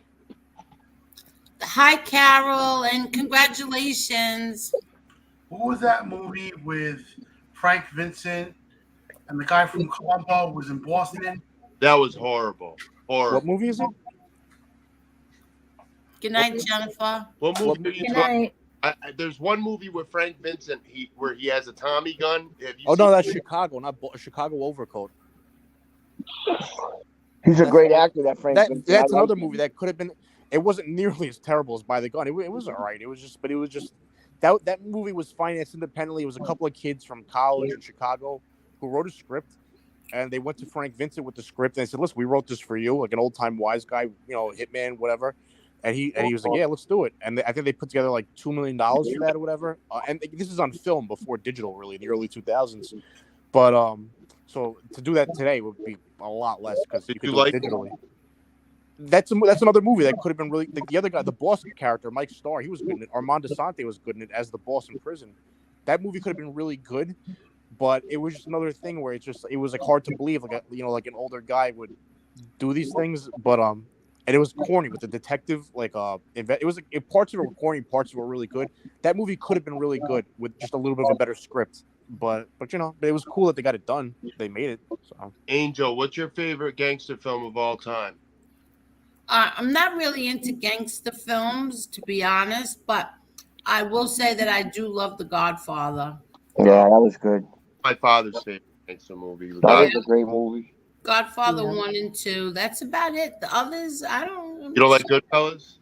Speaker 1: Hi, Carol, and congratulations.
Speaker 13: What was that movie with Frank Vincent and the guy from Columbo was in Boston?
Speaker 7: That was horrible.
Speaker 14: What movie is it?
Speaker 1: Good night, Jennifer.
Speaker 7: What movie are you
Speaker 3: Good
Speaker 7: talking?
Speaker 3: night.
Speaker 7: There's one movie with Frank Vincent where he has a Tommy gun.
Speaker 14: No, that's Chicago, not Chicago Overcoat.
Speaker 2: He's a great actor, that Frank.
Speaker 14: That's another movie that could have been. It wasn't nearly as terrible as By the Gun. It was all right. It was just that movie was financed independently. It was a couple of kids from college in Chicago who wrote a script, and they went to Frank Vincent with the script and they said, "Listen, we wrote this for you, like an old time wise guy, hitman, whatever." And he was like, "Yeah, let's do it." And I think they put together like $2 million for that or whatever. And this is on film before digital, really, in the early 2000s. But so to do that today would be a lot less because you could do it digitally. That's another movie that could have been really the other guy, the boss character, Mike Starr. He was good in it. Armand Desante was good in it as the boss in prison. That movie could have been really good, but it was just another thing where it was like hard to believe like an older guy would do these things, but and it was corny with the detective it was like parts of it were corny, parts of it were really good. That movie could have been really good with just a little bit of a better script, but it was cool that they got it done. They made it. So.
Speaker 7: Angel, what's your favorite gangster film of all time?
Speaker 1: I'm not really into gangster films, to be honest, but I will say that I do love The Godfather.
Speaker 2: Yeah, that was good.
Speaker 7: My father's favorite gangster movie.
Speaker 2: That was a great movie.
Speaker 1: Godfather 1 and 2. That's about it. The others, I don't.
Speaker 7: You don't like Goodfellas?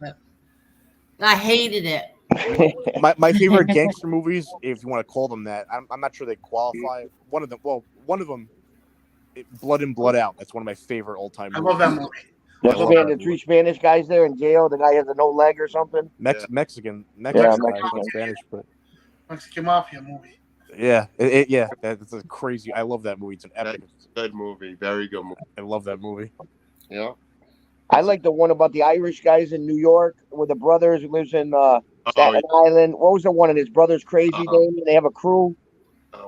Speaker 1: I hated it.
Speaker 14: my favorite gangster movies, if you want to call them that, I'm not sure they qualify. One of them, Blood In, Blood Out. That's one of my favorite all-time movies.
Speaker 13: I love that movie.
Speaker 2: The three Spanish guys there in jail. The guy has a no leg or something.
Speaker 14: Mexican guy, Spanish, but
Speaker 13: Mexican Mafia movie.
Speaker 14: Yeah, that's a crazy. I love that movie. It's an epic.
Speaker 7: Good movie, very good movie.
Speaker 14: I love that movie.
Speaker 7: Yeah,
Speaker 2: I like the one about the Irish guys in New York with the brothers who lives in Staten Island. What was the one? And his brother's crazy name. They have a crew.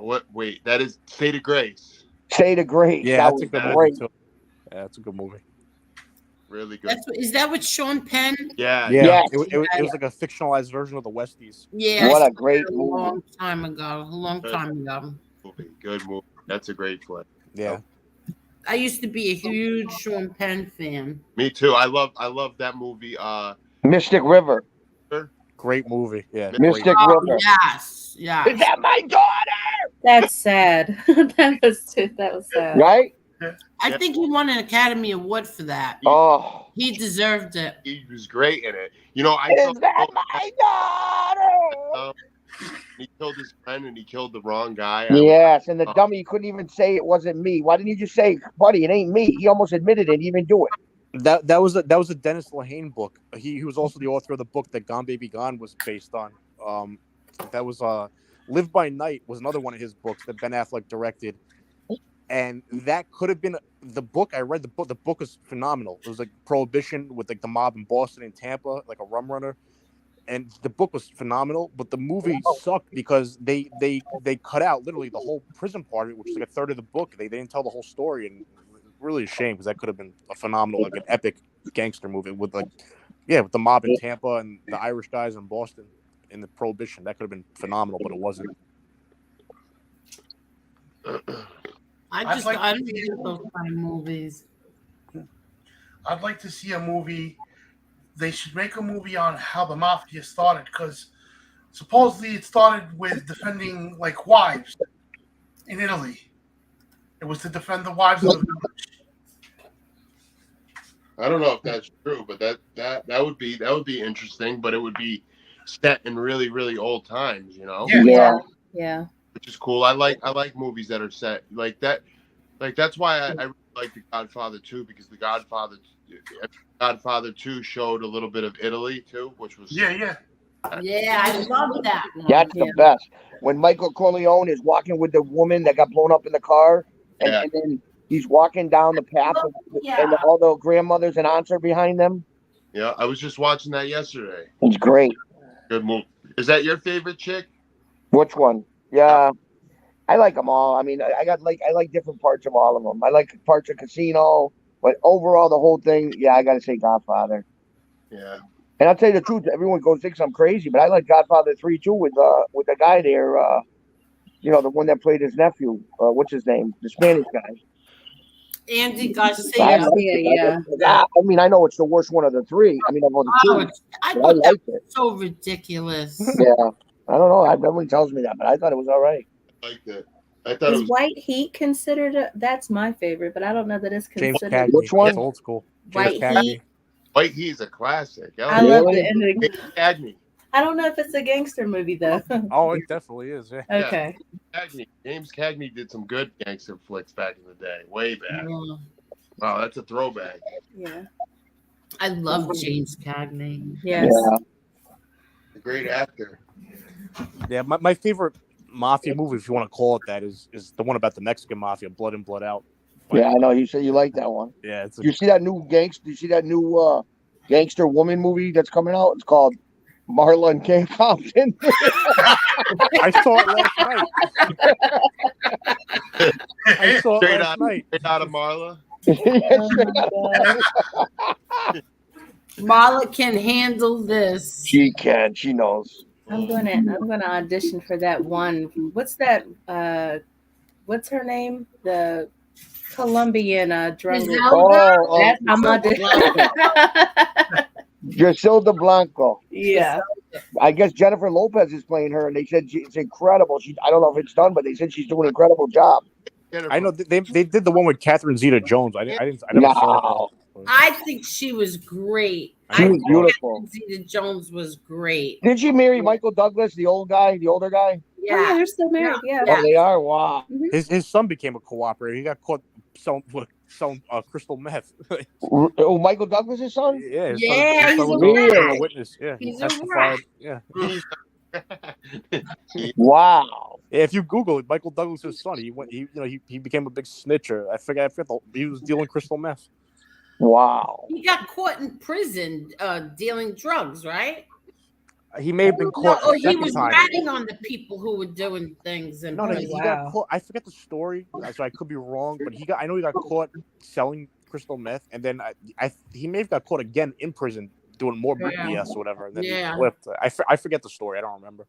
Speaker 7: What? Wait, that is State of Grace.
Speaker 2: State of Grace.
Speaker 14: Yeah, that's a good movie too. Yeah, that's a good movie.
Speaker 7: Really good.
Speaker 1: Is that with Sean Penn?
Speaker 7: Yeah.
Speaker 14: It was like a fictionalized version of the Westies.
Speaker 1: Yeah.
Speaker 2: What a great
Speaker 1: movie. A long time ago.
Speaker 7: Good movie. That's a great flick.
Speaker 14: Yeah.
Speaker 1: I used to be a huge Sean Penn fan.
Speaker 7: Me too. I love that movie.
Speaker 2: Mystic River.
Speaker 14: Great movie. Yeah.
Speaker 2: Mystic River.
Speaker 1: Yes. Yeah.
Speaker 2: Is that my daughter?
Speaker 3: That's sad. that was sad.
Speaker 2: Right?
Speaker 1: I think he won an Academy Award for that.
Speaker 2: Oh,
Speaker 1: he deserved it.
Speaker 7: He was great in it.
Speaker 2: Is that my daughter?
Speaker 7: He killed his friend and he killed the wrong guy.
Speaker 2: Yes, and the dummy couldn't even say it wasn't me. Why didn't you just say, buddy, it ain't me? He almost admitted it. He didn't do it.
Speaker 14: That was a Dennis Lehane book. He was also the author of the book that Gone Baby Gone was based on. That was Live by Night was another one of his books that Ben Affleck directed, and that could have been the book. I read the book. The book was phenomenal. It was like Prohibition with like the mob in Boston and Tampa, like a rum runner, and the book was phenomenal. But the movie sucked because they cut out literally the whole prison part of it, which is like a third of the book. They didn't tell the whole story, and really a shame because that could have been a phenomenal, like an epic gangster movie with with the mob in Tampa and the Irish guys in Boston in the Prohibition. That could have been phenomenal, but it wasn't.
Speaker 1: I don't get those kind of movies.
Speaker 13: I'd like to see a movie. They should make a movie on how the mafia started, because supposedly it started with defending like wives in Italy. It was to defend the wives of the village.
Speaker 7: I don't know if that's true, but that would be interesting. But it would be set in really, really old times, you know.
Speaker 3: Yeah.
Speaker 7: Which is cool. I like movies that are set like that. Like that's why I really like The Godfather 2, because The Godfather 2 showed a little bit of Italy too, which was
Speaker 1: Yeah, I love that one.
Speaker 2: That's the best. When Michael Corleone is walking with the woman that got blown up in the car, and then he's walking down the path, and all the grandmothers and aunts are behind them.
Speaker 7: Yeah, I was just watching that yesterday.
Speaker 2: It's great.
Speaker 7: Good movie. Is that your favorite chick?
Speaker 2: Which one? Yeah, I like them all. I mean, I like different parts of all of them. I like parts of Casino, but overall, the whole thing, yeah, I got to say Godfather.
Speaker 7: Yeah.
Speaker 2: And I'll tell you the truth, everyone thinks I'm crazy, but I like Godfather 3 too with the guy there, the one that played his nephew. What's his name? The Spanish guy.
Speaker 1: Andy Garcia.
Speaker 2: I mean, I know it's the worst one of the three. I mean, of all the two.
Speaker 1: I
Speaker 2: but
Speaker 1: thought that
Speaker 2: liked
Speaker 1: was so ridiculous.
Speaker 2: Yeah. I don't know. Everyone tells me that, but I thought it was all right.
Speaker 7: I liked it. I thought
Speaker 3: Is White Heat considered that's my favorite, but I don't know that it's
Speaker 14: James
Speaker 3: considered.
Speaker 14: Cagney.
Speaker 2: Which one?
Speaker 14: That's old school.
Speaker 3: White
Speaker 14: James Cagney.
Speaker 3: Heat.
Speaker 7: White Heat is a classic.
Speaker 3: I love the ending.
Speaker 7: Cagney.
Speaker 3: I don't know if it's a gangster movie though.
Speaker 14: Oh, it definitely is. Yeah.
Speaker 3: Okay.
Speaker 7: James Cagney did some good gangster flicks back in the day, way back. Yeah. Wow, that's a throwback.
Speaker 3: Yeah.
Speaker 1: I love James Cagney.
Speaker 3: Yes.
Speaker 7: A great actor.
Speaker 14: Yeah, my favorite mafia movie, if you want to call it that, is the one about the Mexican mafia, Blood In, Blood Out.
Speaker 2: Yeah, I know. You said you like that one.
Speaker 14: Yeah.
Speaker 2: You see that new gangster woman movie that's coming out? It's called Marla and Kay Compton.
Speaker 14: I saw it last night. I saw it last night.
Speaker 7: Straight out of Marla.
Speaker 1: Marla can handle this.
Speaker 2: She can. She knows.
Speaker 3: I'm gonna audition for that one. What's that? What's her name? The Colombian drug. That's I'm auditioning.
Speaker 2: Griselda Blanco.
Speaker 3: Yeah.
Speaker 2: I guess Jennifer Lopez is playing her, and they said it's incredible. I don't know if it's done, but they said she's doing an incredible job.
Speaker 14: I know they did the one with Catherine Zeta-Jones. I never saw it.
Speaker 1: I think she was great.
Speaker 2: She was beautiful.
Speaker 1: Zeta-Jones was great.
Speaker 2: Did she marry Michael Douglas, the older guy?
Speaker 3: Yeah, they're still married. Yeah.
Speaker 2: Oh, they are. Wow.
Speaker 14: His son became a cooperator. He got caught selling crystal meth.
Speaker 2: Oh, Michael Douglas' son?
Speaker 14: Yeah.
Speaker 1: He's
Speaker 14: a witness. Yeah,
Speaker 1: he's
Speaker 14: testified. Yeah.
Speaker 2: Wow.
Speaker 14: Yeah, if you Google it, Michael Douglas' son, he became a big snitcher. I forget he was dealing crystal meth.
Speaker 2: Wow.
Speaker 1: He got caught in prison dealing drugs, right?
Speaker 14: He may have been caught.
Speaker 1: No, he was ratting on the people who were doing things. And
Speaker 14: he got caught. I forget the story, so I could be wrong. But I know he got caught selling crystal meth, and then he may have got caught again in prison doing more BS or whatever. And then he flipped. I forget the story. I don't remember.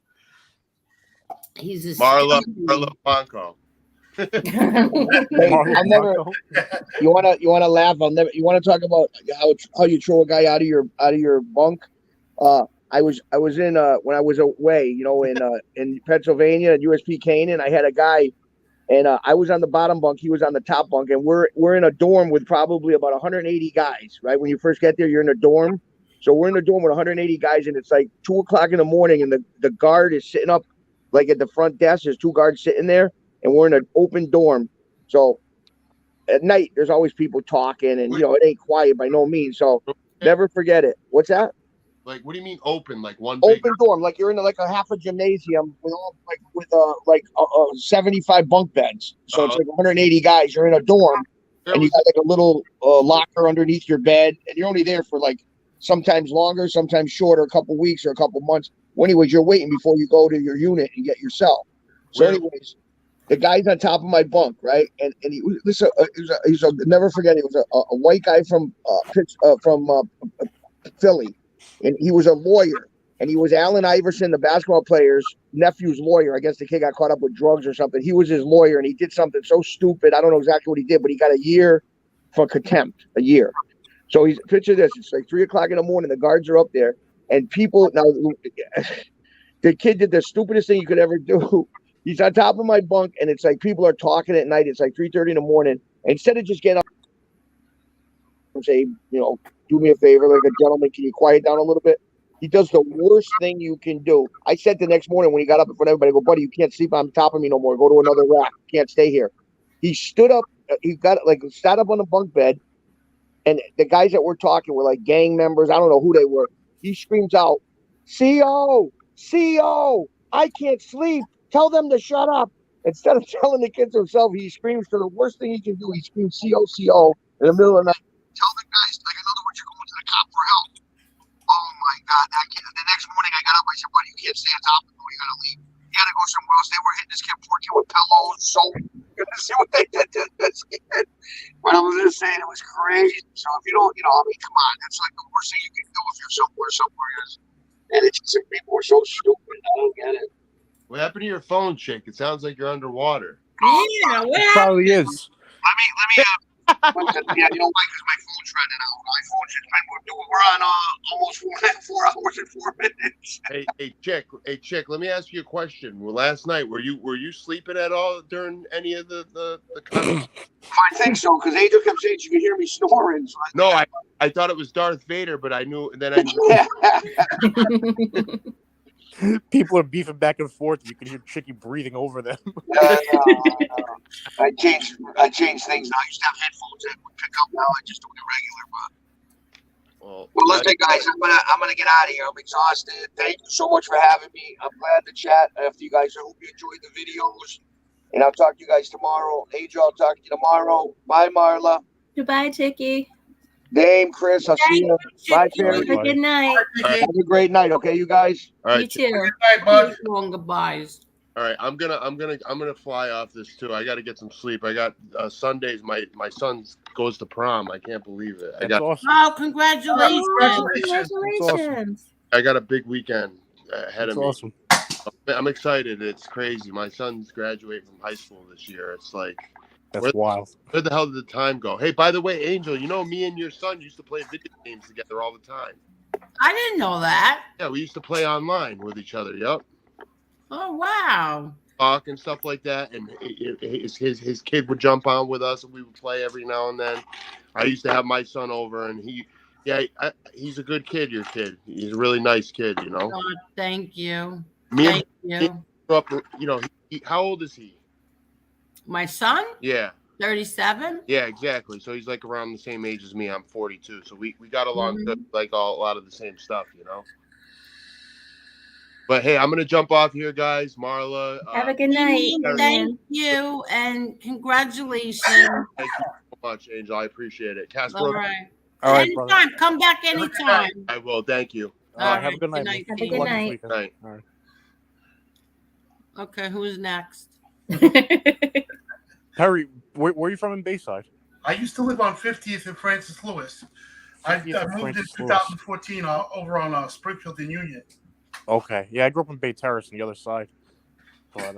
Speaker 1: He's a
Speaker 7: Marla Blanco.
Speaker 2: I never. You wanna laugh? You wanna talk about how you throw a guy out of your bunk? I was in when I was away, in Pennsylvania at USP Canaan. I had a guy, and I was on the bottom bunk. He was on the top bunk, and we're in a dorm with probably about 180 guys. Right when you first get there, you're in a dorm. So we're in a dorm with 180 guys, and it's like 2:00 in the morning, and the guard is sitting up, like at the front desk. There's 2 guards sitting there, and we're in an open dorm. So at night there's always people talking, and it ain't quiet by no means. So never forget it. What's that?
Speaker 7: Like, what do you mean open? Like one
Speaker 2: Open
Speaker 7: big
Speaker 2: dorm, like you're in like a half a gymnasium with all with 75 bunk beds. So it's like 180 guys. You're in a dorm, and you got like a little locker underneath your bed, and you're only there for like sometimes longer, sometimes shorter, a couple weeks or a couple months. Well, anyways, you're waiting before you go to your unit and get your cell. So, anyways, the guy's on top of my bunk, right? And he was never forget. It was a white guy from Philly, and he was a lawyer, and he was Allen Iverson, the basketball player's nephew's lawyer. I guess the kid got caught up with drugs or something. He was his lawyer, and he did something so stupid. I don't know exactly what he did, but he got a year for contempt, a year. So he's picture this. It's like 3:00 in the morning. The guards are up there, and people now. The kid did the stupidest thing you could ever do. He's on top of my bunk, and it's like people are talking at night. It's like 3:30 in the morning. And instead of just getting up and say, do me a favor, like a gentleman, can you quiet down a little bit? He does the worst thing you can do. I said the next morning when he got up in front of everybody, I go, buddy, you can't sleep on top of me no more. Go to another rack. You can't stay here. He stood up. He sat up on the bunk bed, and the guys that were talking were like gang members. I don't know who they were. He screams out, CO, I can't sleep. Tell them to shut up. Instead of telling the kids himself, he screams for the worst thing he can do. He screams CO in the middle of the night. Tell the guys, like, in other words, you're going to the cop for help. Oh my God. The next morning I got up, I said, buddy, you can't stay on top of me. You got to leave. You got to go somewhere else. They were hitting this kid 14 with pillows, soap. You're going to see what they did to this kid. But I was just saying, it was crazy. So if you don't, come on. That's like the worst thing you can do if you're somewhere is. And it's just people are so stupid. I don't get it.
Speaker 7: What happened to your phone, chick? It sounds like you're underwater.
Speaker 1: Yeah,
Speaker 14: it probably is.
Speaker 2: Let me yeah, you know why? Because my phone's running out. My phone's just we're on almost 4 hours and 4 minutes.
Speaker 7: Hey, chick. Let me ask you a question. Well, last night were you sleeping at all during any of the content?
Speaker 2: I think so, because Angel kept saying she could hear me snoring. So
Speaker 7: I thought it was Darth Vader, but I knew. Then I knew.
Speaker 14: People are beefing back and forth. You can hear Chicky breathing over them.
Speaker 2: No. I changed things now. I used to have headphones that would pick up. Now I just do it regular. Well, listen, guys, I'm gonna get out of here. I'm exhausted. Thank you so much for having me. I'm glad to chat after you guys. I hope you enjoyed the videos, and I'll talk to you guys tomorrow. Angel, I'll talk to you tomorrow. Bye, Marla.
Speaker 3: Goodbye, Chicky.
Speaker 2: Dame, Chris, I'll see you. Bye, Terry.
Speaker 3: Have a good night.
Speaker 2: Have a great night, okay, you guys.
Speaker 7: All right,
Speaker 3: You too.
Speaker 13: Good night, bud.
Speaker 1: Long goodbyes.
Speaker 7: All right, I'm gonna fly off this too. I got to get some sleep. I got Sundays. My son goes to prom. I can't believe it.
Speaker 14: That's awesome.
Speaker 1: Oh, congratulations!
Speaker 3: Congratulations.
Speaker 7: I got a big weekend ahead of me.
Speaker 14: Awesome.
Speaker 7: I'm excited. It's crazy. My son's graduating from high school this year. It's like
Speaker 14: that's wild.
Speaker 7: Where the hell did the time go? Hey, by the way, Angel, me and your son used to play video games together all the time.
Speaker 1: I didn't know that.
Speaker 7: Yeah, we used to play online with each other. Yep.
Speaker 1: Oh wow.
Speaker 7: Talk and stuff like that, and his kid would jump on with us, and we would play every now and then. I used to have my son over, and he's a good kid. Your kid, he's a really nice kid.
Speaker 1: Oh, thank you.
Speaker 7: Thank you. How old is he?
Speaker 1: My son?
Speaker 7: Yeah.
Speaker 1: 37?
Speaker 7: Yeah, exactly. So he's like around the same age as me. I'm 42. So we got along good, like a lot of the same stuff, But hey, I'm gonna jump off here, guys. Marla.
Speaker 3: Have a good night.
Speaker 1: Thank you and congratulations.
Speaker 7: Thank you so much, Angel. I appreciate it. Casper.
Speaker 1: All right.
Speaker 14: All right,
Speaker 1: anytime.
Speaker 14: brother.
Speaker 1: Come back anytime.
Speaker 7: I will. Thank you.
Speaker 14: All right. Have a good night.
Speaker 3: Have a good night.
Speaker 7: Night.
Speaker 14: All right.
Speaker 1: Okay, who's next?
Speaker 14: Harry, where are you from in Bayside?
Speaker 13: I used to live on 50th and Francis Lewis. I moved in 2014 over on Springfield and Union.
Speaker 14: Okay. Yeah, I grew up in Bay Terrace on the other side. But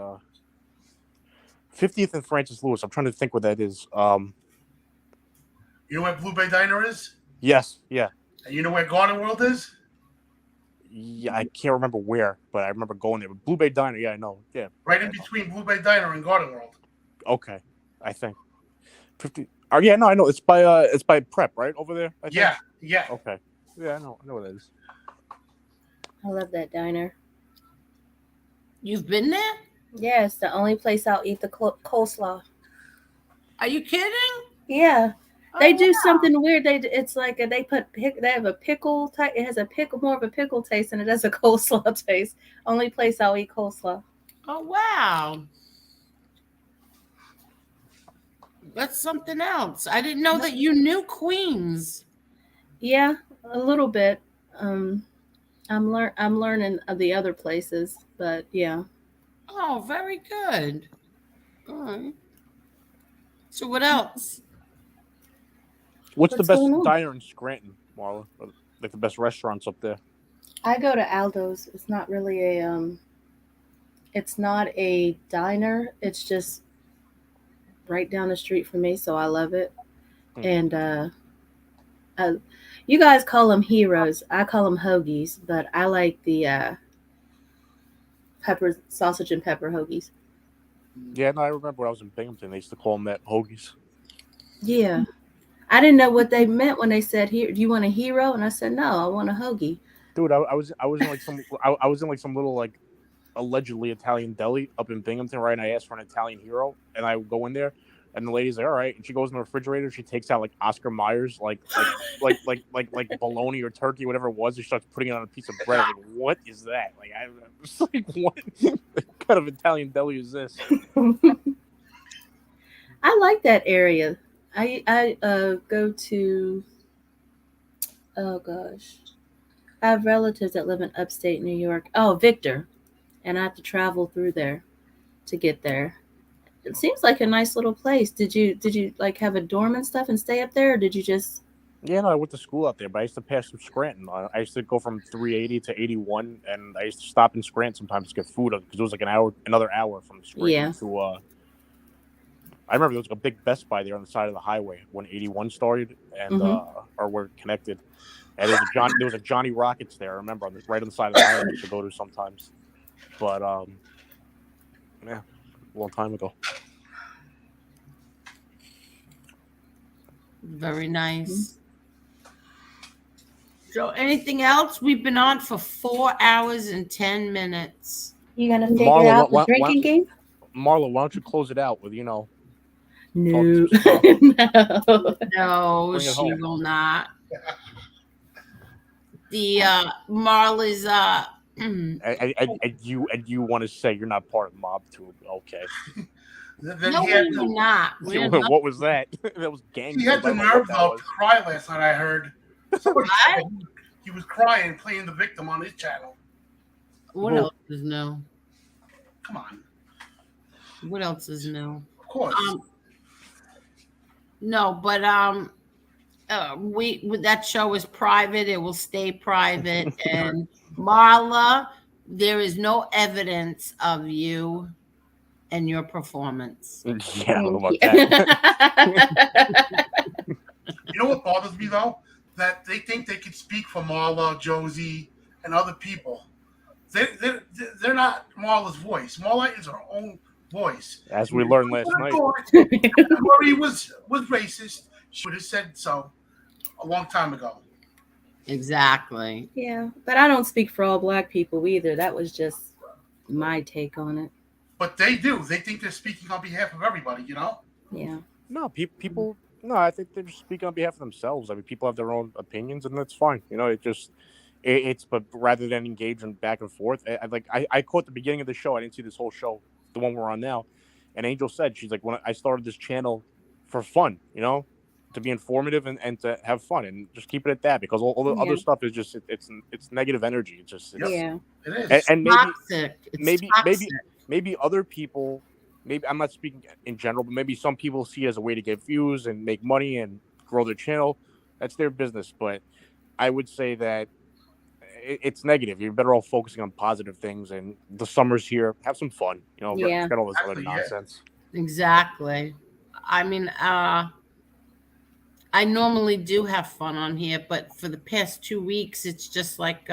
Speaker 14: 50th and Francis Lewis, I'm trying to think what that is.
Speaker 13: You know where Blue Bay Diner is?
Speaker 14: Yes, yeah.
Speaker 13: And you know where Garden World is?
Speaker 14: Yeah, I can't remember where, but I remember going there. But Blue Bay Diner, yeah, I know. Yeah.
Speaker 13: Right in between Blue Bay Diner and Garden World.
Speaker 14: Okay, I think 50. Oh yeah, no, I know. It's by Prep, right over there. I think?
Speaker 13: Yeah.
Speaker 14: Okay. Yeah, I know what that is.
Speaker 3: I love that diner.
Speaker 1: You've been there?
Speaker 3: Yeah, it's the only place I'll eat the coleslaw.
Speaker 1: Are you kidding?
Speaker 3: Yeah. They do
Speaker 1: wow.
Speaker 3: something weird. It's like they have a pickle type. It has a pickle, more of a pickle taste than it does a coleslaw taste. Only place I'll eat coleslaw.
Speaker 1: Oh wow. That's something else. I didn't know that you knew Queens.
Speaker 3: Yeah, a little bit. Um, I'm learning of the other places, but yeah.
Speaker 1: Oh, very good. All right. So what else?
Speaker 14: What's the
Speaker 3: What's
Speaker 14: best
Speaker 3: going on?
Speaker 14: diner in Scranton, Marla? Or, like the best restaurants up there?
Speaker 3: I go to Aldo's. It's not really it's not a diner. It's just right down the street from me, so I love it.
Speaker 14: Hmm.
Speaker 3: And uh, you guys call them heroes. I call them hoagies, but I like the pepper sausage and pepper hoagies.
Speaker 14: Yeah, no, I remember when I was in Binghamton, they used to call them that hoagies.
Speaker 3: Yeah, I didn't know what they meant when they said, "Here, do you want a hero?" And I said, "No, I want a hoagie."
Speaker 14: Dude, I was in like I was in like some little like allegedly Italian deli up in Binghamton, right? And I asked for an Italian hero, and I go in there, and the lady's like, "All right," and she goes in the refrigerator, she takes out like Oscar Myers, like bologna or turkey, whatever it was, and she starts putting it on a piece of bread. I'm like, what is that? Like, I was like, what kind of Italian deli is this?
Speaker 3: I like that area. I go to, oh gosh, I have relatives that live in upstate New York. Oh, Victor, and I have to travel through there to get there. It seems like a nice little place. Did you like have a dorm and stuff and stay up there, or did you just?
Speaker 14: Yeah, no, I went to school out there, but I used to pass through Scranton. I used to go from 380 to 81, and I used to stop in Scranton sometimes to get food because it was like another hour from Scranton
Speaker 3: Yeah.
Speaker 14: to. I remember there was a big Best Buy there on the side of the highway when 81 started, and or we're connected. And there was a Johnny Rockets there. I remember right on the side of the highway I used to go to sometimes. But yeah, a long time ago.
Speaker 1: Very nice. So anything else? We've been on for 4 hours and 10 minutes.
Speaker 3: You gonna figure out the drinking game?
Speaker 14: Marla, why don't you close it out with
Speaker 3: No.
Speaker 1: No,
Speaker 14: Bring it
Speaker 1: she
Speaker 14: home.
Speaker 1: will not. The Marla's
Speaker 14: and you want to say you're not part of the mob too? Okay.
Speaker 1: no, we're not. We're not.
Speaker 14: What was that? That was gang.
Speaker 13: He had the nerve though to cry last night. I heard somebody said he was crying, playing the victim on his channel.
Speaker 1: What else is new?
Speaker 13: Come on.
Speaker 1: What else is new?
Speaker 13: Of course.
Speaker 1: No, but that show is private. It will stay private. And Marla, there is no evidence of you and your performance.
Speaker 14: Yeah, I don't know about that.
Speaker 13: You know what bothers me though? That they think they can speak for Marla, Josie, and other people. They're not Marla's voice. Marla is her own voice.
Speaker 14: As we learned last night.
Speaker 13: Murray was racist. She would have said so a long time ago.
Speaker 1: Exactly.
Speaker 3: Yeah, but I don't speak for all black people either. That was just my take on it.
Speaker 13: But they do. They think they're speaking on behalf of everybody, you know?
Speaker 3: Yeah.
Speaker 14: No, people. No, I think they're just speaking on behalf of themselves. I mean, people have their own opinions, and that's fine. You know, it's but rather than engage in back and forth, I caught the beginning of the show. I didn't see this whole show, the one we're on now. And Angel said, she's like, when I started this channel for fun, you know, to be informative and to have fun, and just keep it at that, because all the other stuff is just it's negative energy. It's just
Speaker 13: it is.
Speaker 14: And
Speaker 1: toxic.
Speaker 14: maybe other people. Maybe I'm not speaking in general, but maybe some people see it as a way to get views and make money and grow their channel. That's their business. But I would say that it's negative. You're better off focusing on positive things. And the summer's here. Have some fun. You know, forget all this other nonsense.
Speaker 1: Exactly. I mean, I normally do have fun on here, but for the past 2 weeks, it's just like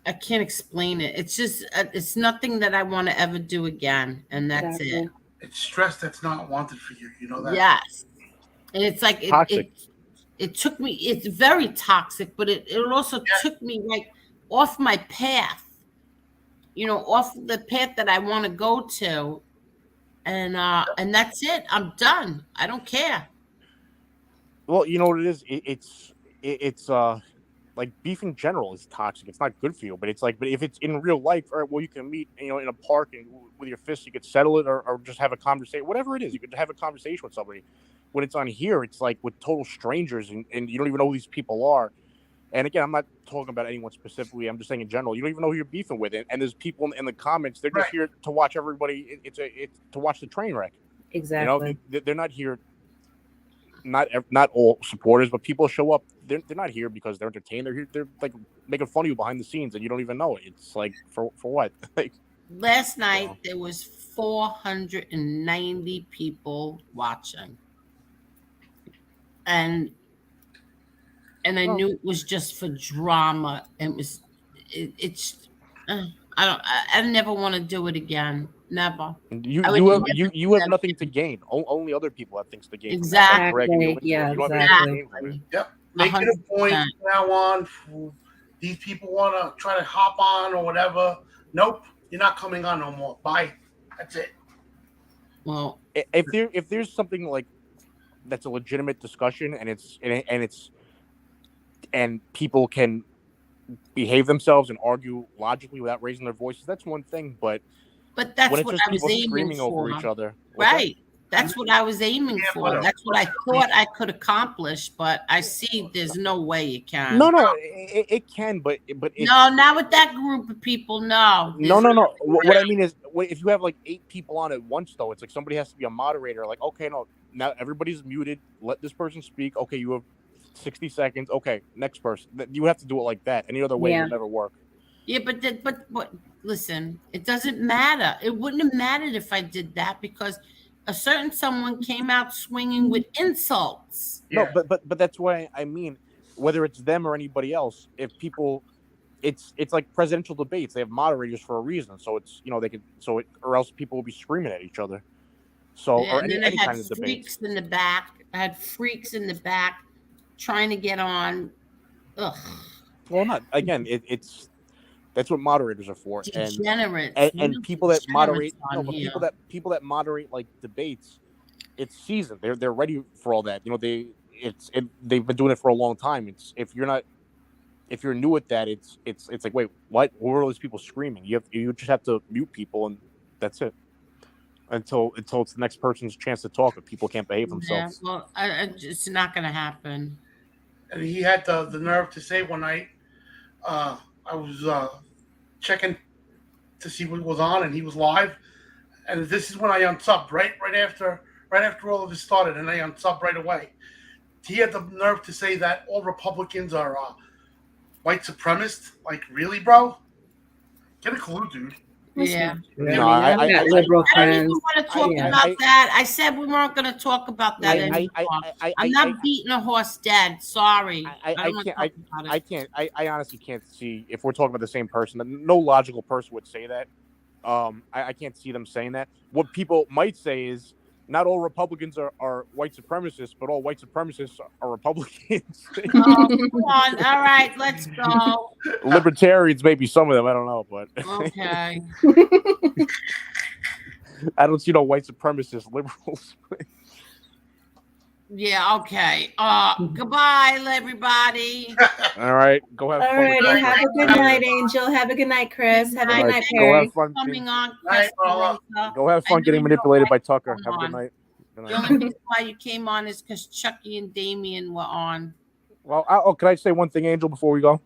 Speaker 1: I can't explain it. It's just it's nothing that I want to ever do again, and that's it.
Speaker 13: It's stress that's not wanted for you. You know that?
Speaker 1: Yes. And it's like it took me. It's very toxic, but it also took me like off my path. You know, off the path that I want to go to, and that's it. I'm done. I don't care.
Speaker 14: Well, you know what it is. It's like beef in general is toxic. It's not good for you. But it's like, but if it's in real life, all right, well, you can meet, in a park and with your fists, you could settle it, or just have a conversation. Whatever it is, you could have a conversation with somebody. When it's on here, it's like with total strangers, and you don't even know who these people are. And again, I'm not talking about anyone specifically. I'm just saying in general. You don't even know who you're beefing with, and there's people in the comments. They're just here to watch everybody. It's to watch the train wreck.
Speaker 3: Exactly.
Speaker 14: They're not here. Not all supporters, but people show up. They're not here because they're entertained. They're here. They're like making fun of you behind the scenes, and you don't even know it. It's like for what? Like
Speaker 1: Last night there was 490 people watching, and I knew it was just for drama. It's I never want to do it again. Never.
Speaker 14: you
Speaker 1: I would
Speaker 14: you have
Speaker 1: never
Speaker 14: you
Speaker 1: do
Speaker 14: have
Speaker 1: that
Speaker 14: nothing to gain. Only other people have things to gain. From that, like dragging you into it. You don't have anything to gain from it.
Speaker 13: Yep. Make it a point from now on. These people want to try to hop on or whatever. Nope, you're not coming on no more. Bye. That's it.
Speaker 1: Well,
Speaker 14: if there's something like that's a legitimate discussion, and people can behave themselves and argue logically without raising their voices, that's one thing. But
Speaker 1: that's
Speaker 14: when it's
Speaker 1: what
Speaker 14: just
Speaker 1: I was
Speaker 14: people
Speaker 1: aiming
Speaker 14: screaming over
Speaker 1: for.
Speaker 14: each other,
Speaker 1: Right. That's what I was aiming for. That's what I thought I could accomplish, but I see there's no way you can.
Speaker 14: No, it can, but it's,
Speaker 1: no, not with that group of people. No.
Speaker 14: No. What I mean is, if you have like 8 people on at once, though, it's like somebody has to be a moderator. Like, okay, no, now everybody's muted. Let this person speak. Okay, you have 60 seconds. Okay, next person. You have to do it like that. Any other way will never work.
Speaker 1: Yeah, but listen, it doesn't matter. It wouldn't have mattered if I did that because a certain someone came out swinging with insults.
Speaker 14: No, but that's why I mean, whether it's them or anybody else, if people, it's like presidential debates. They have moderators for a reason, so it's they could or else people will be screaming at each other. So or
Speaker 1: and
Speaker 14: any
Speaker 1: then I had
Speaker 14: kind of debate.
Speaker 1: freaks in the back. I had freaks in the back trying to get on. Ugh.
Speaker 14: Well, not again. It's that's what moderators are for,
Speaker 1: Degenerates.
Speaker 14: and people that moderate.
Speaker 1: No,
Speaker 14: but people that moderate like debates, it's seasoned. They're ready for all that. They've been doing it for a long time. It's if you're new at that, it's like, wait, what? What are all these people screaming? You just have to mute people, and that's it. Until it's the next person's chance to talk, if people can't behave themselves.
Speaker 1: Yeah, well, it's not going to happen.
Speaker 13: And he had the nerve to say one night, I was checking to see what was on, and he was live. And this is when I unsubbed right after all of this started, and I unsubbed right away. He had the nerve to say that all Republicans are white supremacists. Like, really, bro? Get a clue, dude.
Speaker 1: Yeah.
Speaker 14: No,
Speaker 3: I've got liberal
Speaker 1: I don't
Speaker 3: friends.
Speaker 1: even want to talk about that. I said we weren't going to talk about that anymore. I'm not beating a horse dead. Sorry.
Speaker 14: I can't. I honestly can't see if we're talking about the same person. No logical person would say that. I can't see them saying that. What people might say is not all Republicans are white supremacists, but all white supremacists are Republicans.
Speaker 1: Come on. All right, let's go.
Speaker 14: Libertarians, maybe some of them. I don't know, but
Speaker 1: okay.
Speaker 14: I don't see no white supremacist liberals.
Speaker 1: Yeah, okay. Goodbye, everybody.
Speaker 14: All right, go have fun.
Speaker 3: All righty, have a good night, Angel. Have a good night, Chris. Have a good night, Perry.
Speaker 14: Go have fun.
Speaker 1: Coming on, Chris.
Speaker 14: Go have fun getting manipulated by Tucker. Have a good night.
Speaker 1: The only reason why you came on is because Chucky and Damien were on.
Speaker 14: Well, can I say one thing, Angel, before we go?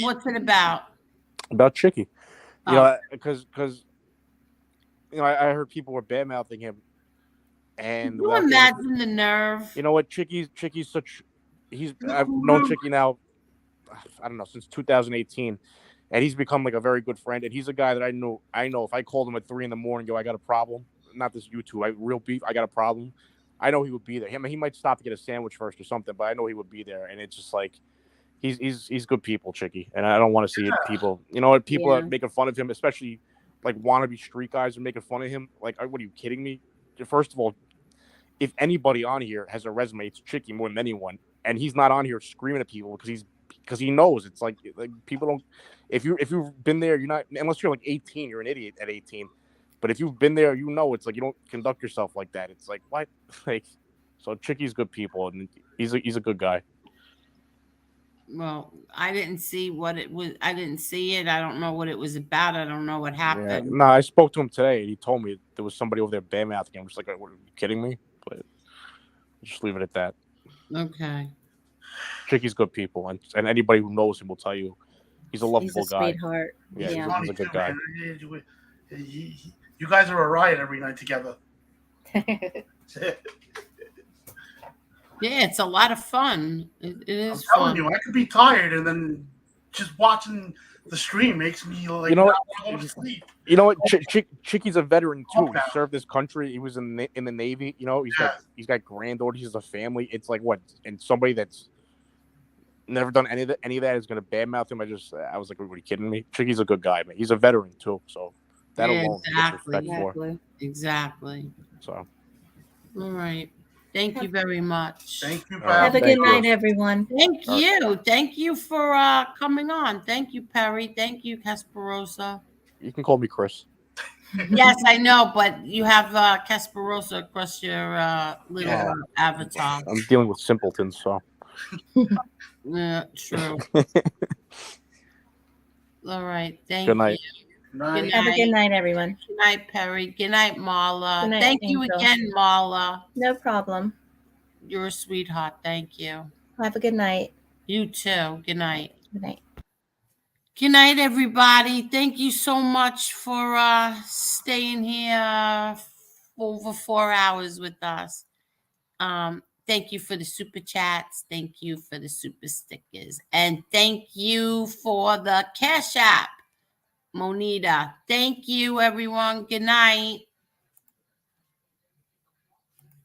Speaker 1: What's it about?
Speaker 14: About Chicky. Because I heard people were bad mouthing him. And
Speaker 1: can you imagine the nerve?
Speaker 14: You know what? Chicky's such. I've known Chicky now, I don't know, since 2018, and he's become like a very good friend. And he's a guy that I know if I called him at 3 a.m, I got a problem. Not this YouTube, real beef. I got a problem. I know he would be there. He might stop to get a sandwich first or something, but I know he would be there. And it's just like he's good people, Chicky. And I don't want to see people. You know what? People are making fun of him, especially like wannabe street guys are making fun of him. Like, what are you kidding me? First of all, if anybody on here has a resume, it's Chicky more than anyone, and he's not on here screaming at people because he knows it's like people don't. If you've been there, you're not unless you're like 18, you're an idiot at 18. But if you've been there, you know it's like you don't conduct yourself like that. It's like what? Like, so Chicky's good people, and he's a good guy.
Speaker 1: Well, I didn't see what it was. I didn't see it. I don't know what it was about. I don't know what happened.
Speaker 14: No, I spoke to him today, and he told me there was somebody over there bad mouthing. I'm just like, what, are you kidding me? But just leave it at that.
Speaker 1: Okay.
Speaker 14: Chicky's good people, and anybody who knows him will tell you he's a lovable
Speaker 3: He's a
Speaker 14: guy.
Speaker 3: sweetheart.
Speaker 14: Yeah,
Speaker 3: Yeah.
Speaker 14: he's a good guy.
Speaker 13: You guys are a riot every night together.
Speaker 1: Yeah, it's a lot of fun. It is
Speaker 13: I'm telling
Speaker 1: fun.
Speaker 13: you, I could be tired, and then just watching the stream makes me like
Speaker 14: You know what?
Speaker 13: not go to sleep.
Speaker 14: You know what? Chicky's a veteran too. He served his country. He was in the Navy. You know, he's got granddaughters. He's a family. It's like what? And somebody that's never done any of that is going to badmouth him. I was like, are you kidding me? Chicky's a good guy, man. He's a veteran too. So that alone,
Speaker 1: exactly.
Speaker 14: respect for.
Speaker 1: Exactly.
Speaker 14: So.
Speaker 1: All right. Thank you very much.
Speaker 13: Thank you.
Speaker 3: Have a good night, everyone.
Speaker 1: Thank you. Thank you for coming on. Thank you, Perry. Thank you, Casparosa.
Speaker 14: You can call me Chris.
Speaker 1: Yes, I know, but you have Casparosa across your little avatar.
Speaker 14: I'm dealing with simpletons, so.
Speaker 1: Yeah, true. All right. Thank
Speaker 14: Good night.
Speaker 1: you.
Speaker 3: Good Have a good night, everyone.
Speaker 1: Good night, Perry. Good night, Marla.
Speaker 3: Good night,
Speaker 1: Thank you
Speaker 3: Angel.
Speaker 1: again, Marla.
Speaker 3: No problem.
Speaker 1: You're a sweetheart. Thank you.
Speaker 3: Have a good night.
Speaker 1: You too. Good night.
Speaker 3: Good night.
Speaker 1: Good night, everybody. Thank you so much for staying here over 4 hours with us. Thank you for the super chats. Thank you for the super stickers. And thank you for the Cash App, Monita. Thank you, everyone. Good night.